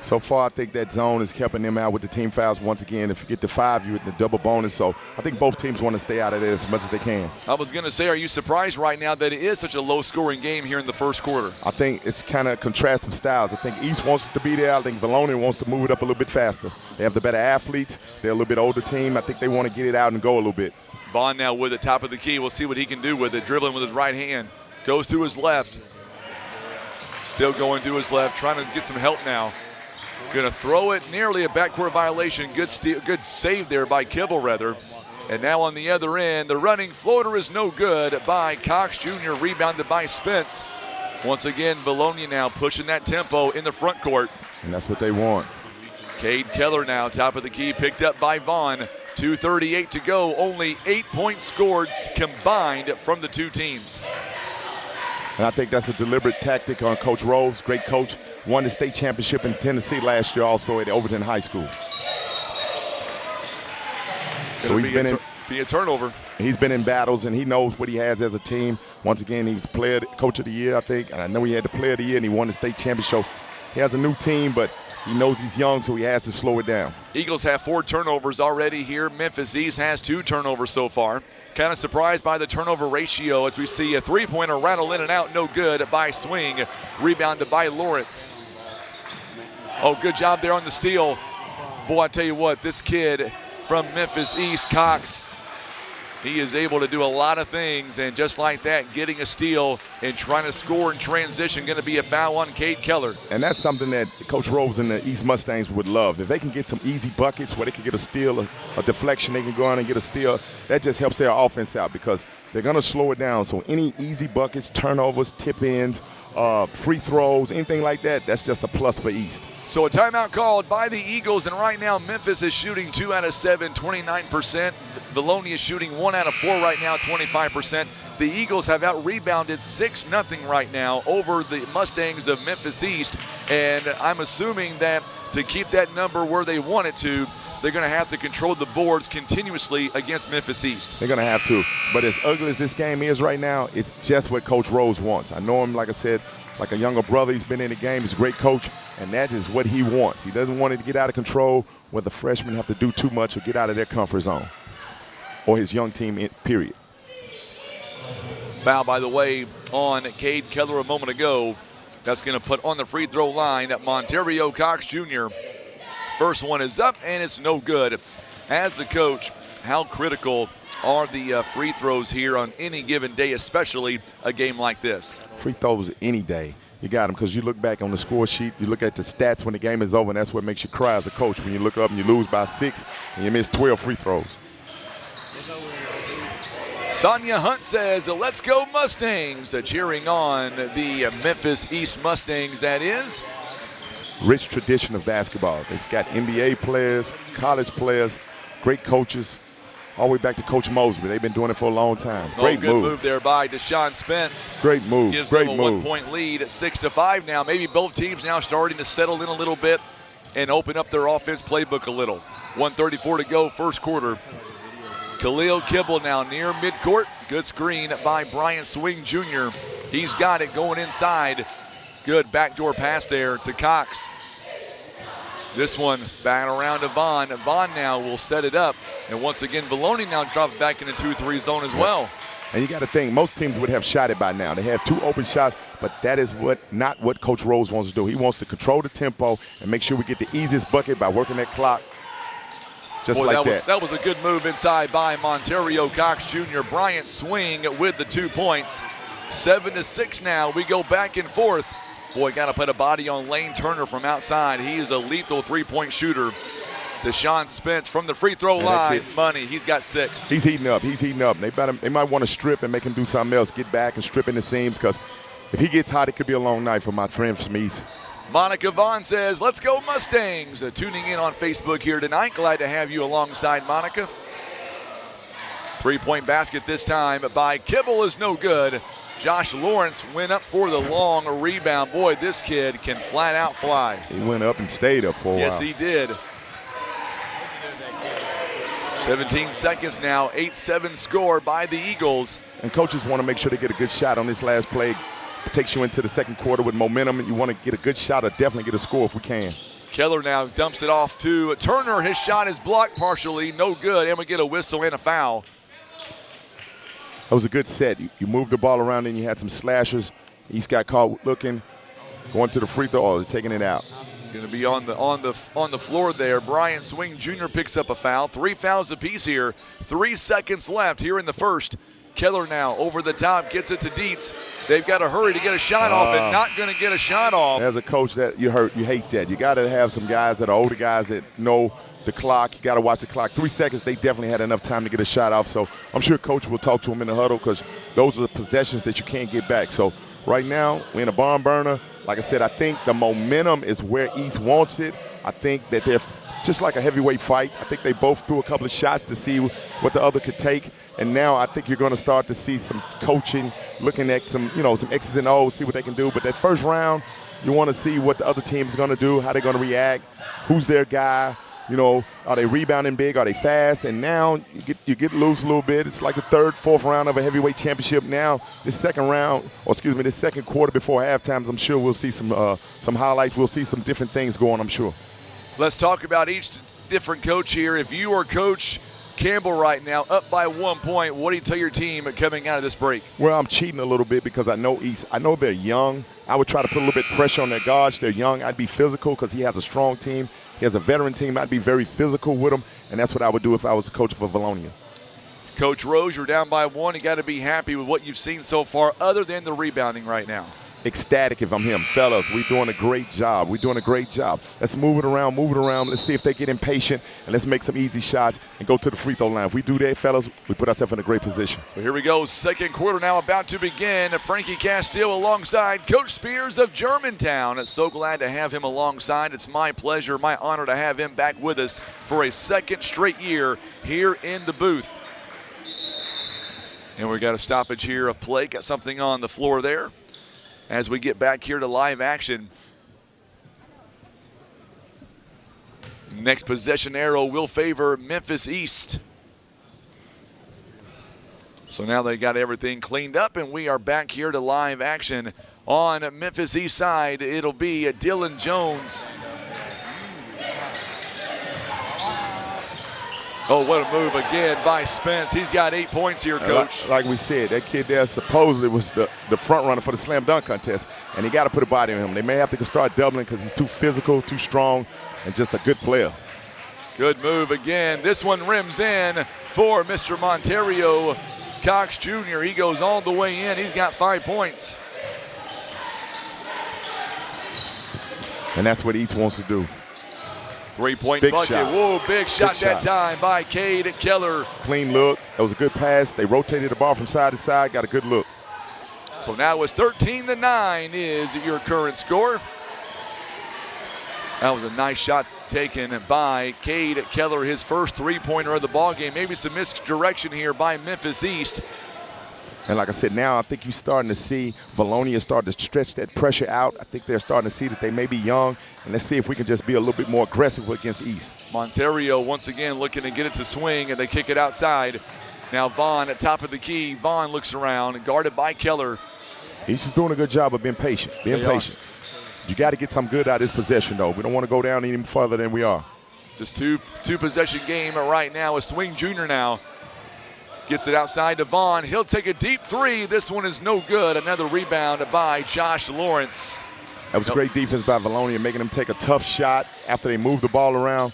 Speaker 20: So far, I think that zone is helping them out with the team fouls. Once again, if you get to 5, you're in the double bonus. So I think both teams want to stay out of it as much as they can.
Speaker 1: I was going to say, are you surprised right now that it is such a low-scoring game here in the first quarter?
Speaker 20: I think it's kind of contrastive styles. I think East wants to be there. I think Vilonia wants to move it up a little bit faster. They have the better athletes. They're a little bit older team. I think they want to get it out and go a little bit.
Speaker 1: Vaughn now with it, top of the key. We'll see what he can do with it. Dribbling with his right hand. Goes to his left. Still going to his left, trying to get some help now. Going to throw it, nearly a backcourt violation. Good steal, good save there by Kibble, rather. And now on the other end, the running floater is no good by Cox Jr., rebounded by Spence. Once again, Vilonia now pushing that tempo in the front court.
Speaker 20: And that's what they want.
Speaker 1: Cade Keller now, top of the key, picked up by Vaughn. 2:38 to go, only 8 points scored combined from the two teams.
Speaker 20: And I think that's a deliberate tactic on Coach Rose, great coach. won the state championship in Tennessee last year also at Overton High School. So he's been
Speaker 1: be a turnover.
Speaker 20: He's been in battles, and he knows what he has as a team. Once again, he was coach of the year, I think, and I know he had the player of the year, and he won the state championship. He has a new team, but he knows he's young, so he has to slow it down.
Speaker 1: Eagles have 4 turnovers already here. Memphis East has 2 turnovers so far. Kind of surprised by the turnover ratio as we see a 3-pointer rattle in and out, no good by Swing. Rebounded by Lawrence. Oh, good job there on the steal. Boy, I tell you what, this kid from Memphis East, Cox, he is able to do a lot of things, and just like that, getting a steal and trying to score in transition, going to be a foul on Cade Keller.
Speaker 20: And that's something that Coach Rose and the East Mustangs would love. If they can get some easy buckets where they can get a steal, a deflection, they can go on and get a steal, that just helps their offense out because they're going to slow it down. So any easy buckets, turnovers, tip-ins, free throws, anything like that, that's just a plus for East.
Speaker 1: So a timeout called by the Eagles, and right now Memphis is shooting 2 out of 7, 29%. Vilonia is shooting 1 out of 4 right now, 25%. The Eagles have out-rebounded 6-0 right now over the Mustangs of Memphis East, and I'm assuming that to keep that number where they want it to, they're going to have to control the boards continuously against Memphis East.
Speaker 20: They're going to have to. But as ugly as this game is right now, it's just what Coach Rose wants. I know him, like I said, like a younger brother. He's been in the game. He's a great coach, and that is what he wants. He doesn't want it to get out of control where the freshmen have to do too much or get out of their comfort zone or his young team, period.
Speaker 1: Foul, by the way, on Cade Keller a moment ago. That's going to put on the free throw line at Monterio Cox Jr. First one is up, and it's no good. As the coach, how critical are the free throws here on any given day, especially a game like this?
Speaker 20: Free throws any day. You got them because you look back on the score sheet, you look at the stats when the game is over, and that's what makes you cry as a coach when you look up and you lose by 6 and you miss 12 free throws.
Speaker 1: Sonia Hunt says, let's go Mustangs, cheering on the Memphis East Mustangs, that is.
Speaker 20: Rich tradition of basketball. They've got NBA players, college players, great coaches, all the way back to Coach Mosby. They've been doing it for a long time. Great
Speaker 1: good move there by Deshaun Spence.
Speaker 20: Great move.
Speaker 1: Gives
Speaker 20: Great
Speaker 1: them a
Speaker 20: move.
Speaker 1: 1-point lead at 6-5 now. Maybe both teams now starting to settle in a little bit and open up their offense playbook a little. 1:34 to go, first quarter. Khalil Kibble now near midcourt. Good screen by Bryant Swing Jr. He's got it going inside. Good backdoor pass there to Cox. This one back around to Vaughn. Vaughn now will set it up. And once again, Vilonia now dropped back in the 2-3 zone as well.
Speaker 20: And you got to think, most teams would have shot it by now. They have 2 open shots, but that is not what Coach Rose wants to do. He wants to control the tempo and make sure we get the easiest bucket by working that clock. Just
Speaker 1: Boy,
Speaker 20: like that.
Speaker 1: That was a good move inside by Monterio Cox Jr. Bryant Swing with the 2 points. 7-6 now. We go back and forth. Boy, got to put a body on Lane Turner from outside. He is a lethal 3-point shooter. Deshaun Spence from the free throw line. Money. He's got 6.
Speaker 20: He's heating up. He's heating up. They might want to strip and make him do something else. Get back and strip in the seams because if he gets hot, it could be a long night for my friend from East.
Speaker 1: Monica Vaughn says, let's go Mustangs. Tuning in on Facebook here tonight. Glad to have you alongside Monica. 3-point basket this time by Kibble is no good. Josh Lawrence went up for the long rebound. Boy, this kid can flat out fly.
Speaker 20: He went up and stayed up for a while.
Speaker 1: Yes, he did. 17 seconds now, 8-7 score by the Eagles.
Speaker 20: And coaches want to make sure they get a good shot on this last play. It takes you into the second quarter with momentum, and you want to get a good shot or definitely get a score if we can.
Speaker 1: Keller now dumps it off to Turner. His shot is blocked partially, no good, and we get a whistle and a foul.
Speaker 20: That was a good set. You moved the ball around and you had some slashers. East got caught looking, going to the free throw, or taking it out.
Speaker 1: Going to be on the floor there. Bryant Swing Jr. picks up a foul. 3 fouls apiece here. 3 seconds left here in the first. Keller now over the top, gets it to Dietz. They've got to hurry to get a shot off and not going to get a shot off.
Speaker 20: As a coach, that you hate that. You got to have some guys that are older guys that know the clock. You got to watch the clock. 3 seconds, they definitely had enough time to get a shot off. So I'm sure coach will talk to him in the huddle because those are the possessions that you can't get back. So right now, we're in a barn burner. Like I said, I think the momentum is where East wants it. I think that they're just like a heavyweight fight. I think they both threw a couple of shots to see what the other could take. And now I think you're going to start to see some coaching, looking at some X's and O's, see what they can do. But that first round, you want to see what the other team is going to do, how they're going to react, who's their guy. Are they rebounding big? Are they fast? And now you get loose a little bit. It's like the third, fourth round of a heavyweight championship. Now this second quarter before halftime, I'm sure we'll see some highlights. We'll see some different things going, I'm sure.
Speaker 1: Let's talk about each different coach here. If you are Coach Campbell right now, up by 1 point, what do you tell your team coming out of this break?
Speaker 20: Well, I'm cheating a little bit because I know they're young. I would try to put a little bit of pressure on their guards. They're young. I'd be physical because he has a strong team. He has a veteran team. I'd be very physical with him, and that's what I would do if I was a coach for Vilonia.
Speaker 1: Coach Rose, you're down by 1. You got to be happy with what you've seen so far other than the rebounding right now.
Speaker 20: Ecstatic if I'm him. Fellas, we're doing a great job. Let's move it around. Let's see if they get impatient, and let's make some easy shots and go to the free throw line. If we do that, fellas, we put ourselves in a great position.
Speaker 1: So here we go. Second quarter now about to begin. Frankie Castile alongside Coach Spears of Germantown. So glad to have him alongside. It's my pleasure, my honor to have him back with us for a second straight year here in the booth. And we got a stoppage here of play. Got something on the floor there. As we get back here to live action. Next possession arrow will favor Memphis East. So now they got everything cleaned up, and we are back here to live action on Memphis East side. It'll be Dylan Jones. Oh, what a move again by Spence. He's got 8 points here, Coach.
Speaker 20: Like we said, that kid there supposedly was the front runner for the slam dunk contest, and he got to put a body on him. They may have to start doubling because he's too physical, too strong, and just a good player.
Speaker 1: Good move again. This one rims in for Mr. Monterio Cox Jr. He goes all the way in. He's got 5 points.
Speaker 20: And that's what East wants to do.
Speaker 1: 3-point
Speaker 20: big
Speaker 1: bucket.
Speaker 20: Shot.
Speaker 1: Whoa, big shot that time by Cade Keller.
Speaker 20: Clean look. That was a good pass. They rotated the ball from side to side. Got a good look.
Speaker 1: So now it's 13-9 is your current score. That was a nice shot taken by Cade Keller, his first three-pointer of the ball game. Maybe some misdirection here by Memphis East.
Speaker 20: And like I said, now I think you're starting to see Vilonia start to stretch that pressure out. I think they're starting to see that they may be young. And let's see if we can just be a little bit more aggressive against East.
Speaker 1: Monterio once again looking to get it to swing, and they kick it outside. Now Vaughn at top of the key. Vaughn looks around, guarded by Keller.
Speaker 20: East is doing a good job of being patient. You got to get some good out of this possession, though. We don't want to go down any further than we are.
Speaker 1: Just two possession game right now. A Swing Jr. now. Gets it outside to Vaughn. He'll take a deep three. This one is no good. Another rebound by Josh Lawrence.
Speaker 20: That was great defense by Vilonia, making them take a tough shot after they moved the ball around.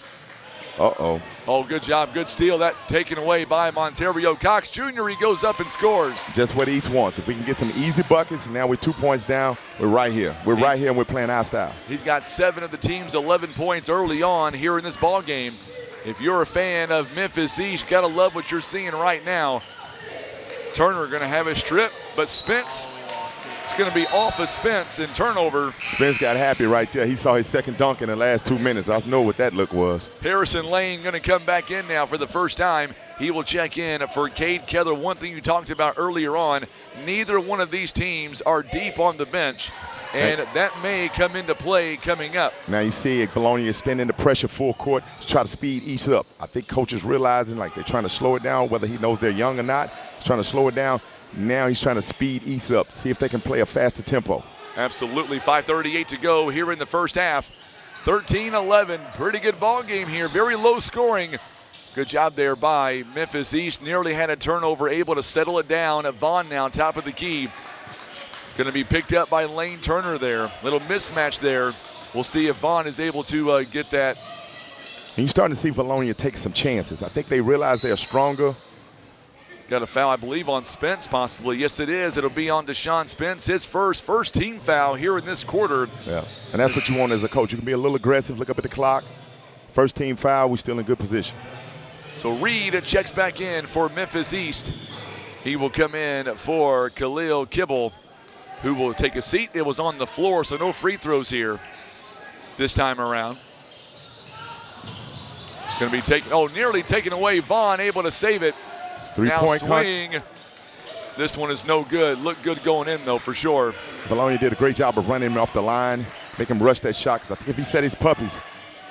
Speaker 20: Uh-oh.
Speaker 1: Oh, good job. Good steal. That taken away by Monterio Cox Jr. He goes up and scores.
Speaker 20: Just what East wants. If we can get some easy buckets, and now we're 2 points down, we're right here. We're right here, and we're playing our style.
Speaker 1: He's got 7 of the team's 11 points early on here in this ball game. If you're a fan of Memphis East, got to love what you're seeing right now. Turner going to have a strip, but Spence, it's going to be off of Spence in turnover.
Speaker 20: Spence got happy right there. He saw his second dunk in the last 2 minutes. I know what that look was.
Speaker 1: Harrison Lane going to come back in now for the first time. He will check in for Cade Keller. One thing you talked about earlier on, neither one of these teams are deep on the bench. And that may come into play coming up.
Speaker 20: Now you see Vilonia extending the pressure full court to try to speed East up. I think coach is realizing like they're trying to slow it down, whether he knows they're young or not. He's trying to slow it down. Now he's trying to speed East up, see if they can play a faster tempo.
Speaker 1: Absolutely. 5:38 to go here in the first half. 13-11. Pretty good ball game here. Very low scoring. Good job there by Memphis East. Nearly had a turnover, able to settle it down. Vaughn now top of the key. Going to be picked up by Lane Turner there. Little mismatch there. We'll see if Vaughn is able to get that.
Speaker 20: And you're starting to see Vilonia take some chances. I think they realize they're stronger.
Speaker 1: Got a foul, I believe, on Spence possibly. Yes, it is. It'll be on Deshaun Spence, his first team foul here in this quarter.
Speaker 20: Yeah, and that's what you want as a coach. You can be a little aggressive, look up at the clock. First team foul, we're still in good position.
Speaker 1: So Reed checks back in for Memphis East. He will come in for Khalil Kibble, who will take a seat. It was on the floor, so no free throws here this time around. Going to be nearly taken away. Vaughn able to save it.
Speaker 20: Three-point
Speaker 1: swing. This one is no good. Looked good going in, though, for sure.
Speaker 20: Vilonia did a great job of running him off the line, make him rush that shot, because I think if he set his puppies,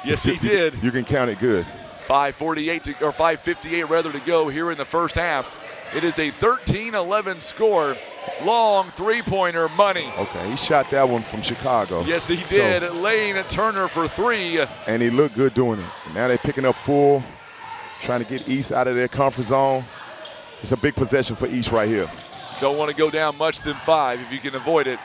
Speaker 1: yes, he did.
Speaker 20: You can count it good.
Speaker 1: 5:58 rather to go here in the first half. It is a 13-11 score. Long three-pointer, money.
Speaker 20: Okay, he shot that one from Chicago.
Speaker 1: Yes, he did. Lane Turner for three.
Speaker 20: And he looked good doing it. Now they're picking up full, trying to get East out of their comfort zone. It's a big possession for East right here.
Speaker 1: Don't want to go down much than 5 if you can avoid it.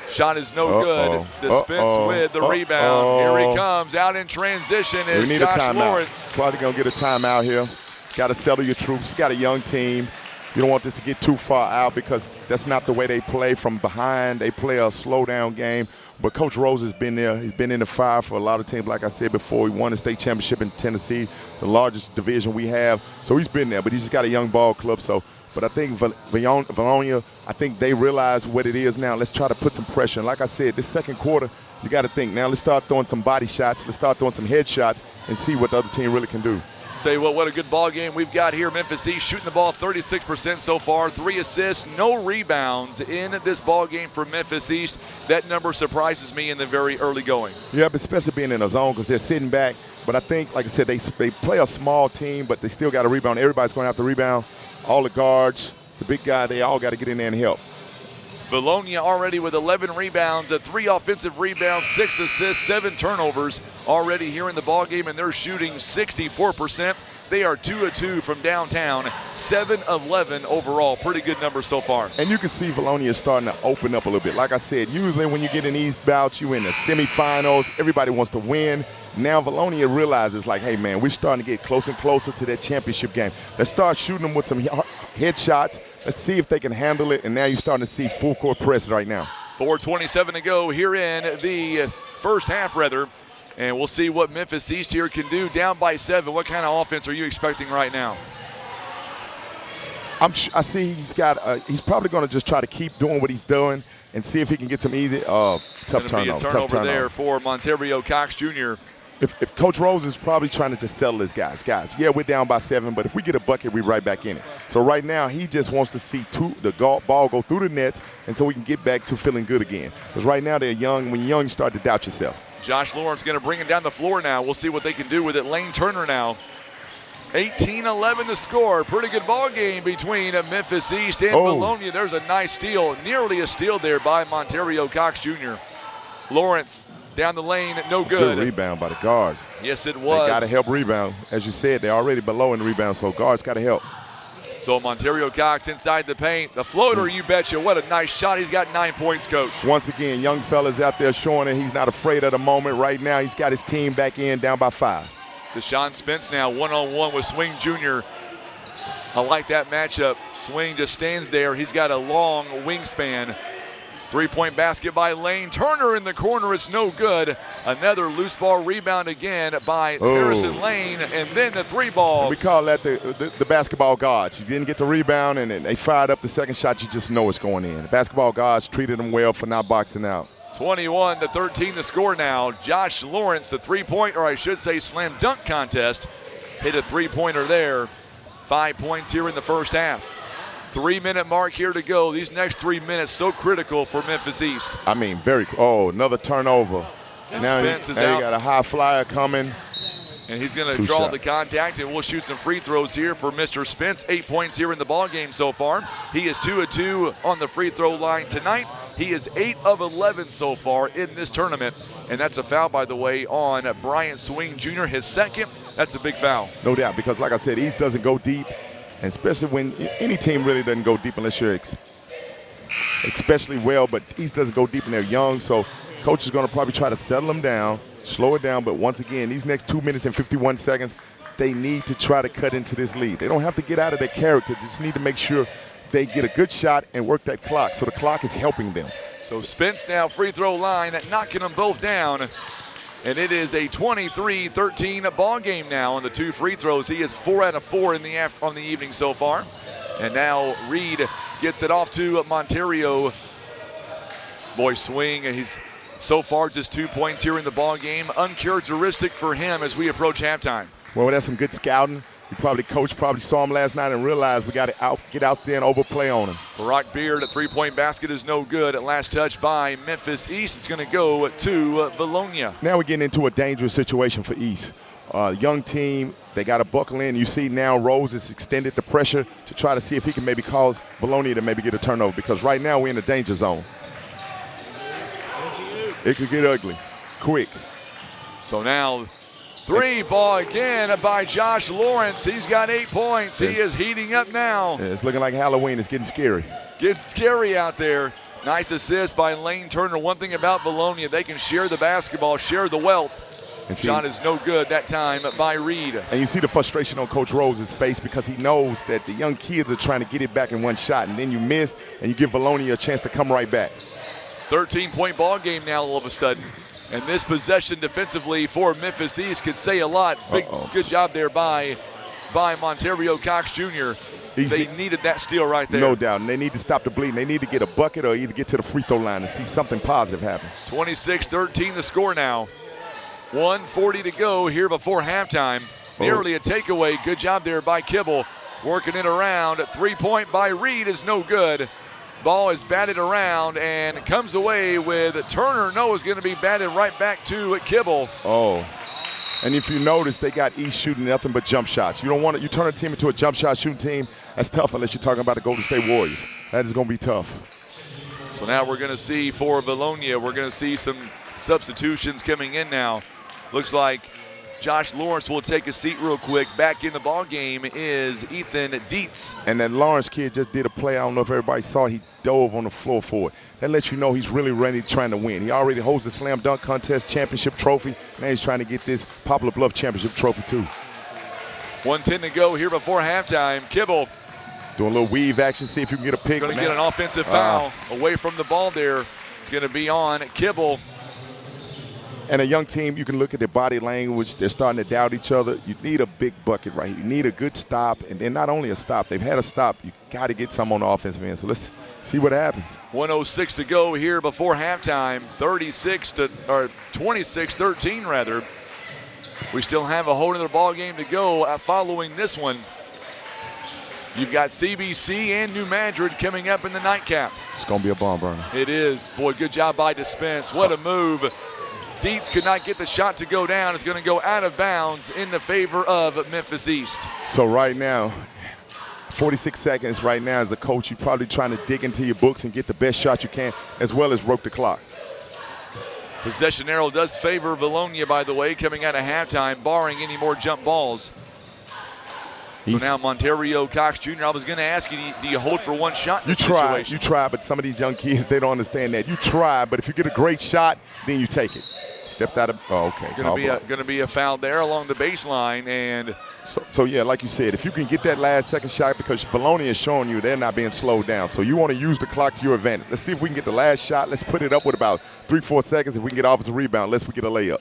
Speaker 1: Shot is no good. The Spence with the rebound. Here he comes. Out in transition is Josh Lawrence.
Speaker 20: Probably going to get a timeout here. Got to settle your troops. Got a young team. You don't want this to get too far out because that's not the way they play from behind. They play a slow-down game. But Coach Rose has been there. He's been in the fire for a lot of teams. Like I said before, he won the state championship in Tennessee, the largest division we have. So he's been there, but he's just got a young ball club. But I think Vilonia, I think they realize what it is now. Let's try to put some pressure. And like I said, this second quarter, you got to think, now let's start throwing some body shots. Let's start throwing some head shots and see what the other team really can do.
Speaker 1: Tell you what a good ball game we've got here. Memphis East shooting the ball 36% so far, 3 assists, no rebounds in this ball game for Memphis East. That number surprises me in the very early going.
Speaker 20: Yeah, but especially being in a zone because they're sitting back. But I think, like I said, they play a small team, but they still got to rebound. Everybody's going to have to rebound. All the guards, the big guy, they all got to get in there and help.
Speaker 1: Vilonia already with 11 rebounds, 3 offensive rebounds, 6 assists, 7 turnovers already here in the ballgame, and they're shooting 64%. They are 2 of 2 from downtown, 7 of 11 overall. Pretty good numbers so far.
Speaker 20: And you can see Vilonia is starting to open up a little bit. Like I said, usually when you get in these bouts, you in the semifinals, everybody wants to win. Now Vilonia realizes, like, hey, man, we're starting to get closer and closer to that championship game. Let's start shooting them with some headshots. Let's see if they can handle it. And now you're starting to see full court press right now.
Speaker 1: 4:27 to go here in the first half, rather. And we'll see what Memphis East here can do. Down by 7. What kind of offense are you expecting right now?
Speaker 20: I see he's probably going to just try to keep doing what he's doing and see if he can get some easy. Tough turnover.
Speaker 1: Tough turnover there for Monterio Cox Jr.
Speaker 20: If Coach Rose is probably trying to just settle his guys, yeah, we're down by 7, but if we get a bucket, we're right back in it. So right now, he just wants to see the ball go through the nets, and so we can get back to feeling good again. Because right now they're young. When you're young, you start to doubt yourself.
Speaker 1: Josh Lawrence going to bring it down the floor now. We'll see what they can do with it. Lane Turner now. 18-11 to score. Pretty good ball game between Memphis East and Vilonia. There's a nice steal, nearly a steal there by Monterio Cox Jr. Lawrence down the lane, no good.
Speaker 20: Good rebound by the guards.
Speaker 1: Yes, it was.
Speaker 20: They got to help rebound. As you said, they're already below in the rebound, so guards got to help.
Speaker 1: So Monterio Cox inside the paint. The floater, you betcha. What a nice shot. He's got 9 points, Coach.
Speaker 20: Once again, young fellas out there showing that he's not afraid of the moment. Right now, he's got his team back in, down by 5.
Speaker 1: Deshaun Spence now one-on-one with Swing Jr. I like that matchup. Swing just stands there. He's got a long wingspan. 3-point basket by Lane Turner in the corner. It's no good. Another loose ball rebound again by Harrison Lane, and then the 3-ball.
Speaker 20: We call that the basketball gods. You didn't get the rebound, and then they fired up the second shot. You just know it's going in. The basketball gods treated them well for not boxing out.
Speaker 1: 21-13 the score now. Josh Lawrence, the 3-point, or I should say slam dunk contest, hit a 3-pointer there. 5 points here in the first half. 3-minute mark here to go. These next 3 minutes so critical for Memphis East.
Speaker 20: I mean, another turnover.
Speaker 1: And
Speaker 20: now
Speaker 1: Spence is out.
Speaker 20: You got a high flyer coming.
Speaker 1: And he's going to draw the contact, and we'll shoot some free throws here for Mr. Spence. 8 points here in the ball game so far. He is 2 of 2 on the free throw line tonight. He is 8 of 11 so far in this tournament. And that's a foul, by the way, on Bryant Swing Jr., his second. That's a big foul.
Speaker 20: No doubt, because like I said, East doesn't go deep. And especially when any team really doesn't go deep unless you're especially well, but East doesn't go deep and they're young. So coach is going to probably try to settle them down, slow it down. But once again, these next 2 minutes and 51 seconds, they need to try to cut into this lead. They don't have to get out of their character. They just need to make sure they get a good shot and work that clock. So the clock is helping them.
Speaker 1: So Spence now free throw line, knocking them both down. And it is a 23-13 ball game now on the 2 free throws. He is 4 out of 4 on the evening so far. And now Reed gets it off to Monterio. Boy, Swing, he's so far just 2 points here in the ball game. Uncharacteristic for him as we approach halftime.
Speaker 20: Well, that's some good scouting. Coach probably saw him last night and realized we got to get out there and overplay on him.
Speaker 1: Barack Beard, a three-point basket is no good. At last touch by Memphis East. It's going to go to Vilonia.
Speaker 20: Now we're getting into a dangerous situation for East. Young team, they got to buckle in. You see now Rose has extended the pressure to try to see if he can maybe cause Vilonia to maybe get a turnover, because right now we're in the danger zone. It could get ugly quick.
Speaker 1: So now three ball again by Josh Lawrence. He's got 8 points. He is heating up now.
Speaker 20: It's looking like Halloween. It's getting scary.
Speaker 1: Getting scary out there. Nice assist by Lane Turner. One thing about Vilonia, they can share the basketball, share the wealth.
Speaker 20: And see,
Speaker 1: shot is no good that time by Reed.
Speaker 20: And you see the frustration on Coach Rose's face, because he knows that the young kids are trying to get it back in one shot, and then you miss, and you give Vilonia a chance to come right back.
Speaker 1: 13-point ball game now all of a sudden. And this possession defensively for Memphis East could say a lot. Good job there by Monterio Cox Jr. They needed that steal right there.
Speaker 20: No doubt. And they need to stop the bleeding. They need to get a bucket or either get to the free throw line and see something positive happen.
Speaker 1: 26-13 the score now. 1:40 to go here before halftime. Nearly a takeaway. Good job there by Kibble. Working it around. 3-point by Reed is no good. Ball is batted around and comes away with Turner. No, is going to be batted right back to Kibble.
Speaker 20: And if you notice, they got East shooting nothing but jump shots. You don't want to, you turn a team into a jump shot shooting team. That's tough unless you're talking about the Golden State Warriors. That is going to be tough.
Speaker 1: So now we're going to see for Vilonia, we're going to see some substitutions coming in now. Looks like Josh Lawrence will take a seat real quick. Back in the ball game is Ethan Dietz.
Speaker 20: And that Lawrence kid just did a play. I don't know if everybody saw. He dove on the floor for it. That lets you know he's really ready, trying to win. He already holds the slam dunk contest championship trophy. Now he's trying to get this Poplar Bluff championship trophy too.
Speaker 1: 1:10 to go here before halftime. Kibble
Speaker 20: doing a little weave action, see if you can get a pick.
Speaker 1: Going to get an offensive foul away from the ball there. It's going to be on Kibble.
Speaker 20: And a young team, you can look at their body language. They're starting to doubt each other. You need a big bucket right here. You need a good stop, and then not only a stop. They've had a stop. You got to get some on the offensive end. So let's see what happens.
Speaker 1: 1:06 to go here before halftime. 26-13 rather. We still have a whole other ball game to go following this one. You've got CBC and New Madrid coming up in the nightcap.
Speaker 20: It's going to be a bomb burner.
Speaker 1: It is. Boy, good job by Dispense. What a move. Dietz could not get the shot to go down. It's going to go out of bounds in the favor of Memphis East.
Speaker 20: So right now, 46 seconds right now as a coach, you're probably trying to dig into your books and get the best shot you can, as well as rope the clock.
Speaker 1: Possession arrow does favor Vilonia, by the way, coming out of halftime, barring any more jump balls. So now Monterio Cox Jr., I was going to ask you, do you hold for one shot in this situation?
Speaker 20: You try, but some of these young kids, they don't understand that. You try, but if you get a great shot, then you take it. Stepped out of, okay.
Speaker 1: Going to be a foul there along the baseline. And
Speaker 20: so yeah, like you said, if you can get that last second shot, because Vilonia is showing you they're not being slowed down. So you want to use the clock to your advantage. Let's see if we can get the last shot. Let's put it up with about 3-4 seconds. If we can get offensive rebound, let's get a layup.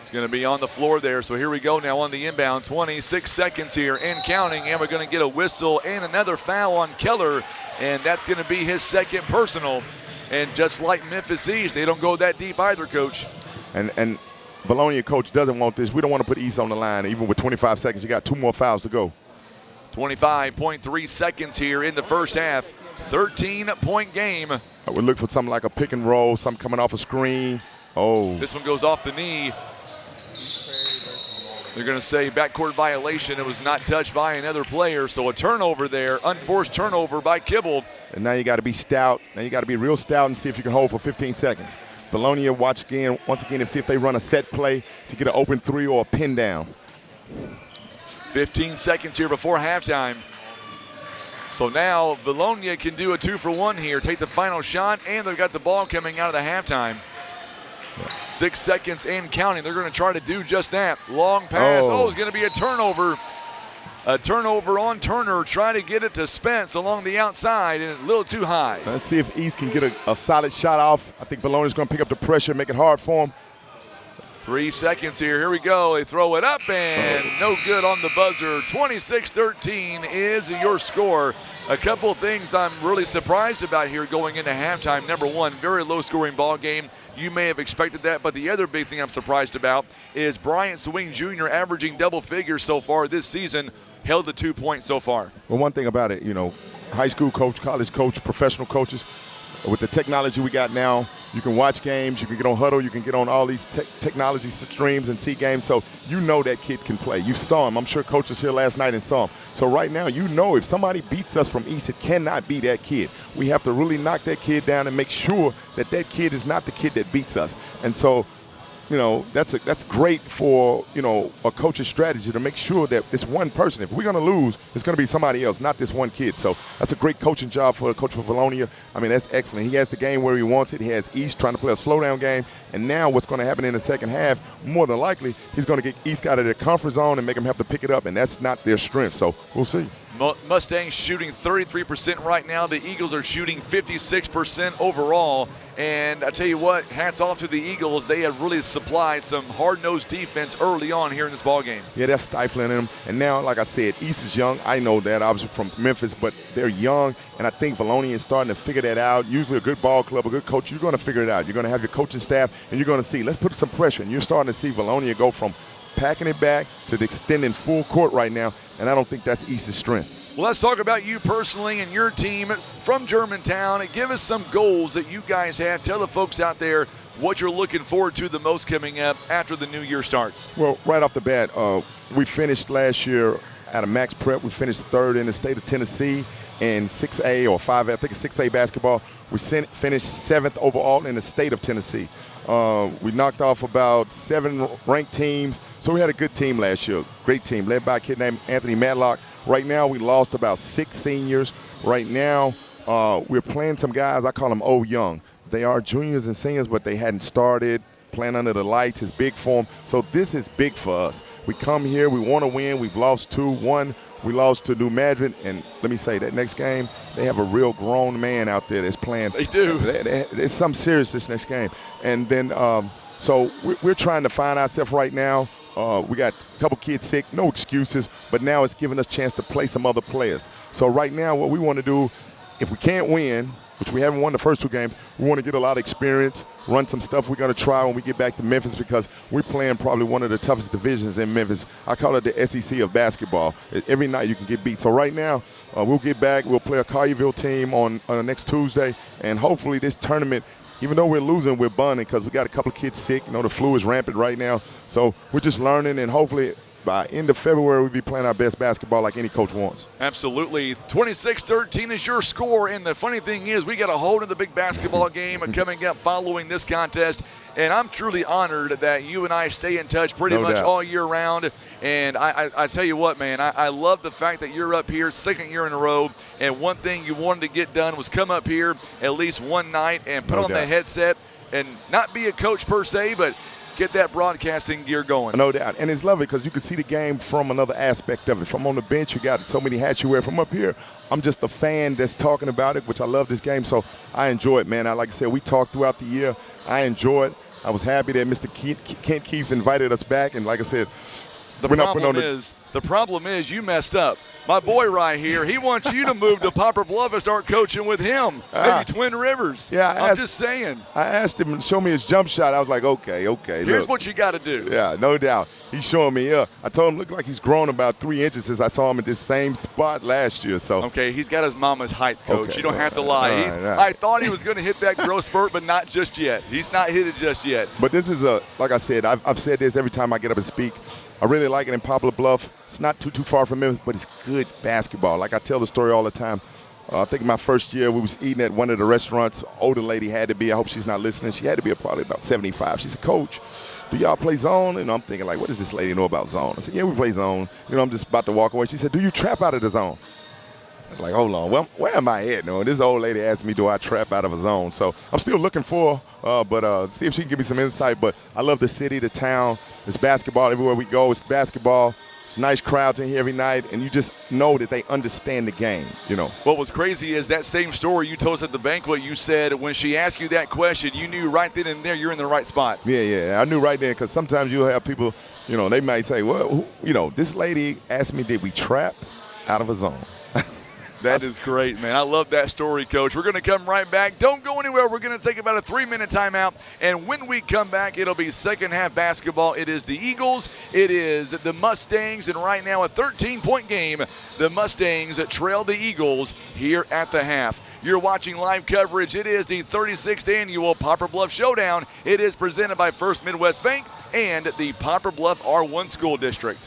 Speaker 1: It's going to be on the floor there. So here we go now on the inbound. 26 seconds here and counting. And we're going to get a whistle and another foul on Keller. And that's going to be his second personal. And just like Memphis East, they don't go that deep either, Coach.
Speaker 20: And Vilonia coach doesn't want this. We don't want to put East on the line. Even with 25 seconds, you got 2 more fouls to go.
Speaker 1: 25.3 seconds here in the first half. 13-point game.
Speaker 20: I would look for something like a pick and roll, something coming off a screen.
Speaker 1: This one goes off the knee. They're going to say backcourt violation. It was not touched by another player. So a turnover there, unforced turnover by Kibble.
Speaker 20: And now you got to be stout. Now you got to be real stout and see if you can hold for 15 seconds. Vilonia once again and see if they run a set play to get an open three or a pin down.
Speaker 1: 15 seconds here before halftime. So now Vilonia can do a 2-for-1 here, take the final shot, and they've got the ball coming out of the halftime. 6 seconds and counting. They're going to try to do just that. Long pass. It's going to be a turnover. A turnover on Turner, trying to get it to Spence along the outside, and a little too high.
Speaker 20: Let's see if East can get a solid shot off. I think Vilonia's going to pick up the pressure, make it hard for him.
Speaker 1: 3 seconds here. Here we go. They throw it up and no good on the buzzer. 26-13 is your score. A couple of things I'm really surprised about here going into halftime. Number one, very low-scoring ball game. You may have expected that, but the other big thing I'm surprised about is Bryant Swing Jr. averaging double figures so far this season, held the 2 points so far.
Speaker 20: Well, one thing about it, high school coach, college coach, professional coaches, with the technology we got now, you can watch games, you can get on Huddle, you can get on all these technology streams and see games, so you know that kid can play. You saw him. I'm sure Coach was here last night and saw him. So right now, if somebody beats us from East, it cannot be that kid. We have to really knock that kid down and make sure that that kid is not the kid that beats us. And so, that's great for, a coach's strategy to make sure that it's one person. If we're going to lose, it's going to be somebody else, not this one kid. So that's a great coaching job for the coach for Vilonia. I mean, that's excellent. He has the game where he wants it. He has East trying to play a slowdown game. And now what's going to happen in the second half, more than likely, he's going to get East out of their comfort zone and make them have to pick it up. And that's not their strength. So we'll see.
Speaker 1: Mustangs shooting 33% right now. The Eagles are shooting 56% overall. And I tell you what, hats off to the Eagles. They have really supplied some hard-nosed defense early on here in this ballgame.
Speaker 20: Yeah, that's stifling them. And now, like I said, East is young. I know that, obviously, from Memphis, but they're young. And I think Vilonia is starting to figure that out. Usually a good ball club, a good coach, you're going to figure it out. You're going to have your coaching staff, and you're going to see, let's put some pressure. And you're starting to see Vilonia go from packing it back to extending full court right now. And I don't think that's East's strength.
Speaker 1: Well, let's talk about you personally and your team from Germantown. Give us some goals that you guys have. Tell the folks out there what you're looking forward to the most coming up after the new year starts.
Speaker 20: Well, right off the bat, we finished last year at a max prep. We finished third in the state of Tennessee in 6A or 5A. I think it's 6A basketball. We finished 7th overall in the state of Tennessee. We knocked off about 7 ranked teams. So we had a good team last year. Great team led by a kid named Anthony Matlock. Right now, we lost about 6 seniors. Right now, we're playing some guys, I call them old young. They are juniors and seniors, but they hadn't started. Playing under the lights is big for them. So this is big for us. We come here, we want to win. We've lost 2. 1, we lost to New Madrid. And let me say, that next game, they have a real grown man out there that's playing.
Speaker 1: They do.
Speaker 20: There's some serious this next game. And then, so we're trying to find ourselves right now. We got a couple kids sick, no excuses, but now it's giving us a chance to play some other players. So right now what we want to do, if we can't win, which we haven't won the first 2 games, we want to get a lot of experience, run some stuff we're going to try when we get back to Memphis because we're playing probably one of the toughest divisions in Memphis. I call it the SEC of basketball. Every night you can get beat. So right now we'll get back, we'll play a Collierville team on next Tuesday, and hopefully this tournament, even though we're losing, we're bonding because we got a couple of kids sick. The flu is rampant right now. So we're just learning, and hopefully by end of February, we'll be playing our best basketball like any coach wants.
Speaker 1: Absolutely. 26-13 is your score, and the funny thing is we got a hold of the big basketball game coming up following this contest, and I'm truly honored that you and I stay in touch pretty much all year round. And I tell you what, man, I love the fact that you're up here 2nd year in a row, and one thing you wanted to get done was come up here at least one night and put on the headset and not be a coach per se, but get that broadcasting gear going.
Speaker 20: No doubt. And it's lovely because you can see the game from another aspect of it. From on the bench, you got so many hats you wear. From up here, I'm just a fan that's talking about it, which I love this game. So I enjoy it, man. Like I said, we talked throughout the year. I enjoy it. I was happy that Mr. Kent Keefe invited us back. And like I said,
Speaker 1: the problem is you messed up. My boy right here, he wants you to move to Poplar Bluff and start coaching with him. Maybe Twin Rivers.
Speaker 20: Yeah,
Speaker 1: I'm just saying.
Speaker 20: I asked him to show me his jump shot. I was like, okay.
Speaker 1: Here's what you got to do.
Speaker 20: Yeah, no doubt. He's showing me. I told him looked like he's grown about 3 inches since I saw him at this same spot last year. So
Speaker 1: okay, he's got his mama's height, Coach.
Speaker 20: Okay.
Speaker 1: You don't have to lie.
Speaker 20: Right.
Speaker 1: I thought he was going to hit that growth spurt, but not just yet. He's not hit it just yet.
Speaker 20: But this is like I said, I've said this every time I get up and speak. I really like it in Poplar Bluff. It's not too far from Memphis, but it's good basketball. Like I tell the story all the time. I think my first year we was eating at one of the restaurants. Older lady had to be. I hope she's not listening. She had to be probably about 75. She said, "Coach, do y'all play zone?" And I'm thinking like, what does this lady know about zone? I said, "Yeah, we play zone." I'm just about to walk away. She said, "Do you trap out of the zone?" I was like, hold on, well, where am I at? This old lady asked me, do I trap out of a zone? So I'm still looking for her, but see if she can give me some insight. But I love the city, the town. It's basketball everywhere we go. It's basketball. It's nice crowds in here every night, and you just know that they understand the game, you know.
Speaker 1: What was crazy is that same story you told us at the banquet. You said when she asked you that question, you knew right then and there you're in the right spot.
Speaker 20: Yeah, I knew right there, because sometimes you'll have people, you know, they might say, well, this lady asked me, did we trap out of a zone?
Speaker 1: That is great, man. I love that story, Coach. We're going to come right back. Don't go anywhere. We're going to take about a 3-minute timeout. And when we come back, it'll be second half basketball. It is the Eagles. It is the Mustangs. And right now, a 13-point game. The Mustangs trail the Eagles here at the half. You're watching live coverage. It is the 36th annual Poplar Bluff Showdown. It is presented by First Midwest Bank and the Poplar Bluff R1 School District.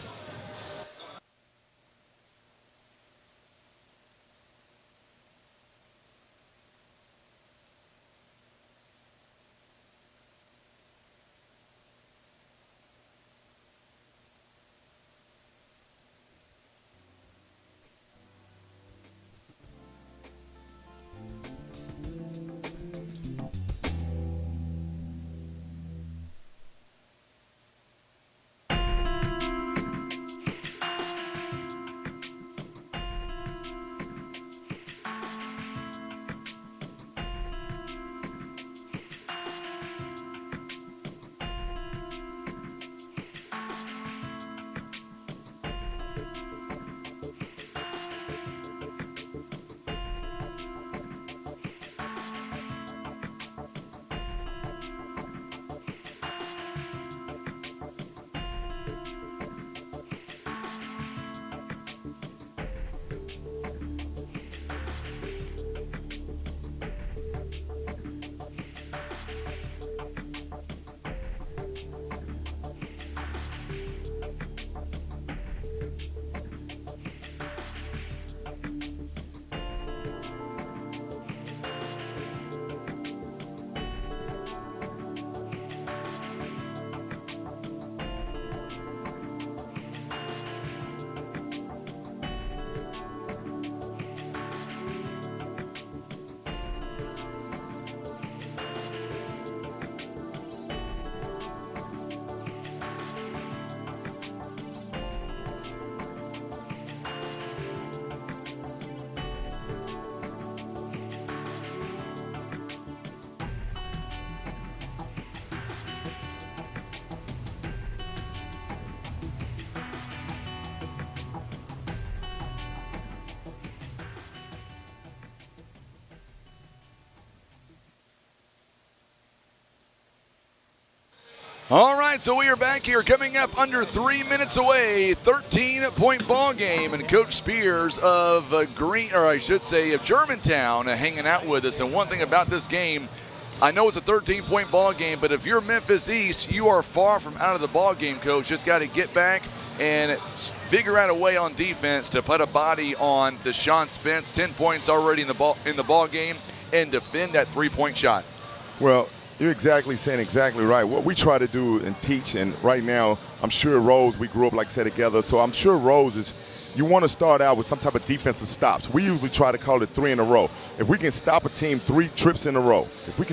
Speaker 1: All right, so we are back here coming up under 3 minutes away, 13-point ball game, and Coach Spears of Germantown hanging out with us. And one thing about this game, I know it's a 13-point ball game, but if you're Memphis East, you are far from out of the ball game, Coach. Just got to get back and figure out a way on defense to put a body on Deshaun Spence. 10 points already in the ball game, and defend that three-point shot.
Speaker 20: Well, you're saying exactly right. What we try to do and teach, and right now, I'm sure Rose, we grew up, like I said, together, so I'm sure Rose is, you want to start out with some type of defensive stops. We usually try to call it 3 in a row. If we can stop a team 3 trips in a row, and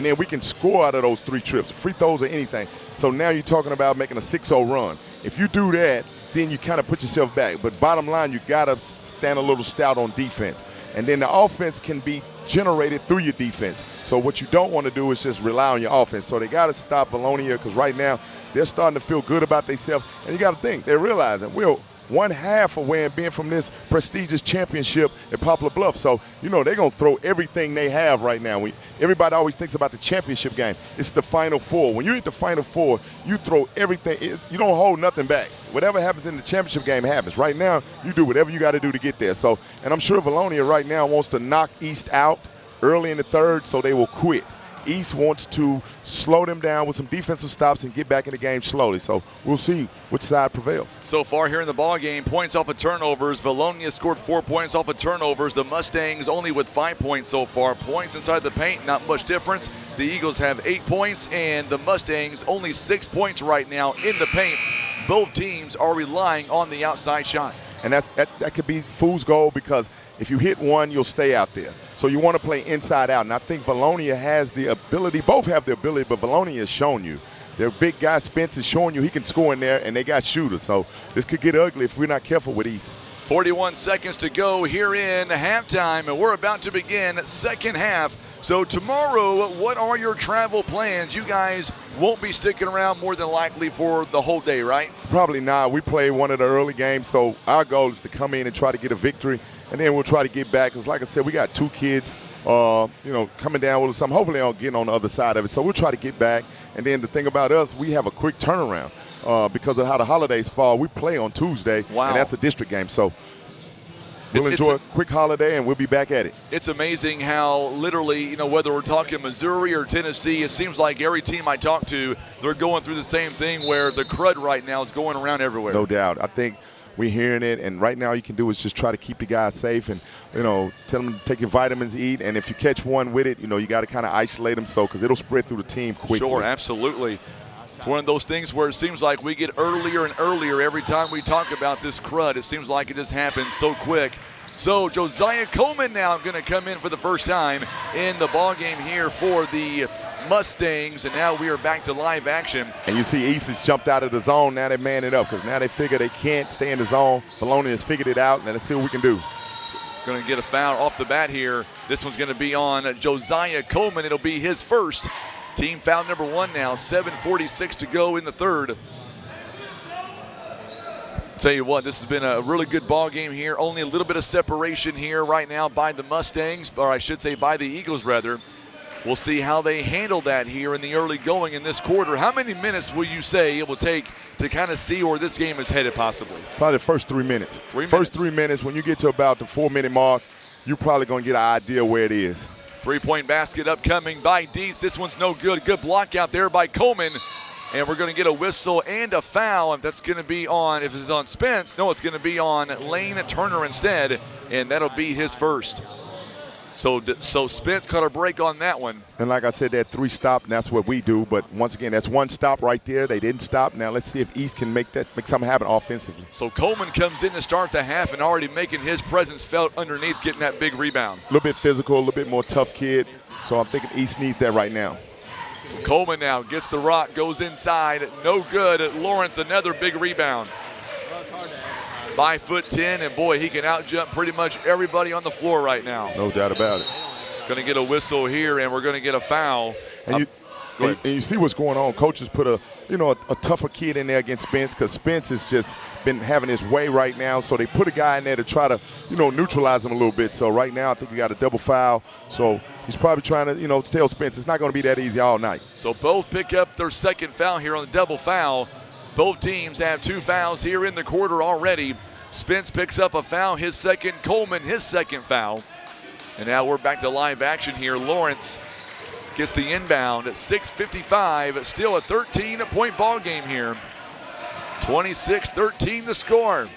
Speaker 20: then we can score out of those 3 trips, free throws or anything. So now you're talking about making a 6-0 run. If you do that, then you kind of put yourself back. But bottom line, you got to stand a little stout on defense. And then the offense can be generated through your defense. So what you don't want to do is just rely on your offense. So they got to stop Vilonia, because right now they're starting to feel good about themselves. And you got to think, they're realizing we're one half away and being from this prestigious championship at Poplar Bluff. So, they're going to throw everything they have right now. Everybody always thinks about the championship game. It's the Final Four. When you're at the Final Four, you throw everything. You don't hold nothing back. Whatever happens in the championship game happens. Right now, you do whatever you got to do to get there. So, and I'm sure Vilonia right now wants to knock East out early in the third, so they will quit. East wants to slow them down with some defensive stops and get back in the game slowly. So we'll see which side prevails.
Speaker 1: So far here in the ball game, points off of turnovers. Vilonia scored 4 points off of turnovers. The Mustangs only with 5 points so far. Points inside the paint, not much difference. The Eagles have 8 points, and the Mustangs only 6 points right now in the paint. Both teams are relying on the outside shot.
Speaker 20: And that could be fool's gold, because if you hit one, you'll stay out there. So you want to play inside out. And I think Vilonia has the ability, both have the ability, but Vilonia has shown you Their big guy Spence is showing you he can score in there, and they got shooters. So this could get ugly if we're not careful with East.
Speaker 1: 41 seconds to go here in halftime, and we're about to begin second half. So tomorrow, what are your travel plans? You guys won't be sticking around more than likely for the whole day, right?
Speaker 20: Probably not. We play one of the early games, so our goal is to come in and try to get a victory, and then we'll try to get back. Because like I said, we got 2 kids, coming down with us. Hopefully I'll get on the other side of it. So we'll try to get back. And then the thing about us, we have a quick turnaround because of how the holidays fall. We play on Tuesday, and that's a district game. So we'll enjoy a quick holiday, and we'll be back at it.
Speaker 1: It's amazing how literally, whether we're talking Missouri or Tennessee, it seems like every team I talk to, they're going through the same thing where the crud right now is going around everywhere.
Speaker 20: No doubt. I think we're hearing it, and right now all you can do is just try to keep the guys safe and, tell them to take your vitamins, eat, and if you catch one with it, you got to kind of isolate them because it'll spread through the team quickly.
Speaker 1: Sure, absolutely. It's one of those things where it seems like we get earlier and earlier every time we talk about this crud. It seems like it just happens so quick. So Josiah Coleman now going to come in for the first time in the ball game here for the Mustangs, and now we are back to live action.
Speaker 20: And you see East has jumped out of the zone. Now they man it up because now they figure they can't stay in the zone. Vilonia has figured it out, and let's see what we can do.
Speaker 1: Going to get a foul off the bat here. This one's going to be on Josiah Coleman. It'll be his first. Team foul number 1 now, 7:46 to go in the third. Tell you what, this has been a really good ball game here. Only a little bit of separation here right now by the Mustangs, or I should say by the Eagles rather. We'll see how they handle that here in the early going in this quarter. How many minutes will you say it will take to kind of see where this game is headed possibly?
Speaker 20: Probably the first 3 minutes. First 3 minutes, when you get to about the 4-minute mark, you're probably going to get an idea where it is.
Speaker 1: 3-point basket upcoming by Dietz. This one's no good. Good block out there by Coleman. And we're going to get a whistle and a foul. If that's going to be on, if it's on Spence, no, it's going to be on Lane Turner instead, and that'll be his first. So Spence caught a break on that one.
Speaker 20: And like I said, that 3 stop, and that's what we do. But once again, that's 1 stop right there. They didn't stop. Now let's see if East can make something happen offensively.
Speaker 1: So Coleman comes in to start the half and already making his presence felt underneath, getting that big rebound.
Speaker 20: A little bit physical, a little bit more tough kid. So I'm thinking East needs that right now.
Speaker 1: So Coleman now gets the rock, goes inside, no good. Lawrence, another big rebound. 5'10", and boy, he can out-jump pretty much everybody on the floor right now.
Speaker 20: No doubt about it.
Speaker 1: Going to get a whistle here, and we're going to get a foul.
Speaker 20: And you see what's going on. Coaches put a tougher kid in there against Spence because Spence has just been having his way right now. So they put a guy in there to try to, neutralize him a little bit. So right now I think we got a double foul. So he's probably trying to, tell Spence it's not going to be that easy all night.
Speaker 1: So both pick up their second foul here on the double foul. Both teams have 2 fouls here in the quarter already. Spence picks up a foul, his second. Coleman, his second foul. And now we're back to live action here. Lawrence gets the inbound at 6:55. Still a 13-point ball game here. 26-13 the score.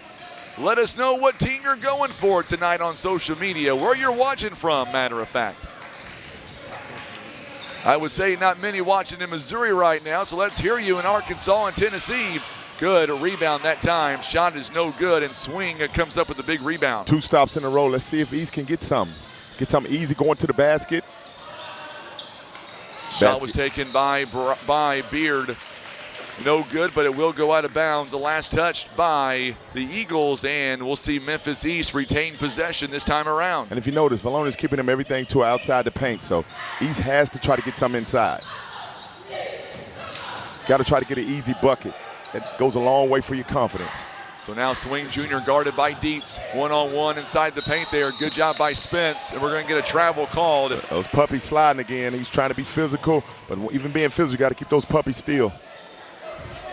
Speaker 1: Let us know what team you're going for tonight on social media, where you're watching from, matter of fact. I would say not many watching in Missouri right now, so let's hear you in Arkansas and Tennessee. Good rebound that time. Shot is no good, and Swing comes up with a big rebound.
Speaker 20: 2 stops in a row. Let's see if East can get something. Get something easy going to the basket.
Speaker 1: Shot was taken by Beard. No good, but it will go out of bounds. The last touched by the Eagles, and we'll see Memphis East retain possession this time around.
Speaker 20: And if you notice, Vilonia is keeping them everything to outside the paint, so East has to try to get something inside. Got to try to get an easy bucket. That goes a long way for your confidence.
Speaker 1: So now Swing Jr. guarded by Dietz. 1-on-1 inside the paint there. Good job by Spence, and we're going to get a travel called.
Speaker 20: Those puppies sliding again. He's trying to be physical, but even being physical, you got to keep those puppies still.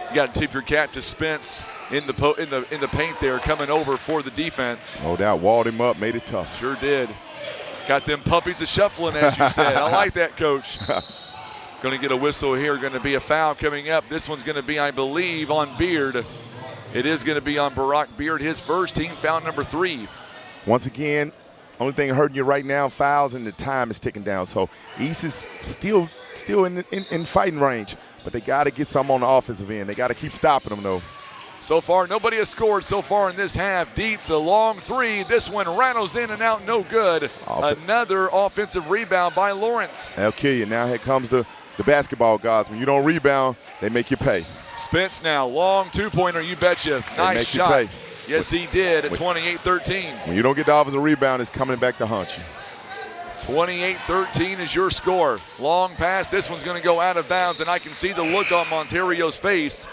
Speaker 1: You got to tip your cap to Spence in the paint there, coming over for the defense.
Speaker 20: No doubt, walled him up, made it tough.
Speaker 1: Sure did. Got them puppies a-shuffling, as you said. I like that, Coach. Going to get a whistle here. Going to be a foul coming up. This one's going to be, I believe, on Beard. It is going to be on Barack Beard, his first, team foul number 3.
Speaker 20: Once again, only thing hurting you right now, fouls, and the time is ticking down. So East is still in fighting range, but they got to get some on the offensive end. They got to keep stopping them, though.
Speaker 1: So far, nobody has scored so far in this half. Dietz, a long 3. This one rattles in and out, no good. Another offensive rebound by Lawrence.
Speaker 20: That'll kill you. Now here comes the the basketball gods. When you don't rebound, they make you pay.
Speaker 1: Spence now, long two-pointer, you betcha. Nice shot. Yes, he did at 28-13.
Speaker 20: When you don't get the offensive rebound, it's coming back to haunt you.
Speaker 1: 28-13 is your score. Long pass. This one's going to go out of bounds, and I can see the look on Monterrio's face.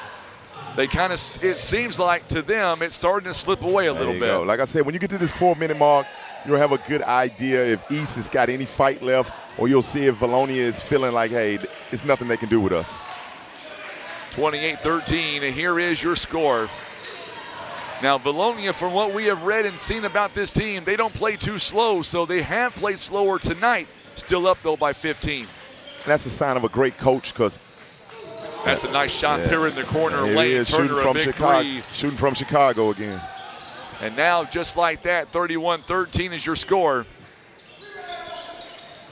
Speaker 1: They kind of, it seems like to them, it's starting to slip away a little bit.
Speaker 20: Go. Like I said, when you get to this 4-minute mark, you'll have a good idea if East has got any fight left, or you'll see if Vilonia is feeling like, hey, it's nothing they can do with us.
Speaker 1: 28-13, and here is your score. Now, Vilonia, from what we have read and seen about this team, they don't play too slow, so they have played slower tonight. Still up, though, by 15.
Speaker 20: And that's a sign of a great coach, because
Speaker 1: that's a nice shot there in the corner
Speaker 20: yeah,
Speaker 1: lane.
Speaker 20: Turner, a big three. Shooting from Chicago again.
Speaker 1: And now, just like that, 31-13 is your score.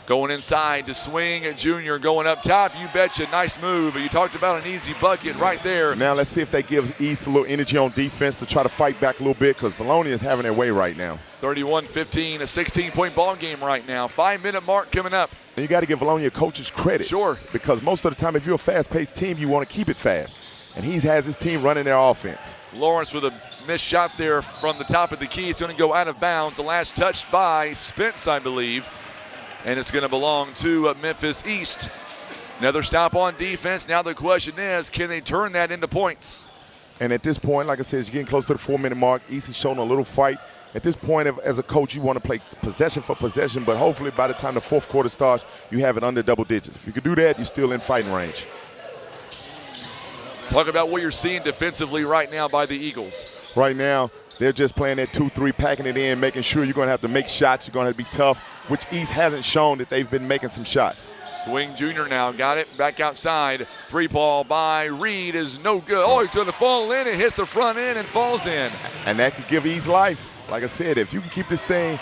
Speaker 1: Going inside to swing, Junior going up top. You betcha, nice move. You talked about an easy bucket right there.
Speaker 20: Now let's see if that gives East a little energy on defense to try to fight back a little bit, because Vilonia is having their way right now.
Speaker 1: 31-15, a 16-point ball game right now. 5-minute mark coming up.
Speaker 20: And you got to give Vilonia coaches credit.
Speaker 1: Sure.
Speaker 20: Because most of the time, if you're a fast-paced team, you want to keep it fast. And he has his team running their offense.
Speaker 1: Lawrence with a missed shot there from the top of the key. It's going to go out of bounds. The last touch by Spence, I believe. And it's going to belong to Memphis East. Another stop on defense. Now the question is, can they turn that into points?
Speaker 20: And at this point, like I said, you're getting close to the 4-minute mark. East is showing a little fight. At this point, as a coach, you want to play possession for possession, but hopefully by the time the fourth quarter starts, you have it under double digits. If you can do that, you're still in fighting range.
Speaker 1: Talk about what you're seeing defensively right now by the Eagles.
Speaker 20: Right now, they're just playing that 2-3, packing it in, making sure you're going to have to make shots. You're going to have to be tough, which East hasn't shown that they've been making some shots.
Speaker 1: Swing Junior now, got it, back outside. 3-ball by Reed is no good. Oh, he's going to fall in. It hits the front end and falls in.
Speaker 20: And that could give East life. Like I said, if you can keep this thing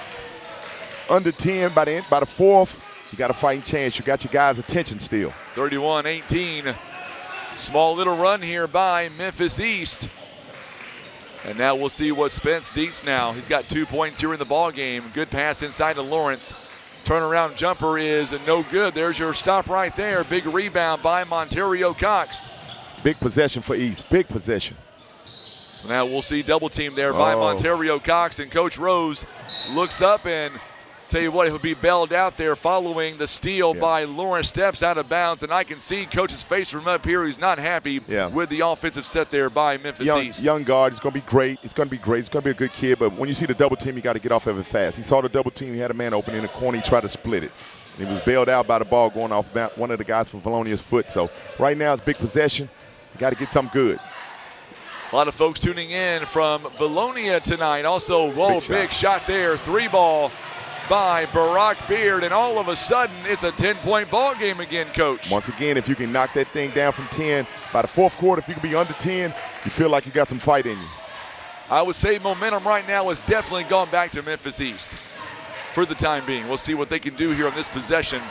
Speaker 20: under 10 by the fourth, you got a fighting chance. You got your guys' attention still.
Speaker 1: 31-18. Small little run here by Memphis East. And now we'll see what Spence Dietz now. He's got 2 points here in the ball game. Good pass inside to Lawrence. Turnaround jumper is no good. There's your stop right there. Big rebound by Monterio Cox.
Speaker 20: Big possession for East. Big possession.
Speaker 1: So now we'll see double team there by Monterio Cox. And Coach Rose looks up and tell you what, he'll be bailed out there following the steal by Lawrence. Steps out of bounds, and I can see Coach's face from up here. He's not happy with the offensive set there by Memphis East.
Speaker 20: Young guard, he's going to be great. He's going to be great. He's going to be a good kid, but when you see the double team, you got to get off of it fast. He saw the double team. He had a man open in the corner. He tried to split it. And he was bailed out by the ball going off one of the guys from Vilonia's foot. So right now it's big possession. You got to get something good.
Speaker 1: A lot of folks tuning in from Vilonia tonight. Also, big shot there. 3-ball by Barack Beard, and all of a sudden it's a 10-point ball game again, Coach.
Speaker 20: Once again, if you can knock that thing down from 10, by the fourth quarter, if you can be under 10, you feel like you got some fight in you.
Speaker 1: I would say momentum right now has definitely gone back to Memphis East for the time being. We'll see what they can do here on this possession.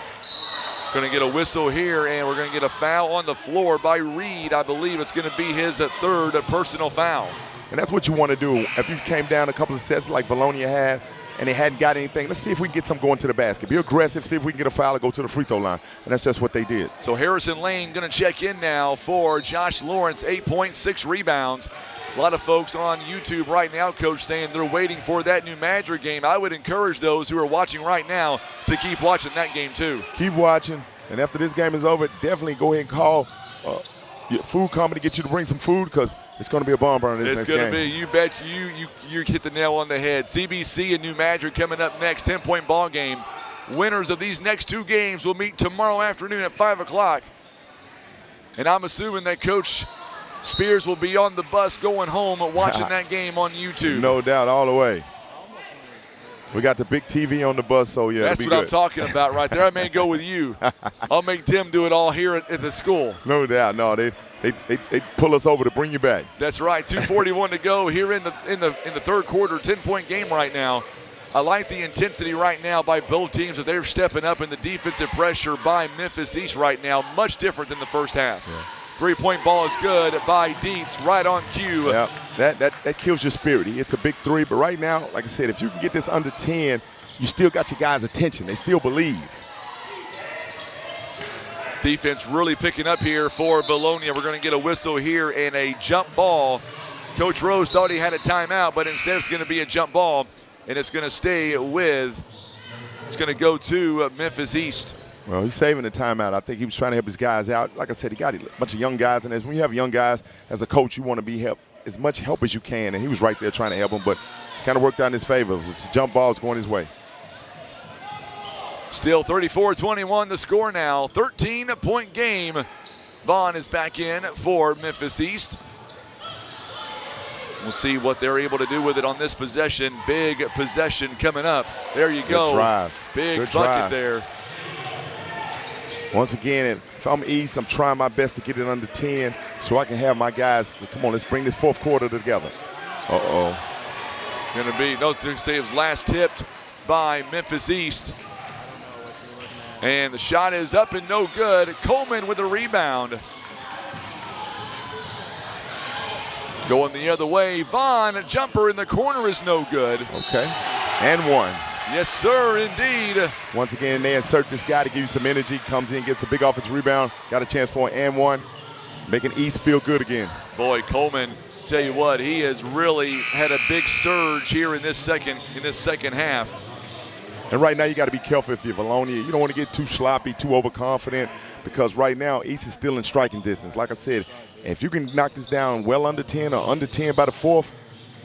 Speaker 1: Going to get a whistle here, and we're going to get a foul on the floor by Reed. I believe it's going to be his third personal foul.
Speaker 20: And that's what you want to do. If you came down a couple of sets like Vilonia had, and they hadn't got anything, let's see if we can get some going to the basket. Be aggressive, see if we can get a foul and go to the free throw line. And that's just what they did.
Speaker 1: So Harrison Lane going to check in now for Josh Lawrence, 8 points, 6 rebounds. A lot of folks on YouTube right now, Coach, saying they're waiting for that New Madrid game. I would encourage those who are watching right now to keep watching that game too.
Speaker 20: Keep watching, and after this game is over, definitely go ahead and call your food company, get you to bring some food, because it's going to be a bomb burner this next game.
Speaker 1: It's going to be. You bet you hit the nail on the head. CBC and New Madrid coming up next, 10-point ball game. Winners of these next 2 games will meet tomorrow afternoon at 5 o'clock. And I'm assuming that Coach Spears will be on the bus going home watching that game on YouTube.
Speaker 20: No doubt, all the way. We got the big TV on the bus, so yeah,
Speaker 1: that's what I'm talking about right there. I may go with you. I'll make Tim do it all here at the school.
Speaker 20: No doubt. No, they pull us over to bring you back.
Speaker 1: That's right. 2:41 to go here in the third quarter. 10-point game right now. I like the intensity right now by both teams that they're stepping up in the defensive pressure by Memphis East right now. Much different than the first half. Yeah. 3-point ball is good by Dietz, right on cue.
Speaker 20: Yeah, that kills your spirit. It's a big 3, but right now, like I said, if you can get this under 10, you still got your guys' attention. They still believe.
Speaker 1: Defense really picking up here for Vilonia. We're going to get a whistle here and a jump ball. Coach Rose thought he had a timeout, but instead it's going to be a jump ball, and it's going to stay with, it's going to go to Memphis East.
Speaker 20: Well, he's saving the timeout. I think he was trying to help his guys out. Like I said, he got a bunch of young guys, and when you have young guys, as a coach, you want to be as much help as you can, and he was right there trying to help him, but kind of worked out in his favor. The jump ball is going his way.
Speaker 1: Still 34-21 the score now. 13-point game. Vaughn is back in for Memphis East. We'll see what they're able to do with it on this possession. Big possession coming up. There you go.
Speaker 20: Good drive.
Speaker 1: Big
Speaker 20: Good
Speaker 1: bucket
Speaker 20: drive.
Speaker 1: there.
Speaker 20: Once again, if I'm East, I'm trying my best to get it under 10 so I can have my guys, come on, let's bring this fourth quarter together. Uh-oh.
Speaker 1: Going to be, those two saves last tipped by Memphis East. And the shot is up and no good. Coleman with the rebound. Going the other way, Vaughn, a jumper in the corner is no good.
Speaker 20: Okay, and one.
Speaker 1: Yes, sir, indeed.
Speaker 20: Once again, they insert this guy to give you some energy, comes in, gets a big offensive rebound, got a chance for an and one, making East feel good again.
Speaker 1: Boy, Coleman, tell you what, he has really had a big surge here in this second half.
Speaker 20: And right now you got to be careful if you're Vilonia. You don't want to get too sloppy, too overconfident, because right now East is still in striking distance. Like I said, if you can knock this down well under 10 or under 10 by the fourth,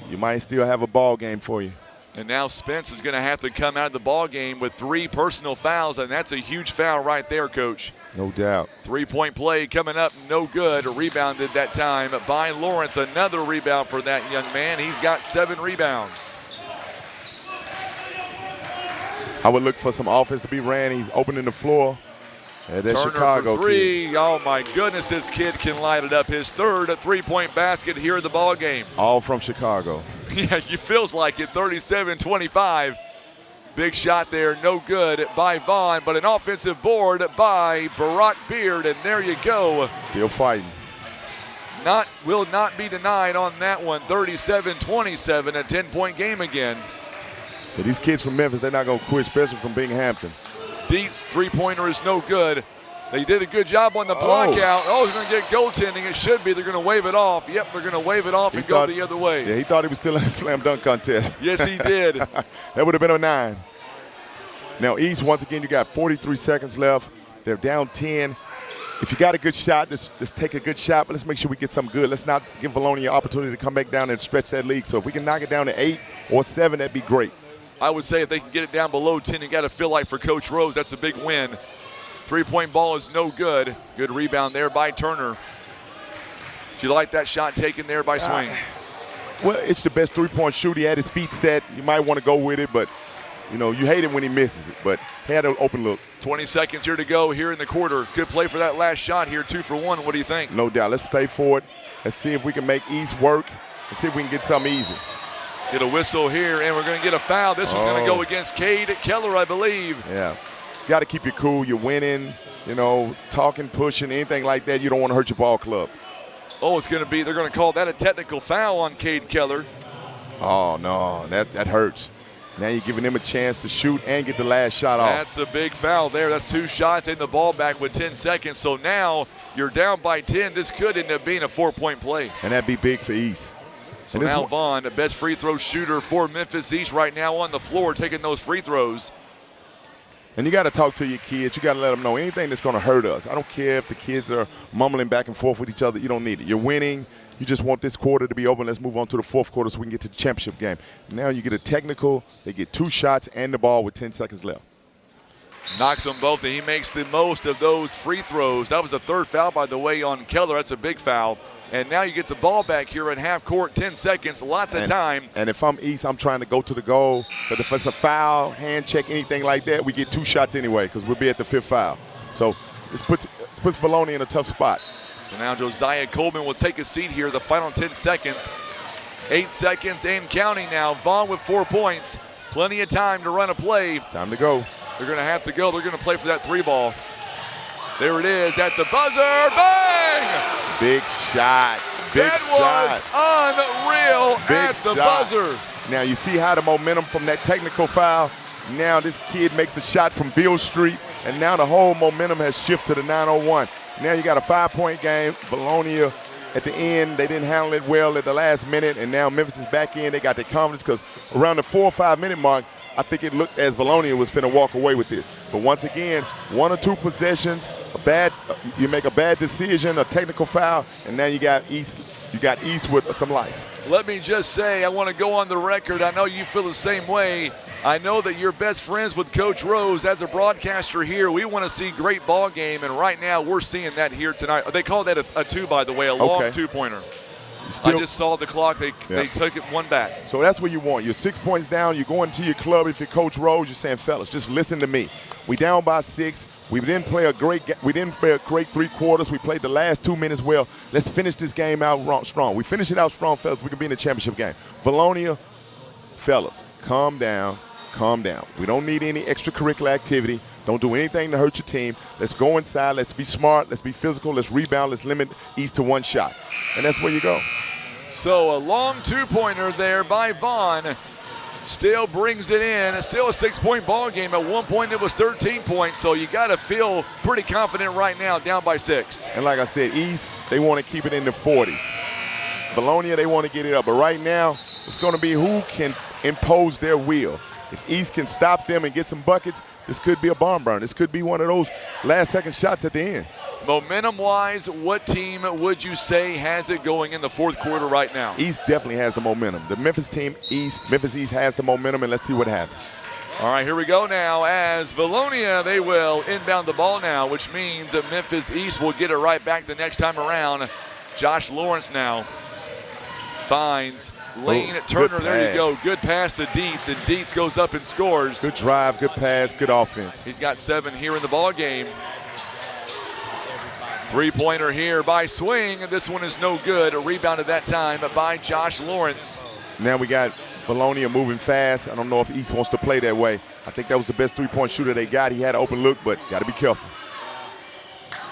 Speaker 20: you might still have a ball game for you.
Speaker 1: And now Spence is going to have to come out of the ball game with 3 personal fouls, and that's a huge foul right there, Coach.
Speaker 20: No doubt.
Speaker 1: 3-point play coming up, no good. Rebounded that time by Lawrence. Another rebound for that young man. He's got 7 rebounds.
Speaker 20: I would look for some offense to be ran. He's opening the floor. Yeah, that's
Speaker 1: Turner
Speaker 20: Chicago
Speaker 1: for 3.
Speaker 20: kid.
Speaker 1: Oh, my goodness, this kid can light it up. His third 3-point basket here in the ball game.
Speaker 20: All from Chicago.
Speaker 1: Yeah, it feels like it, 37-25. Big shot there, no good by Vaughn, but an offensive board by Barack Beard, and there you go.
Speaker 20: Still fighting.
Speaker 1: Will not be denied on that one. 37-27, a 10-point game again.
Speaker 20: But these kids from Memphis, they're not going to quit, especially from Binghamton.
Speaker 1: Dietz, 3-pointer is no good. They did a good job on the block out. Oh, he's going to get goaltending. It should be. They're going to wave it off. Yep, they're going to wave it off and go the other way.
Speaker 20: Yeah, he thought he was still in a slam dunk contest.
Speaker 1: Yes, he did.
Speaker 20: That would have been a 9. Now, East, once again, you got 43 seconds left. They're down 10. If you got a good shot, let's take a good shot, but let's make sure we get something good. Let's not give Vilonia an opportunity to come back down and stretch that lead. So if we can knock it down to 8 or 7, that'd be great.
Speaker 1: I would say if they can get it down below 10, you got to feel like for Coach Rose, that's a big win. 3-point ball is no good. Good rebound there by Turner. Did you like that shot taken there by Swing?
Speaker 20: Well, it's the best 3-point shoot. He had his feet set. You might want to go with it, but, you know, you hate it when he misses it. But he had an open look.
Speaker 1: 20 seconds here to go here in the quarter. Good play for that last shot here, 2 for 1. What do you think?
Speaker 20: No doubt. Let's stay forward. Let's see if we can make East work. Let's see if we can get something easy.
Speaker 1: Get a whistle here, and we're going to get a foul. This one's going to go against Cade Keller, I believe.
Speaker 20: Yeah. Got to keep you cool. You're winning, you know, talking, pushing, anything like that. You don't want to hurt your ball club.
Speaker 1: Oh, it's going to be, they're going to call that a technical foul on Cade Keller.
Speaker 20: Oh, no, that hurts. Now you're giving him a chance to shoot and get the last shot off.
Speaker 1: That's a big foul there. That's 2 shots and the ball back with 10 seconds. So now you're down by 10. This could end up being a 4-point play.
Speaker 20: And that'd be big for East.
Speaker 1: So now Vaughn, the best free throw shooter for Memphis East right now on the floor, taking those free throws.
Speaker 20: And you got to talk to your kids. You got to let them know anything that's going to hurt us. I don't care if the kids are mumbling back and forth with each other. You don't need it. You're winning. You just want this quarter to be over. Let's move on to the fourth quarter so we can get to the championship game. Now you get a technical. They get 2 shots and the ball with 10 seconds left.
Speaker 1: Knocks them both, and he makes the most of those free throws. That was a 3rd foul, by the way, on Keller. That's a big foul. And now you get the ball back here at half court, 10 seconds, lots of time.
Speaker 20: And if I'm East, I'm trying to go to the goal. But if it's a foul, hand check, anything like that, we get 2 shots anyway because we'll be at the 5th foul. So this puts Vilonia in a tough spot.
Speaker 1: So now Josiah Coleman will take a seat here, the final 10 seconds. 8 seconds and counting now. Vaughn with 4 points. Plenty of time to run a play.
Speaker 20: It's time to go.
Speaker 1: They're going to have to go. They're going to play for that 3 ball. There it is at the buzzer. Bang!
Speaker 20: Big shot. Big shot.
Speaker 1: That was unreal
Speaker 20: Big
Speaker 1: at the
Speaker 20: shot.
Speaker 1: buzzer.
Speaker 20: Now you see how the momentum from that technical foul. Now this kid makes a shot from Beale Street. and now the whole momentum has shifted to the 901. Now you got a 5-point game. Vilonia at the end, they didn't handle it well at the last minute, and now Memphis is back in. They got their confidence because around the 4 or 5 minute mark, I think it looked as Vilonia was finna walk away with this. But once again, 1 or 2 possessions, you make a bad decision, a technical foul, and now you got East with some life.
Speaker 1: Let me just say, I want to go on the record. I know you feel the same way. I know that you're best friends with Coach Rose. As a broadcaster here, we want to see great ball game, and right now we're seeing that here tonight. They call that a 2, by the way, a long two-pointer. I just saw the clock. They took it 1 back.
Speaker 20: So that's what you want. You're 6 points down. You're going to your club. If you're Coach Rose, you're saying, fellas, just listen to me. We down by 6. We didn't play a great 3 quarters. We played the last 2 minutes well. Let's finish this game out strong. We finish it out strong, fellas. We can be in the championship game. Vilonia, fellas, calm down. Calm down. We don't need any extracurricular activity. Don't do anything to hurt your team. Let's go inside. Let's be smart. Let's be physical. Let's rebound. Let's limit East to 1 shot. And that's where you go.
Speaker 1: So a long 2-pointer there by Vaughn. Still brings it in. It's still a 6-point ball game. At one point it was 13 points. So you got to feel pretty confident right now, down by 6.
Speaker 20: And like I said, East, they want to keep it in the 40s. Vilonia, they want to get it up. But right now, it's going to be who can impose their will. If East can stop them and get some buckets, this could be a barn burn. This could be one of those last-second shots at the end.
Speaker 1: Momentum-wise, what team would you say has it going in the 4th quarter right now?
Speaker 20: East definitely has the momentum. The Memphis East has the momentum, and let's see what happens.
Speaker 1: All right, here we go now as Vilonia, they will inbound the ball now, which means that Memphis East will get it right back the next time around. Josh Lawrence now finds Lane Turner. There you go. Good pass to Dietz, and Dietz goes up and scores.
Speaker 20: Good drive, good pass, good offense.
Speaker 1: He's got 7 here in the ball game. 3-pointer here by Swing. This one is no good. A rebound at that time by Josh Lawrence.
Speaker 20: Now we got Vilonia moving fast. I don't know if East wants to play that way. I think that was the best 3-point shooter they got. He had an open look, but got to be careful.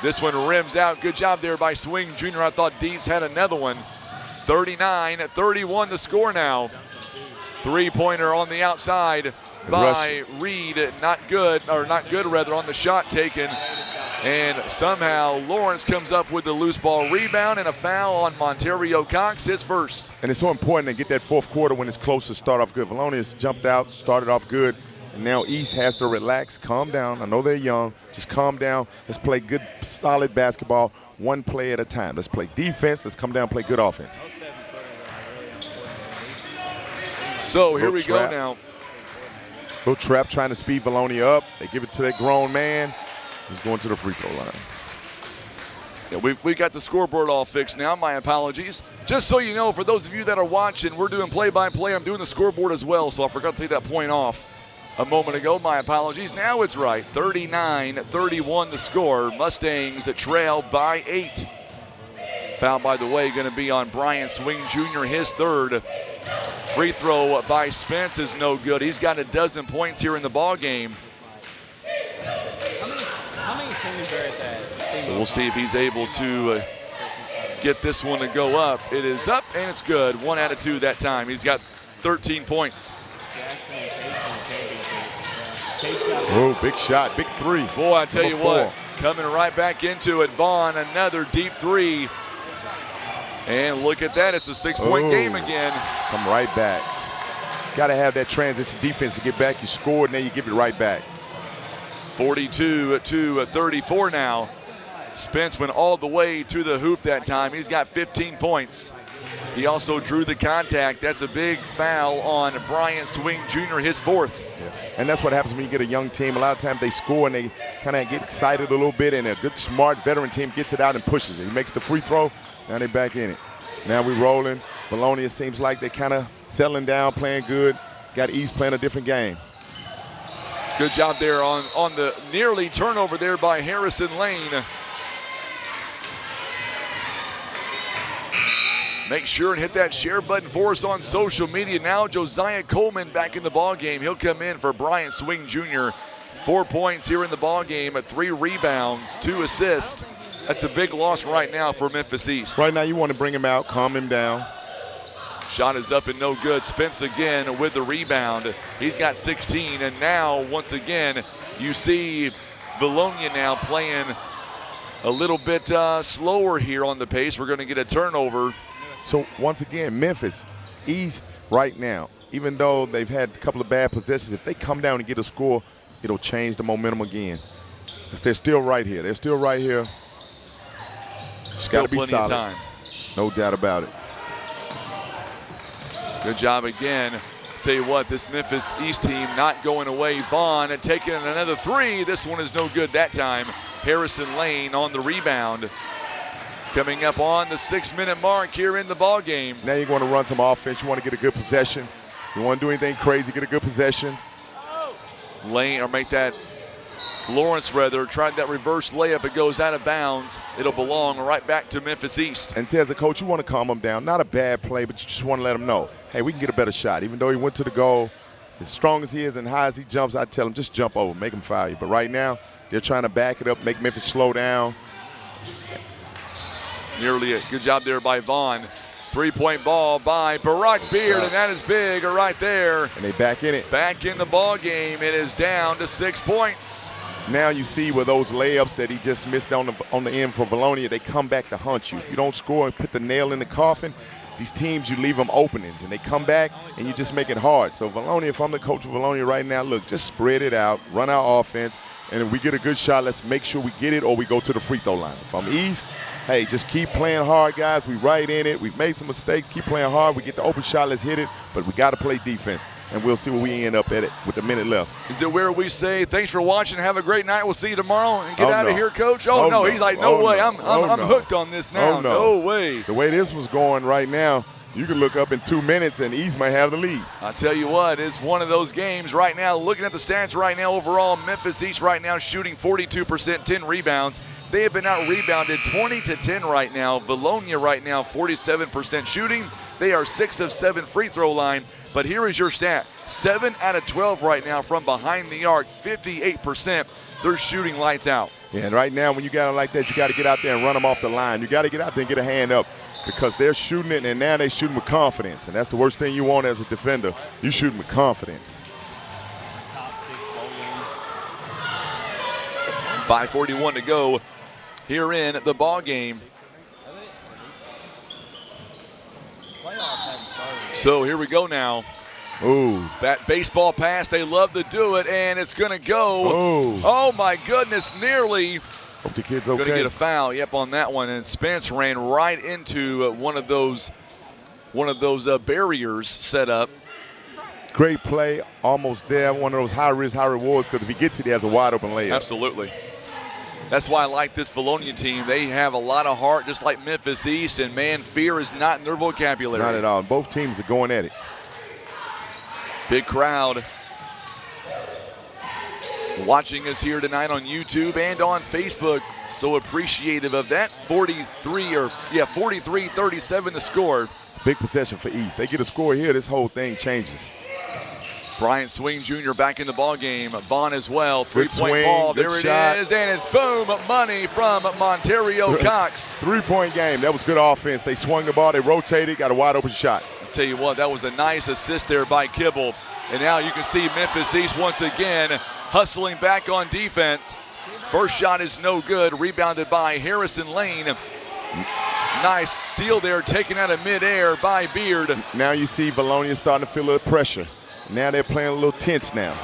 Speaker 1: This one rims out. Good job there by Swing Jr. I thought Dietz had another one. 39-31 the score now. 3-pointer on the outside by Reed. Not good on the shot taken. And somehow Lawrence comes up with the loose ball rebound and a foul on Monterio Cox, his first.
Speaker 20: And it's so important to get that 4th quarter when it's close to start off good. Vilonia's jumped out, started off good, and now East has to relax, calm down. I know they're young. Just calm down. Let's play good, solid basketball, 1 play at a time. Let's play defense. Let's come down and play good offense.
Speaker 1: So here we go now.
Speaker 20: Little trap trying to speed Vilonia up. They give it to that grown man. He's going to the free throw line.
Speaker 1: Yeah, we got the scoreboard all fixed now. My apologies. Just so you know, for those of you that are watching, we're doing play-by-play. I'm doing the scoreboard as well, so I forgot to take that point off a moment ago. My apologies. Now it's right. 39-31 the score. Mustangs trail by 8. Foul, by the way, going to be on Brian Swing Jr., his 3rd. Free throw by Spence is no good. He's got 12 points here in the ball game.
Speaker 21: How many teams are at that?
Speaker 1: So we'll see if he's able to get this one to go up. It is up, and it's good. 1 out of 2 that time. He's got 13 points.
Speaker 20: Oh, big shot, big 3.
Speaker 1: Boy, I tell you what, coming right back into it. Vaughn, another deep 3. And look at that, it's a 6-point game again.
Speaker 20: Come right back. Got to have that transition defense to get back. You scored, and then you give it right back.
Speaker 1: 42-34 now. Spence went all the way to the hoop that time. He's got 15 points. He also drew the contact. That's a big foul on Brian Swing Jr., his 4th.
Speaker 20: Yeah. And that's what happens when you get a young team. A lot of times they score and they kind of get excited a little bit, and a good, smart veteran team gets it out and pushes it. He makes the free throw. Now they're back in it. Now we're rolling. Vilonia seems like they're kind of settling down, playing good. Got East playing a different game.
Speaker 1: Good job there on the nearly turnover there by Harrison Lane. Make sure and hit that share button for us on social media. Now Josiah Coleman back in the ball game. He'll come in for Brian Swing Jr. 4 points here in the ball game, 3 rebounds, 2 assists. That's a big loss right now for Memphis East.
Speaker 20: Right now you want to bring him out, calm him down.
Speaker 1: Shot is up and no good. Spence again with the rebound. He's got 16, and now once again you see Vilonia now playing a little bit slower here on the pace. We're going to get a turnover.
Speaker 20: So once again, Memphis, East right now, even though they've had a couple of bad possessions, if they come down and get a score, it'll change the momentum again. Because they're still right here. They're still right here. Just got to be solid.
Speaker 1: Time.
Speaker 20: No doubt about it.
Speaker 1: Good job again. Tell you what, this Memphis East team not going away. Vaughn and taking another three. This one is no good that time. Harrison Lane on the rebound. Coming up on the 6-minute mark here in the ball game.
Speaker 20: Now you're going to run some offense. You want to get a good possession. You want to do anything crazy, get a good possession.
Speaker 1: Lane, or make that, Lawrence rather, tried that reverse layup. It goes out of bounds. It'll belong right back to Memphis East.
Speaker 20: And as a coach, you want to calm him down. Not a bad play, but you just want to let him know, hey, we can get a better shot. Even though he went to the goal, as strong as he is and high as he jumps, I tell him just jump over, make him foul you. But right now, they're trying to back it up, make Memphis slow down.
Speaker 1: Nearly a good job there by Vaughn. Three-point ball by Barack Beard, and that is big right there.
Speaker 20: And they back in it.
Speaker 1: Back in the ball game. It is down to 6 points.
Speaker 20: Now you see where those layups that he just missed on the end for Vilonia, they come back to hunt you. If you don't score and put the nail in the coffin, these teams, you leave them openings, and they come back, and you just make it hard. So Vilonia, if I'm the coach of Vilonia right now, look, just spread it out, run our offense, and if we get a good shot, let's make sure we get it or we go to the free throw line. If I'm East, hey, just keep playing hard, guys. We right in it. We've made some mistakes. Keep playing hard. We get the open shot. Let's hit it. But we got to play defense, and we'll see where we end up at it with a minute left.
Speaker 1: Is it where we say, thanks for watching, have a great night, we'll see you tomorrow, and get out of here, Coach? Oh, no. He's like, no way. I'm hooked on this now. No way.
Speaker 20: The way this was going right now, you can look up in 2 minutes, and East might have the lead.
Speaker 1: I tell you what, it's one of those games right now. Looking at the stats right now overall, Memphis East right now shooting 42%, 10 rebounds. They have been out-rebounded 20-10 right now. Vilonia right now 47% shooting. They are 6 of 7 free throw line. But here is your stat. 7 out of 12 right now from behind the arc, 58%. They're shooting lights out.
Speaker 20: Yeah, and right now when you got it like that, you got to get out there and run them off the line. You got to get out there and get a hand up because they're shooting it, and now they're shooting with confidence. And that's the worst thing you want as a defender. You're shooting with confidence.
Speaker 1: 5:41 to go here in the ball game. So here we go now.
Speaker 20: Ooh.
Speaker 1: That baseball pass, they love to do it, and it's going to go.
Speaker 20: Ooh.
Speaker 1: Oh, my goodness, nearly.
Speaker 20: Hope the kid's okay.
Speaker 1: Going to get a foul, yep, on that one. And Spence ran right into one of those barriers set up.
Speaker 20: Great play, almost there. One of those high risk, high rewards, because if he gets it, he has a wide open layup.
Speaker 1: Absolutely. That's why I like this Vilonia team. They have a lot of heart, just like Memphis East, and, man, fear is not in their vocabulary.
Speaker 20: Not at all. Both teams are going at it.
Speaker 1: Big crowd watching us here tonight on YouTube and on Facebook. So appreciative of that. 43-37 the score.
Speaker 20: It's a big possession for East. They get a score here, this whole thing changes.
Speaker 1: Bryant Swing Jr. back in the ball game. Vaughn as well. Three-point ball. There it is, and it's boom, money from Monterio Cox.
Speaker 20: Three-point game. That was good offense. They swung the ball, they rotated, got a wide open shot.
Speaker 1: I'll tell you what, that was a nice assist there by Kibble. And now you can see Memphis East once again hustling back on defense. First shot is no good. Rebounded by Harrison Lane. Nice steal there, taken out of midair by Beard.
Speaker 20: Now you see Vilonia starting to feel a little pressure. Now they're playing a little tense now.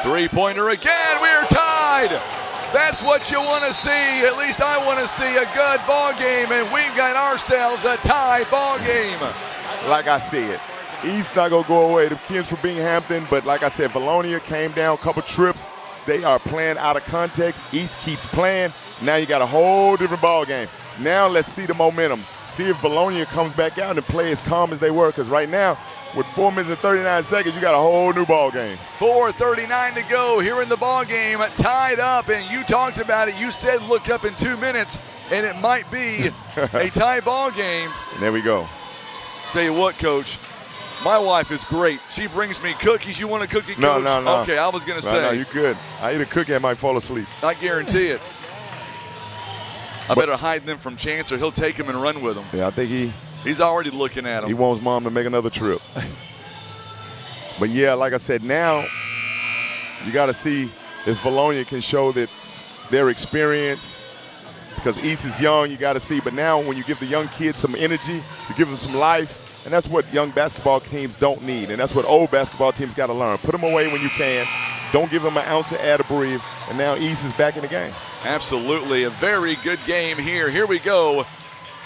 Speaker 1: Three-pointer again. We're tied. That's what you want to see. At least I want to see a good ball game, and we've got ourselves a tie ball game.
Speaker 20: Like I said, East not going to go away. The kids from Binghamton, but like I said, Vilonia came down a couple trips. They are playing out of context. East keeps playing. Now you got a whole different ball game. Now let's see the momentum. See if Vilonia comes back out and play as calm as they were, because right now, with 4 minutes and 39 seconds, you got a whole new ball game.
Speaker 1: 4:39 to go here in the ball game, tied up, and you talked about it. You said look up in 2 minutes, and it might be a tie ball game.
Speaker 20: And there we go.
Speaker 1: Tell you what, Coach, my wife is great. She brings me cookies. You want a cookie, Coach?
Speaker 20: No.
Speaker 1: Okay, I was going to say.
Speaker 20: No, you're good. I eat a cookie, I might fall asleep.
Speaker 1: I guarantee it. I better hide them from Chance, or he'll take them and run with them.
Speaker 20: Yeah, I think
Speaker 1: he's already looking at them.
Speaker 20: He wants Mom to make another trip. But, yeah, like I said, now you got to see if Vilonia can show that their experience, because East is young, you got to see. But now when you give the young kids some energy, you give them some life, and that's what young basketball teams don't need, and that's what old basketball teams got to learn. Put them away when you can. Don't give them an ounce of air to breathe, and now East is back in the game.
Speaker 1: Absolutely, a very good game here. Here we go.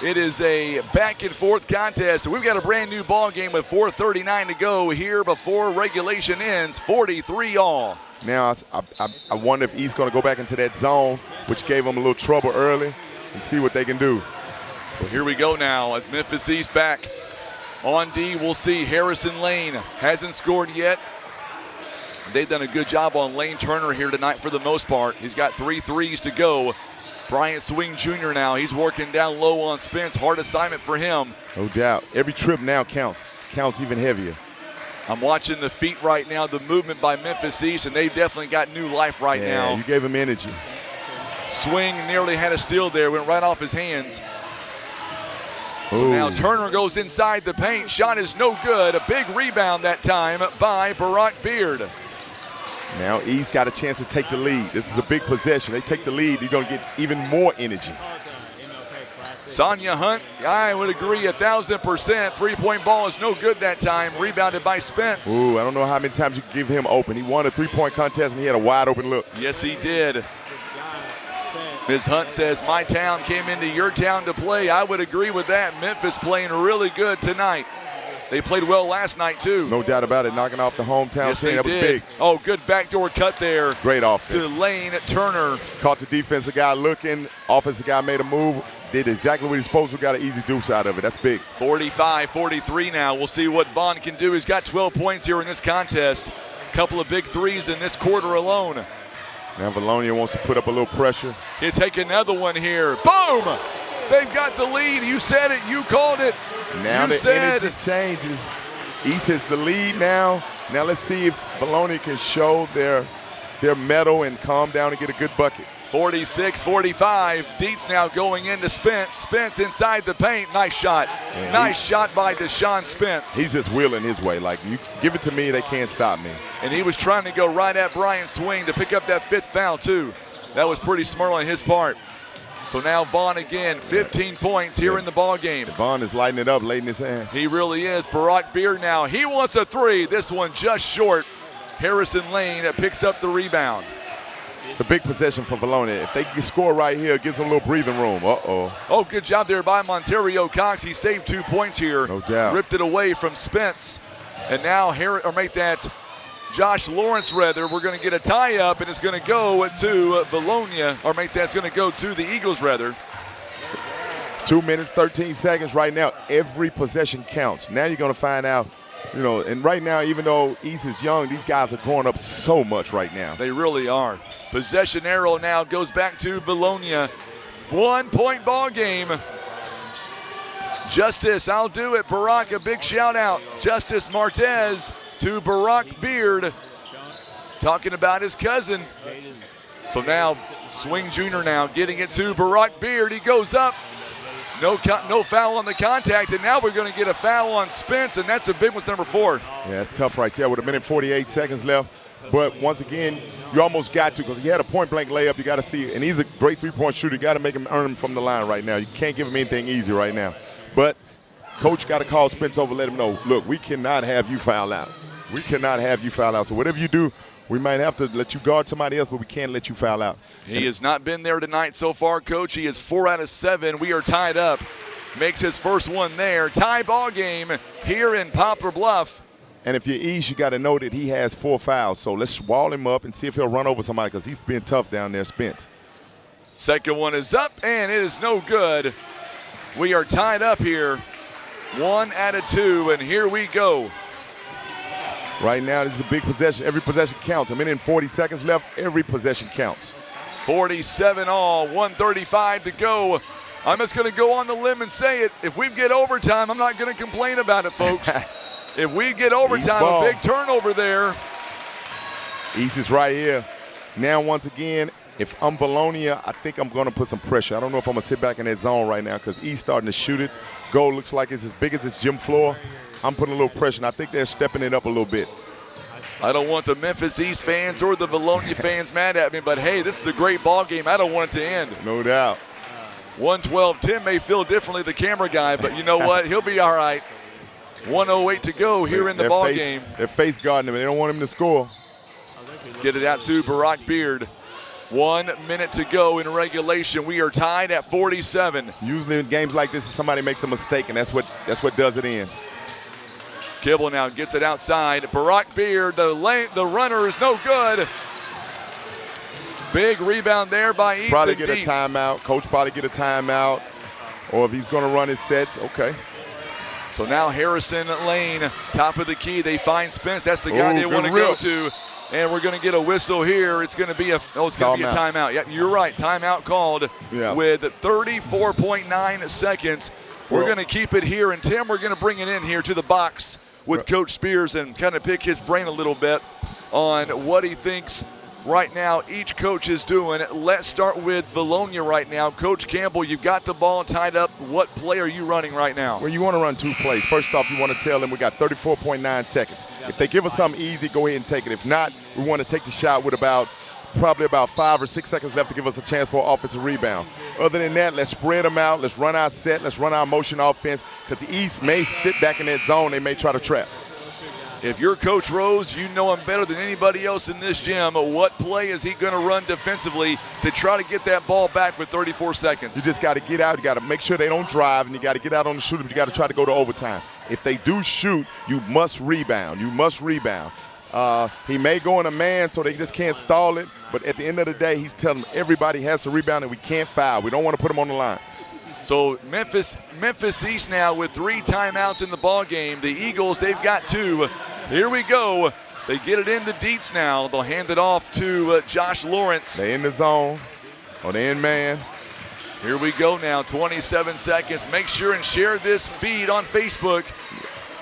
Speaker 1: It is a back-and-forth contest. We've got a brand-new ball game with 4:39 to go here before regulation ends, 43-all.
Speaker 20: Now, I wonder if East going to go back into that zone, which gave them a little trouble early, and see what they can do.
Speaker 1: So here we go now as Memphis East back. On D, we'll see Harrison Lane. Hasn't scored yet. They've done a good job on Lane Turner here tonight for the most part. He's got 3 threes to go. Bryant Swing Jr. now, he's working down low on Spence. Hard assignment for him.
Speaker 20: No doubt. Every trip now counts even heavier.
Speaker 1: I'm watching the feet right now, the movement by Memphis East, and they've definitely got new life right now.
Speaker 20: You gave him energy.
Speaker 1: Swing nearly had a steal there, went right off his hands. So now Turner goes inside the paint. Shot is no good. A big rebound that time by Barack Beard.
Speaker 20: Now East got a chance to take the lead. This is a big possession. They take the lead, you're going to get even more energy.
Speaker 1: Sonia Hunt, I would agree 1,000%. Three-point ball is no good that time. Rebounded by Spence.
Speaker 20: Ooh, I don't know how many times you can give him open. He won a three-point contest and he had a wide open look.
Speaker 1: Yes, he did. Ms. Hunt says, my town came into your town to play. I would agree with that. Memphis playing really good tonight. They played well last night, too.
Speaker 20: No doubt about it, knocking off the hometown team. That was big.
Speaker 1: Oh, good backdoor cut there.
Speaker 20: Great offense.
Speaker 1: To Lane Turner.
Speaker 20: Caught the defensive guy looking. Offensive guy made a move. Did exactly what he's supposed to. Got an easy deuce out of it. That's big.
Speaker 1: 45-43 now. We'll see what Vaughn can do. He's got 12 points here in this contest. Couple of big threes in this quarter alone.
Speaker 20: Now Vilonia wants to put up a little pressure.
Speaker 1: He'll take another one here. Boom! They've got the lead. You said it. You called it.
Speaker 20: Now the energy changes. East has the lead now. Now let's see if Vilonia can show their mettle and calm down and get a good bucket.
Speaker 1: 46-45. Dietz now going into Spence. Spence inside the paint. Nice shot. Nice shot by Deshaun Spence.
Speaker 20: He's just wheeling his way. Like, you give it to me, they can't stop me.
Speaker 1: And he was trying to go right at Brian Swing to pick up that 5th foul, too. That was pretty smart on his part. So now Vaughn again, 15 points here in the ball game.
Speaker 20: Vaughn is lighting it up late in his hand.
Speaker 1: He really is. Barack Beard now. He wants a 3. This one just short. Harrison Lane picks up the rebound.
Speaker 20: It's a big possession for Vilonia. If they can score right here, it gives them a little breathing room. Uh-oh.
Speaker 1: Oh, good job there by Monterio Cox. He saved 2 points here.
Speaker 20: No doubt.
Speaker 1: Ripped it away from Spence. And now make that Josh Lawrence, rather. We're going to get a tie-up, and it's going to go to Vilonia. Or that's going to go to the Eagles, rather.
Speaker 20: 2 minutes, 13 seconds right now. Every possession counts. Now you're going to find out, and right now, even though East is young, these guys are growing up so much right now.
Speaker 1: They really are. Possession arrow now goes back to Vilonia. 1-point ball game. Justice, I'll do it. Barack, a big shout out. Justice Martez to Barack Beard. Talking about his cousin. So now, Swing Jr. now getting it to Barack Beard. He goes up. No foul on the contact, and now we're going to get a foul on Spence, and that's a big one, number 4.
Speaker 20: Yeah, it's tough right there with 1:48 seconds left. But once again, you almost got to, because he had a point-blank layup. You got to see, and he's a great three-point shooter. You got to make him earn him from the line right now. You can't give him anything easy right now. But coach got to call Spence over, let him know, look, we cannot have you foul out. We cannot have you foul out. So whatever you do, we might have to let you guard somebody else, but we can't let you foul out.
Speaker 1: He has not been there tonight so far, Coach. He is 4 out of 7. We are tied up. Makes his first one there. Tie ball game here in Poplar Bluff.
Speaker 20: And if you're East, you got to know that he has 4 fouls. So let's wall him up and see if he'll run over somebody, because he's been tough down there, Spence.
Speaker 1: Second one is up, and it is no good. We are tied up here. 1 out of 2, and here we go.
Speaker 20: Right now, this is a big possession. Every possession counts. A minute and 40 seconds left. Every possession counts.
Speaker 1: 47 all, 1:35 to go. I'm just going to go on the limb and say it. If we get overtime, I'm not going to complain about it, folks. If we get overtime, a big turnover there.
Speaker 20: East is right here. Now, once again, if I'm Vilonia, I think I'm going to put some pressure. I don't know if I'm going to sit back in that zone right now, because East starting to shoot it. Goal looks like it's as big as this gym floor. I'm putting a little pressure, and I think they're stepping it up a little bit.
Speaker 1: I don't want the Memphis East fans or the Vilonia fans mad at me, but hey, this is a great ball game. I don't want it to end.
Speaker 20: No doubt.
Speaker 1: 112. Tim may feel differently, the camera guy, but you know what? He'll be all right. 1:08 to go here in the ball game.
Speaker 20: They're face guarding him, and they don't want him to score.
Speaker 1: Get it out to Barack Beard. 1 minute to go in regulation. We are tied at 47.
Speaker 20: Usually in games like this, somebody makes a mistake, and that's what does it in.
Speaker 1: Kibble now gets it outside. Barack Beard, the runner is no good. Big rebound there by Ethan
Speaker 20: Probably get
Speaker 1: Dietz.
Speaker 20: a timeout. Coach probably get a timeout. Or if he's going to run his sets, okay.
Speaker 1: So now Harrison Lane, top of the key. They find Spence. That's the guy they want to go to. And we're going to get a whistle here. It's going to be a timeout. Yeah, you're right. Timeout called with 34.9 seconds. We're going to keep it here. And Tim, we're going to bring it in here to the box with Coach Spears and kind of pick his brain a little bit on what he thinks right now each coach is doing. Let's start with Vilonia right now. Coach Campbell, you've got the ball tied up. What play are you running right now?
Speaker 20: Well, you want to run 2 plays. First off, you want to tell them we got 34.9 seconds. If they give us something easy, go ahead and take it. If not, we want to take the shot with probably about 5 or 6 seconds left to give us a chance for an offensive rebound. Other than that, let's spread them out. Let's run our set. Let's run our motion offense, because the East may sit back in that zone. They may try to trap.
Speaker 1: If you're Coach Rose, you know him better than anybody else in this gym. What play is he going to run defensively to try to get that ball back with 34 seconds?
Speaker 20: You just got to get out. You got to make sure they don't drive, and you got to get out on the shooter. You got to try to go to overtime. If they do shoot, you must rebound. You must rebound. He may go in a man, so they just can't stall it. But at the end of the day, he's telling them everybody has to rebound, and we can't foul. We don't want to put them on the line.
Speaker 1: So Memphis East now with 3 timeouts in the ball game. The Eagles, they've got 2. Here we go. They get it in the Dietz now. They'll hand it off to Josh Lawrence.
Speaker 20: They in the zone, or they in man.
Speaker 1: Here we go now, 27 seconds. Make sure and share this feed on Facebook.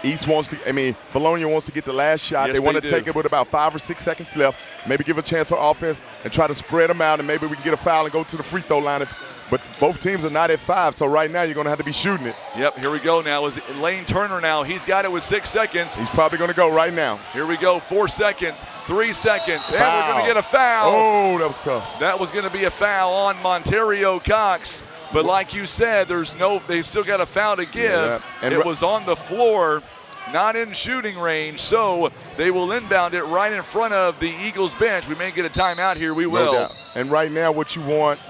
Speaker 20: Vilonia wants to get the last shot.
Speaker 1: Yes,
Speaker 20: they want to
Speaker 1: do.
Speaker 20: take it with about 5 or 6 seconds left. Maybe give a chance for offense and try to spread them out, and maybe we can get a foul and go to the free throw line. But both teams are not at 5, so right now you're going to have to be shooting it.
Speaker 1: Yep, here we go now. Is Lane Turner now. He's got it with 6 seconds.
Speaker 20: He's probably going to go right now.
Speaker 1: Here we go, 4 seconds, 3 seconds, and
Speaker 20: Foul.
Speaker 1: we're going to get a foul.
Speaker 20: Oh, that was tough.
Speaker 1: That was going to be a foul on Monterio Cox. But like you said, they've still got a foul to give.
Speaker 20: Yeah. And
Speaker 1: it was on the floor, not in shooting range, so they will inbound it right in front of the Eagles bench. We may get a timeout here. We will.
Speaker 20: No doubt. And right now what you want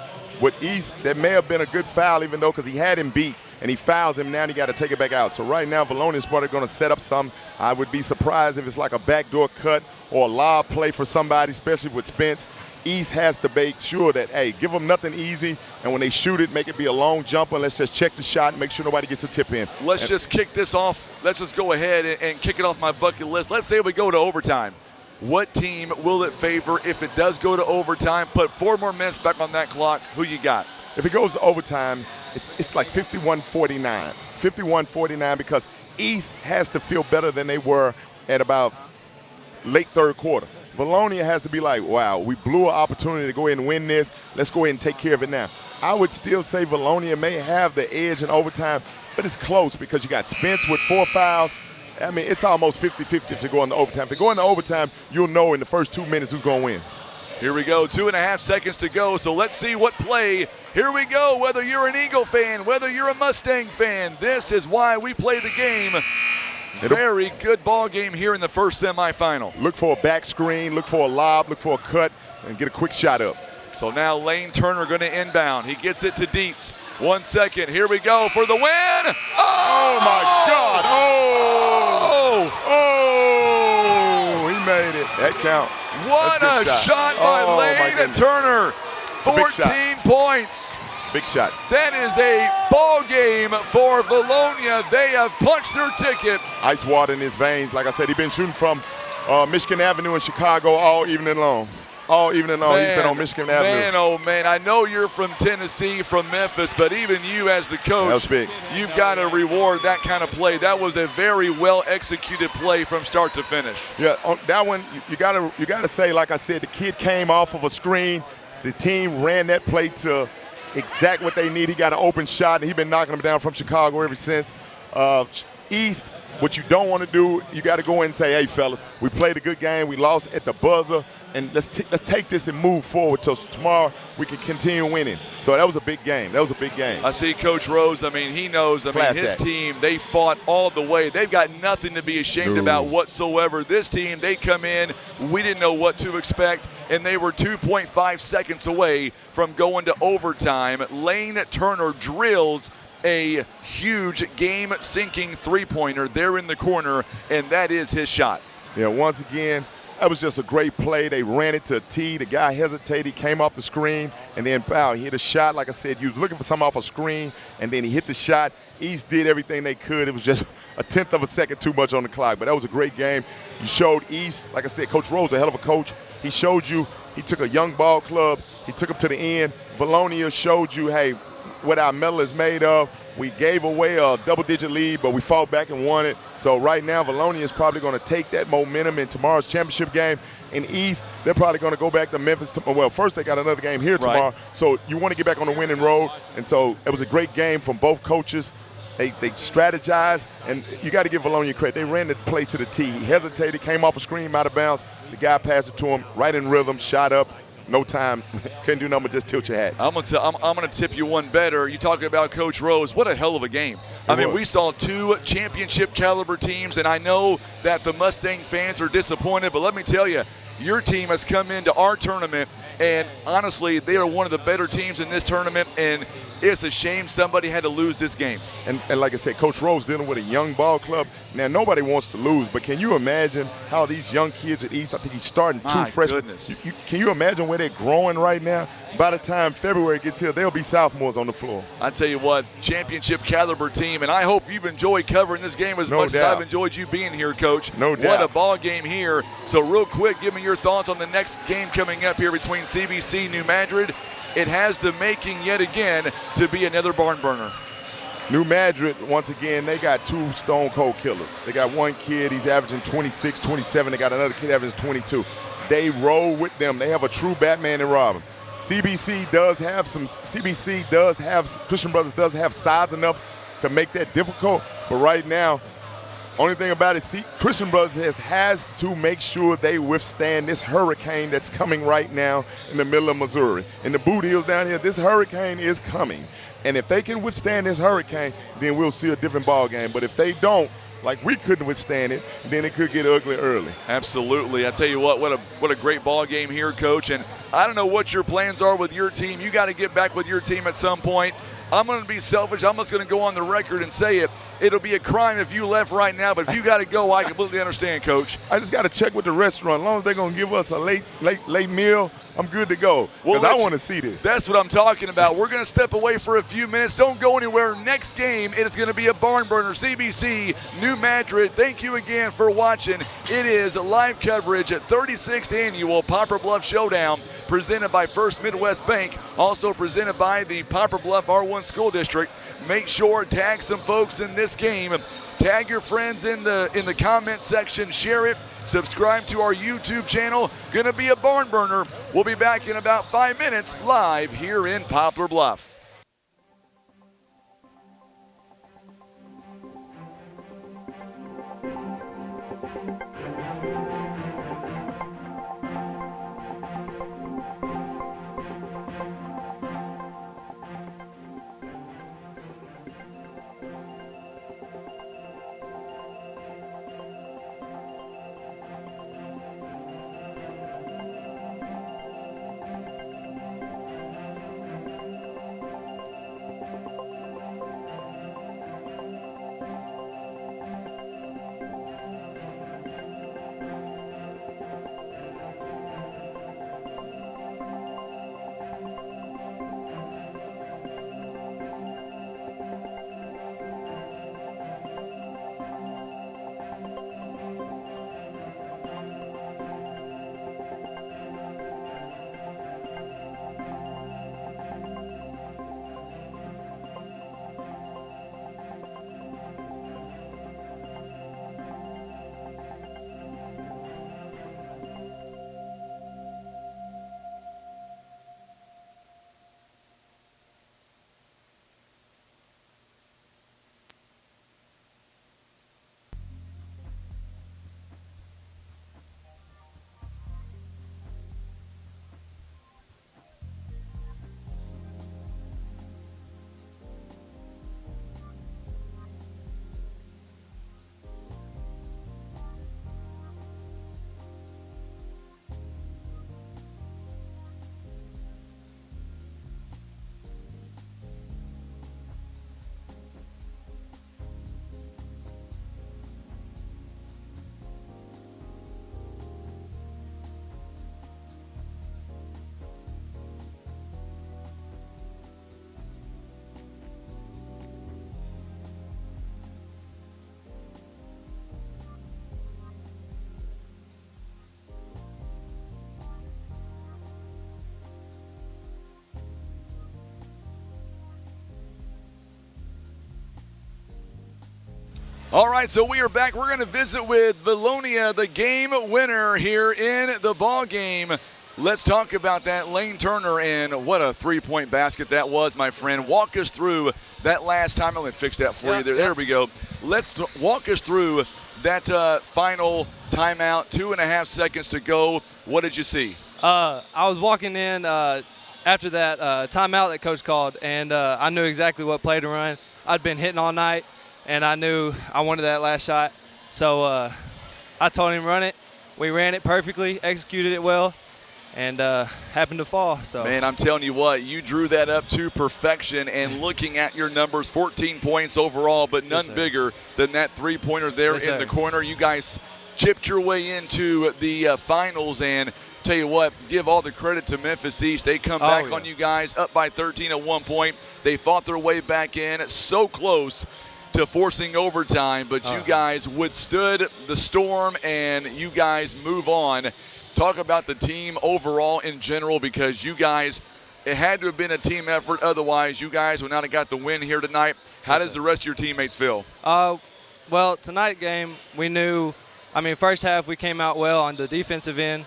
Speaker 20: with East, that may have been a good foul, even though, because he had him beat, and he fouls him now, and he got to take it back out. So right now, Vilonia's probably going to set up some. I would be surprised if it's like a backdoor cut or a lob play for somebody, especially with Spence. East has to make sure that, hey, give them nothing easy, and when they shoot it, make it be a long jumper. Let's just check the shot and make sure nobody gets a tip in.
Speaker 1: Let's just kick this off. Let's just go ahead and kick it off my bucket list. Let's say we go to overtime. What team will it favor if it does go to overtime? Put 4 more minutes back on that clock. Who you got?
Speaker 20: If it goes to overtime, it's like 51-49. 51-49, because East has to feel better than they were at about late third quarter. Vilonia has to be like, wow, we blew an opportunity to go ahead and win this. Let's go ahead and take care of it now. I would still say Vilonia may have the edge in overtime, but it's close because you got Spence with 4 fouls. I mean, it's almost 50-50 if they go into overtime. If they go into overtime, you'll know in the first 2 minutes who's going to win.
Speaker 1: Here we go, 2.5 seconds to go, so let's see what play. Here we go, whether you're an Eagle fan, whether you're a Mustang fan, this is why we play the game. Very good ball game here in the first semifinal.
Speaker 20: Look for a back screen, look for a lob, look for a cut, and get a quick shot up.
Speaker 1: So now Lane Turner going to inbound. He gets it to Dietz. 1 second, here we go for the win.
Speaker 20: Oh my God, he made it. That count.
Speaker 1: What a shot by Lane Turner. 14 points.
Speaker 20: Big shot.
Speaker 1: That is a ball game for Vilonia. They have punched their ticket.
Speaker 20: Ice water in his veins. Like I said, he's been shooting from Michigan Avenue in Chicago all evening long. All evening long, he's been on Michigan Avenue.
Speaker 1: Man, oh man, I know you're from Tennessee, from Memphis, but even you as the coach, you've got to reward that kind of play. That was a very well-executed play from start to finish.
Speaker 20: Yeah, on that one, you gotta say, like I said, the kid came off of a screen. The team ran that play to exact what they need. He got an open shot, and he's been knocking them down from Chicago ever since. East, what you don't want to do, you got to go in and say, hey, fellas, we played a good game. We lost at the buzzer, and let's take this and move forward till tomorrow we can continue winning. So that was a big game. That was a big game.
Speaker 1: I see Coach Rose. I mean, he knows. I mean, his team, they fought all the way. They've got nothing to be ashamed about whatsoever. This team, they come in, we didn't know what to expect, and they were 2.5 seconds away from going to overtime. Lane Turner drills a huge game-sinking three-pointer there in the corner, and that is his shot.
Speaker 20: Yeah, once again, that was just a great play. They ran it to a tee. The guy hesitated. He came off the screen, and then, wow, he hit a shot. Like I said, you was looking for something off a screen, and then he hit the shot. East did everything they could. It was just a tenth of a second too much on the clock, but that was a great game. You showed East, like I said, Coach Rose, a hell of a coach. He showed you, he took a young ball club, he took them to the end. Vilonia showed you, hey, what our medal is made of. We gave away a double-digit lead, but we fought back and won it. So right now, Vilonia is probably going to take that momentum in tomorrow's championship game. In East, they're probably going to go back to Memphis. Well, first they got another game here tomorrow. So you want to get back on the winning road. And so it was a great game from both coaches. They strategized, and you got to give Vilonia credit. They ran the play to the tee. He hesitated, came off a screen, out of bounds. The guy passed it to him, right in rhythm, shot up. No time, couldn't do nothing but just tilt your hat.
Speaker 1: I'm gonna tip you one better. You talking about Coach Rose? What a hell of a game! I mean, we saw two championship caliber teams, and I know that the Mustang fans are disappointed, but let me tell you, your team has come into our tournament, and honestly, they are one of the better teams in this tournament, and it's a shame somebody had to lose this game.
Speaker 20: And like I said, Coach Rose dealing with a young ball club. Now, nobody wants to lose, but can you imagine how these young kids at East, I think he's starting two freshmen. Can you imagine where they're growing right now? By the time February gets here, they'll be sophomores on the floor.
Speaker 1: I tell you what, championship caliber team, and I hope you've enjoyed covering this game as much as I've enjoyed you being here, Coach.
Speaker 20: No doubt.
Speaker 1: What a ball game here. So real quick, give me your thoughts on the next game coming up here between CBC, New Madrid. It has the making yet again to be another barn burner.
Speaker 20: New Madrid, once again, they got two stone-cold killers. They got one kid, he's averaging 26, 27. They got another kid averaging 22. They roll with them. They have a true Batman and Robin. Christian Brothers does have size enough to make that difficult, but right now, only thing about it, Christian Brothers has to make sure they withstand this hurricane that's coming right now in the middle of Missouri. In the Boot Hills down here, this hurricane is coming. And if they can withstand this hurricane, then we'll see a different ball game. But if they don't, like we couldn't withstand it, then it could get ugly early.
Speaker 1: Absolutely. I tell you what a great ball game here, Coach. And I don't know what your plans are with your team. You got to get back with your team at some point. I'm going to be selfish. I'm just going to go on the record and say it. It'll be a crime if you left right now, but if you got to go, I completely understand, Coach.
Speaker 20: I just got to check with the restaurant. As long as they're going to give us a late meal, I'm good to go, because I want to see this.
Speaker 1: That's what I'm talking about. We're going to step away for a few minutes. Don't go anywhere. Next game, it is going to be a barn burner. CBC, New Madrid. Thank you again for watching. It is live coverage at 36th Annual Poplar Bluff Showdown, presented by First Midwest Bank, also presented by the Poplar Bluff R1 School District. Make sure to tag some folks in this game. Tag your friends in the comment section. Share it. Subscribe to our YouTube channel. Gonna be a barn burner. We'll be back in about 5 minutes live here in Poplar Bluff. All right, so we are back. We're going to visit with Vilonia, the game winner here in the ball game. Let's talk about that. Lane Turner, and what a three-point basket that was, my friend. Walk us through that last time. Let me fix that for you. There we go. Let's walk us through that final timeout. 2.5 seconds to go. What did you see?
Speaker 21: I was walking in after that timeout that Coach called, and I knew exactly what play to run. I'd been hitting all night, and I knew I wanted that last shot. So I told him run it. We ran it perfectly, executed it well, and happened to fall. So
Speaker 1: man, I'm telling you what, you drew that up to perfection, and looking at your numbers, 14 points overall, but none bigger than that three-pointer there in the corner. You guys chipped your way into the finals, and tell you what, give all the credit to Memphis East. They come back on you guys, up by 13 at one point. They fought their way back in, so close to forcing overtime, but you guys withstood the storm, and you guys move on. Talk about the team overall in general, because you guys, it had to have been a team effort. Otherwise, you guys would not have got the win here tonight. How does the rest of your teammates feel?
Speaker 21: Well, tonight game, we knew, first half we came out well on the defensive end.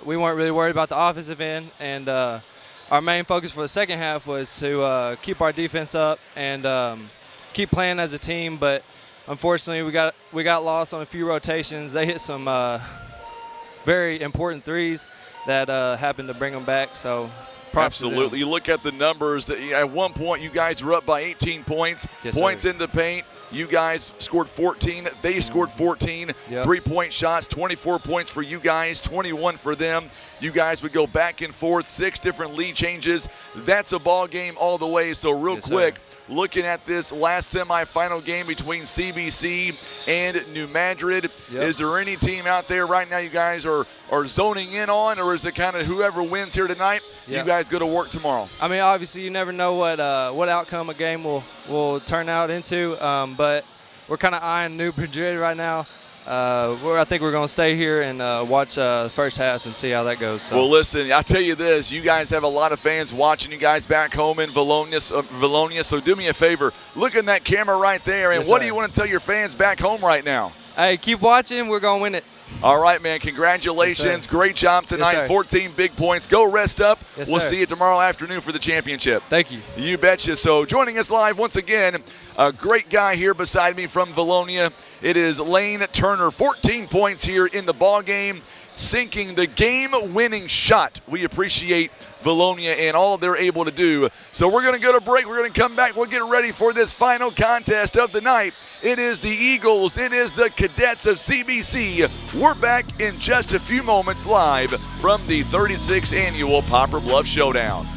Speaker 21: We weren't really worried about the offensive end, and our main focus for the second half was to keep our defense up and keep playing as a team. But unfortunately, we got lost on a few rotations. They hit some very important threes that happened to bring them back. So
Speaker 1: absolutely. You look at the numbers. At one point, you guys were up by 18 points. Points in the paint. You guys scored 14. They scored 14. Three-point shots, 24 points for you guys, 21 for them. You guys would go back and forth, 6 different lead changes. That's a ball game all the way. So real quick, looking at this last semifinal game between CBC and New Madrid, is there any team out there right now you guys are zoning in on, or is it kind of whoever wins here tonight, you guys go to work tomorrow?
Speaker 21: Obviously you never know what outcome a game will turn out into, but we're kind of eyeing New Madrid right now. I think we're going to stay here and watch the first half and see how that goes. So.
Speaker 1: Well, listen, I'll tell you this. You guys have a lot of fans watching you guys back home in Vilonia, so do me a favor. Look in that camera right there, and what do you want to tell your fans back home right now?
Speaker 21: Hey, keep watching. We're going to win it.
Speaker 1: All right, man. Congratulations. Great job tonight. 14 big points. Go rest up. We'll see you tomorrow afternoon for the championship.
Speaker 21: Thank you.
Speaker 1: You betcha. So joining us live once again, a great guy here beside me from Vilonia. It is Lane Turner. 14 points here in the ball game, sinking the game-winning shot. We appreciate Vilonia and all they're able to do. So we're going to go to break. We're going to come back. We'll get ready for this final contest of the night. It is the Eagles. It is the Cadets of CBC. We're back in just a few moments live from the 36th annual Poplar Bluff Showdown.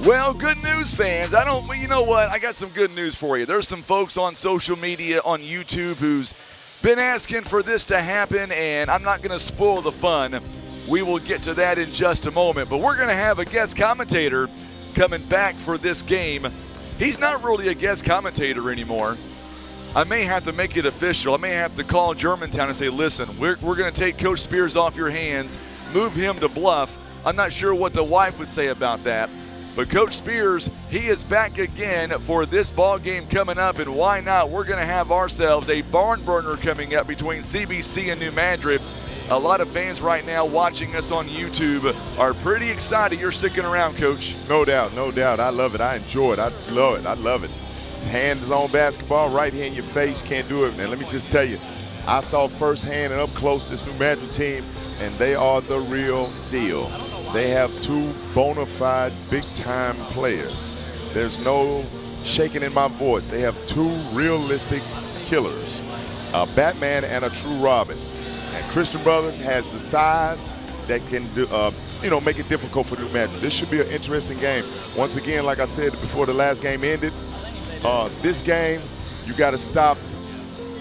Speaker 1: Well, good news, fans. You know what? I got some good news for you. There's some folks on social media, on YouTube, who's been asking for this to happen, and I'm not going to spoil the fun. We will get to that in just a moment, but we're going to have a guest commentator coming back for this game. He's not really a guest commentator anymore. I may have to make it official. I may have to call Germantown and say, listen, we're going to take Coach Spears off your hands, move him to Bluff. I'm not sure what the wife would say about that. But Coach Spears, he is back again for this ball game coming up, and why not? We're going to have ourselves a barn burner coming up between CBC and New Madrid. A lot of fans right now watching us on YouTube are pretty excited you're sticking around, Coach.
Speaker 20: No doubt, no doubt. I love it. I enjoy it. I love it. I love it. It's hands-on basketball right here in your face. Can't do it. And let me just tell you, I saw firsthand and up close this New Madrid team, and they are the real deal. They have two bona fide big-time players. There's no shaking in my voice. They have two realistic killers, a Batman and a true Robin. And Christian Brothers has the size that can do, make it difficult for New Madrid. This should be an interesting game. Once again, like I said before the last game ended, this game, you got to stop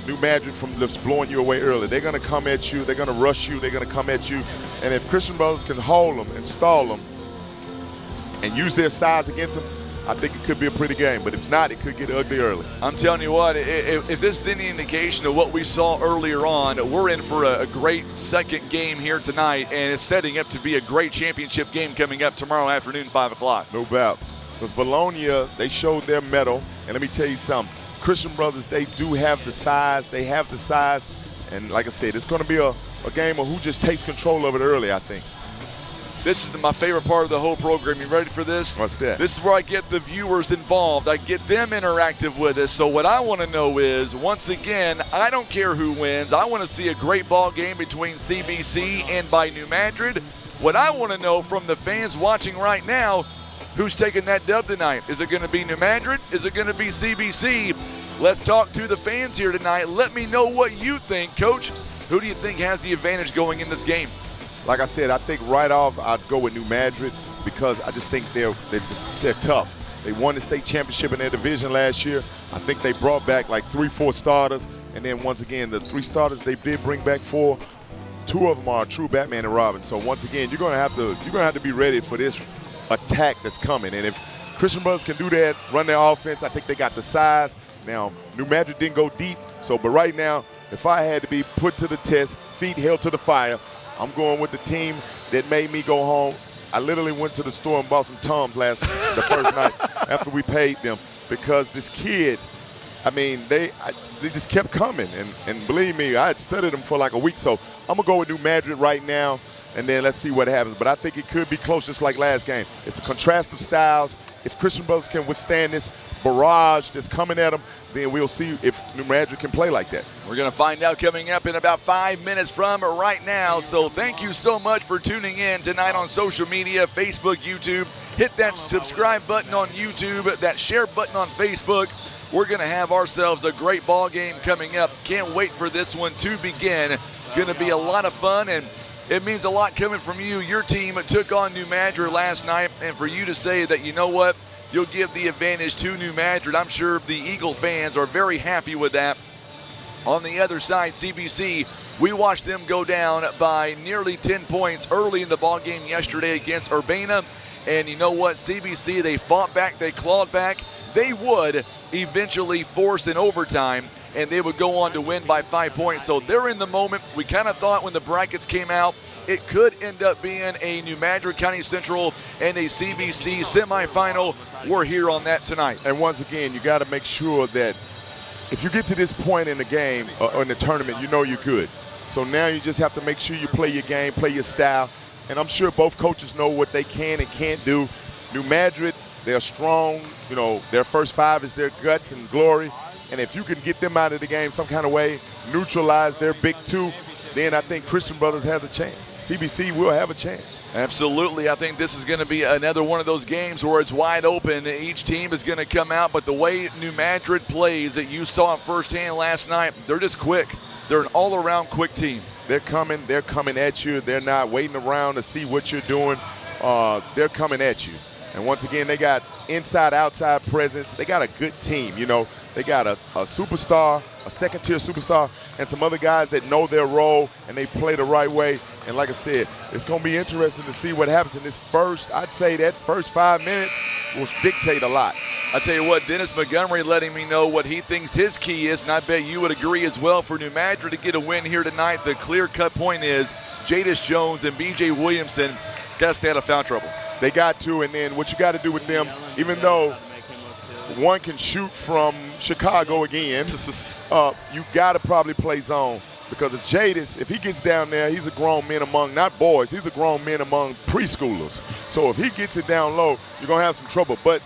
Speaker 20: New Madrid from just blowing you away early. They're going to come at you. They're going to rush you. They're going to come at you. And if Christian Brothers can hold them and stall them and use their size against them, I think it could be a pretty game. But if not, it could get ugly early.
Speaker 1: I'm telling you what, if this is any indication of what we saw earlier on, we're in for a great second game here tonight, and it's setting up to be a great championship game coming up tomorrow afternoon, 5 o'clock.
Speaker 20: No doubt. Because Vilonia, they showed their mettle. And let me tell you something. Christian Brothers, they do have the size. They have the size. And like I said, it's going to be a game of who just takes control of it early, I think.
Speaker 1: This is my favorite part of the whole program. You ready for this?
Speaker 20: What's that?
Speaker 1: This is where I get the viewers involved. I get them interactive with us. So what I want to know is, once again, I don't care who wins. I want to see a great ball game between CBC and by New Madrid. What I want to know from the fans watching right now, who's taking that dub tonight? Is it going to be New Madrid? Is it going to be CBC? Let's talk to the fans here tonight. Let me know what you think. Coach, who do you think has the advantage going in this game?
Speaker 20: Like I said, I think right off I'd go with New Madrid because I just think they're tough. They won the state championship in their division last year. I think they brought back like 3-4 starters, and then once again the 3 starters they did bring back 4. 2 of them are true Batman and Robin. So once again, you're gonna have to be ready for this attack that's coming. And if Christian Brothers can do that, run their offense, I think they got the size. Now New Madrid didn't go deep, but right now, if I had to be put to the test, feet held to the fire, I'm going with the team that made me go home. I literally went to the store and bought some Tums the first night after we paid them because this kid, they just kept coming. And believe me, I had studied them for like a week. So I'm going to go with New Madrid right now, and then let's see what happens. But I think it could be close just like last game. It's the contrast of styles. If Christian Brothers can withstand this barrage that's coming at them, then we'll see if New Madrid can play like that.
Speaker 1: We're going to find out coming up in about 5 minutes from right now. So thank you so much for tuning in tonight on social media, Facebook, YouTube. Hit that subscribe button on YouTube, that share button on Facebook. We're going to have ourselves a great ball game coming up. Can't wait for this one to begin. Going to be a lot of fun, and it means a lot coming from you. Your team took on New Madrid last night, and for you to say that, you know what, you'll give the advantage to New Madrid. I'm sure the Eagle fans are very happy with that. On the other side, CBC, we watched them go down by nearly 10 points early in the ball game yesterday against Urbana. And you know what? CBC, they fought back, they clawed back. They would eventually force an overtime, and they would go on to win by 5 points. So they're in the moment. We kind of thought when the brackets came out, it could end up being a New Madrid County Central and a CBC semifinal. We're here on that tonight.
Speaker 20: And once again, you got to make sure that if you get to this point in the game or in the tournament, you know you're good. So now you just have to make sure you play your game, play your style. And I'm sure both coaches know what they can and can't do. New Madrid, they're strong. You know, their first 5 is their guts and glory. And if you can get them out of the game some kind of way, neutralize their big 2, then I think Christian Brothers has a chance. CBC will have a chance.
Speaker 1: Absolutely. I think this is going to be another one of those games where it's wide open. Each team is going to come out, but the way New Madrid plays that you saw firsthand last night, they're just quick. They're an all-around quick team.
Speaker 20: They're coming at you. They're not waiting around to see what you're doing. They're coming at you. And once again, they got inside, outside presence. They got a good team, you know. They got a superstar, a second-tier superstar, and some other guys that know their role and they play the right way. And like I said, it's going to be interesting to see what happens in this I'd say that first 5 minutes will dictate a lot.
Speaker 1: I tell you what, Dennis Montgomery letting me know what he thinks his key is, and I bet you would agree as well for New Madrid to get a win here tonight. The clear-cut point is Jadis Jones and B.J. Williamson got to stay out of foul trouble.
Speaker 20: They got to, and then what you got to do with them, even though one can shoot from Chicago again, you got to probably play zone. Because if Jadis, if he gets down there, he's a grown man among, not boys, he's a grown man among preschoolers. So if he gets it down low, you're going to have some trouble. But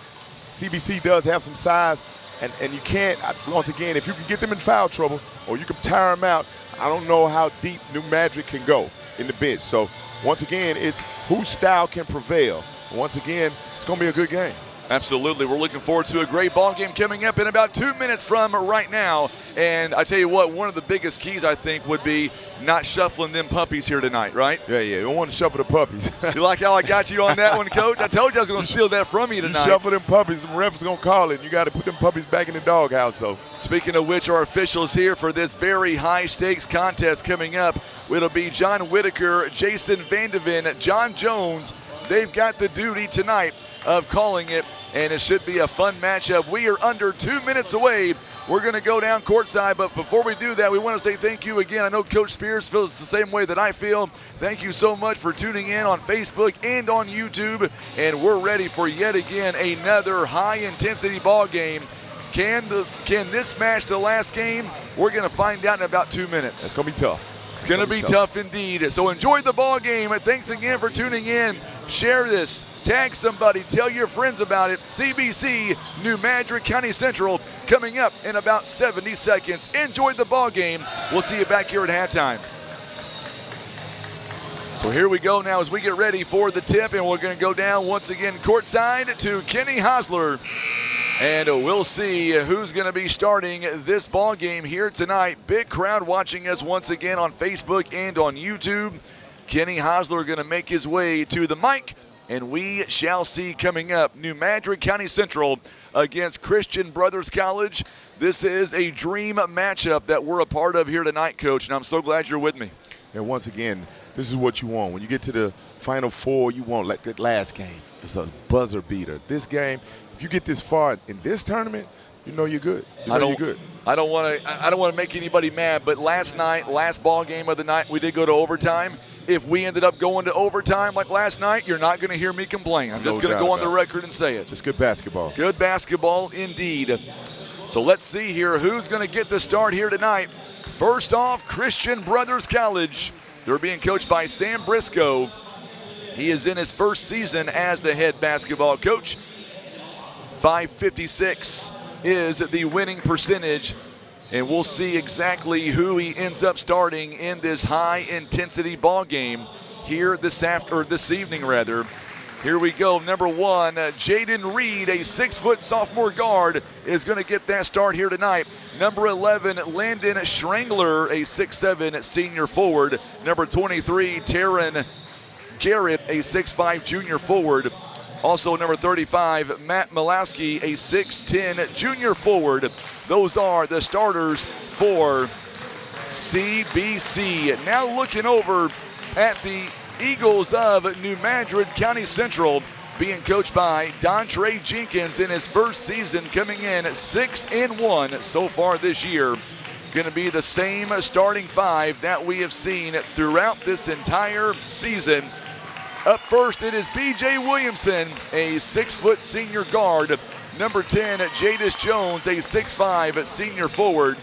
Speaker 20: CBC does have some size, and you can't, once again, if you can get them in foul trouble or you can tire them out, I don't know how deep New Madrid can go in the bench. So once again, it's whose style can prevail. Once again, it's going to be a good game.
Speaker 1: Absolutely. We're looking forward to a great ball game coming up in about 2 minutes from right now. And I tell you what, one of the biggest keys, I think, would be not shuffling them puppies here tonight, right?
Speaker 20: Yeah. You don't want to shuffle the puppies.
Speaker 1: You like how I got you on that one, Coach? I told you I was going to steal that from you tonight.
Speaker 20: You shuffle them puppies, the ref is going to call it. You got to put them puppies back in the doghouse, though.
Speaker 1: Speaking of which, our officials here for this very high-stakes contest coming up, it'll be John Whitaker, Jason Vandeven, John Jones. They've got the duty tonight of calling it, and it should be a fun matchup. We are under 2 minutes away. We're going to go down courtside, but before we do that, we want to say thank you again. I know Coach Spears feels the same way that I feel. Thank you so much for tuning in on Facebook and on YouTube, and we're ready for yet again another high-intensity ball game. Can this match the last game? We're going to find out in about 2 minutes.
Speaker 20: It's going to be tough.
Speaker 1: It's going to be tough indeed. So enjoy the ball game. Thanks again for tuning in. Share this. Tag somebody. Tell your friends about it. CBC, New Madrid County Central, coming up in about 70 seconds. Enjoy the ball game. We'll see you back here at halftime. So here we go now as we get ready for the tip, and we're going to go down once again courtside to Kenny Hosler. And we'll see who's going to be starting this ball game here tonight. Big crowd watching us once again on Facebook and on YouTube. Kenny Hosler going to make his way to the mic, and we shall see coming up New Madrid County Central against Christian Brothers College. This is a dream matchup that we're a part of here tonight, Coach, and I'm so glad you're with me.
Speaker 20: And once again, this is what you want. When you get to the Final Four, you want, like that last game, it's a buzzer beater. This game, if you get this far in this tournament, you know you're good. You're good.
Speaker 1: I don't want to make anybody mad, but last night, last ball game of the night, we did go to overtime. If we ended up going to overtime like last night, you're not going to hear me complain. I'm just going to go on the record and say it.
Speaker 20: Just good basketball.
Speaker 1: Good basketball indeed. So let's see here who's going to get the start here tonight. First off, Christian Brothers College. They're being coached by Sam Briscoe. He is in his first season as the head basketball coach. 556 is the winning percentage, and we'll see exactly who he ends up starting in this high-intensity ball game here this evening. Here we go. Number one, Jaden Reed, a 6-foot sophomore guard, is going to get that start here tonight. Number 11, Landon Schrangler, a 6'7 senior forward. Number 23, Taryn Garrett, a 6'5 junior forward. Also, number 35, Matt Malowski, a 6'10 junior forward. Those are the starters for CBC. Now looking over at the Eagles of New Madrid County Central, being coached by Dontre Jenkins in his first season, coming in 6-1 so far this year. Going to be the same starting five that we have seen throughout this entire season. Up first, it is B.J. Williamson, a 6-foot senior guard. Number 10, Jadis Jones, a 6'5 senior forward.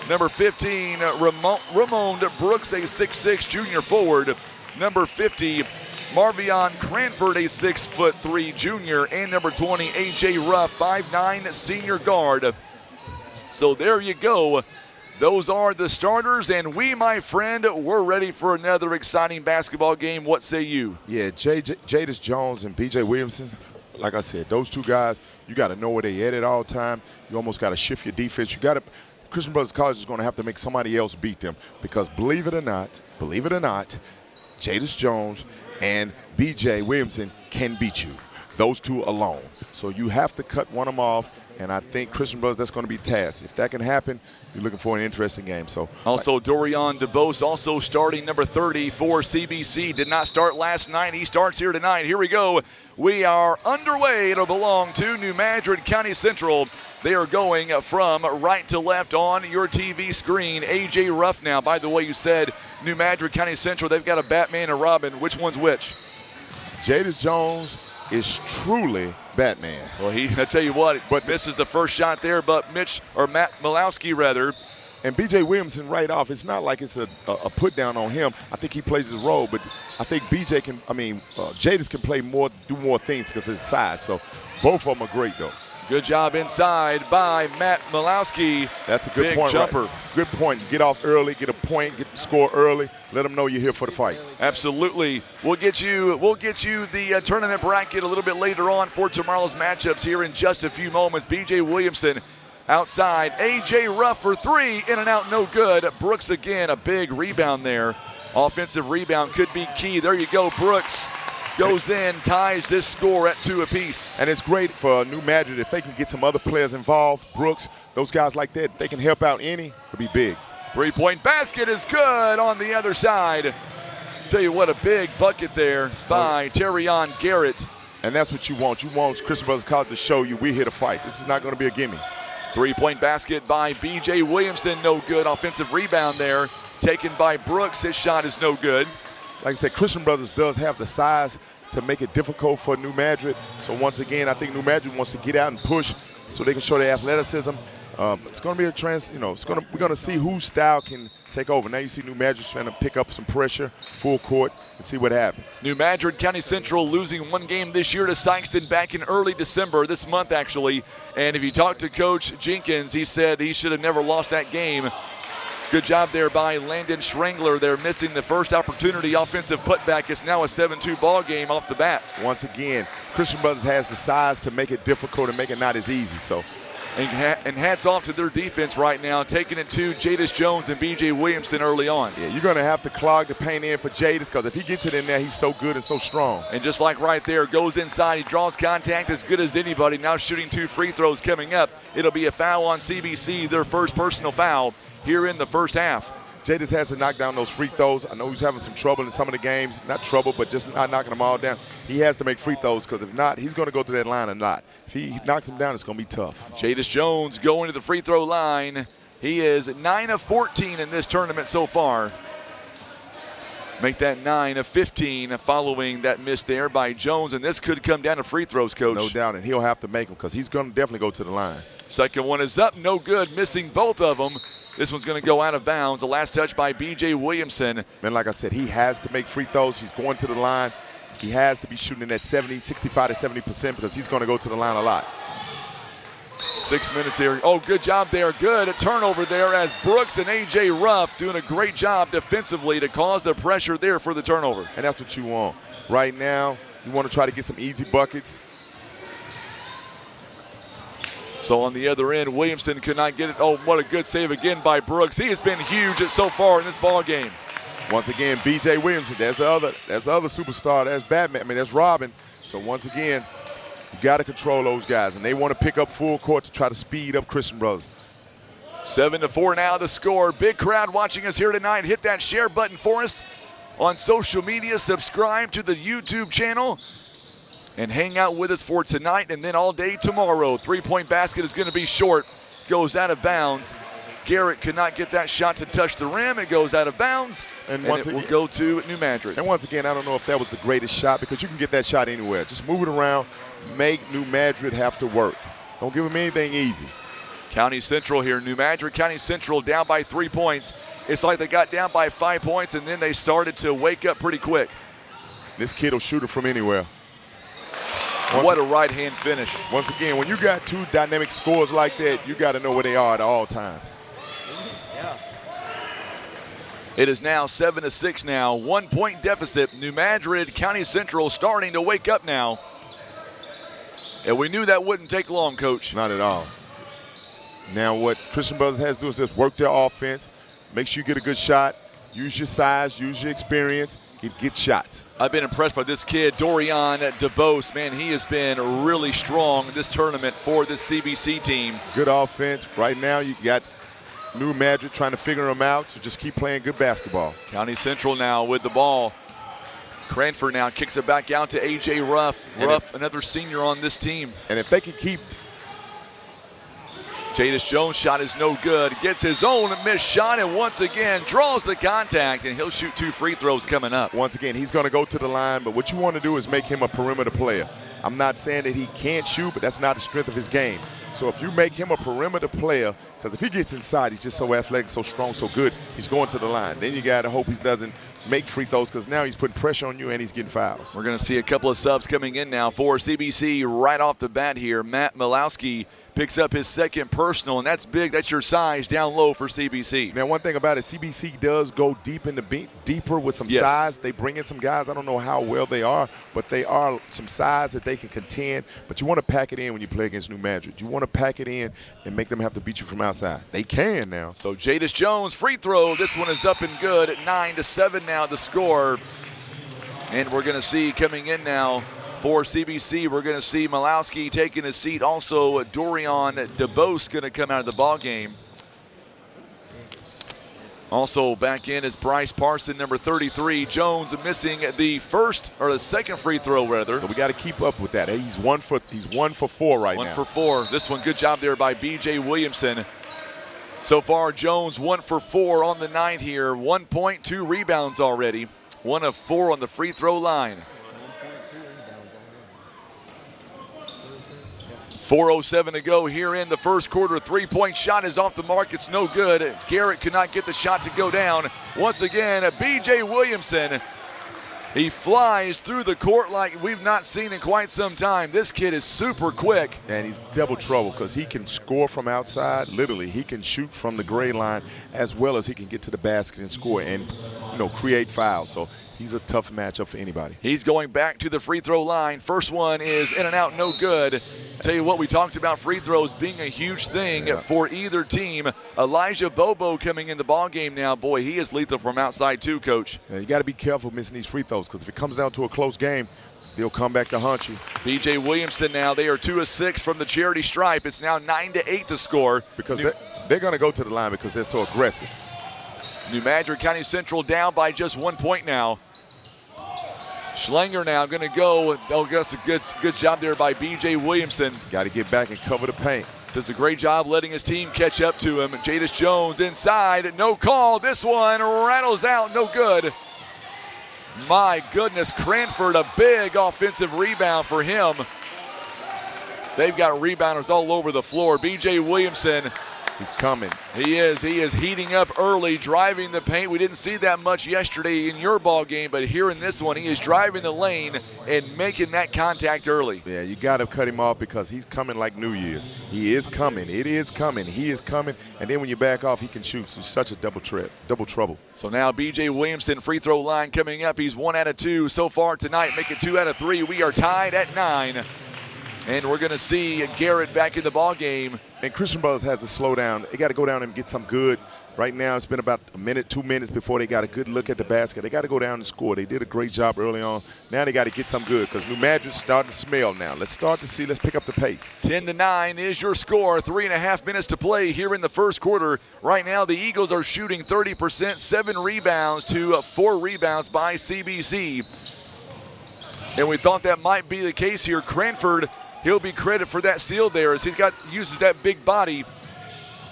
Speaker 1: Number 15, Ramon Brooks, a 6'6 junior forward. Number 50, Marvion Cranford, a 6'3 junior. And number 20, A.J. Ruff, 5'9 senior guard. So there you go. Those are the starters, and we, my friend, we're ready for another exciting basketball game. What say you?
Speaker 20: Yeah, Jadis Jones and B.J. Williamson, like I said, those two guys, you got to know where they at all time. You almost got to shift your defense. You got to. Christian Brothers College is going to have to make somebody else beat them because, believe it or not, Jadis Jones and B.J. Williamson can beat you. Those two alone. So you have to cut one of them off. And I think Christian Brothers, that's going to be tasked. If that can happen, you're looking for an interesting game. So
Speaker 1: also, Dorian DeBose also starting number 30 for CBC. Did not start last night. He starts here tonight. Here we go. We are underway. It'll belong to New Madrid County Central. They are going from right to left on your TV screen. A.J. Ruff now. By the way, you said New Madrid County Central. They've got a Batman and Robin. Which one's which?
Speaker 20: Jadis Jones is truly Batman.
Speaker 1: Well, I tell you what, but misses the first shot there, but Matt Malowski rather.
Speaker 20: And B.J. Williamson right off, it's not like it's a put down on him. I think he plays his role, but I think Jadis can play more, do more things because of his size. So both of them are great, though.
Speaker 1: Good job inside by Matt Malowski.
Speaker 20: That's a good
Speaker 1: Big
Speaker 20: point.
Speaker 1: jumper.
Speaker 20: Right? Good point. You get off early, get a point, get the score early. Let them know you're here for the fight.
Speaker 1: Absolutely. We'll get you the tournament bracket a little bit later on for tomorrow's matchups here in just a few moments. B.J. Williamson outside. A.J. Ruff for three. In and out, no good. Brooks again, a big rebound there. Offensive rebound could be key. There you go, Brooks. Goes in, ties this score at 2 apiece.
Speaker 20: And it's great for New Madrid if they can get some other players involved. Brooks, those guys like that, if they can help out any, it'll be big.
Speaker 1: Three-point basket is good on the other side. Tell you what, a big bucket there by Terrion Garrett.
Speaker 20: And that's what you want. You want Christian Brothers College to show you we're here to fight. This is not going to be a gimme.
Speaker 1: Three-point basket by B.J. Williamson, no good. Offensive rebound there, taken by Brooks. His shot is no good.
Speaker 20: Like I said, Christian Brothers does have the size to make it difficult for New Madrid. So once again, I think New Madrid wants to get out and push so they can show their athleticism. It's going to be a we're going to see whose style can take over. Now you see New Madrid trying to pick up some pressure, full court, and see what happens.
Speaker 1: New Madrid County Central losing one game this year to Sykeston back in early December, this month actually. And if you talk to Coach Jenkins, he said he should have never lost that game. Good job there by Landon Strangler. They're missing the first opportunity. Offensive putback. It's now a 7-2 ball game off the bat.
Speaker 20: Once again, Christian Brothers has the size to make it difficult and make it not as easy. So,
Speaker 1: and hats off to their defense right now, taking it to Jadis Jones and B.J. Williamson early on.
Speaker 20: Yeah, you're going to have to clog the paint in for Jadis because if he gets it in there, he's so good and so strong.
Speaker 1: And just like right there, goes inside. He draws contact as good as anybody. Now shooting 2 free throws coming up. It'll be a foul on CBC, their first personal foul here in the first half.
Speaker 20: Jadis has to knock down those free throws. I know he's having some trouble in some of the games. Not trouble, but just not knocking them all down. He has to make free throws because if not, he's going to go to that line or not. If he knocks them down, it's going to be tough.
Speaker 1: Jadis Jones going to the free throw line. He is 9 of 14 in this tournament so far. Make that 9 of 15 following that miss there by Jones, and this could come down to free throws, Coach.
Speaker 20: No doubt, and he'll have to make them because he's going to definitely go to the line.
Speaker 1: Second one is up, no good, missing both of them. This one's going to go out of bounds. The last touch by B.J. Williamson.
Speaker 20: Man, like I said, he has to make free throws. He's going to the line. He has to be shooting at 65 to 70% because he's going to go to the line a lot.
Speaker 1: 6 minutes here. Oh, good job there. Good. A turnover there as Brooks and A.J. Ruff doing a great job defensively to cause the pressure there for the turnover.
Speaker 20: And that's what you want. Right now, you want to try to get some easy buckets.
Speaker 1: So on the other end, Williamson could not get it. Oh, what a good save again by Brooks. He has been huge so far in this ball game.
Speaker 20: Once again, B.J. Williamson, that's the other superstar. That's Batman. I mean, that's Robin. So once again, you got to control those guys, and they want to pick up full court to try to speed up Christian Brothers.
Speaker 1: 7-4 now the score. Big crowd watching us here tonight. Hit that share button for us on social media. Subscribe to the YouTube channel. And hang out with us for tonight and then all day tomorrow. Three-point basket is going to be short. Goes out of bounds. Garrett could not get that shot to touch the rim. It goes out of bounds, and it will go to New Madrid.
Speaker 20: And once again, I don't know if that was the greatest shot because you can get that shot anywhere. Just move it around. Make New Madrid have to work. Don't give them anything easy.
Speaker 1: County Central here. New Madrid County Central down by 3 points. It's like they got down by 5 points, and then they started to wake up pretty quick.
Speaker 20: This kid will shoot it from anywhere.
Speaker 1: What a right-hand finish.
Speaker 20: Once again, when you got two dynamic scorers like that, you got to know where they are at all times.
Speaker 1: Yeah. It is now 7-6 now. 1 point deficit. New Madrid County Central starting to wake up now. And we knew that wouldn't take long, Coach.
Speaker 20: Not at all. Now what Christian Brothers has to do is just work their offense. Make sure you get a good shot. Use your size, use your experience. Get shots.
Speaker 1: I've been impressed by this kid, Dorian DeBose. Man, he has been really strong this tournament for this CBC team.
Speaker 20: Good offense. Right now, you got New Madrid trying to figure them out, so just keep playing good basketball.
Speaker 1: County Central now with the ball. Cranford now kicks it back out to A.J. Ruff. Ruff, another senior on this team.
Speaker 20: And if they can keep
Speaker 1: Jadis Jones' shot is no good. Gets his own missed shot and once again draws the contact, and he'll shoot 2 free throws coming up.
Speaker 20: Once again, he's going to go to the line, but what you want to do is make him a perimeter player. I'm not saying that he can't shoot, but that's not the strength of his game. So if you make him a perimeter player, because if he gets inside, he's just so athletic, so strong, so good, he's going to the line. Then you got to hope he doesn't make free throws because now he's putting pressure on you and he's getting fouls.
Speaker 1: We're going to see a couple of subs coming in now for CBC right off the bat here. Matt Milowski picks up his second personal, and that's big. That's your size down low for CBC.
Speaker 20: Now, one thing about it, CBC does go deeper with some size. They bring in some guys. I don't know how well they are, but they are some size that they can contend. But you want to pack it in when you play against New Madrid. You want to pack it in and make them have to beat you from outside. They can now.
Speaker 1: So Jadis Jones, free throw. This one is up and good at 9-7 now the score. And we're going to see coming in now for CBC, we're going to see Milowski taking a seat. Also, Dorian DeBose going to come out of the ball game. Also back in is Bryce Parson, number 33. Jones missing the second free throw rather.
Speaker 20: So we got to keep up with that. He's 1 for 4 right now.
Speaker 1: 1 for 4. This one, good job there by B.J. Williamson. So far, Jones 1 for 4 on the night here. 1 point, 2 rebounds already. 1 of 4 on the free throw line. 4:07 to go here in the first quarter. Three-point shot is off the mark. It's no good. Garrett could not get the shot to go down. Once again, B.J. Williamson. He flies through the court like we've not seen in quite some time. This kid is super quick.
Speaker 20: And he's double trouble because he can score from outside. Literally, he can shoot from the gray line as well as he can get to the basket and score and, create fouls. So he's a tough matchup for anybody.
Speaker 1: He's going back to the free throw line. First one is in and out, no good. Tell you what, we talked about free throws being a huge thing for either team. Elijah Bobo coming in the ball game now. Boy, he is lethal from outside too, Coach.
Speaker 20: Yeah, you got to be careful missing these free throws because if it comes down to a close game, they'll come back to haunt you.
Speaker 1: B.J. Williamson now, they are 2 of 6 from the charity stripe. It's now 9-8 to score.
Speaker 20: Because they're going to go to the line because they're so aggressive.
Speaker 1: New Madrid County Central down by just 1 point now. Schlanger now going to go. Oh, that's a good job there by B.J. Williamson.
Speaker 20: Got to get back and cover the paint.
Speaker 1: Does a great job letting his team catch up to him. Jadis Jones inside, no call. This one rattles out, no good. My goodness, Cranford, a big offensive rebound for him. They've got rebounders all over the floor. B.J. Williamson.
Speaker 20: He's coming.
Speaker 1: He is heating up early, driving the paint. We didn't see that much yesterday in your ball game, but here in this one, he is driving the lane and making that contact early.
Speaker 20: Yeah, you got to cut him off because he's coming like New Year's. He is coming. It is coming. He is coming. And then when you back off, he can shoot. So such a double trouble.
Speaker 1: So now B.J. Williamson, free throw line coming up. He's 1 out of 2 so far tonight, making 2 out of 3. We are tied at 9. And we're going to see Garrett back in the ball game.
Speaker 20: And Christian Brothers has to slow down. They got to go down and get some good. Right now, it's been about a minute, 2 minutes before they got a good look at the basket. They got to go down and score. They did a great job early on. Now they got to get some good because New Madrid's starting to smell now. Let's pick up the pace.
Speaker 1: 10-9 is your score. 3.5 minutes to play here in the first quarter. Right now, the Eagles are shooting 30%, 7 rebounds to 4 rebounds by CBC. And we thought that might be the case here. Cranford, he'll be credited for that steal there as uses that big body.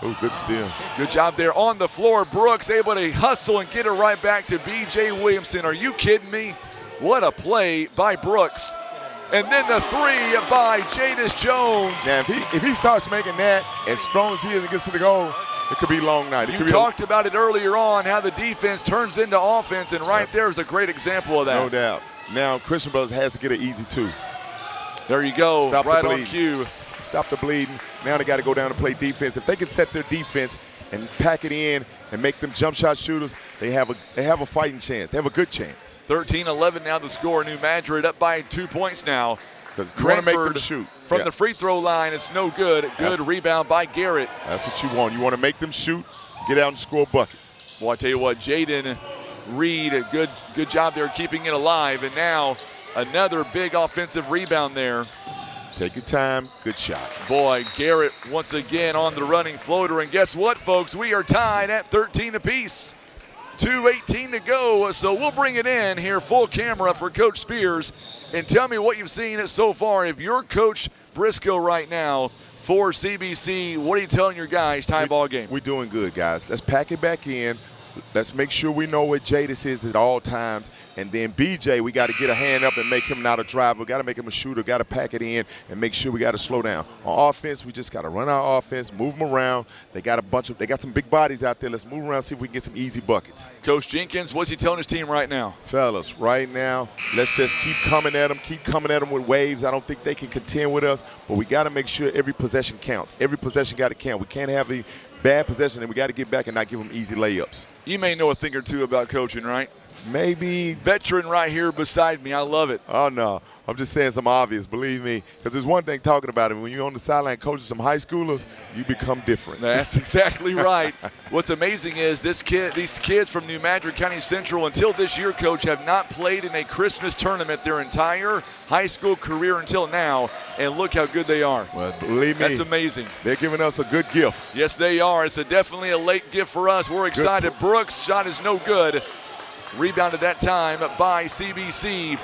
Speaker 20: Oh, good steal.
Speaker 1: Good job there on the floor. Brooks able to hustle and get it right back to B.J. Williamson. Are you kidding me? What a play by Brooks. And then the 3 by Jadis Jones.
Speaker 20: Now, if he starts making that as strong as he is and gets to the goal, it could be a long night.
Speaker 1: You talked about it earlier on, how the defense turns into offense, and right there is a great example of that.
Speaker 20: No doubt. Now, Christian Brothers has to get it easy, too.
Speaker 1: There you go,
Speaker 20: Stop
Speaker 1: right on cue.
Speaker 20: Stop the bleeding. Now they got to go down and play defense. If they can set their defense and pack it in and make them jump shot shooters, they have a fighting chance. They have a good chance.
Speaker 1: 13-11 now the score. New Madrid up by 2 points now.
Speaker 20: Because you want to make them shoot.
Speaker 1: From the free throw line, it's no good. Good rebound by Garrett.
Speaker 20: That's what you want. You want to make them shoot, get out and score buckets.
Speaker 1: Well, I tell you what, Jaden Reed, a good job there keeping it alive. And now another big offensive rebound there.
Speaker 20: Take your time. Good shot.
Speaker 1: Boy, Garrett once again on the running floater. And guess what, folks? We are tied at 13 apiece. 2:18 to go, so we'll bring it in here full camera for Coach Spears. And tell me what you've seen so far. If you're Coach Briscoe right now for CBC, what are you telling your guys? Ball game.
Speaker 20: We're doing good, guys. Let's pack it back in. Let's make sure we know what Jadis is at all times. And then BJ, we got to get a hand up and make him not a driver. We got to make him a shooter. Got to pack it in and make sure we got to slow down. On offense, we just got to run our offense, move them around. They got some big bodies out there. Let's move around, see if we can get some easy buckets.
Speaker 1: Coach Jenkins, what's he telling his team right now?
Speaker 20: Fellas, right now, let's just keep coming at them with waves. I don't think they can contend with us, but we got to make sure every possession counts. Every possession got to count. We can't have a bad possession, and we got to get back and not give them easy layups.
Speaker 1: You may know a thing or two about coaching, right?
Speaker 20: Maybe.
Speaker 1: Veteran right here beside me. I love it.
Speaker 20: Oh, no. I'm just saying some obvious, believe me. Because there's one thing talking about it. When you're on the sideline coaching some high schoolers, you become different.
Speaker 1: That's exactly right. What's amazing is these kids from New Madrid County Central, until this year, Coach, have not played in a Christmas tournament their entire high school career until now. And look how good they are.
Speaker 20: Well, believe me.
Speaker 1: That's amazing.
Speaker 20: They're giving us a good gift.
Speaker 1: Yes, they are. It's definitely a late gift for us. We're excited. Brooks' shot is no good. Rebounded that time by CBC.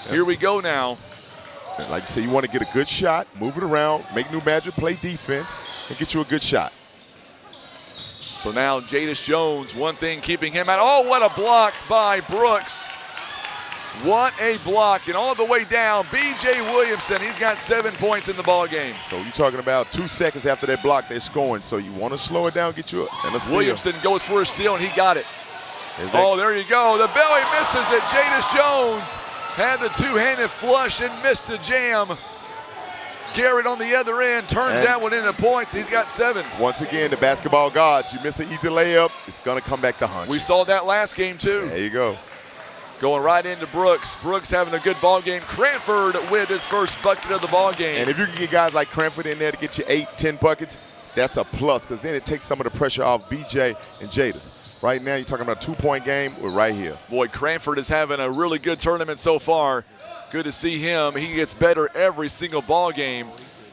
Speaker 1: Here we go now.
Speaker 20: Like you said, you want to get a good shot, move it around, make New Madrid play defense, and get you a good shot.
Speaker 1: So now Jadis Jones, one thing keeping him out. Oh, what a block by Brooks. What a block. And all the way down, B.J. Williamson, he's got 7 points in the ball game.
Speaker 20: So you're talking about 2 seconds after that block, they're scoring. So you want to slow it down, get you a steal.
Speaker 1: Williamson goes for a steal, and he got it. Oh, there you go. The belly misses it. Jadis Jones had the two-handed flush and missed the jam. Garrett on the other end turns that one into points. He's got 7.
Speaker 20: Once again, the basketball gods. You miss an easy layup, it's going to come back to hunt.
Speaker 1: We saw that last game, too.
Speaker 20: There you go.
Speaker 1: Going right into Brooks. Brooks having a good ball game. Cranford with his first bucket of the ball game.
Speaker 20: And if you can get guys like Cranford in there to get you 8, 10 buckets, that's a plus, because then it takes some of the pressure off BJ and Jadis. Right now, you're talking about a 2-point game. We're right here.
Speaker 1: Boy, Cranford is having a really good tournament so far. Good to see him. He gets better every single ball game.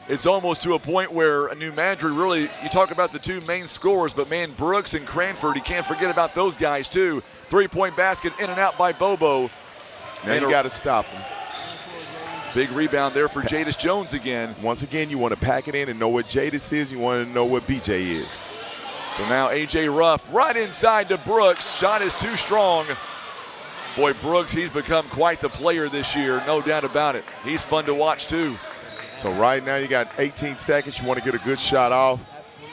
Speaker 1: It's almost to a point where New Madrid really, you talk about the 2 main scorers, but man, Brooks and Cranford, you can't forget about those guys too. 3-point basket in and out by Bobo.
Speaker 20: Now you got to stop him.
Speaker 1: Big rebound there for Jadis Jones again.
Speaker 20: Once again, you want to pack it in and know what Jadis is. You want to know what BJ is.
Speaker 1: So now A.J. Ruff right inside to Brooks. Shot is too strong. Boy, Brooks, he's become quite the player this year, no doubt about it. He's fun to watch too.
Speaker 20: So right now you got 18 seconds. You want to get a good shot off.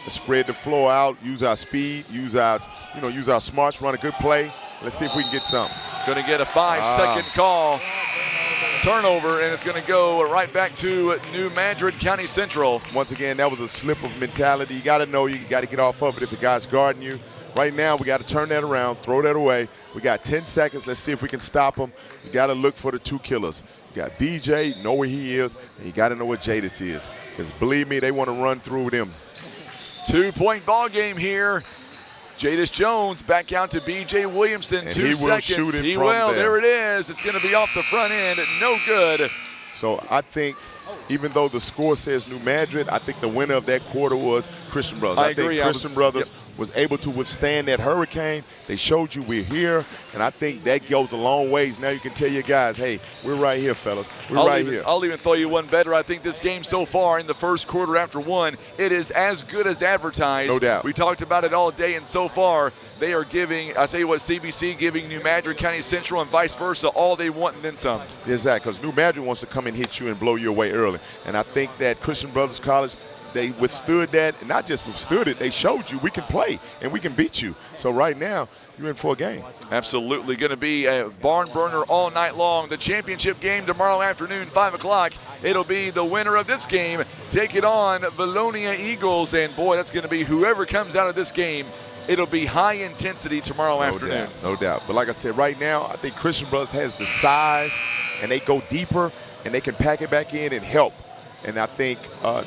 Speaker 20: Let's spread the floor out, use our speed, use our smarts, run a good play. Let's see if we can get something.
Speaker 1: Going to get a 5-second call. Turnover, and it's going to go right back to New Madrid County Central.
Speaker 20: Once again, that was a slip of mentality. You got to know you got to get off of it if the guy's guarding you. Right now, we got to turn that around, throw that away. We got 10 seconds. Let's see if we can stop him. You got to look for the 2 killers. You got BJ, know where he is, and you got to know what Jadis is. Because believe me, they want to run through them.
Speaker 1: 2-point ball game here. Jadis Jones back out to B.J. Williamson.
Speaker 20: And
Speaker 1: 2 seconds. He will. There it is. It's going to be off the front end. No good.
Speaker 20: So I think even though the score says New Madrid, I think the winner of that quarter was Christian Brothers. I
Speaker 1: agree.
Speaker 20: think Christian Brothers was able to withstand that hurricane. They showed you we're here, and I think that goes a long ways. Now you can tell your guys, hey, we're right here, fellas. We're right here.
Speaker 1: I'll even throw you one better. I think this game so far in the first quarter after 1, it is as good as advertised.
Speaker 20: No doubt.
Speaker 1: We talked about it all day, and so far they are giving, I'll tell you what, CBC giving New Madrid County Central and vice versa all they want and then some.
Speaker 20: Exactly, because New Madrid wants to come and hit you and blow you away early. And I think that Christian Brothers College, they withstood that, and not just withstood it, they showed you we can play and we can beat you. So right now, you're in for a game.
Speaker 1: Absolutely. Going to be a barn burner all night long. The championship game tomorrow afternoon, 5 o'clock. It'll be the winner of this game take it on Vilonia Eagles. And, boy, that's going to be whoever comes out of this game. It'll be high intensity tomorrow afternoon.
Speaker 20: No doubt. But like I said, right now, I think Christian Brothers has the size, and they go deeper, and they can pack it back in and help. And I think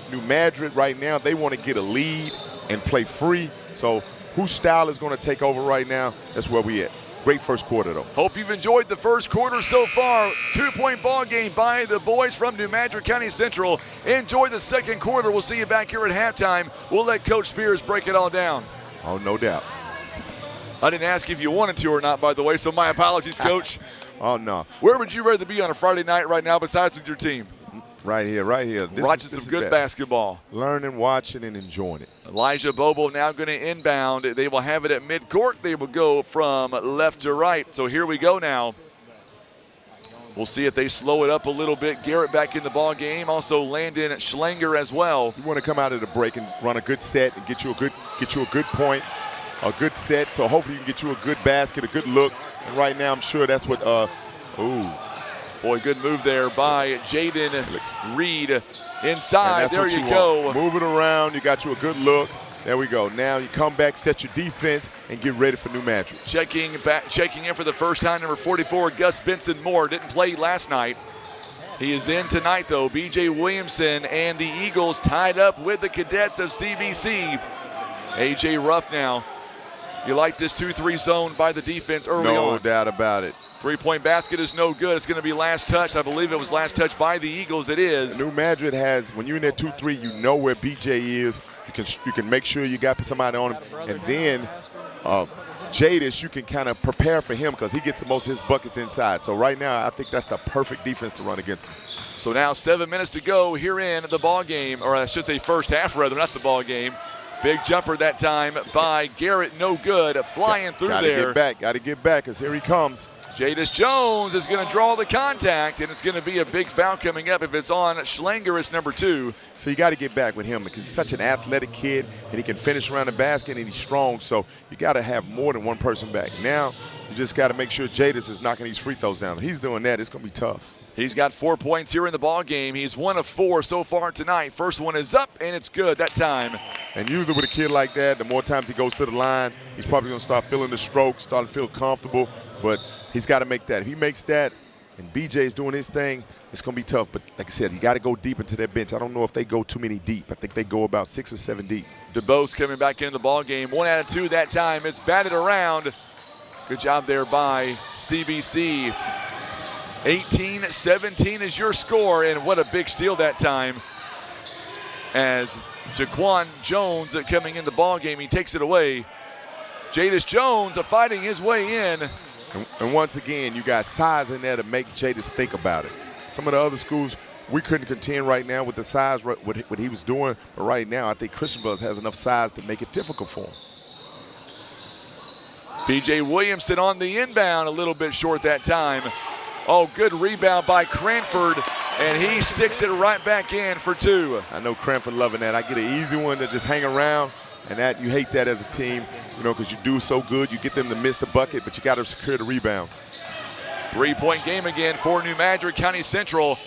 Speaker 20: New Madrid right now, they want to get a lead and play free. So whose style is going to take over right now, that's where we at. Great first quarter, though.
Speaker 1: Hope you've enjoyed the first quarter so far. 2-point ball game by the boys from New Madrid County Central. Enjoy the second quarter. We'll see you back here at halftime. We'll let Coach Spears break it all down.
Speaker 20: Oh, no doubt.
Speaker 1: I didn't ask if you wanted to or not, by the way, so my apologies, Coach.
Speaker 20: Oh, no.
Speaker 1: Where would you rather be on a Friday night right now besides with your team?
Speaker 20: Right here, right here.
Speaker 1: Watching some good basketball.
Speaker 20: Learning, watching, and enjoying it.
Speaker 1: Elijah Bobo now going to inbound. They will have it at midcourt. They will go from left to right. So here we go now. We'll see if they slow it up a little bit. Garrett back in the ball game. Also Landon Schlanger as well.
Speaker 20: You want to come out of the break and run a good set and get you a good point, a good set. So hopefully you can get you a good basket, a good look. And right now I'm sure that's what.
Speaker 1: Boy, good move there by Jaden Reed inside. There you go.
Speaker 20: Move it around. You got you a good look. There we go. Now you come back, set your defense, and get ready for New Madrid.
Speaker 1: Checking in for the first time, number 44, Gus Benson Moore. Didn't play last night. He is in tonight, though. B.J. Williamson and the Eagles tied up with the Cadets of CBC. A.J. Ruff now. You like this 2-3 zone by the defense early on.
Speaker 20: No doubt about it.
Speaker 1: Three-point basket is no good. It's going to be last touch. I believe it was last touch by the Eagles. It is.
Speaker 20: New Madrid has, when you're in that 2-3, you know where BJ is. You can make sure you got somebody on him. And then Jadis, you can kind of prepare for him because he gets the most of his buckets inside. So right now, I think that's the perfect defense to run against him.
Speaker 1: So now 7 minutes to go here in the ball game, or I should say first half rather, not the ball game. Big jumper that time by Garrett, no good, flying through there.
Speaker 20: Got to get back, because here he comes.
Speaker 1: Jadis Jones is going to draw the contact, and it's going to be a big foul coming up. If it's on Schlanger, it's number 2.
Speaker 20: So you got to get back with him because he's such an athletic kid, and he can finish around the basket, and he's strong. So you got to have more than one person back. Now you just got to make sure Jadis is knocking these free throws down. If he's doing that, it's going to be tough.
Speaker 1: He's got 4 points here in the ball game. He's 1 of 4 so far tonight. First one is up, and it's good that time.
Speaker 20: And usually with a kid like that, the more times he goes to the line, he's probably going to start feeling the strokes, start to feel comfortable. But he's got to make that. If he makes that and BJ's doing his thing, it's going to be tough. But like I said, you got to go deep into that bench. I don't know if they go too many deep. I think they go about 6 or 7 deep.
Speaker 1: DeBose coming back in the ball game. 1 out of 2 that time. It's batted around. Good job there by CBC. 18-17 is your score, and what a big steal that time. As Jaquan Jones coming in the ball game, he takes it away. Jadis Jones fighting his way in.
Speaker 20: And once again, you got size in there to make Jadis think about it. Some of the other schools, we couldn't contend right now with the size, what he was doing. But right now, I think Christian Brothers has enough size to make it difficult for him.
Speaker 1: B.J. Williamson on the inbound, a little bit short that time. Oh, good rebound by Cranford, and he sticks it right back in for 2.
Speaker 20: I know Cranford loving that. I get an easy one to just hang around, and that you hate that as a team, you know, because you do so good. You get them to miss the bucket, but you got to secure the rebound.
Speaker 1: 3-point game again for New Madrid County Central.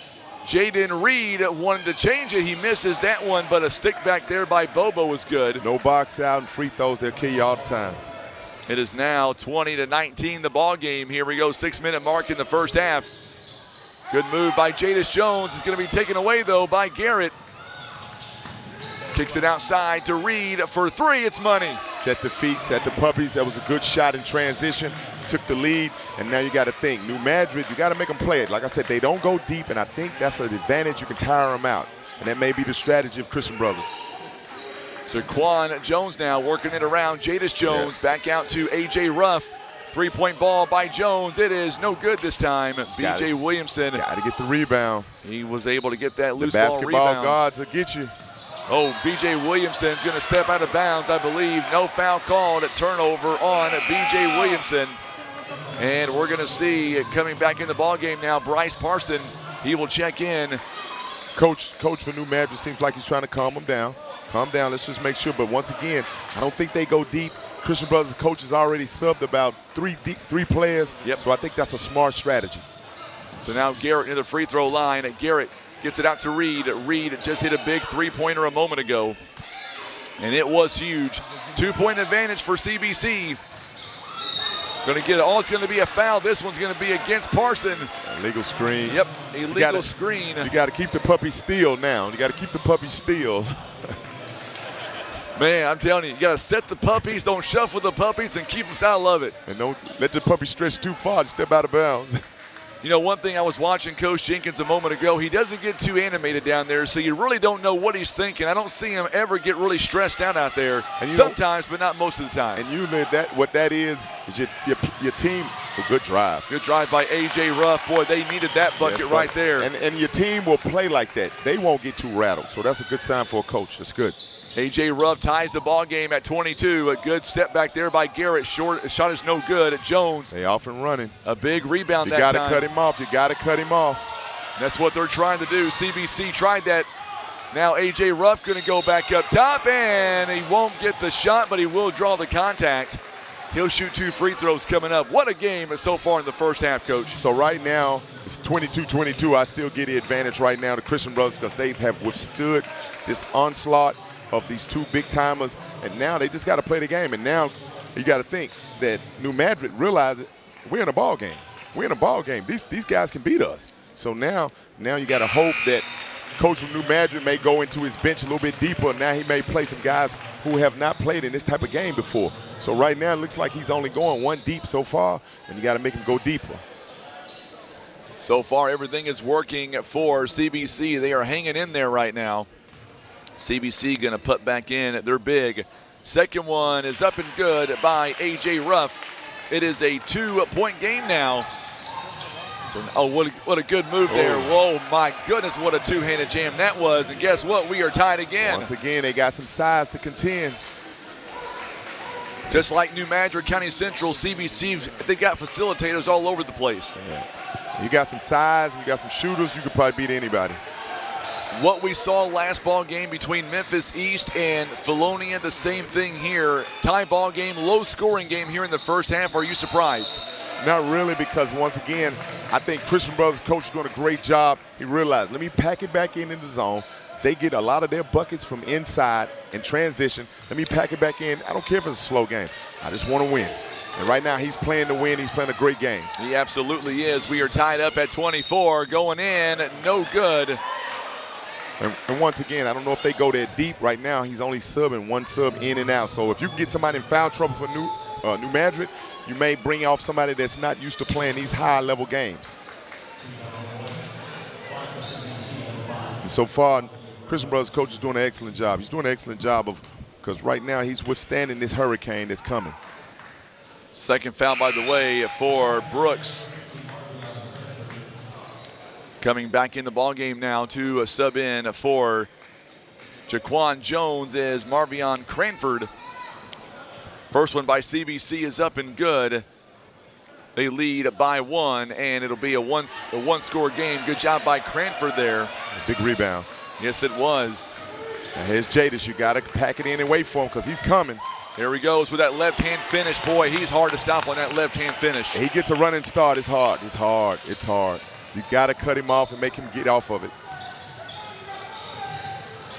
Speaker 1: Jaden Reed wanted to change it. He misses that one, but a stick back there by Bobo was good.
Speaker 20: No box out and free throws. They'll kill you all the time.
Speaker 1: It is now 20-19 the ball game. Here we go, 6-minute mark in the first half. Good move by Jadis Jones. It's going to be taken away, though, by Garrett. Kicks it outside to Reed for 3. It's money.
Speaker 20: Set the feet, set the puppies. That was a good shot in transition. Took the lead, and now you got to think. New Madrid, you got to make them play it. Like I said, they don't go deep, and I think that's an advantage. You can tire them out, and that may be the strategy of Christian Brothers.
Speaker 1: Jaquan Jones now working it around. Jadis Jones back out to A.J. Ruff. 3-point ball by Jones. It is no good this time. B.J. Williamson.
Speaker 20: Got to get the rebound.
Speaker 1: He was able to get that loose ball rebound.
Speaker 20: Basketball guards will get you.
Speaker 1: Oh, B.J. Williamson's going to step out of bounds, I believe. No foul called at turnover on B.J. Williamson. And we're going to see coming back in the ball game now, Bryce Parson. He will check in.
Speaker 20: Coach for New Madrid seems like he's trying to calm them down. Calm down, let's just make sure. But once again, I don't think they go deep. Christian Brothers coach has already subbed about 3 players.
Speaker 1: Yep.
Speaker 20: So I think that's a smart strategy.
Speaker 1: So now Garrett near the free throw line. Garrett gets it out to Reed. Reed just hit a big 3-pointer a moment ago. And it was huge. 2-point advantage for CBC. Going to get it. Oh, it's going to be a foul. This one's going to be against Parson.
Speaker 20: Illegal screen.
Speaker 1: Yep, illegal screen.
Speaker 20: You got to keep the puppy still now. You got to keep the puppy still.
Speaker 1: Man, I'm telling you, you got to set the puppies, don't shuffle the puppies, and keep them still. I love it.
Speaker 20: And don't let the puppy stretch too far to step out of bounds.
Speaker 1: You know, one thing I was watching Coach Jenkins a moment ago, he doesn't get too animated down there, so you really don't know what he's thinking. I don't see him ever get really stressed out there. And sometimes, but not most of the time.
Speaker 20: And you know what that is your team A good drive.
Speaker 1: Good drive by A.J. Ruff. Boy, they needed that bucket right there.
Speaker 20: And your team will play like that. They won't get too rattled. So that's a good sign for a coach. That's good.
Speaker 1: A.J. Ruff ties the ball game at 22. A good step back there by Garrett. Short shot is no good. Jones.
Speaker 20: They off and running.
Speaker 1: A big rebound
Speaker 20: that time. You got to cut him off. You got to cut him off.
Speaker 1: That's what they're trying to do. CBC tried that. Now A.J. Ruff going to go back up top, and he won't get the shot, but he will draw the contact. He'll shoot 2 free throws coming up. What a game so far in the first half, Coach.
Speaker 20: So right now, it's 22-22. I still get the advantage right now to Christian Brothers because they have withstood this onslaught of these 2 big-timers, and now they just got to play the game. And now you got to think that New Madrid realizes we're in a ball game. We're in a ball game. These guys can beat us. So now you got to hope that Coach from New Madrid may go into his bench a little bit deeper. Now he may play some guys who have not played in this type of game before. So right now it looks like he's only going 1 deep so far, and you got to make him go deeper.
Speaker 1: So far everything is working for CBC. They are hanging in there right now. CBC going to put back in their big. Second one is up and good by A.J. Ruff. It is a 2-point game now. So, what a good move there. Whoa, my goodness, what a two-handed jam that was. And guess what? We are tied again.
Speaker 20: Once again, they got some size to contend.
Speaker 1: Just like New Madrid County Central, CBC, they got facilitators all over the place.
Speaker 20: Yeah. You got some size, you got some shooters, you could probably beat anybody.
Speaker 1: What we saw last ball game between Memphis East and Vilonia, the same thing here. Tie ball game, low scoring game here in the first half. Are you surprised?
Speaker 20: Not really, because once again, I think Christian Brothers' coach is doing a great job. He realized, let me pack it back into the zone. They get a lot of their buckets from inside and transition. Let me pack it back in. I don't care if it's a slow game. I just want to win. And right now he's playing to win. He's playing a great game.
Speaker 1: He absolutely is. We are tied up at 24. Going in, no good.
Speaker 20: And once again, I don't know if they go that deep. Right now he's only subbing 1 sub in and out. So if you can get somebody in foul trouble for New Madrid, you may bring off somebody that's not used to playing these high-level games. And so far, Christian Brothers' coach is doing an excellent job. He's doing an excellent job because right now he's withstanding this hurricane that's coming.
Speaker 1: Second foul, by the way, for Brooks. Coming back in the ballgame now to sub in for Jaquan Jones is Marvion Cranford. First one by CBC is up and good. They lead by 1, and it'll be a one-score game. Good job by Cranford there.
Speaker 20: A big rebound.
Speaker 1: Yes, it was.
Speaker 20: Now here's Jadis. You got to pack it in and wait for him because he's coming.
Speaker 1: There he goes with that left-hand finish. Boy, he's hard to stop on that left-hand finish.
Speaker 20: He gets a running start. It's hard. It's hard. It's hard. You got to cut him off and make him get off of it.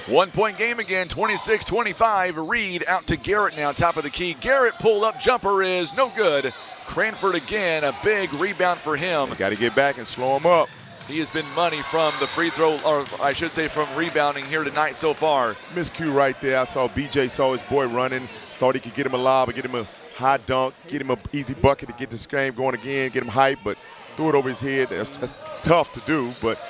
Speaker 1: 1-point game again, 26-25. Reed out to Garrett now, top of the key. Garrett pulled up jumper is no good. Cranford again, a big rebound for him.
Speaker 20: Got to get back and slow him up.
Speaker 1: He has been money from the free throw, or I should say from rebounding here tonight so far.
Speaker 20: Miscue right there. I saw BJ saw his boy running, thought he could get him a lob or get him a high dunk, get him an easy bucket to get this game going again, get him hype, but threw it over his head. That's tough to do, but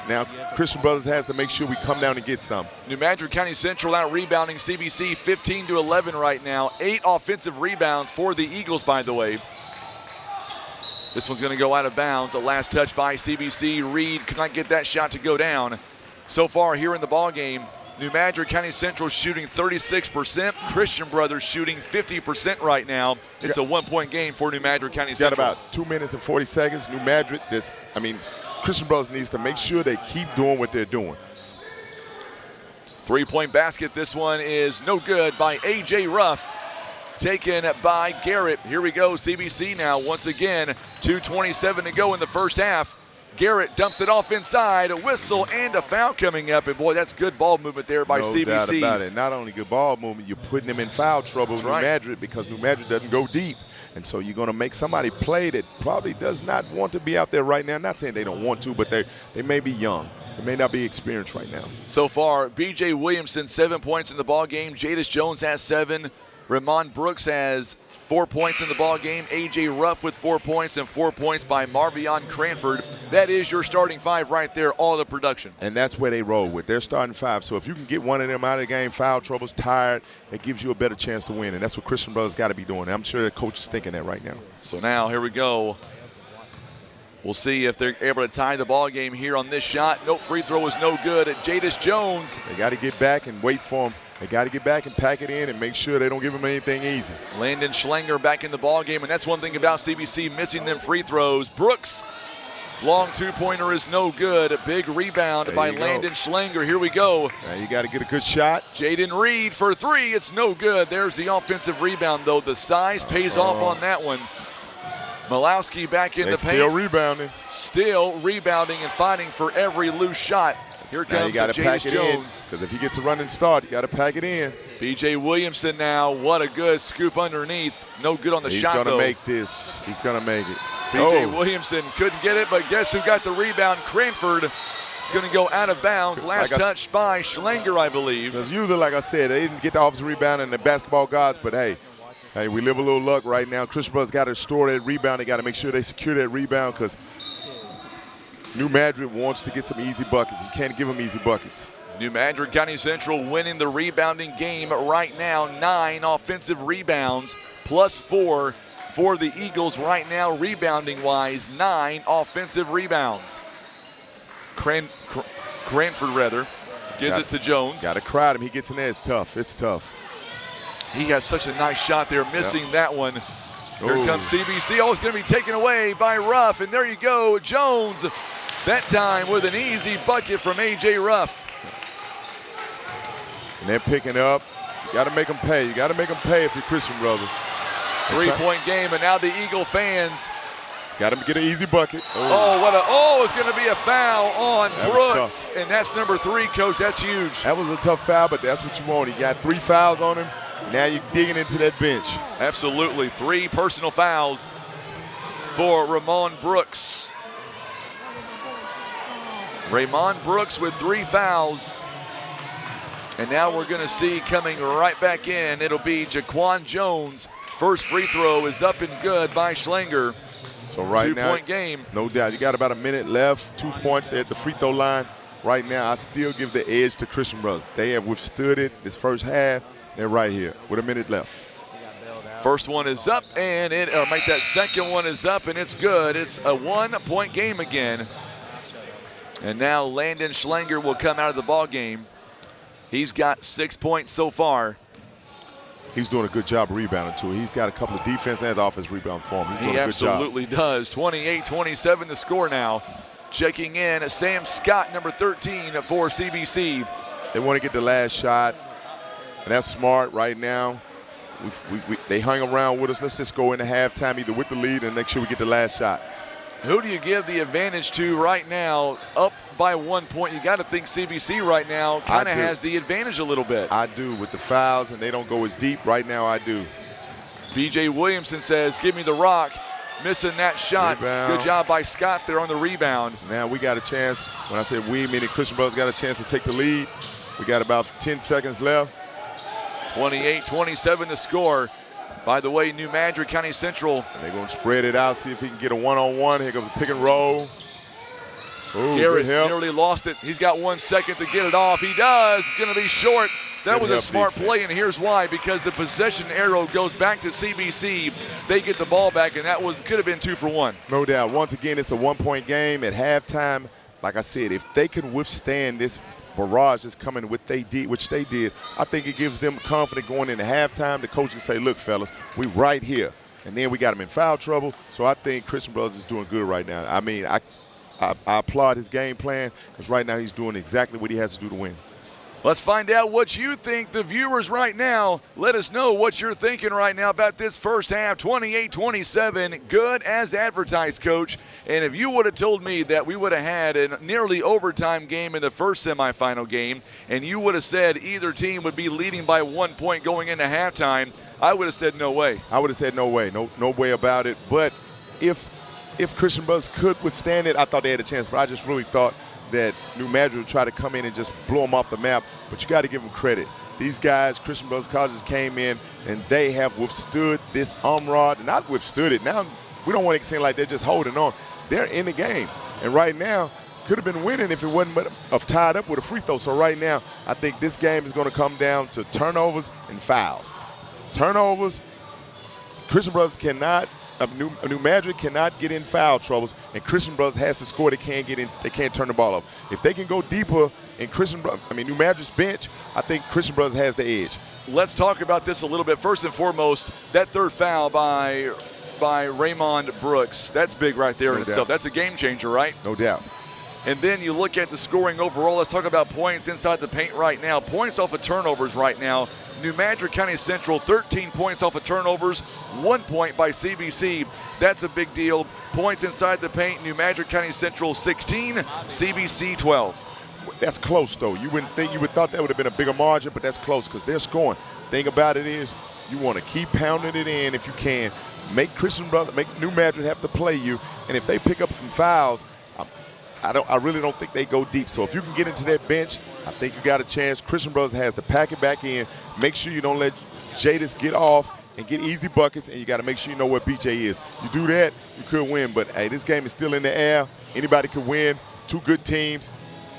Speaker 20: now Christian Brothers has to make sure we come down and get some.
Speaker 1: New Madrid County Central out rebounding CBC 15-11 right now. 8 offensive rebounds for the Eagles, by the way. This one's going to go out of bounds. A last touch by CBC. Reed could not get that shot to go down. So far here in the ball game, New Madrid County Central shooting 36%. Christian Brothers shooting 50% right now. It's a 1-point game for New Madrid County Central.
Speaker 20: Got about 2 minutes and 40 seconds. New Madrid, Christian Brothers needs to make sure they keep doing what they're doing.
Speaker 1: 3-point basket. This one is no good by A.J. Ruff. Taken by Garrett. Here we go, CBC now once again. 2:27 to go in the first half. Garrett dumps it off inside, a whistle and a foul coming up. And boy, that's good ball movement there by CBC.
Speaker 20: No doubt about it. Not only good ball movement, you're putting them in foul trouble with New Madrid because New Madrid doesn't go deep. And so you're going to make somebody play that probably does not want to be out there right now. I'm not saying they don't want to, but they may be young. They may not be experienced right now.
Speaker 1: So far, B.J. Williamson, 7 points in the ball game. Jadis Jones has 7. Ramon Brooks has 4 points in the ball game. A.J. Ruff with 4 points and 4 points by Marvion Cranford. That is your starting five right there, all the production.
Speaker 20: And that's where they roll with. They're starting five. So if you can get one of them out of the game, foul troubles, tired, it gives you a better chance to win. And that's what Christian Brothers got to be doing. I'm sure the coach is thinking that right now.
Speaker 1: So now here we go. We'll see if they're able to tie the ball game here on this shot. Nope, free throw was no good. Jadis Jones.
Speaker 20: They got to get back and wait for him. They got to get back and pack it in and make sure they don't give him anything easy.
Speaker 1: Landon Schlanger back in the ball game, and that's one thing about CBC, missing them free throws. Brooks, long two-pointer is no good. A big rebound by Landon Schlanger. Here we go.
Speaker 20: Now you got to get a good shot.
Speaker 1: Jaden Reed for three. It's no good. There's the offensive rebound, though. The size pays off on that one. Malowski back in the paint.
Speaker 20: Still rebounding.
Speaker 1: Still rebounding and fighting for every loose shot. Here comes Jadis Jones.
Speaker 20: Because if he gets a running start, you got to pack it in.
Speaker 1: B.J. Williamson now. What a good scoop underneath. No good on the shot, though.
Speaker 20: He's going to make this. He's going to make it.
Speaker 1: B.J. Williamson couldn't get it, but guess who got the rebound? Cranford. It's going to go out of bounds. Last touch by Schlanger, I believe.
Speaker 20: Because usually, like I said, they didn't get the offensive rebound and the basketball gods, but hey, we live a little luck right now. Christian Brothers got to store that rebound. They got to make sure they secure that rebound because New Madrid wants to get some easy buckets. You can't give them easy buckets.
Speaker 1: New Madrid County Central winning the rebounding game right now. 9 offensive rebounds plus 4 for the Eagles right now, rebounding-wise. 9 offensive rebounds. Cranford, rather, gives it to Jones.
Speaker 20: Got to crowd him. He gets in there. It's tough. It's tough.
Speaker 1: He has such a nice shot there, missing that one. Here comes CBC. Oh, it's going to be taken away by Ruff. And there you go, Jones. That time with an easy bucket from A.J. Ruff.
Speaker 20: And they're picking up. You got to make them pay. You got to make them pay if you're Christian Brothers.
Speaker 1: 3-point game, and now the Eagle fans.
Speaker 20: Got him to get an easy bucket.
Speaker 1: It's going to be a foul on Brooks. And that's number 3, Coach. That's huge.
Speaker 20: That was a tough foul, but that's what you want. He got 3 fouls on him. Now you're digging into that bench.
Speaker 1: Absolutely. 3 personal fouls for Ramon Brooks. Ramon Brooks with 3 fouls. And now we're going to see coming right back in, it'll be Jaquan Jones. First free throw is up and good by Schlanger.
Speaker 20: So right now,
Speaker 1: 2-point game.
Speaker 20: No doubt. You got about a minute left, 2 points there at the free throw line. Right now, I still give the edge to Christian Brothers. They have withstood it this first half. They're right here with a minute left.
Speaker 1: First one is up, and that second one is up, and it's good. It's a 1-point game again. And now Landon Schlanger will come out of the ball game. He's got 6 points so far.
Speaker 20: He's doing a good job rebounding, too. He's got a couple of defense and offense rebound for him. He's doing a good job.
Speaker 1: He absolutely does. 28-27 to score now. Checking in, Sam Scott, number 13 for CBC.
Speaker 20: They want to get the last shot, and that's smart right now. They hung around with us. Let's just go into halftime either with the lead and make sure we get the last shot.
Speaker 1: Who do you give the advantage to right now? Up by 1 point. You got to think CBC right now kind of has the advantage a little bit.
Speaker 20: I do. With the fouls and they don't go as deep right now, I do.
Speaker 1: B.J. Williamson says, give me the rock. Missing that shot.
Speaker 20: Rebound.
Speaker 1: Good job by Scott there on the rebound.
Speaker 20: Now we got a chance. When I said we, meaning Christian Brothers got a chance to take the lead. We got about 10 seconds left.
Speaker 1: 28-27 to score. By the way, New Madrid County Central.
Speaker 20: And they're going to spread it out, see if he can get a one-on-one. Here comes the pick and roll. Ooh,
Speaker 1: Garrett nearly lost it. He's got 1 second to get it off. He does. It's going to be short. That was a smart play, and here's why. Because the possession arrow goes back to CBC. They get the ball back, and that could have been 2 for 1.
Speaker 20: No doubt. Once again, it's a 1-point game at halftime. Like I said, if they can withstand this barrage that's coming, which they did, I think it gives them confidence going into halftime. The coach can say, look, fellas, we right here. And then we got them in foul trouble. So I think Christian Brothers is doing good right now. I mean, I applaud his game plan because right now he's doing exactly what he has to do to win.
Speaker 1: Let's find out what you think, the viewers right now. Let us know what you're thinking right now about this first half, 28-27, good as advertised, Coach. And if you would have told me that we would have had a nearly overtime game in the first semifinal game, and you would have said either team would be leading by 1 point going into halftime, I would have said no way.
Speaker 20: I would have said no way, no way about it. But if Christian Brothers could withstand it, I thought they had a chance. But I just really thought that New Madrid will try to come in and just blow them off the map, but you got to give them credit. These guys, Christian Brothers Colleges, came in and they have withstood this onslaught. Not withstood it. Now we don't want to seem like they're just holding on. They're in the game, and right now could have been winning if it wasn't but tied up with a free throw. So right now, I think this game is going to come down to turnovers and fouls. Turnovers. Christian Brothers cannot. New Madrid cannot get in foul troubles, and Christian Brothers has to score. They can't get in. They can't turn the ball over. If they can go deeper in New Madrid's bench, I think Christian Brothers has the edge.
Speaker 1: Let's talk about this a little bit. First and foremost, that third foul by Raymond Brooks. That's big right there in itself. That's a game changer, right?
Speaker 20: No doubt.
Speaker 1: And then you look at the scoring overall. Let's talk about points inside the paint right now. Points off of turnovers right now. New Madrid County Central, 13 points off of turnovers, 1 point by CBC. That's a big deal. Points inside the paint, New Madrid County Central 16, CBC 12.
Speaker 20: That's close, though. You would thought that would have been a bigger margin, but that's close because they're scoring. Thing about it is you want to keep pounding it in if you can. Make New Madrid have to play you, and if they pick up some fouls, I really don't think they go deep. So if you can get into that bench, I think you got a chance. Christian Brothers has to pack it back in. Make sure you don't let Jadis get off and get easy buckets, and you got to make sure you know where BJ is. You do that, you could win. But, hey, this game is still in the air. Anybody could win. Two good teams.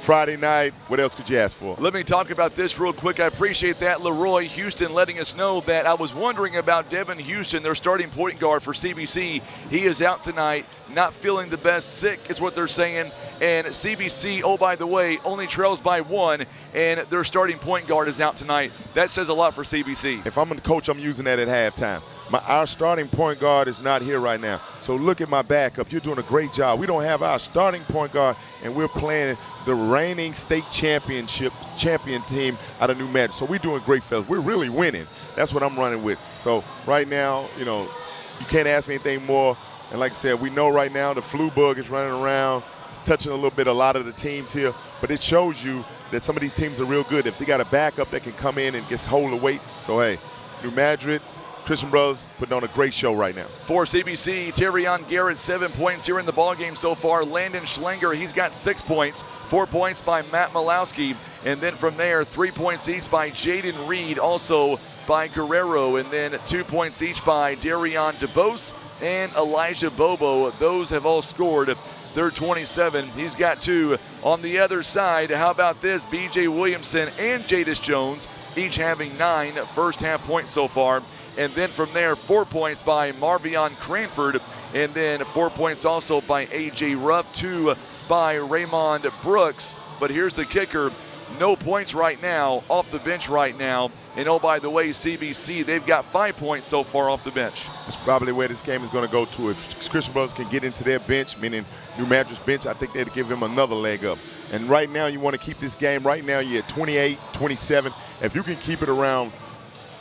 Speaker 20: Friday night, what else could you ask for?
Speaker 1: Let me talk about this real quick. I appreciate that. Leroy Houston letting us know that I was wondering about Devin Houston, their starting point guard for CBC. He is out tonight, not feeling the best, sick is what they're saying. And CBC, oh, by the way, only trails by 1, and their starting point guard is out tonight. That says a lot for CBC.
Speaker 20: If I'm a coach, I'm using that at halftime. Our starting point guard is not here right now. So look at my backup. You're doing a great job. We don't have our starting point guard, and we're playing the reigning state champion team out of New Madrid. So we're doing great, fellas. We're really winning. That's what I'm running with. So right now, you can't ask me anything more. And like I said, we know right now the flu bug is running around. It's touching a lot of the teams here. But it shows you that some of these teams are real good. If they got a backup that can come in and just hold the weight. So, hey, New Madrid, Christian Brothers putting on a great show right now.
Speaker 1: For CBC, Terrion Garrett, 7 points here in the ballgame so far. Landon Schlanger, he's got 6 points. 4 points by Matt Malowski. And then from there, 3 points each by Jaden Reed, also by Guerrero. And then 2 points each by Darion DeBose and Elijah Bobo. Those have all scored. They're 27. He's got 2. On the other side, how about this? B.J. Williamson and Jadis Jones, each having 9 first-half points so far. And then from there, 4 points by Marvion Cranford. And then 4 points also by A.J. Ruff, 2 by Raymond Brooks. But here's the kicker. No points right now, off the bench right now. And oh, by the way, CBC, they've got 5 points so far off the bench.
Speaker 20: That's probably where this game is going to go to. If Christian Brothers can get into their bench, meaning New Madrid's bench, I think they'd give them another leg up. And right now, you want to keep this game. Right now, you're at 28, 27. If you can keep it around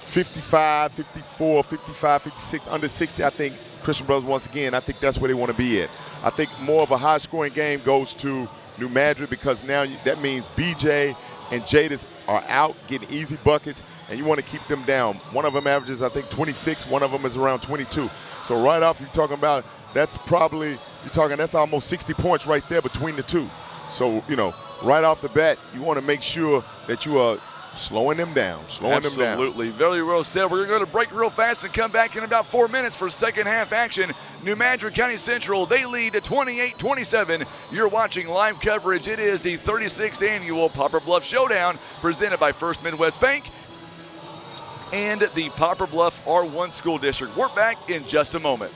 Speaker 20: 55, 54, 55, 56, under 60, I think Christian Brothers, once again, I think that's where they want to be at. I think more of a high-scoring game goes to New Madrid because now that means BJ and Jadis are out getting easy buckets, and you want to keep them down. One of them averages, I think, 26. One of them is around 22. So right off, you're talking about that's almost 60 points right there between the two. So, right off the bat, you want to make sure that you are slowing them down,
Speaker 1: Absolutely. Very well said. We're going to break real fast and come back in about 4 minutes for second half action. New Madrid County Central, they lead 28-27. You're watching live coverage. It is the 36th annual Poplar Bluff Showdown presented by First Midwest Bank and the Poplar Bluff R1 School District. We're back in just a moment.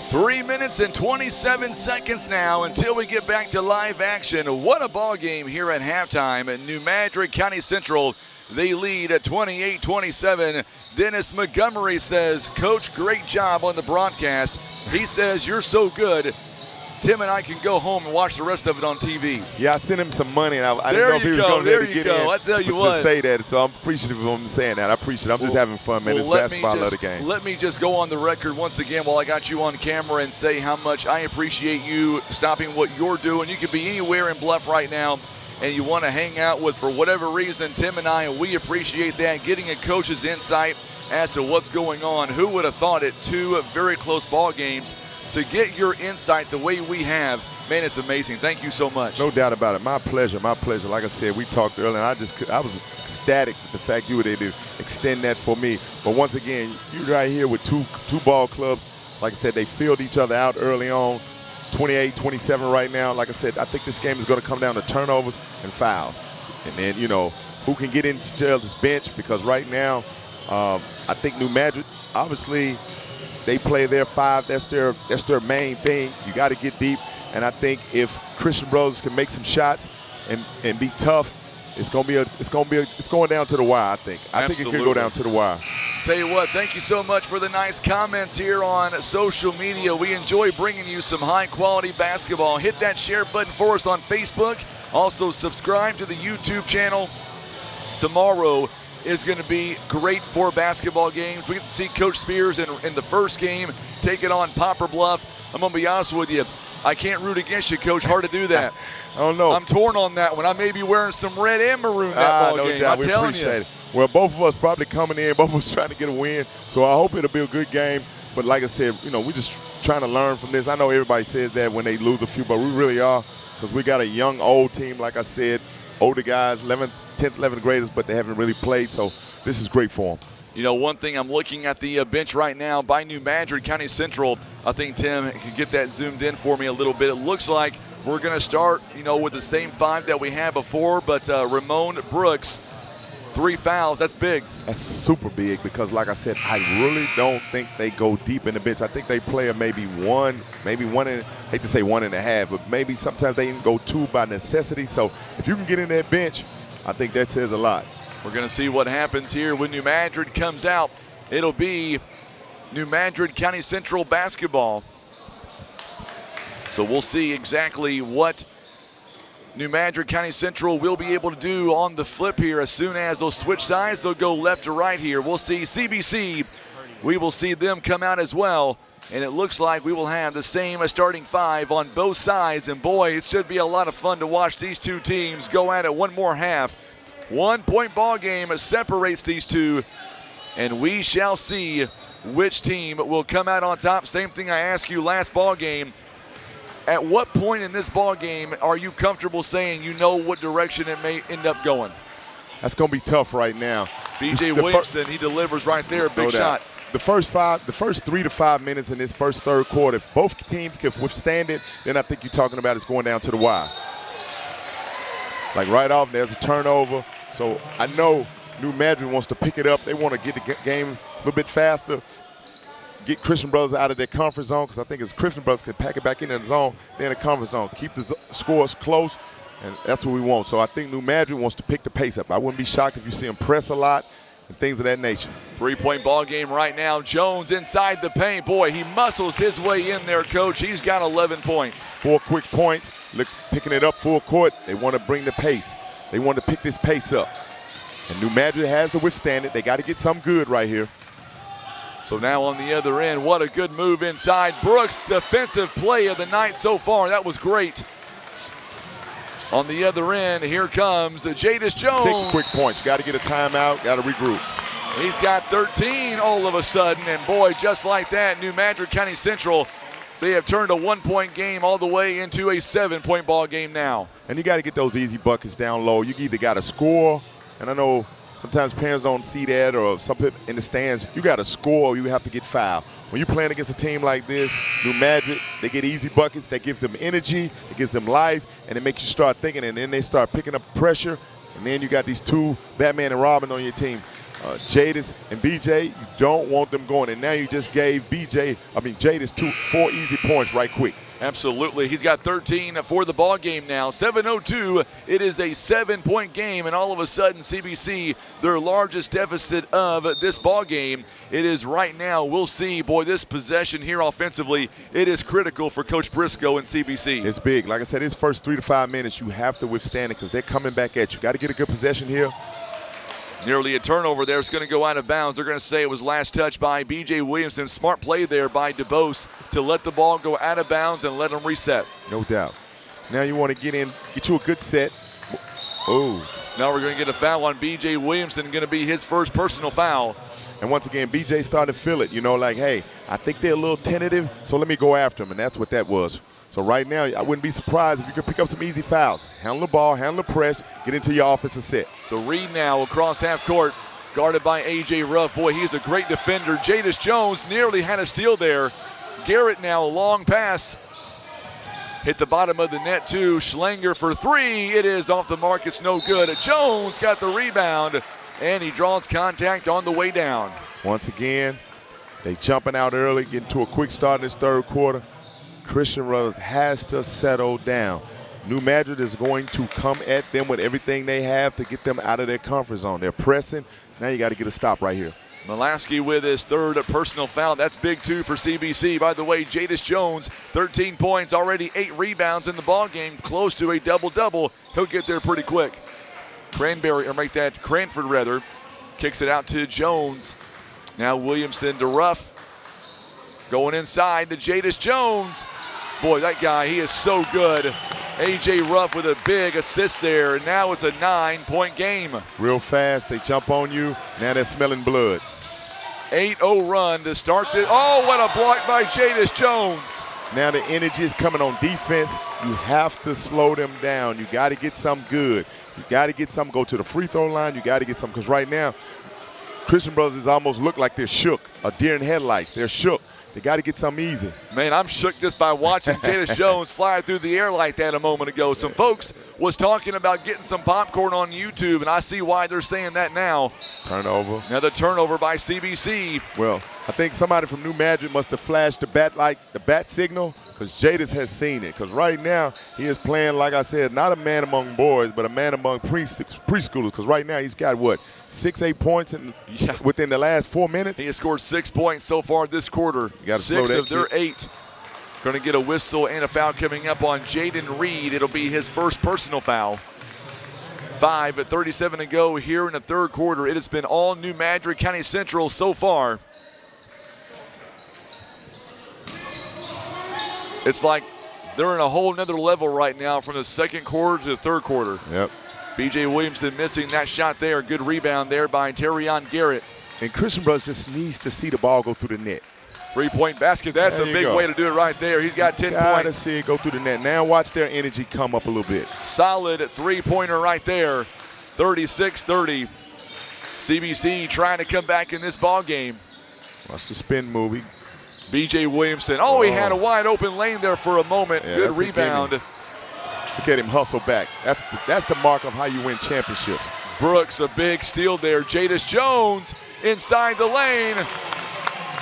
Speaker 1: 3 minutes and 27 seconds now until we get back to live action. What a ball game here at halftime at New Madrid County Central. They lead at 28-27. Dennis Montgomery says, Coach, great job on the broadcast. He says, you're so good. Tim and I can go home and watch the rest of it on TV.
Speaker 20: Yeah, I sent him some money, and I didn't know if he was going to get in.
Speaker 1: I tell you
Speaker 20: to
Speaker 1: what.
Speaker 20: say that, so I'm appreciative of him saying that. I appreciate it. I'm just having fun, man. It's basketball. I love the game.
Speaker 1: Let me just go on the record once again while I got you on camera and say how much I appreciate you stopping what you're doing. You could be anywhere in Bluff right now, and you want to hang out with, for whatever reason, Tim and I, we appreciate that, getting a coach's insight as to what's going on. Who would have thought it? 2 very close ball games. To get your insight the way we have, man, it's amazing. Thank you so much.
Speaker 20: No doubt about it. My pleasure, my pleasure. Like I said, we talked earlier, and I was ecstatic with the fact you were able to extend that for me. But once again, you're right here with two ball clubs. Like I said, they filled each other out early on, 28-27 right now. Like I said, I think this game is going to come down to turnovers and fouls. And then, who can get into each other's bench, because right now, I think New Madrid, obviously, they play their 5. That's their main thing. You got to get deep. And I think if Christian Brothers can make some shots and be tough, it's going down to the wire. I think it could go down to the wire.
Speaker 1: Tell you what, thank you so much for the nice comments here on social media. We enjoy bringing you some high quality basketball. Hit that share button for us on Facebook. Also subscribe to the YouTube channel. Tomorrow is going to be great for basketball games. We get to see Coach Spears in the first game take it on Poplar Bluff. I'm going to be honest with you. I can't root against you, Coach. Hard to do that.
Speaker 20: I don't know.
Speaker 1: I'm torn on that one. I may be wearing some red and maroon that ball game. I'm telling you.
Speaker 20: It. Well, both of us probably coming in. Both of us trying to get a win. So I hope it'll be a good game. But like I said, we're just trying to learn from this. I know everybody says that when they lose a few, but we really are, because we got a young, old team, like I said, older guys, 10th, 11th graders, but they haven't really played. So this is great for them.
Speaker 1: One thing, I'm looking at the bench right now by New Madrid County Central. I think Tim can get that zoomed in for me a little bit. It looks like we're going to start, with the same 5 that we had before, but Ramon Brooks, 3 fouls. That's big.
Speaker 20: That's super big, because, like I said, I really don't think they go deep in the bench. I think they play maybe one and hate to say 1.5, but maybe sometimes they even go 2 by necessity. So if you can get in that bench, I think that says a lot.
Speaker 1: We're going to see what happens here when New Madrid comes out. It'll be New Madrid County Central basketball. So we'll see exactly what New Madrid County Central will be able to do on the flip here. As soon as they'll switch sides, they'll go left to right here. We'll see CBC. We will see them come out as well. And it looks like we will have the same starting 5 on both sides. And boy, it should be a lot of fun to watch these two teams go at it one more half. 1-point ball game separates these two, and we shall see which team will come out on top. Same thing I asked you last ball game. At what point in this ball game are you comfortable saying you know what direction it may end up going?
Speaker 20: That's going to be tough right now.
Speaker 1: B.J. Williamson, he delivers right there, big shot.
Speaker 20: The first 3 to 5 minutes in this first third quarter, if both teams can withstand it, then I think you're talking about it's going down to the wire. Like right off, there's a turnover. So I know New Madrid wants to pick it up. They want to get the game a little bit faster, get Christian Brothers out of their comfort zone, because I think as Christian Brothers can pack it back in the zone, they're in the comfort zone, keep the scores close, and that's what we want. So I think New Madrid wants to pick the pace up. I wouldn't be shocked if you see them press a lot and things of that nature.
Speaker 1: 3-point ball game right now. Jones inside the paint. Boy, he muscles his way in there, Coach. He's got 11 points.
Speaker 20: 4 quick points. Look, picking it up full court. They want to bring the pace. They want to pick this pace up. And New Madrid has to withstand it. They got to get something good right here.
Speaker 1: So now on the other end, what a good move inside. Brooks, defensive play of the night so far. That was great. On the other end, here comes Jadis Jones.
Speaker 20: 6 quick points. Got to get a timeout, got to regroup.
Speaker 1: He's got 13 all of a sudden, and boy, just like that, New Madrid County Central, they have turned a 1-point game all the way into a 7-point ball game now.
Speaker 20: And you got to get those easy buckets down low. You either got to score, and I know sometimes parents don't see that, or some people in the stands, you got to score or you have to get fouled. When you're playing against a team like this, New Madrid, they get easy buckets. That gives them energy, it gives them life, and it makes you start thinking, and then they start picking up pressure, and then you got these two, Batman and Robin, on your team. Jadis and BJ, you don't want them going. And now you just gave Jadis 4 easy points right quick.
Speaker 1: Absolutely. He's got 13 for the ball game now. 7:02. It is a 7-point game, and all of a sudden CBC, their largest deficit of this ball game. It is right now. We'll see. Boy, this possession here offensively, it is critical for Coach Briscoe and CBC.
Speaker 20: It's big. Like I said, his first 3 to 5 minutes, you have to withstand it because they're coming back at you. Got to get a good possession here.
Speaker 1: Nearly a turnover there. It's going to go out of bounds. They're going to say it was last touch by B.J. Williamson. Smart play there by DeBose to let the ball go out of bounds and let them reset.
Speaker 20: No doubt. Now you want to get you a good set. Oh.
Speaker 1: Now we're going to get a foul on B.J. Williamson. Going to be his first personal foul.
Speaker 20: And once again, B.J. starting to feel it. Like, hey, I think they're a little tentative, so let me go after them. And that's what that was. So right now, I wouldn't be surprised if you could pick up some easy fouls. Handle the ball, handle the press, get into your offensive set.
Speaker 1: So Reed now across half court, guarded by A.J. Ruff. Boy, he's a great defender. Jadis Jones nearly had a steal there. Garrett now, a long pass. Hit the bottom of the net too. Schlanger for 3. It is off the mark. It's no good. Jones got the rebound, and he draws contact on the way down.
Speaker 20: Once again, they jumping out early, getting to a quick start in this third quarter. Christian Brothers has to settle down. New Madrid is going to come at them with everything they have to get them out of their comfort zone. They're pressing. Now you got to get a stop right here.
Speaker 1: Mulaski with his third personal foul. That's big too for CBC. By the way, Jadis Jones, 13 points, already 8 rebounds in the ball game, close to a double-double. He'll get there pretty quick. Cranford rather, kicks it out to Jones. Now Williamson to Ruff. Going inside to Jadis Jones. Boy, that guy, he is so good. A.J. Ruff with a big assist there, and now it's a 9-point game.
Speaker 20: Real fast, they jump on you. Now they're smelling blood.
Speaker 1: 8-0 run to start this. Oh, what a block by Jadis Jones.
Speaker 20: Now the energy is coming on defense. You have to slow them down. You got to get something good. You got to get something, go to the free throw line. You got to get something, because right now, Christian Brothers almost look like they're shook. A deer in headlights. They're shook. They got to get something easy.
Speaker 1: Man, I'm shook just by watching Jadis Jones fly through the air like that a moment ago. Some folks was talking about getting some popcorn on YouTube, and I see why they're saying that now.
Speaker 20: Turnover.
Speaker 1: Another turnover by CBC.
Speaker 20: Well, I think somebody from New Madrid must have flashed the bat signal, because Jadis has seen it. Because right now he is playing, like I said, not a man among boys, but a man among preschoolers. Because right now he's got, 6-8 points within the last 4 minutes?
Speaker 1: He has scored 6 points so far this quarter.
Speaker 20: You got to
Speaker 1: 6 of their 8. Going to get a whistle and a foul coming up on Jaden Reed. It'll be his first personal foul. 5:37 to go here in the third quarter. It has been all New Madrid County Central so far. It's like they're in a whole nother level right now from the second quarter to the third quarter.
Speaker 20: Yep.
Speaker 1: B.J. Williamson missing that shot there. Good rebound there by Terrion Garrett.
Speaker 20: And Christian Brothers just needs to see the ball go through the net.
Speaker 1: 3-point basket. That's a big way to do it right there. He's got 10 points.
Speaker 20: Gotta see it go through the net. Now watch their energy come up a little bit.
Speaker 1: Solid three-pointer right there. 36-30. CBC trying to come back in this ball game.
Speaker 20: Watch the spin movie.
Speaker 1: B.J. Williamson. Oh, he had a wide open lane there for a moment.
Speaker 20: Yeah,
Speaker 1: good rebound.
Speaker 20: Look at him hustle back. That's the mark of how you win championships.
Speaker 1: Brooks, a big steal there. Jadis Jones inside the lane.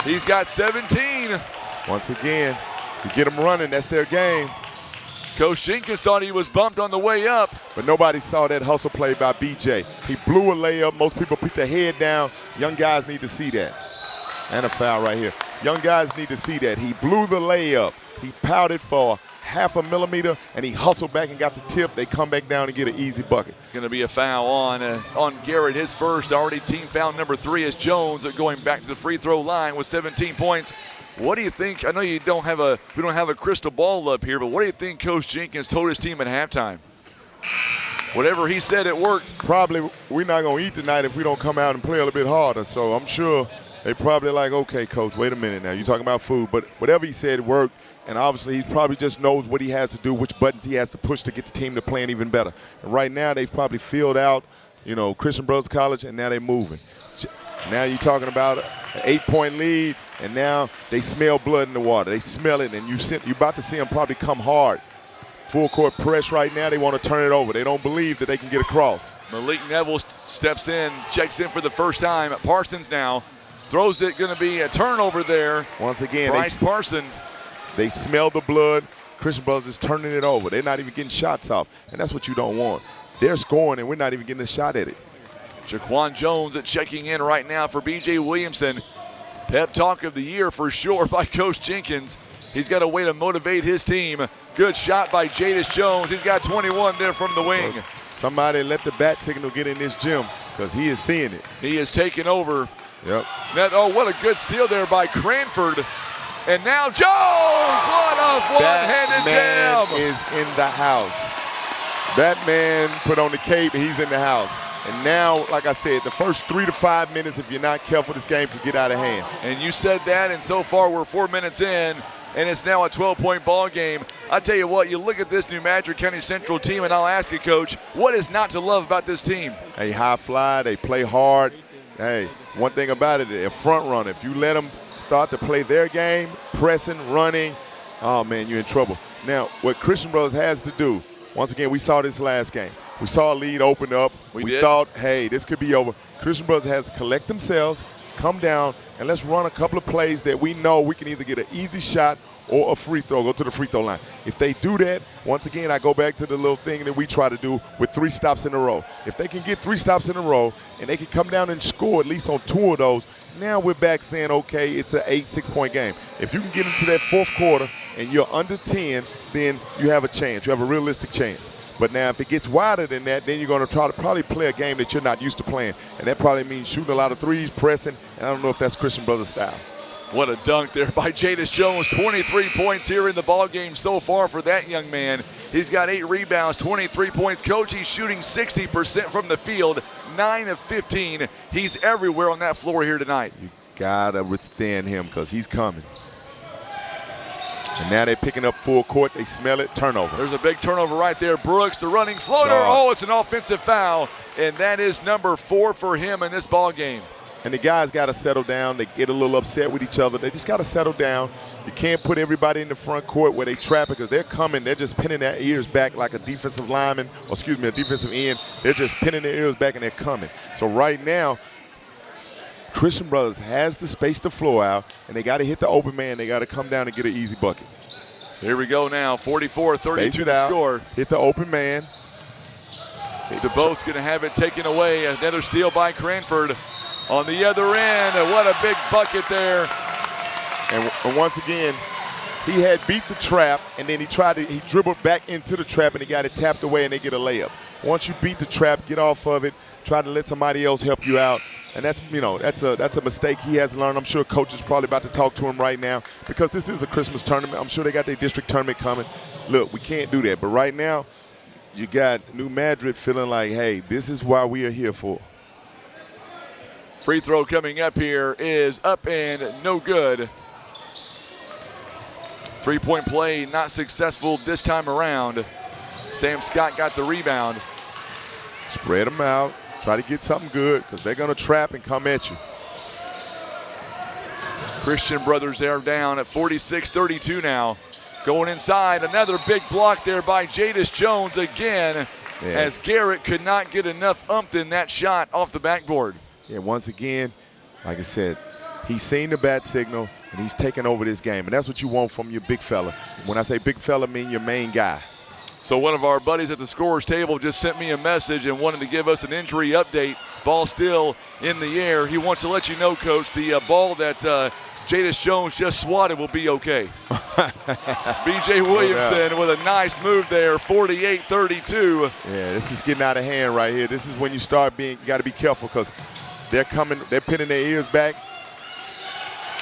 Speaker 1: He's got 17.
Speaker 20: Once again, you get them running, that's their game.
Speaker 1: Coach Jenkins thought he was bumped on the way up.
Speaker 20: But nobody saw that hustle play by BJ. He blew a layup. Most people put their head down. Young guys need to see that. And a foul right here. Young guys need to see that. He blew the layup. He pouted for half a millimeter, and he hustled back and got the tip. They come back down and get an easy bucket.
Speaker 1: It's going to be a foul on Garrett, his first, already team foul number 3 is Jones going back to the free throw line with 17 points. What do you think? I know we don't have a crystal ball up here, but what do you think Coach Jenkins told his team at halftime? Whatever he said, it worked.
Speaker 20: Probably we're not going to eat tonight if we don't come out and play a little bit harder. So I'm sure they probably like, okay, Coach, wait a minute now. You're talking about food. But whatever he said worked. And obviously, he probably just knows what he has to do, which buttons he has to push to get the team to playing even better. And right now, they've probably filled out, Christian Brothers College, and now they're moving. Now you're talking about an 8-point lead, and now they smell blood in the water. They smell it, and you're about to see them probably come hard full court press right now. They want to turn it over. They don't believe that they can get across.
Speaker 1: Malik Neville steps in, checks in for the first time. Parsons now throws it. Going to be a turnover there.
Speaker 20: Once again,
Speaker 1: Bryce Parson.
Speaker 20: They smell the blood. Christian Brothers is turning it over. They're not even getting shots off, and that's what you don't want. They're scoring, and we're not even getting a shot at it.
Speaker 1: Jaquan Jones checking in right now for B.J. Williamson. Pep talk of the year for sure by Coach Jenkins. He's got a way to motivate his team. Good shot by Jadis Jones. He's got 21 there from the wing.
Speaker 20: Somebody let the bat signal get in this gym because he is seeing it.
Speaker 1: He is taking over.
Speaker 20: Yep.
Speaker 1: What a good steal there by Cranford. And now Jones, what a one-handed jam.
Speaker 20: That man is in the house. That man put on the cape, he's in the house. And now, like I said, the first 3 to 5 minutes, if you're not careful, this game could get out of hand.
Speaker 1: And you said that, and so far we're 4 minutes in, and it's now a 12-point ball game. I tell you what, you look at this New Madrid County Central team, and I'll ask you, Coach, what is not to love about this team?
Speaker 20: They high fly, they play hard. Hey, one thing about it, they're front runner. If you let them start to play their game, pressing, running, oh man, you're in trouble. Now, what Christian Brothers has to do, once again, we saw this last game. We saw a lead open up. We thought, hey, this could be over. Christian Brothers has to collect themselves, come down, and let's run a couple of plays that we know we can either get an easy shot or a free throw, go to the free throw line. If they do that, once again, I go back to the little thing that we try to do with 3 stops in a row. If they can get 3 stops in a row and they can come down and score at least on 2 of those, now we're back saying, okay, it's an 6-point game. If you can get into that fourth quarter and you're under 10, then you have a chance. You have a realistic chance. But now if it gets wider than that, then you're going to try to probably play a game that you're not used to playing. And that probably means shooting a lot of threes, pressing, and I don't know if that's Christian Brothers style.
Speaker 1: What a dunk there by Jadis Jones. 23 points here in the ball game so far for that young man. He's got 8 rebounds, 23 points. Coach, he's shooting 60% from the field, 9 of 15. He's everywhere on that floor here tonight.
Speaker 20: You got to withstand him because he's coming. And now they're picking up full court. They smell it. Turnover.
Speaker 1: There's a big turnover right there. Brooks, the running floater. Oh, it's an offensive foul. And that is number 4 for him in this ball game.
Speaker 20: And the guys got to settle down. They get a little upset with each other. They just got to settle down. You can't put everybody in the front court where they trap it because they're coming. They're just pinning their ears back like a defensive lineman, or excuse me, a defensive end. They're just pinning their ears back and they're coming. So right now, Christian Brothers has to space the floor out, and they got to hit the open man. They got to come down and get an easy bucket.
Speaker 1: Here we go now, 44-32 to score.
Speaker 20: Hit the open man.
Speaker 1: DeBoe's going to have it taken away. Another steal by Cranford. On the other end, what a big bucket there.
Speaker 20: And once again, he had beat the trap, and then he dribbled back into the trap, and he got it tapped away, and they get a layup. Once you beat the trap, get off of it, try to let somebody else help you out. And that's a mistake he has to learn. I'm sure coach is probably about to talk to him right now because this is a Christmas tournament. I'm sure they got their district tournament coming. Look, we can't do that. But right now, you got New Madrid feeling like, hey, this is why we are here for.
Speaker 1: Free throw coming up here is up and no good. 3-point play not successful this time around. Sam Scott got the rebound.
Speaker 20: Spread them out. Try to get something good because they're going to trap and come at you.
Speaker 1: Christian Brothers are down at 46-32 now. Going inside, another big block there by Jadis Jones again, as Garrett could not get enough umped in that shot off the backboard.
Speaker 20: Yeah, once again, like I said, he's seen the bat signal and he's taking over this game. And that's what you want from your big fella. When I say big fella, I mean your main guy.
Speaker 1: So one of our buddies at the scorer's table just sent me a message and wanted to give us an injury update. Ball still in the air. He wants to let you know, Coach, the ball that Jadis Jones just swatted will be okay. B.J. Williamson with a nice move there, 48-32.
Speaker 20: Yeah, this is getting out of hand right here. This is when you start you got to be careful because they're pinning their ears back.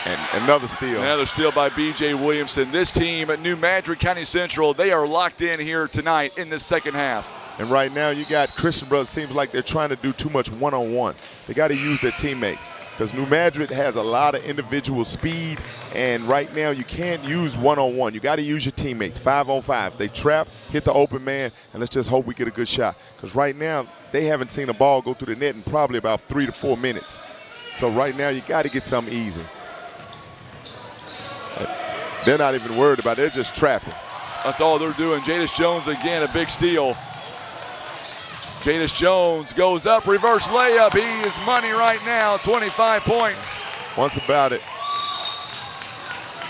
Speaker 20: And another steal.
Speaker 1: Another steal by B.J. Williamson. This team at New Madrid County Central, they are locked in here tonight in this second half.
Speaker 20: And right now you got Christian Brothers, seems like they're trying to do too much one-on-one. They got to use their teammates because New Madrid has a lot of individual speed, and right now you can't use one-on-one. You got to use your teammates, 5-on-5. They trap, hit the open man, and let's just hope we get a good shot. Because right now they haven't seen a ball go through the net in probably about 3 to 4 minutes. So right now you got to get something easy. They're not even worried about it. They're just trapping.
Speaker 1: That's all they're doing. Jadis Jones again, a big steal. Jadis Jones goes up, reverse layup. He is money right now, 25 points.
Speaker 20: Once about it,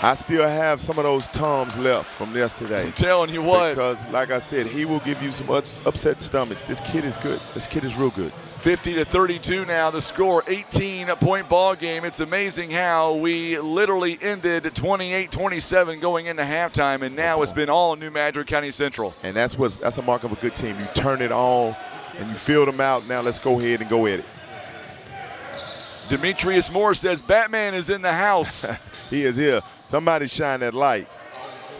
Speaker 20: I still have some of those Toms left from yesterday.
Speaker 1: I'm telling you what.
Speaker 20: Because, like I said, he will give you some upset stomachs. This kid is good. This kid is real good.
Speaker 1: 50-32 now, the score, 18-point ball game. It's amazing how we literally ended 28-27 going into halftime, and now it's been all New Madrid County Central.
Speaker 20: And that's a mark of a good team. You turn it on, and you fill them out. Now let's go ahead and go at it.
Speaker 1: Demetrius Moore says, Batman is in the house.
Speaker 20: He is here. Somebody shine that light.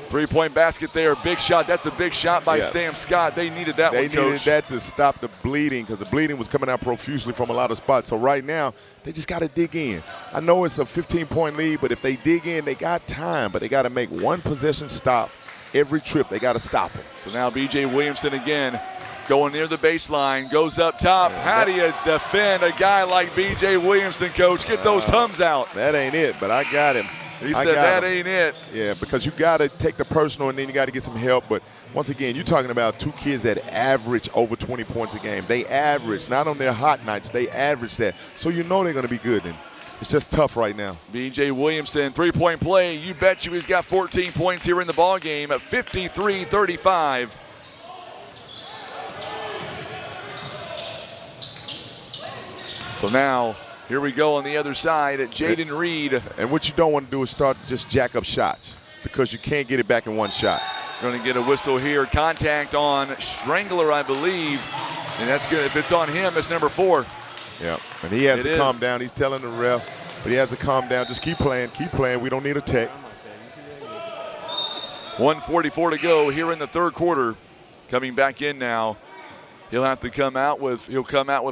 Speaker 1: Three-point basket there, big shot. That's a big shot by Sam Scott. They needed that one, Coach.
Speaker 20: They needed that to stop the bleeding because the bleeding was coming out profusely from a lot of spots. So right now, they just got to dig in. I know it's a 15-point lead, but if they dig in, they got time. But they got to make one possession stop every trip. They got to stop them.
Speaker 1: So now B.J. Williamson again going near the baseline, goes up top. How do you defend a guy like B.J. Williamson, Coach? Get those Tums out.
Speaker 20: That ain't it, but I got him.
Speaker 1: He said that ain't it.
Speaker 20: Yeah, because you got to take the personal and then you got to get some help. But once again, you're talking about two kids that average over 20 points a game. They average, not on their hot nights, they average that. So you know they're going to be good. And it's just tough right now.
Speaker 1: B.J. Williamson, three-point play. You bet you he's got 14 points here in the ball game at 53-35. So now, here we go on the other side at Jaden Reed.
Speaker 20: And what you don't want to do is start to just jack up shots because you can't get it back in one shot.
Speaker 1: Going to get a whistle here. Contact on Strangler, I believe. And that's good. If it's on him, it's number 4.
Speaker 20: Yeah, and he has to calm down. He's telling the ref, but he has to calm down. Just keep playing, keep playing. We don't need a tech.
Speaker 1: 1:44 to go here in the third quarter. Coming back in now. He'll have to come out with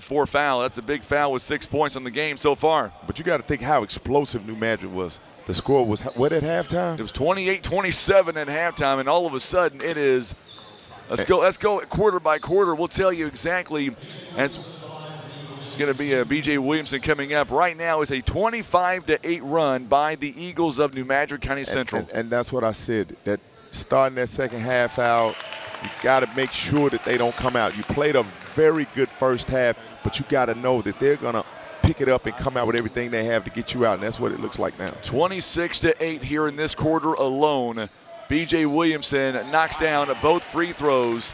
Speaker 1: 4 fouls. That's a big foul with 6 points on the game so far.
Speaker 20: But you got to think how explosive New Madrid was. The score was what at halftime?
Speaker 1: It was 28-27 at halftime, and all of a sudden it is. Let's go quarter by quarter. We'll tell you exactly. And it's going to be a B.J. Williamson coming up. Right now is a 25-8 run by the Eagles of New Madrid County Central.
Speaker 20: And that's what I said. That starting that second half out. You got to make sure that they don't come out. You played a very good first half, but you got to know that they're going to pick it up and come out with everything they have to get you out, and that's what it looks like now.
Speaker 1: 26-8 here in this quarter alone. B.J. Williamson knocks down both free throws.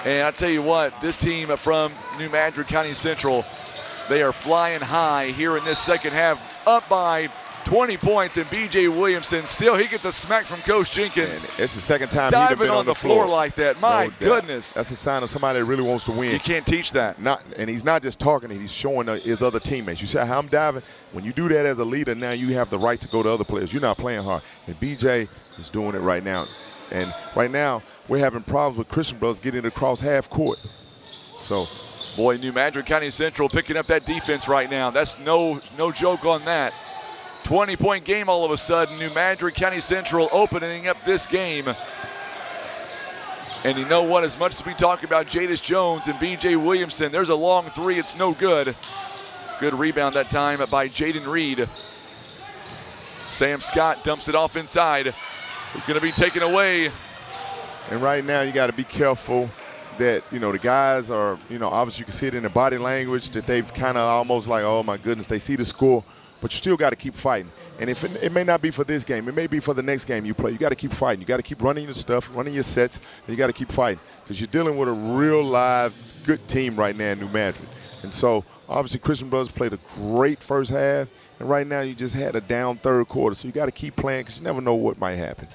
Speaker 1: And I tell you what, this team from New Madrid County Central, they are flying high here in this second half, up by 20 points, and B.J. Williamson still, he gets a smack from Coach Jenkins.
Speaker 20: And it's the second time
Speaker 1: diving
Speaker 20: he's been
Speaker 1: on the floor like that. My goodness.
Speaker 20: That's a sign of somebody that really wants to win.
Speaker 1: You can't teach that.
Speaker 20: And he's not just talking, he's showing his other teammates. You see how I'm diving? When you do that as a leader, now you have the right to go to other players. You're not playing hard. And B.J. is doing it right now. And right now, we're having problems with Christian Brothers getting across half court. So,
Speaker 1: boy, New Madrid County Central picking up that defense right now. That's no joke on that. 20-point game all of a sudden. New Madrid County Central opening up this game. And you know what? As much as we talk about Jadis Jones and B.J. Williamson, there's a long three. It's no good. Good rebound that time by Jaden Reed. Sam Scott dumps it off inside. It's going to be taken away.
Speaker 20: And right now you got to be careful that, the guys are, obviously you can see it in their body language that they've kind of almost like, oh my goodness, they see the score. But you still got to keep fighting. And if it may not be for this game, it may be for the next game you play. You got to keep fighting. You got to keep running your stuff, running your sets, and you got to keep fighting because you're dealing with a real live good team right now in New Madrid. And so obviously Christian Brothers played a great first half, and right now you just had a down third quarter. So you got to keep playing because you never know what might happen.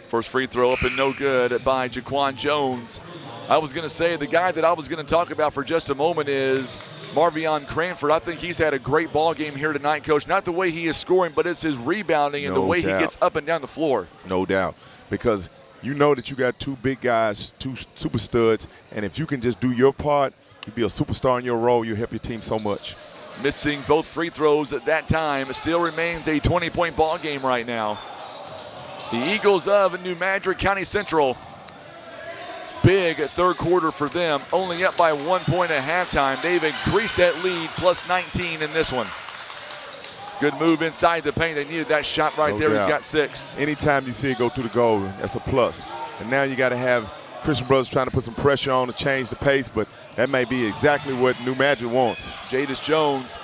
Speaker 1: First free throw up and no good by Jaquan Jones. I was going to say the guy that I was going to talk about for just a moment is Marvion Cranford. I think he's had a great ball game here tonight, Coach. Not the way he is scoring, but it's his rebounding and the way he gets up and down the floor.
Speaker 20: No doubt, because you know that you got two big guys, two super studs, and if you can just do your part, you'll be a superstar in your role. You'll help your team so much.
Speaker 1: Missing both free throws at that time. It still remains a 20-point ball game right now. The Eagles of New Madrid County Central. Big third quarter for them, only up by 1 point at halftime. They've increased that lead, plus 19 in this one. Good move inside the paint. They needed that shot right there. He's got 6.
Speaker 20: Anytime you see it go through the goal, that's a plus. and now you got to have Christian Brothers trying to put some pressure on to change the pace, but that may be exactly what New Madrid wants.
Speaker 1: Jadis Jones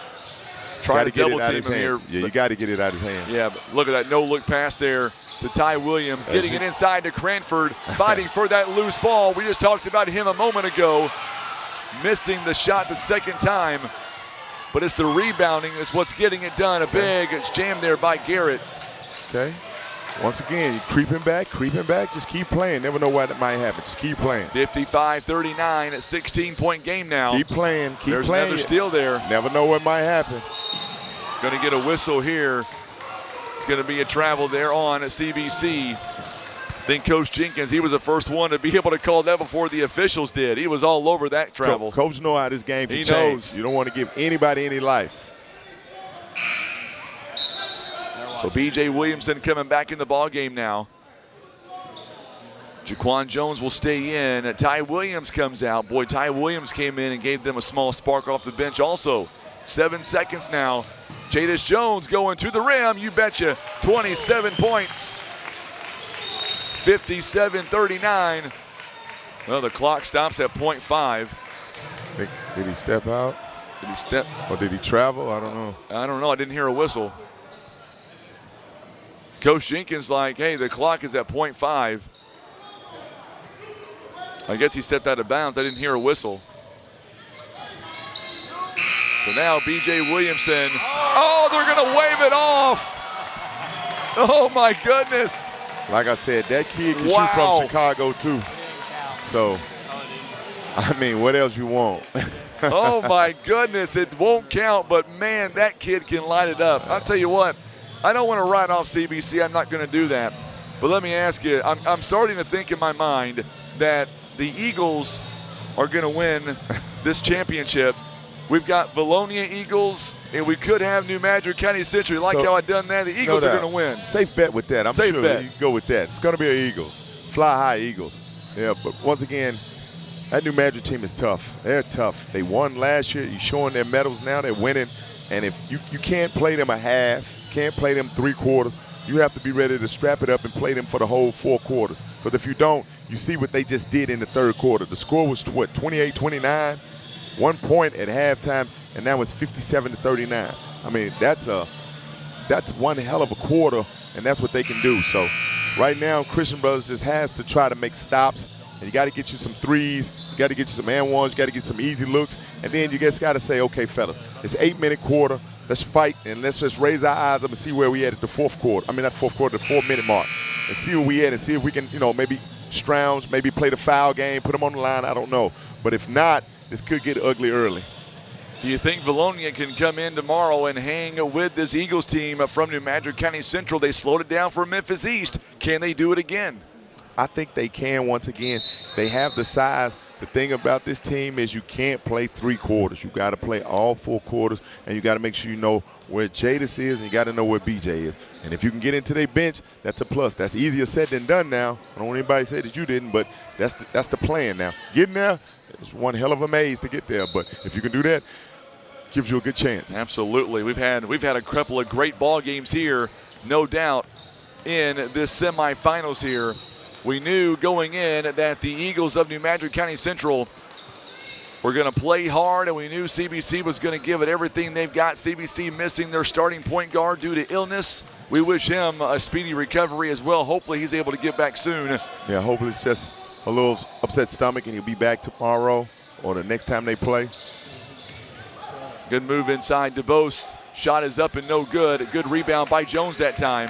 Speaker 1: trying to double team him here.
Speaker 20: Yeah, you got to get it out of his hands.
Speaker 1: Yeah, but look at that no-look pass there to Ty Williams, getting it inside to Cranford, fighting for that loose ball. We just talked about him a moment ago, missing the shot the second time, but it's the rebounding is what's getting it done. It's jammed there by Garrett.
Speaker 20: Okay. Once again, creeping back, just keep playing. Never know what might happen. Just keep playing.
Speaker 1: 55-39, a 16-point game now.
Speaker 20: Keep playing,
Speaker 1: There's another steal there.
Speaker 20: Never know what might happen.
Speaker 1: Going to get a whistle here. It's going to be a travel there on CBC. I think Coach Jenkins, he was the first one to be able to call that before the officials did. He was all over that travel.
Speaker 20: Coach knows how this game can change.
Speaker 1: Knows.
Speaker 20: You don't want to give anybody any life.
Speaker 1: So B.J. Williamson coming back in the ball game now. Jaquan Jones will stay in. Ty Williams comes out. Boy, Ty Williams came in and gave them a small spark off the bench also. 7 seconds now. Jadis Jones going to the rim. You betcha. 27 points. 57-39. Well, the clock stops at .5.
Speaker 20: Did he step out?
Speaker 1: Did he step?
Speaker 20: Or did he travel? I don't know.
Speaker 1: I don't know. I didn't hear a whistle. Coach Jenkins like, hey, the clock is at .5. I guess he stepped out of bounds. I didn't hear a whistle. So now B.J. Williamson. Oh, they're going to wave it off. Oh, my goodness.
Speaker 20: Like I said, that kid can shoot from Chicago, too. So, I mean, what else you want?
Speaker 1: Oh, my goodness. It won't count, but, man, that kid can light it up. I'll tell you what. I don't want to write off CBC. I'm not going to do that. But let me ask you, I'm starting to think in my mind that the Eagles are going to win this championship. We've got Vilonia Eagles, and we could have New Madrid County Century. Like how I done that, the Eagles are going to win.
Speaker 20: Safe bet with that. I'm
Speaker 1: Safe
Speaker 20: sure
Speaker 1: bet.
Speaker 20: you go with that. It's going to be an Eagles. Fly high Eagles. Yeah, but once again, that New Madrid team is tough. They're tough. They won last year. You're showing their medals now. They're winning. And if you can't play them a half, can't play them 3 quarters, you have to be ready to strap it up and play them for the whole 4 quarters. Because if you don't, you see what they just did in the 3rd quarter. The score was, what, 28-29? 1 point at halftime, and now it's 57-39. I mean, that's one hell of a quarter, and that's what they can do. So right now, Christian Brothers just has to try to make stops, and you got to get you some threes, you got to get you some and ones, you got to get some easy looks, and then you just got to say, okay, fellas, it's 8-minute quarter. Let's fight, and let's just raise our eyes up and see where we at the 4th quarter. I mean, not 4th quarter, the 4-minute mark, and see where we at and see if we can, maybe scrounge, maybe play the foul game, put them on the line. I don't know. But if not, this could get ugly early.
Speaker 1: Do you think Vilonia can come in tomorrow and hang with this Eagles team from New Madrid County Central? They slowed it down for Memphis East. Can they do it again?
Speaker 20: I think they can once again. They have the size. The thing about this team is you can't play 3 quarters. You got to play all 4 quarters, and you got to make sure you know where Jadis is, and you got to know where BJ is. And if you can get into their bench, that's a plus. That's easier said than done now. I don't want anybody to say that you didn't, but that's the plan now. Getting there, it's one hell of a maze to get there, but if you can do that, gives you a good chance.
Speaker 1: Absolutely. We've had a couple of great ball games here, no doubt, in this semifinals here. We knew going in that the Eagles of New Madrid County Central were going to play hard, and we knew CBC was going to give it everything they've got. CBC missing their starting point guard due to illness. We wish him a speedy recovery as well. Hopefully he's able to get back soon.
Speaker 20: Yeah, hopefully it's just a little upset stomach and he'll be back tomorrow or the next time they play.
Speaker 1: Good move inside DeBose. Shot is up and no good. A good rebound by Jones that time.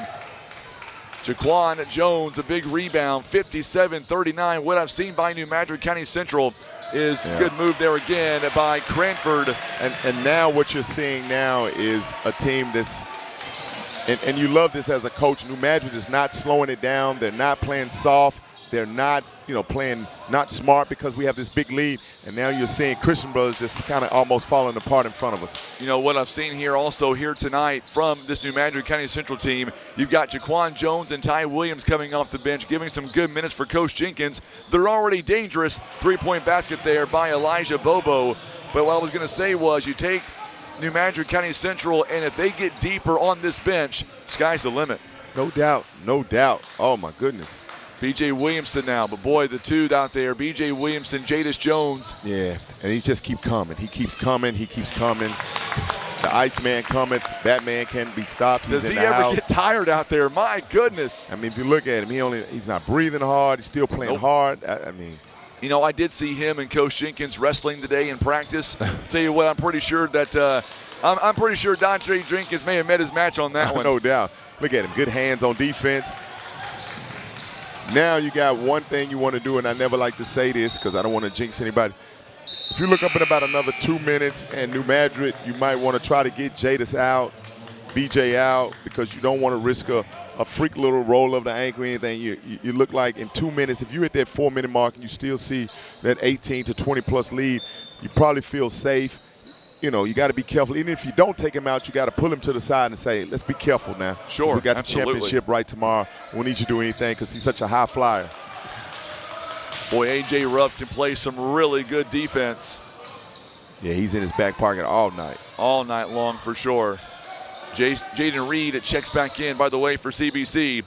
Speaker 1: Jaquan Jones, a big rebound, 57-39. What I've seen by New Madrid County Central is good move there again by Cranford.
Speaker 20: And now what you're seeing now is a team that's, and you love this as a coach, New Madrid is not slowing it down. They're not playing soft. They're not, playing not smart because we have this big lead. And now you're seeing Christian Brothers just kind of almost falling apart in front of us.
Speaker 1: What I've seen here also here tonight from this New Madrid County Central team, you've got Jaquan Jones and Ty Williams coming off the bench, giving some good minutes for Coach Jenkins. They're already dangerous. 3-point basket there by Elijah Bobo. But what I was going to say was you take New Madrid County Central, and if they get deeper on this bench, sky's the limit.
Speaker 20: No doubt, no doubt. Oh, my goodness.
Speaker 1: B.J. Williamson now, but boy, the two out there, B.J. Williamson, Jadis Jones.
Speaker 20: Yeah, and he just keep coming. He keeps coming. He keeps coming. The Iceman cometh. Batman can't be stopped.
Speaker 1: Does he ever get tired out there? My goodness.
Speaker 20: I mean, if you look at him, he's not breathing hard. He's still playing hard. I mean.
Speaker 1: You know, I did see him and Coach Jenkins wrestling today in practice. Tell you what, I'm pretty sure that I'm pretty sure Dante Jenkins may have met his match on that one.
Speaker 20: No doubt. Look at him. Good hands on defense. Now you got one thing you want to do, and I never like to say this because I don't want to jinx anybody. If you look up in about another 2 minutes and New Madrid, you might want to try to get Jadis out, BJ out, because you don't want to risk a freak little roll of the ankle or anything. You look like in 2 minutes, if you're at that 4 minute mark and you still see that 18 to 20 plus lead, you probably feel safe. You know, you got to be careful. Even if you don't take him out, you got to pull him to the side and say, let's be careful now.
Speaker 1: Sure,
Speaker 20: we got
Speaker 1: absolutely.
Speaker 20: the championship right tomorrow. We need you to do anything because he's such a high flyer.
Speaker 1: Boy, A.J. Ruff can play some really good defense.
Speaker 20: Yeah, he's in his back pocket all night.
Speaker 1: All night long for sure. Jaden Reed checks back in, by the way, for CBC.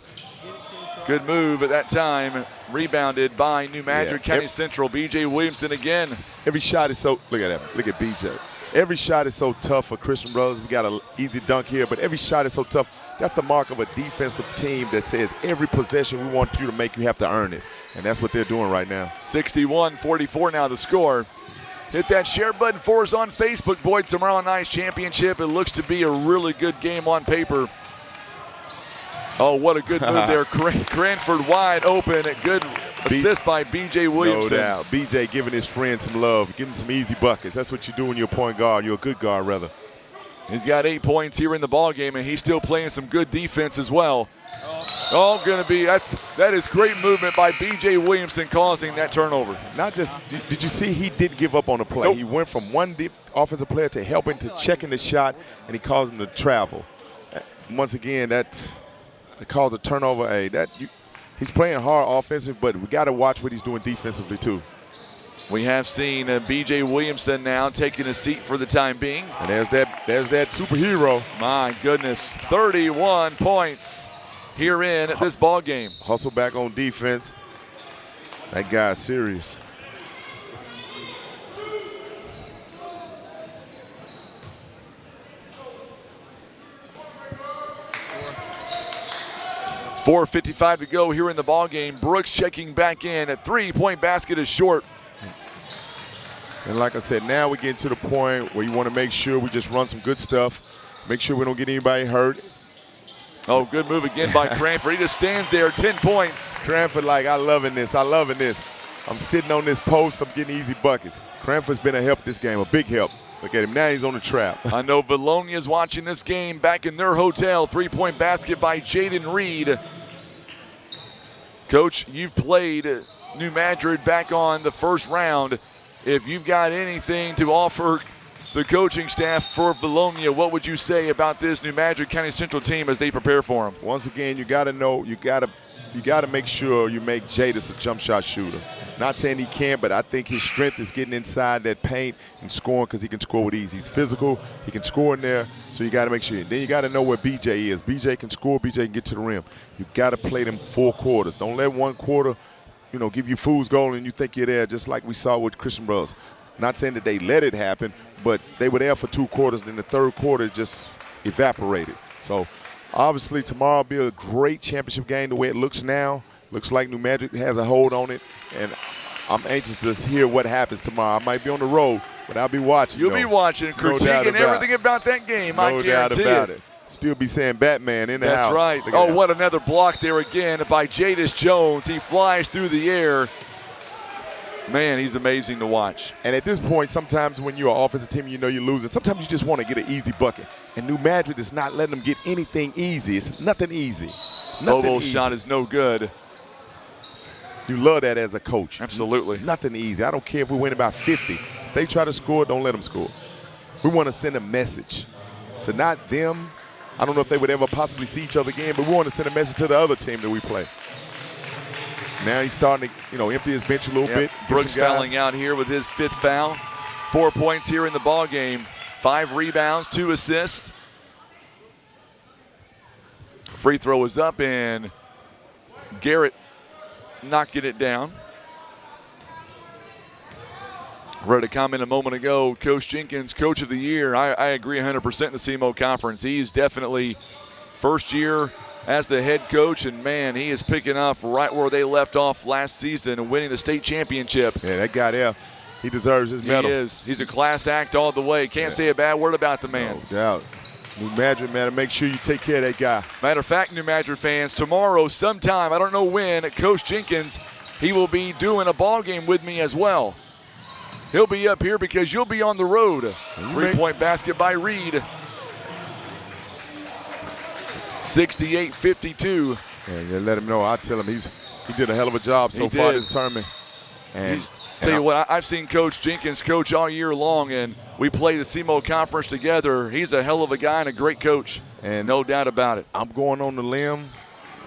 Speaker 1: Good move at that time. Rebounded by New Madrid County Central. B.J. Williamson again.
Speaker 20: Every shot is so, look at him. Look at B.J. Every shot is so tough for Christian Brothers. We got an easy dunk here, but every shot is so tough. That's the mark of a defensive team that says every possession we want you to make, you have to earn it. And that's what they're doing right now.
Speaker 1: 61-44 now the score. Hit that share button for us on Facebook, Boyd. Tomorrow night's championship. It looks to be a really good game on paper. Oh, what a good move there. Cranford wide open. A good assist by B.J. Williamson.
Speaker 20: No doubt. B.J. giving his friend some love, giving him some easy buckets. That's what you do when you're a point guard. You're a good guard, rather.
Speaker 1: He's got 8 points here in the ball game, and he's still playing some good defense as well. Oh, that is great movement by B.J. Williamson causing that turnover.
Speaker 20: Not just, did you see he didn't give up on the play?
Speaker 1: Nope.
Speaker 20: He went from one offensive player to helping to checking the shot, and he caused him to travel. Once again, that caused a turnover. He's playing hard offensively, but we got to watch what he's doing defensively too.
Speaker 1: We have seen B.J. Williamson now taking a seat for the time being.
Speaker 20: And there's that superhero.
Speaker 1: My goodness, 31 points here in this ball game.
Speaker 20: Hustle back on defense. That guy's serious.
Speaker 1: .4:55 to go here in the ball game. Brooks checking back in. A 3-point basket is short.
Speaker 20: And like I said, now we get to the point where you want to make sure we just run some good stuff. Make sure we don't get anybody hurt.
Speaker 1: Oh, good move again by Cranford. He just stands there, 10 points.
Speaker 20: Cranford like, I'm loving this. I'm sitting on this post. I'm getting easy buckets. Cranford's been a help this game, a big help. Look at him. Now he's on the trap.
Speaker 1: I know Vilonia is watching this game back in their hotel. 3-point basket by Jaden Reed. Coach, you've played New Madrid back on the first round. If you've got anything to offer the coaching staff for Vilonia, what would you say about this New Madrid County Central team as they prepare for them?
Speaker 20: Once again, you got to know, you got to make sure you make Jadis a jump shot shooter. Not saying he can't, but I think his strength is getting inside that paint and scoring because he can score with ease. He's physical. He can score in there, so you got to make sure. Then you got to know where BJ is. BJ can score. BJ can get to the rim. You got to play them 4 quarters. Don't let 1 quarter, give you fool's goal and you think you're there, just like we saw with Christian Brothers. Not saying that they let it happen, but they were there for 2 quarters, and then the 3rd quarter just evaporated. So obviously tomorrow will be a great championship game the way it looks now. Looks like New Madrid has a hold on it, and I'm anxious to hear what happens tomorrow. I might be on the road, but I'll be watching.
Speaker 1: You'll be watching, critiquing everything about that game, I guarantee
Speaker 20: No doubt about it. Still be saying Batman in the house.
Speaker 1: That's right. Oh, what another block there again by Jadis Jones. He flies through the air. Man, he's amazing to watch.
Speaker 20: And at this point, sometimes when you're an offensive team, you're losing. Sometimes you just want to get an easy bucket. And New Madrid is not letting them get anything easy. It's nothing easy.
Speaker 1: Bobo's shot is no good.
Speaker 20: You love that as a coach.
Speaker 1: Absolutely.
Speaker 20: Nothing easy. I don't care if we win about 50. If they try to score, don't let them score. We want to send a message to not them. I don't know if they would ever possibly see each other again, but we want to send a message to the other team that we play. Now he's starting to, empty his bench a little bit.
Speaker 1: Brooks fouling out here with his 5th foul. 4 points here in the ball game. 5 rebounds, 2 assists. Free throw is up, and Garrett knocking it down. Read a comment a moment ago, Coach Jenkins, Coach of the Year. I agree 100% in the CMO Conference. He's definitely first year as the head coach, and, man, he is picking up right where they left off last season and winning the state championship.
Speaker 20: Yeah, that guy there, he deserves his medal.
Speaker 1: He is. He's a class act all the way. Can't say a bad word about the man.
Speaker 20: No doubt. New Madrid, man, make sure you take care of that guy.
Speaker 1: Matter of fact, New Madrid fans, tomorrow sometime, I don't know when, Coach Jenkins, he will be doing a ball game with me as well. He'll be up here because you'll be on the road. Three-point basket by Reed. 68-52.
Speaker 20: Yeah, you let him know. I tell him he did a hell of a job so far this tournament. And
Speaker 1: tell you what, I've seen Coach Jenkins coach all year long, and we play the CMO Conference together. He's a hell of a guy and a great coach, and no doubt about it.
Speaker 20: I'm going on the limb.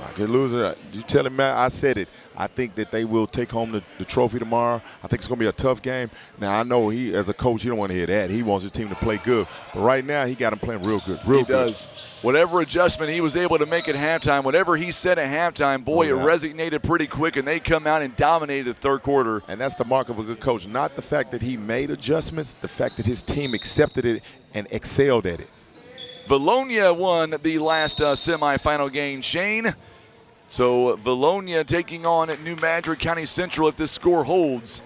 Speaker 20: I could lose it. You tell him, man, I said it. I think that they will take home the trophy tomorrow. I think it's going to be a tough game. Now, I know he, as a coach, he don't want to hear that. He wants his team to play good. But right now, he got him playing real good. He
Speaker 1: does. Whatever adjustment he was able to make at halftime, whatever he said at halftime, boy, it resonated pretty quick, and they come out and dominated the third quarter.
Speaker 20: And that's the mark of a good coach. Not the fact that he made adjustments, the fact that his team accepted it and excelled at it.
Speaker 1: Vilonia won the last semifinal game, Shane. So Vilonia taking on New Madrid County Central, if this score holds,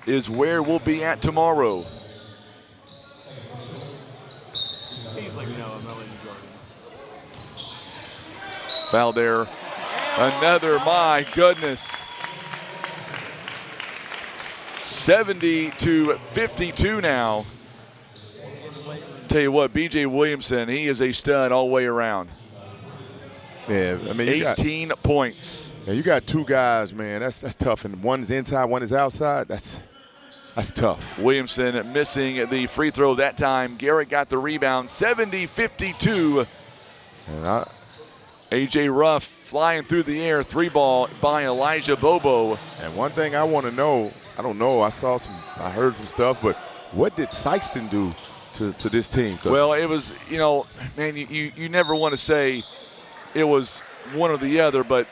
Speaker 1: is where we'll be at tomorrow. Foul there. Another, my goodness. 70-52 now. Tell you what, B.J. Williamson, he is a stud all the way around.
Speaker 20: Yeah, I mean,
Speaker 1: 18 points.
Speaker 20: Yeah, you got two guys, man. That's tough. And one is inside, one is outside. That's tough.
Speaker 1: Williamson missing the free throw that time. Garrett got the rebound. 70-52.
Speaker 20: And
Speaker 1: A.J. Ruff flying through the air. 3-ball by Elijah Bobo.
Speaker 20: And one thing I want to know, I don't know, I heard some stuff, but what did Sykeston do to this team?
Speaker 1: Well, it was, man, you never want to say it was one or the other, but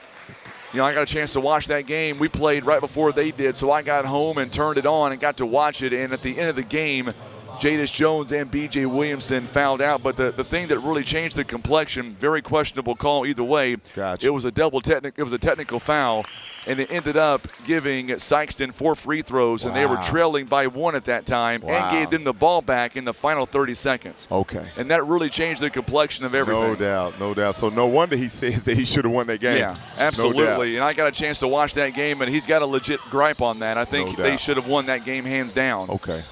Speaker 1: I got a chance to watch that game. We played right before they did, so I got home and turned it on and got to watch it. And at the end of the game, Jadis Jones and B.J. Williamson fouled out. But the thing that really changed the complexion, very questionable call either way.
Speaker 20: Gotcha.
Speaker 1: It was a technical foul, and it ended up giving Sykeston 4 free throws, and they were trailing by 1 at that time, and gave them the ball back in the final 30 seconds.
Speaker 20: Okay.
Speaker 1: And that really changed the complexion of everything.
Speaker 20: No doubt. So no wonder he says that he should have won that game.
Speaker 1: Yeah, absolutely. And I got a chance to watch that game, and he's got a legit gripe on that. I think they should have won that game hands down.
Speaker 20: Okay.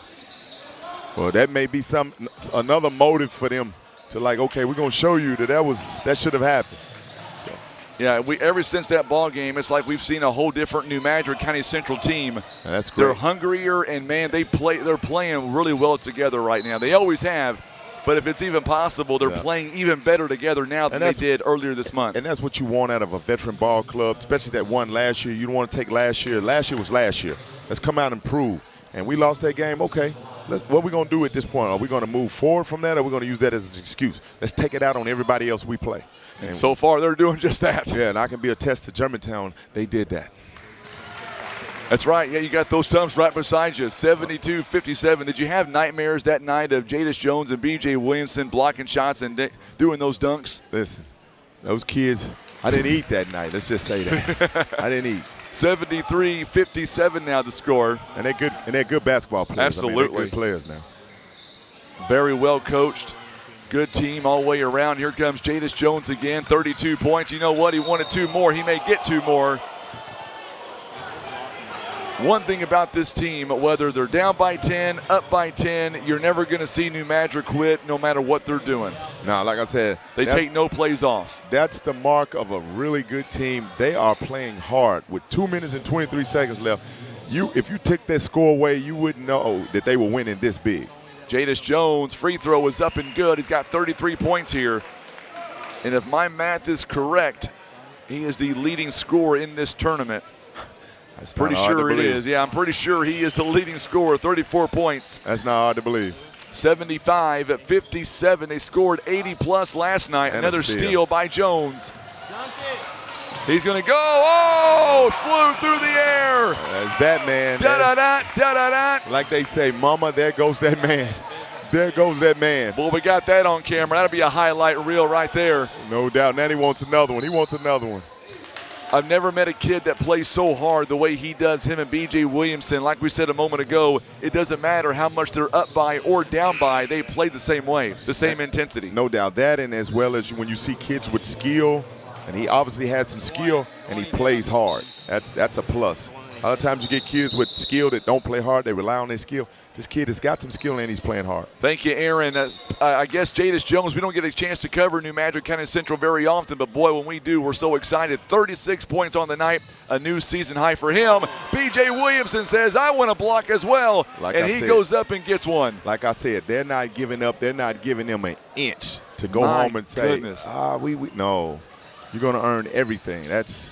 Speaker 20: Well, that may be another motive for them to okay, we're going to show you that should have happened. So.
Speaker 1: Yeah, ever since that ball game, it's like we've seen a whole different New Madrid County Central team.
Speaker 20: That's great.
Speaker 1: They're hungrier, and, man, they're playing really well together right now. They always have, but if it's even possible, they're playing even better together now than they did earlier this month.
Speaker 20: And that's what you want out of a veteran ball club, especially that one last year. You don't want to take last year. Last year was last year. Let's come out and prove. And we lost that game, okay. What are we going to do at this point? Are we going to move forward from that, or are we going to use that as an excuse? Let's take it out on everybody else we play.
Speaker 1: And so far, they're doing just that.
Speaker 20: Yeah, and I can be a test to Germantown. They did that.
Speaker 1: That's right. Yeah, you got those thumbs right beside you. 72-57. Did you have nightmares that night of Jadis Jones and B.J. Williamson blocking shots and doing those dunks?
Speaker 20: Listen, those kids, I didn't eat that night. Let's just say that. I didn't eat.
Speaker 1: 73-57 now the score.
Speaker 20: And they're good basketball players.
Speaker 1: Absolutely.
Speaker 20: They're good players now.
Speaker 1: Very well coached. Good team all the way around. Here comes Jadis Jones again, 32 points. You know what? He wanted 2 more. He may get 2 more. One thing about this team, whether they're down by 10, up by 10, you're never going to see New Madrid quit no matter what they're doing.
Speaker 20: Now, like I said,
Speaker 1: they take no plays off.
Speaker 20: That's the mark of a really good team. They are playing hard. With 2 minutes and 23 seconds left, if you took that score away, you wouldn't know that they were winning this big.
Speaker 1: Jadis Jones, free throw is up and good. He's got 33 points here. And if my math is correct, he is the leading scorer in this tournament.
Speaker 20: That's
Speaker 1: pretty sure it is. Yeah, I'm pretty sure he is the leading scorer, 34 points.
Speaker 20: That's not hard to believe.
Speaker 1: 75-57. They scored 80-plus last night.
Speaker 20: And
Speaker 1: another steal by Jones. He's going to go. Oh, flew through the air.
Speaker 20: That's Batman.
Speaker 1: Da-da-da, da-da-da.
Speaker 20: Like they say, mama, there goes that man. There goes that man.
Speaker 1: Well, we got that on camera. That'll be a highlight reel right there.
Speaker 20: No doubt. Now he wants another one. He wants another one.
Speaker 1: I've never met a kid that plays so hard the way he does, him and B.J. Williamson. Like we said a moment ago, it doesn't matter how much they're up by or down by. They play the same way, the same intensity.
Speaker 20: No doubt. That, and as well as when you see kids with skill, and he obviously has some skill, and he plays hard. That's a plus. A lot of times you get kids with skill that don't play hard. They rely on their skill. This kid has got some skill, and he's playing hard.
Speaker 1: Thank you, Aaron. I guess Jadis Jones, we don't get a chance to cover New Madrid County Central very often, but boy, when we do, we're so excited. 36 points on the night, a new season high for him. B.J. Williamson says, I want a block as well, and he goes up and gets one.
Speaker 20: Like I said, they're not giving up. They're not giving them an inch to go home and say, no, you're going to earn everything. That's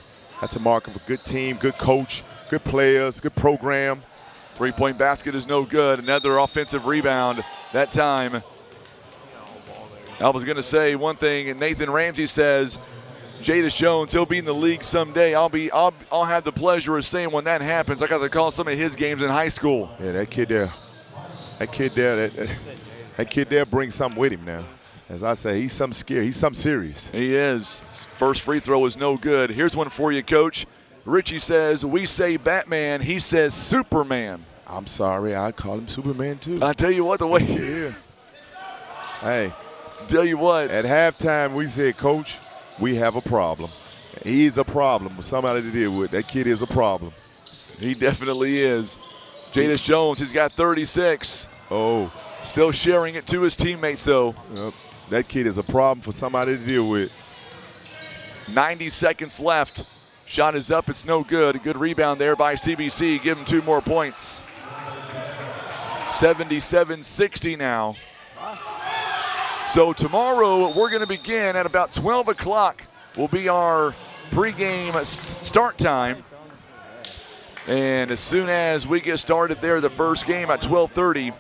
Speaker 20: a mark of a good team, good coach, good players, good program.
Speaker 1: Three-point basket is no good. Another offensive rebound that time. I was going to say one thing, and Nathan Ramsey says, Jadis Jones, he'll be in the league someday. I'll have the pleasure of saying when that happens. I got to call some of his games in high school.
Speaker 20: Yeah, that kid there brings something with him now. As I say, he's something scary. He's something serious.
Speaker 1: He is. First free throw is no good. Here's one for you, Coach. Richie says, we say Batman. He says Superman.
Speaker 20: I'm sorry. I call him Superman, too.
Speaker 1: I tell you what, the way
Speaker 20: Hey.
Speaker 1: Tell you what.
Speaker 20: At halftime, we said, Coach, we have a problem. He's a problem with somebody to deal with. That kid is a problem.
Speaker 1: He definitely is. Jadis Jones, he's got 36.
Speaker 20: Oh.
Speaker 1: Still sharing it to his teammates, though.
Speaker 20: Yep. That kid is a problem for somebody to deal with.
Speaker 1: 90 seconds left. Shot is up. It's no good. A good rebound there by CBC. Give him 2 more points. 77-60 now. So tomorrow we're going to begin at about 12 o'clock. Will be our pregame start time. And as soon as we get started there, the first game at 12:30.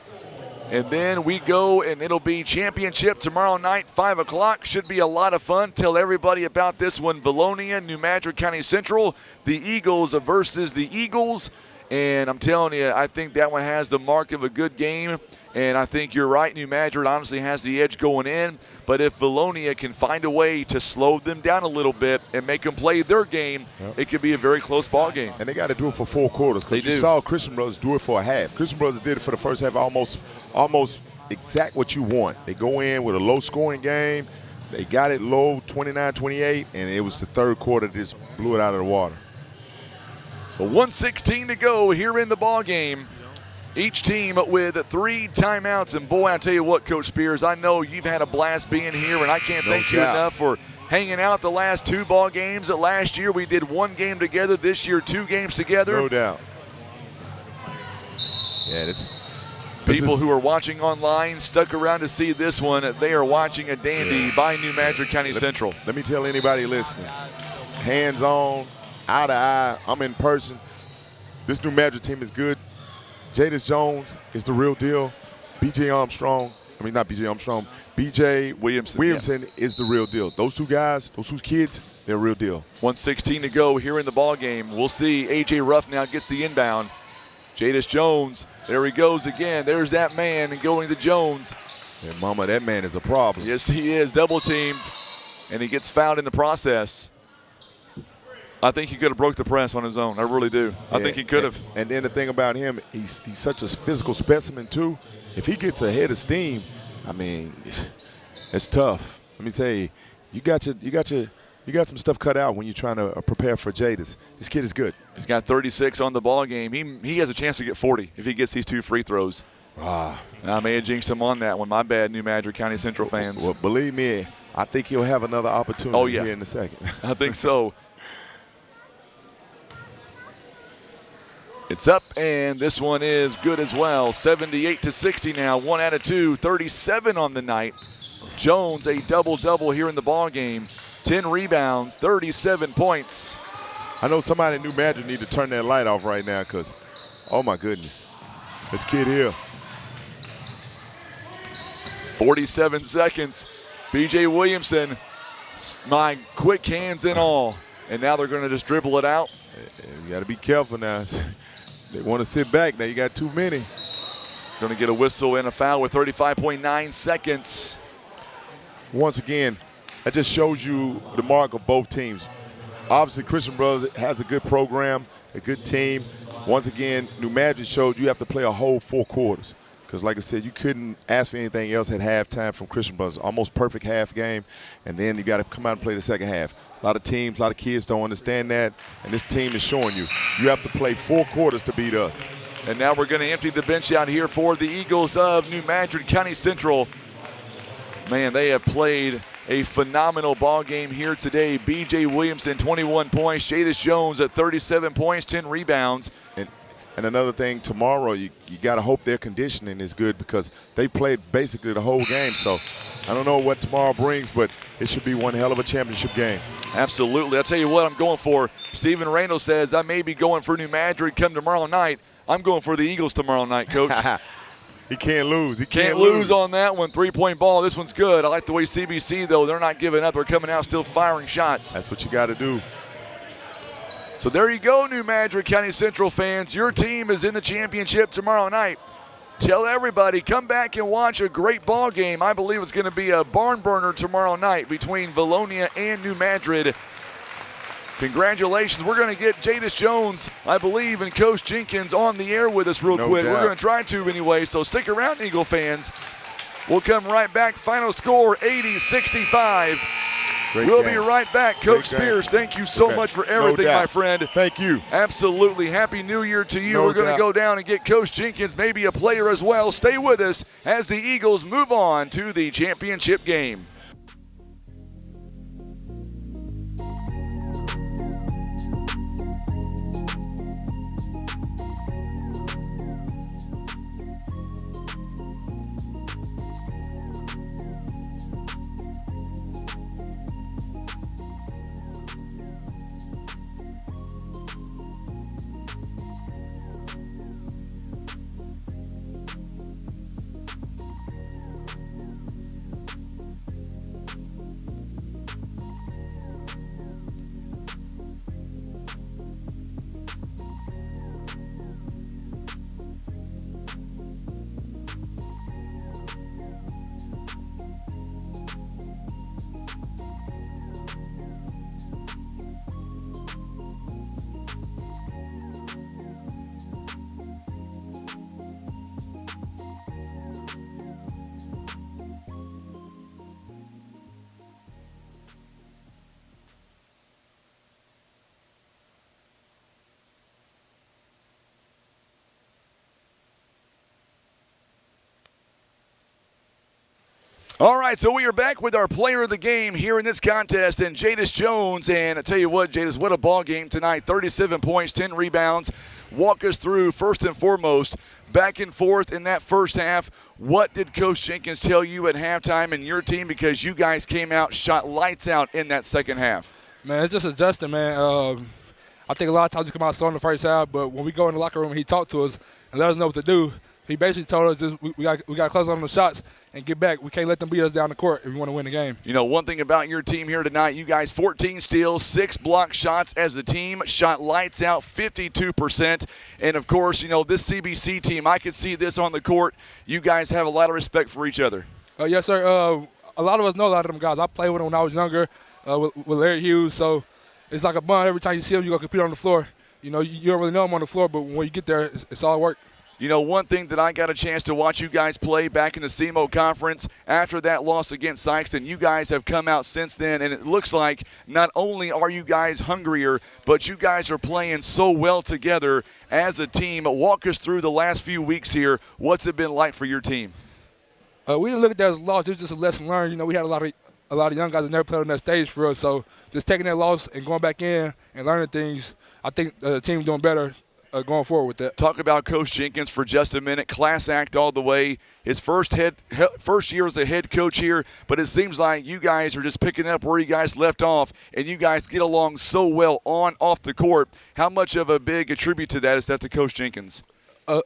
Speaker 1: And then we go, and it'll be championship tomorrow night, 5 o'clock. Should be a lot of fun. Tell everybody about this one. Vilonia, New Madrid County Central, the Eagles versus the Eagles. And I'm telling you, I think that one has the mark of a good game. And I think you're right. New Madrid honestly has the edge going in. But if Vilonia can find a way to slow them down a little bit and make them play their game, it could be a very close ball game.
Speaker 20: And they got to do it for 4 quarters. Because you saw Christian Brothers do it for a half. Christian Brothers did it for the first half, almost exact what you want. They go in with a low-scoring game. They got it low, 29-28, and it was the third quarter that just blew it out of the water.
Speaker 1: So 1:16 to go here in the ball game. Each team with 3 timeouts. And, boy, I tell you what, Coach Spears, I know you've had a blast being here, and I can't thank you enough for hanging out the last 2 ball games. Last year we did 1 game together. This year 2 games together.
Speaker 20: No doubt. Yeah,
Speaker 1: people who are watching online stuck around to see this one. They are watching a dandy by New Madrid County Central.
Speaker 20: Let me tell anybody listening, hands-on, eye-to-eye, I'm in person. This New Madrid team is good. Jadis Jones is the real deal. B.J. Williamson is the real deal. Those 2 guys, those 2 kids, they're real deal.
Speaker 1: 1:16 to go here in the ball game. We'll see. A.J. Ruff now gets the inbound. Jadis Jones, there he goes again. There's that man and going to Jones.
Speaker 20: Yeah, mama, that man is a problem.
Speaker 1: Yes, he is. Double teamed, and he gets fouled in the process. I think he could have broke the press on his own. I really do. I think he could have.
Speaker 20: And then the thing about him, he's such a physical specimen too. If he gets a head of steam, I mean, it's tough. Let me tell you, you got some stuff cut out when you're trying to prepare for Jadis. This kid is good.
Speaker 1: He's got 36 on the ball game. He has a chance to get 40 if he gets these 2 free throws. I may have jinxed him on that one. My bad, New Madrid County Central fans.
Speaker 20: Well, believe me, I think he'll have another opportunity here in a second.
Speaker 1: I think so. It's up, and this one is good as well. 78-60 now. 1 out of 2, 37 on the night. Jones, a double-double here in the ball game. 10 rebounds, 37 points.
Speaker 20: I know somebody in New Madrid need to turn that light off right now because, oh, my goodness. This kid here.
Speaker 1: 47 seconds. B.J. Williamson, my quick hands and all. And now they're going to just dribble it out.
Speaker 20: You got to be careful now. They want to sit back. Now you got too many.
Speaker 1: Going to get a whistle and a foul with 35.9 seconds.
Speaker 20: Once again, that just shows you the mark of both teams. Obviously, Christian Brothers has a good program, a good team. Once again, New Madrid showed you have to play a whole 4 quarters. Because, like I said, you couldn't ask for anything else at halftime from Christian Brothers. Almost perfect half game, and then you got to come out and play the second half. A lot of teams, a lot of kids don't understand that, and this team is showing you. You have to play 4 quarters to beat us.
Speaker 1: And now we're going to empty the bench out here for the Eagles of New Madrid County Central. Man, they have played a phenomenal ball game here today. B.J. Williamson, 21 points. Jadis Jones at 37 points, 10 rebounds.
Speaker 20: And another thing, tomorrow you got to hope their conditioning is good because they played basically the whole game. So I don't know what tomorrow brings, but it should be one hell of a championship game.
Speaker 1: Absolutely. I'll tell you what I'm going for. Stephen Reynolds says I may be going for New Madrid come tomorrow night. I'm going for the Eagles tomorrow night, Coach.
Speaker 20: He can't lose. He
Speaker 1: can't lose on that one. 3-point ball. This one's good. I like the way CBC, though, they're not giving up. They're coming out still firing shots.
Speaker 20: That's what you got to do.
Speaker 1: So there you go, New Madrid County Central fans. Your team is in the championship tomorrow night. Tell everybody, come back and watch a great ball game. I believe it's going to be a barn burner tomorrow night between Vilonia and New Madrid. Congratulations. We're going to get Jadis Jones, I believe, and Coach Jenkins on the air with us real quick.
Speaker 20: doubt.
Speaker 1: We're going to try to anyway, so stick around, Eagle fans. We'll come right back. Final score, 80-65. We'll be right back. Coach Spears, thank you so much for everything, my friend.
Speaker 20: Thank you.
Speaker 1: Absolutely. Happy New Year to you. We're going to go down and get Coach Jenkins, maybe a player as well. Stay with us as the Eagles move on to the championship game. All right, so we are back with our player of the game here in this contest, and Jadis Jones. And I tell you what, Jadis, what a ball game tonight. 37 points, 10 rebounds. Walk us through, first and foremost, back and forth in that first half. What did Coach Jenkins tell you at halftime and your team, because you guys came out, shot lights out in that second half?
Speaker 2: Man, it's just adjusting, man. I think a lot of times we come out slow in the first half, but when we go in the locker room and he talked to us and let us know what to do, he basically told us just we got to close on the shots and get back. We can't let them beat us down the court if we want to win the game.
Speaker 1: You know, one thing about your team here tonight, you guys 14 steals, 6 block shots as a team, shot lights out 52%. And, of course, you know, this CBC team, I could see this on the court. You guys have a lot of respect for each other.
Speaker 2: Yes, sir. A lot of us know a lot of them guys. I played with them when I was younger with Larry Hughes, so it's like a bond. Every time you see them, you go compete on the floor. You know, you don't really know them on the floor, but when you get there, it's all work.
Speaker 1: You know, one thing that I got a chance to watch you guys play back in the SEMO conference after that loss against Sykeston, you guys have come out since then, and it looks like not only are you guys hungrier, but you guys are playing so well together as a team. Walk us through the last few weeks here. What's it been like for your team?
Speaker 2: We didn't look at that as a loss. It was just a lesson learned. You know, we had a lot of young guys that never played on that stage for us, so just taking that loss and going back in and learning things, I think the team's doing better going forward with that.
Speaker 1: Talk about Coach Jenkins for just a minute. Class act all the way. His first year as a head coach here, but it seems like you guys are just picking up where you guys left off, and you guys get along so well off the court. How much of a big attribute to that is that to Coach Jenkins?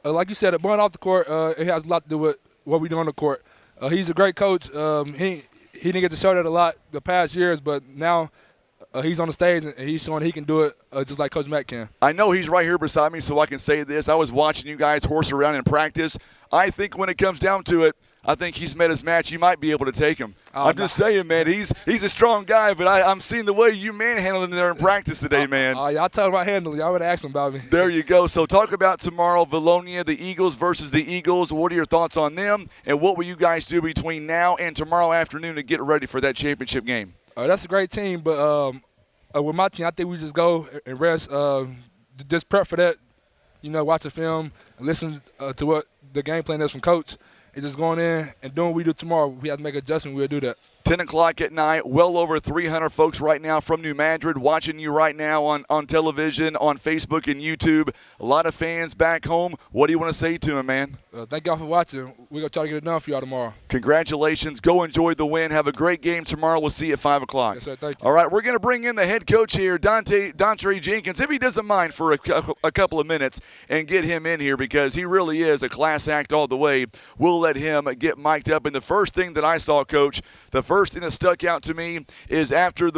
Speaker 2: Like you said, going off the court, it has a lot to do with what we do on the court. He's a great coach. He didn't get to show that a lot the past years, but now he's on the stage and he's showing he can do it just like Coach Mack can.
Speaker 1: I know he's right here beside me, so I can say this. I was watching you guys horse around in practice. I think when it comes down to it, I think he's met his match. You might be able to take him. I'm just saying, man, he's a strong guy, but I'm seeing the way you manhandled him there in practice today, man.
Speaker 2: Y'all tell him about handling. Y'all would have asked him about me.
Speaker 1: There you go. So talk about tomorrow, Vilonia, the Eagles versus the Eagles. What are your thoughts on them, and what will you guys do between now and tomorrow afternoon to get ready for that championship game?
Speaker 2: That's a great team, but with my team, I think we just go and rest, just prep for that, watch the film and listen to what the game plan is from Coach. And just going in and doing what we do tomorrow. If we have to make an adjustment, we'll do that.
Speaker 1: 10 o'clock at night, well over 300 folks right now from New Madrid watching you right now on television, on Facebook and YouTube. A lot of fans back home. What do you want to say to them, man?
Speaker 2: Thank y'all for watching. We're going to try to get it done for y'all tomorrow.
Speaker 1: Congratulations. Go enjoy the win. Have a great game tomorrow. We'll see you at 5 o'clock.
Speaker 2: Yes, sir. Thank you.
Speaker 1: All right, we're going to bring in the head coach here, Dontre Jenkins, if he doesn't mind for a couple of minutes, and get him in here because he really is a class act all the way. We'll let him get mic'd up. And the first thing that I saw, Coach, the first thing that stuck out to me is after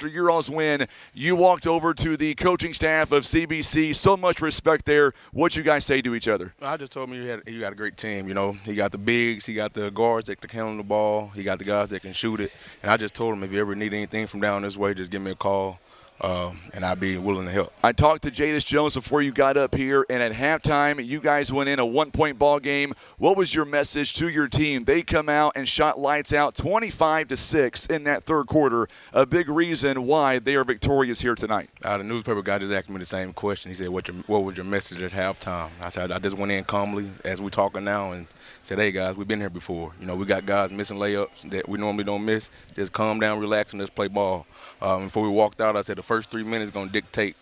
Speaker 1: your all's win, you walked over to the coaching staff of CBC. So much respect there. What you guys say to each other?
Speaker 3: I just told him you got a great team. He got the bigs, he got the guards that can handle the ball, he got the guys that can shoot it. And I just told him if you ever need anything from down this way, just give me a call. And I'd be willing to help.
Speaker 1: I talked to Jadis Jones before you got up here, and at halftime, you guys went in a one-point ball game. What was your message to your team? They come out and shot lights out 25-6 in that third quarter. A big reason why they are victorious here tonight.
Speaker 3: The newspaper guy just asked me the same question. He said, what was your message at halftime? I said, I just went in calmly as we're talking now and said, hey, guys, we've been here before. We got guys missing layups that we normally don't miss. Just calm down, relax, and let's play ball. Before we walked out, I said the first 3 minutes going to dictate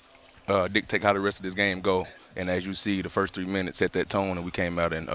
Speaker 3: how the rest of this game go. And as you see, the first 3 minutes set that tone, and we came out and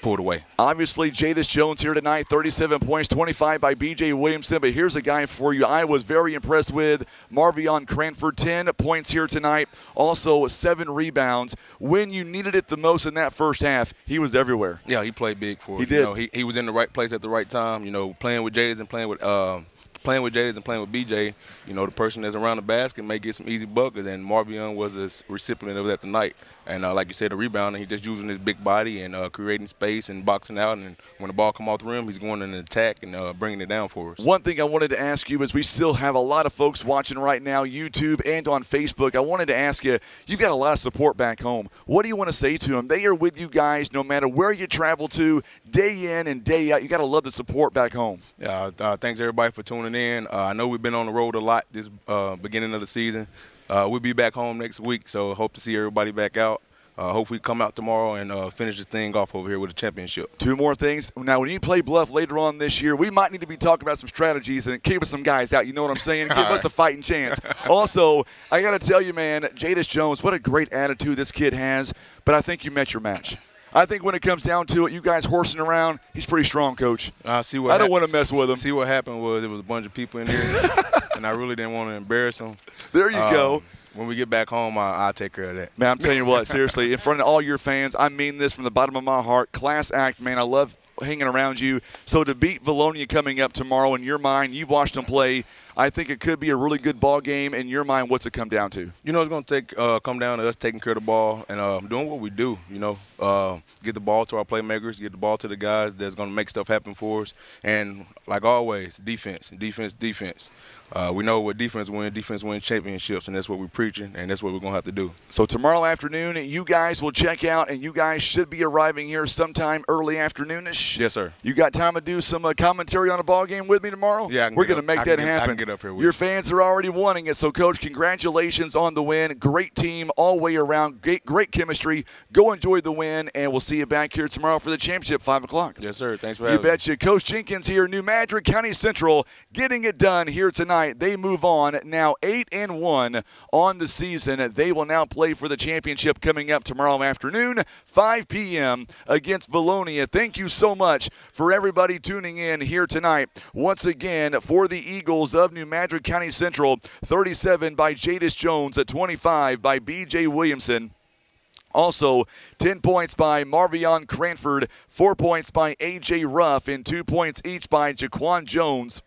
Speaker 3: pulled away.
Speaker 1: Obviously, Jadis Jones here tonight, 37 points, 25 by B.J. Williamson. But here's a guy for you I was very impressed with, Marvion Cranford, 10 points here tonight. Also 7 rebounds. When you needed it the most in that first half, he was everywhere.
Speaker 3: Yeah, he played big for us.
Speaker 1: He did.
Speaker 3: He was in the right place at the right time. Playing with Jadis and playing with BJ, the person that's around the basket may get some easy buckets, and Marvion was a recipient of that tonight. And like you said, the rebounding, he just using his big body and creating space and boxing out. And when the ball come off the rim, he's going in an attack and bringing it down for us.
Speaker 1: One thing I wanted to ask you is we still have a lot of folks watching right now, YouTube and on Facebook. I wanted to ask you, you've got a lot of support back home. What do you want to say to them? They are with you guys no matter where you travel to, day in and day out. You got to love the support back home.
Speaker 3: Thanks everybody for tuning in. I know we've been on the road a lot this beginning of the season. We'll be back home next week, so hope to see everybody back out. Hope we come out tomorrow and finish this thing off over here with a championship.
Speaker 1: 2 more things. Now, when you play Bluff later on this year, we might need to be talking about some strategies and keeping some guys out. You know what I'm saying? Give us a fighting chance. Also, I got to tell you, man, Jadis Jones, what a great attitude this kid has. But I think you met your match. I think when it comes down to it, you guys horsing around, he's pretty strong, Coach. I don't want to mess with him.
Speaker 3: See what happened was there was a bunch of people in here, and I really didn't want to embarrass them.
Speaker 1: There you go.
Speaker 3: When we get back home, I'll take care of that.
Speaker 1: Man, I'm telling you what, seriously, in front of all your fans, I mean this from the bottom of my heart. Class act, man. I love hanging around you. So to beat Vilonia coming up tomorrow, in your mind, you've watched them play. I think it could be a really good ball game. In your mind, what's it come down to?
Speaker 3: It's going to come down to us taking care of the ball and doing what we do, get the ball to our playmakers, get the ball to the guys that's going to make stuff happen for us. And like always, defense. We know what defense wins championships, and that's what we're preaching, and that's what we're going to have to do.
Speaker 1: So tomorrow afternoon, you guys will check out, and you guys should be arriving here sometime early afternoonish.
Speaker 3: Yes, sir.
Speaker 1: You got time to do some commentary on a ball game with me tomorrow?
Speaker 3: Yeah,
Speaker 1: we're going to make that happen.
Speaker 3: I can get up here with
Speaker 1: Your fans are already wanting it. So, Coach, congratulations on the win. Great team all the way around. Great chemistry. Go enjoy the win, and we'll see you back here tomorrow for the championship, 5 o'clock.
Speaker 3: Yes, sir. Thanks for having me.
Speaker 1: You betcha. Coach Jenkins here, New Madrid County Central, getting it done here tonight. They move on now 8-1 on the season. They will now play for the championship coming up tomorrow afternoon, 5 p.m. against Vilonia. Thank you so much for everybody tuning in here tonight. Once again, for the Eagles of New Madrid County Central, 37 by Jadis Jones, at 25 by B.J. Williamson. Also, 10 points by Marvion Cranford, 4 points by A.J. Ruff, and 2 points each by Jaquan Jones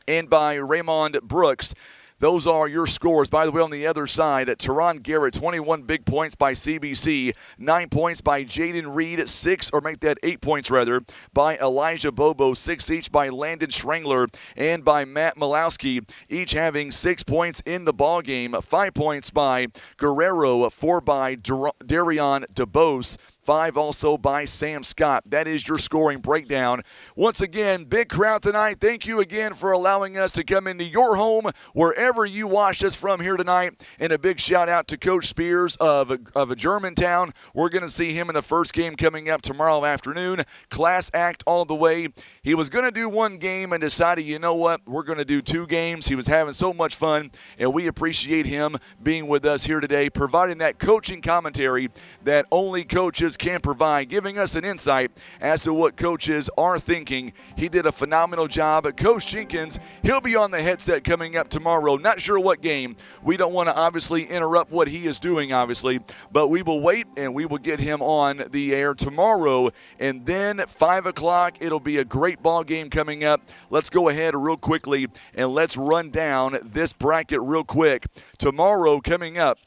Speaker 1: and by Raymond Brooks. Those are your scores. By the way, on the other side, Teron Garrett, 21 big points by CBC, 9 points by Jaden Reed, 8 points rather, by Elijah Bobo, 6 each by Landon Strangler and by Matt Malowski, each having 6 points in the ball game. 5 points by Guerrero, 4 by Darion DeBose, 5 also by Sam Scott. That is your scoring breakdown. Once again, big crowd tonight. Thank you again for allowing us to come into your home wherever you watched us from here tonight. And a big shout out to Coach Spears of Germantown. We're going to see him in the first game coming up tomorrow afternoon. Class act all the way. He was going to do one game and decided, you know what, we're going to do 2 games. He was having so much fun, and we appreciate him being with us here today, providing that coaching commentary that only coaches can provide, giving us an insight as to what coaches are thinking. He did a phenomenal job. Coach Jenkins, he'll be on the headset coming up tomorrow. Not sure what game. We don't want to obviously interrupt what he is doing, obviously, but we will wait and we will get him on the air tomorrow. And then at 5 o'clock, it'll be a great ball game coming up. Let's go ahead real quickly and let's run down this bracket real quick. Tomorrow coming up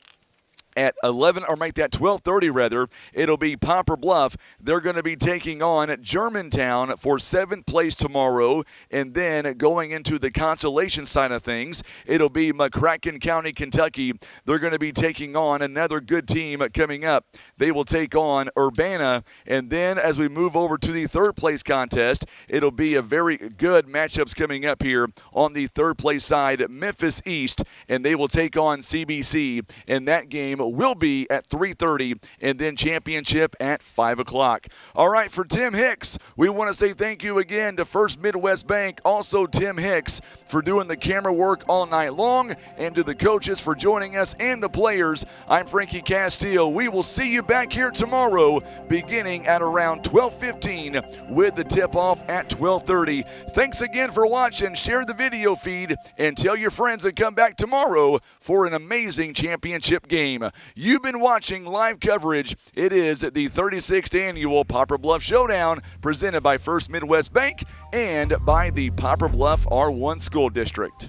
Speaker 1: at 12:30 rather, it'll be Poplar Bluff. They're going to be taking on Germantown for 7th place tomorrow. And then going into the Consolation side of things, it'll be McCracken County, Kentucky. They're going to be taking on another good team coming up. They will take on Urbana. And then as we move over to the 3rd place contest, it'll be a very good matchups coming up here on the 3rd place side, Memphis East, and they will take on CBC. And that game will be at 3:30, and then championship at 5 o'clock. All right, for Tim Hicks, we want to say thank you again to First Midwest Bank, also Tim Hicks, for doing the camera work all night long, and to the coaches for joining us and the players. I'm Frankie Castillo. We will see you back here tomorrow beginning at around 12:15 with the tip-off at 12:30. Thanks again for watching. Share the video feed and tell your friends to come back tomorrow for an amazing championship game. You've been watching live coverage. It is the 36th annual Poplar Bluff Showdown presented by First Midwest Bank and by the Poplar Bluff R1 School District.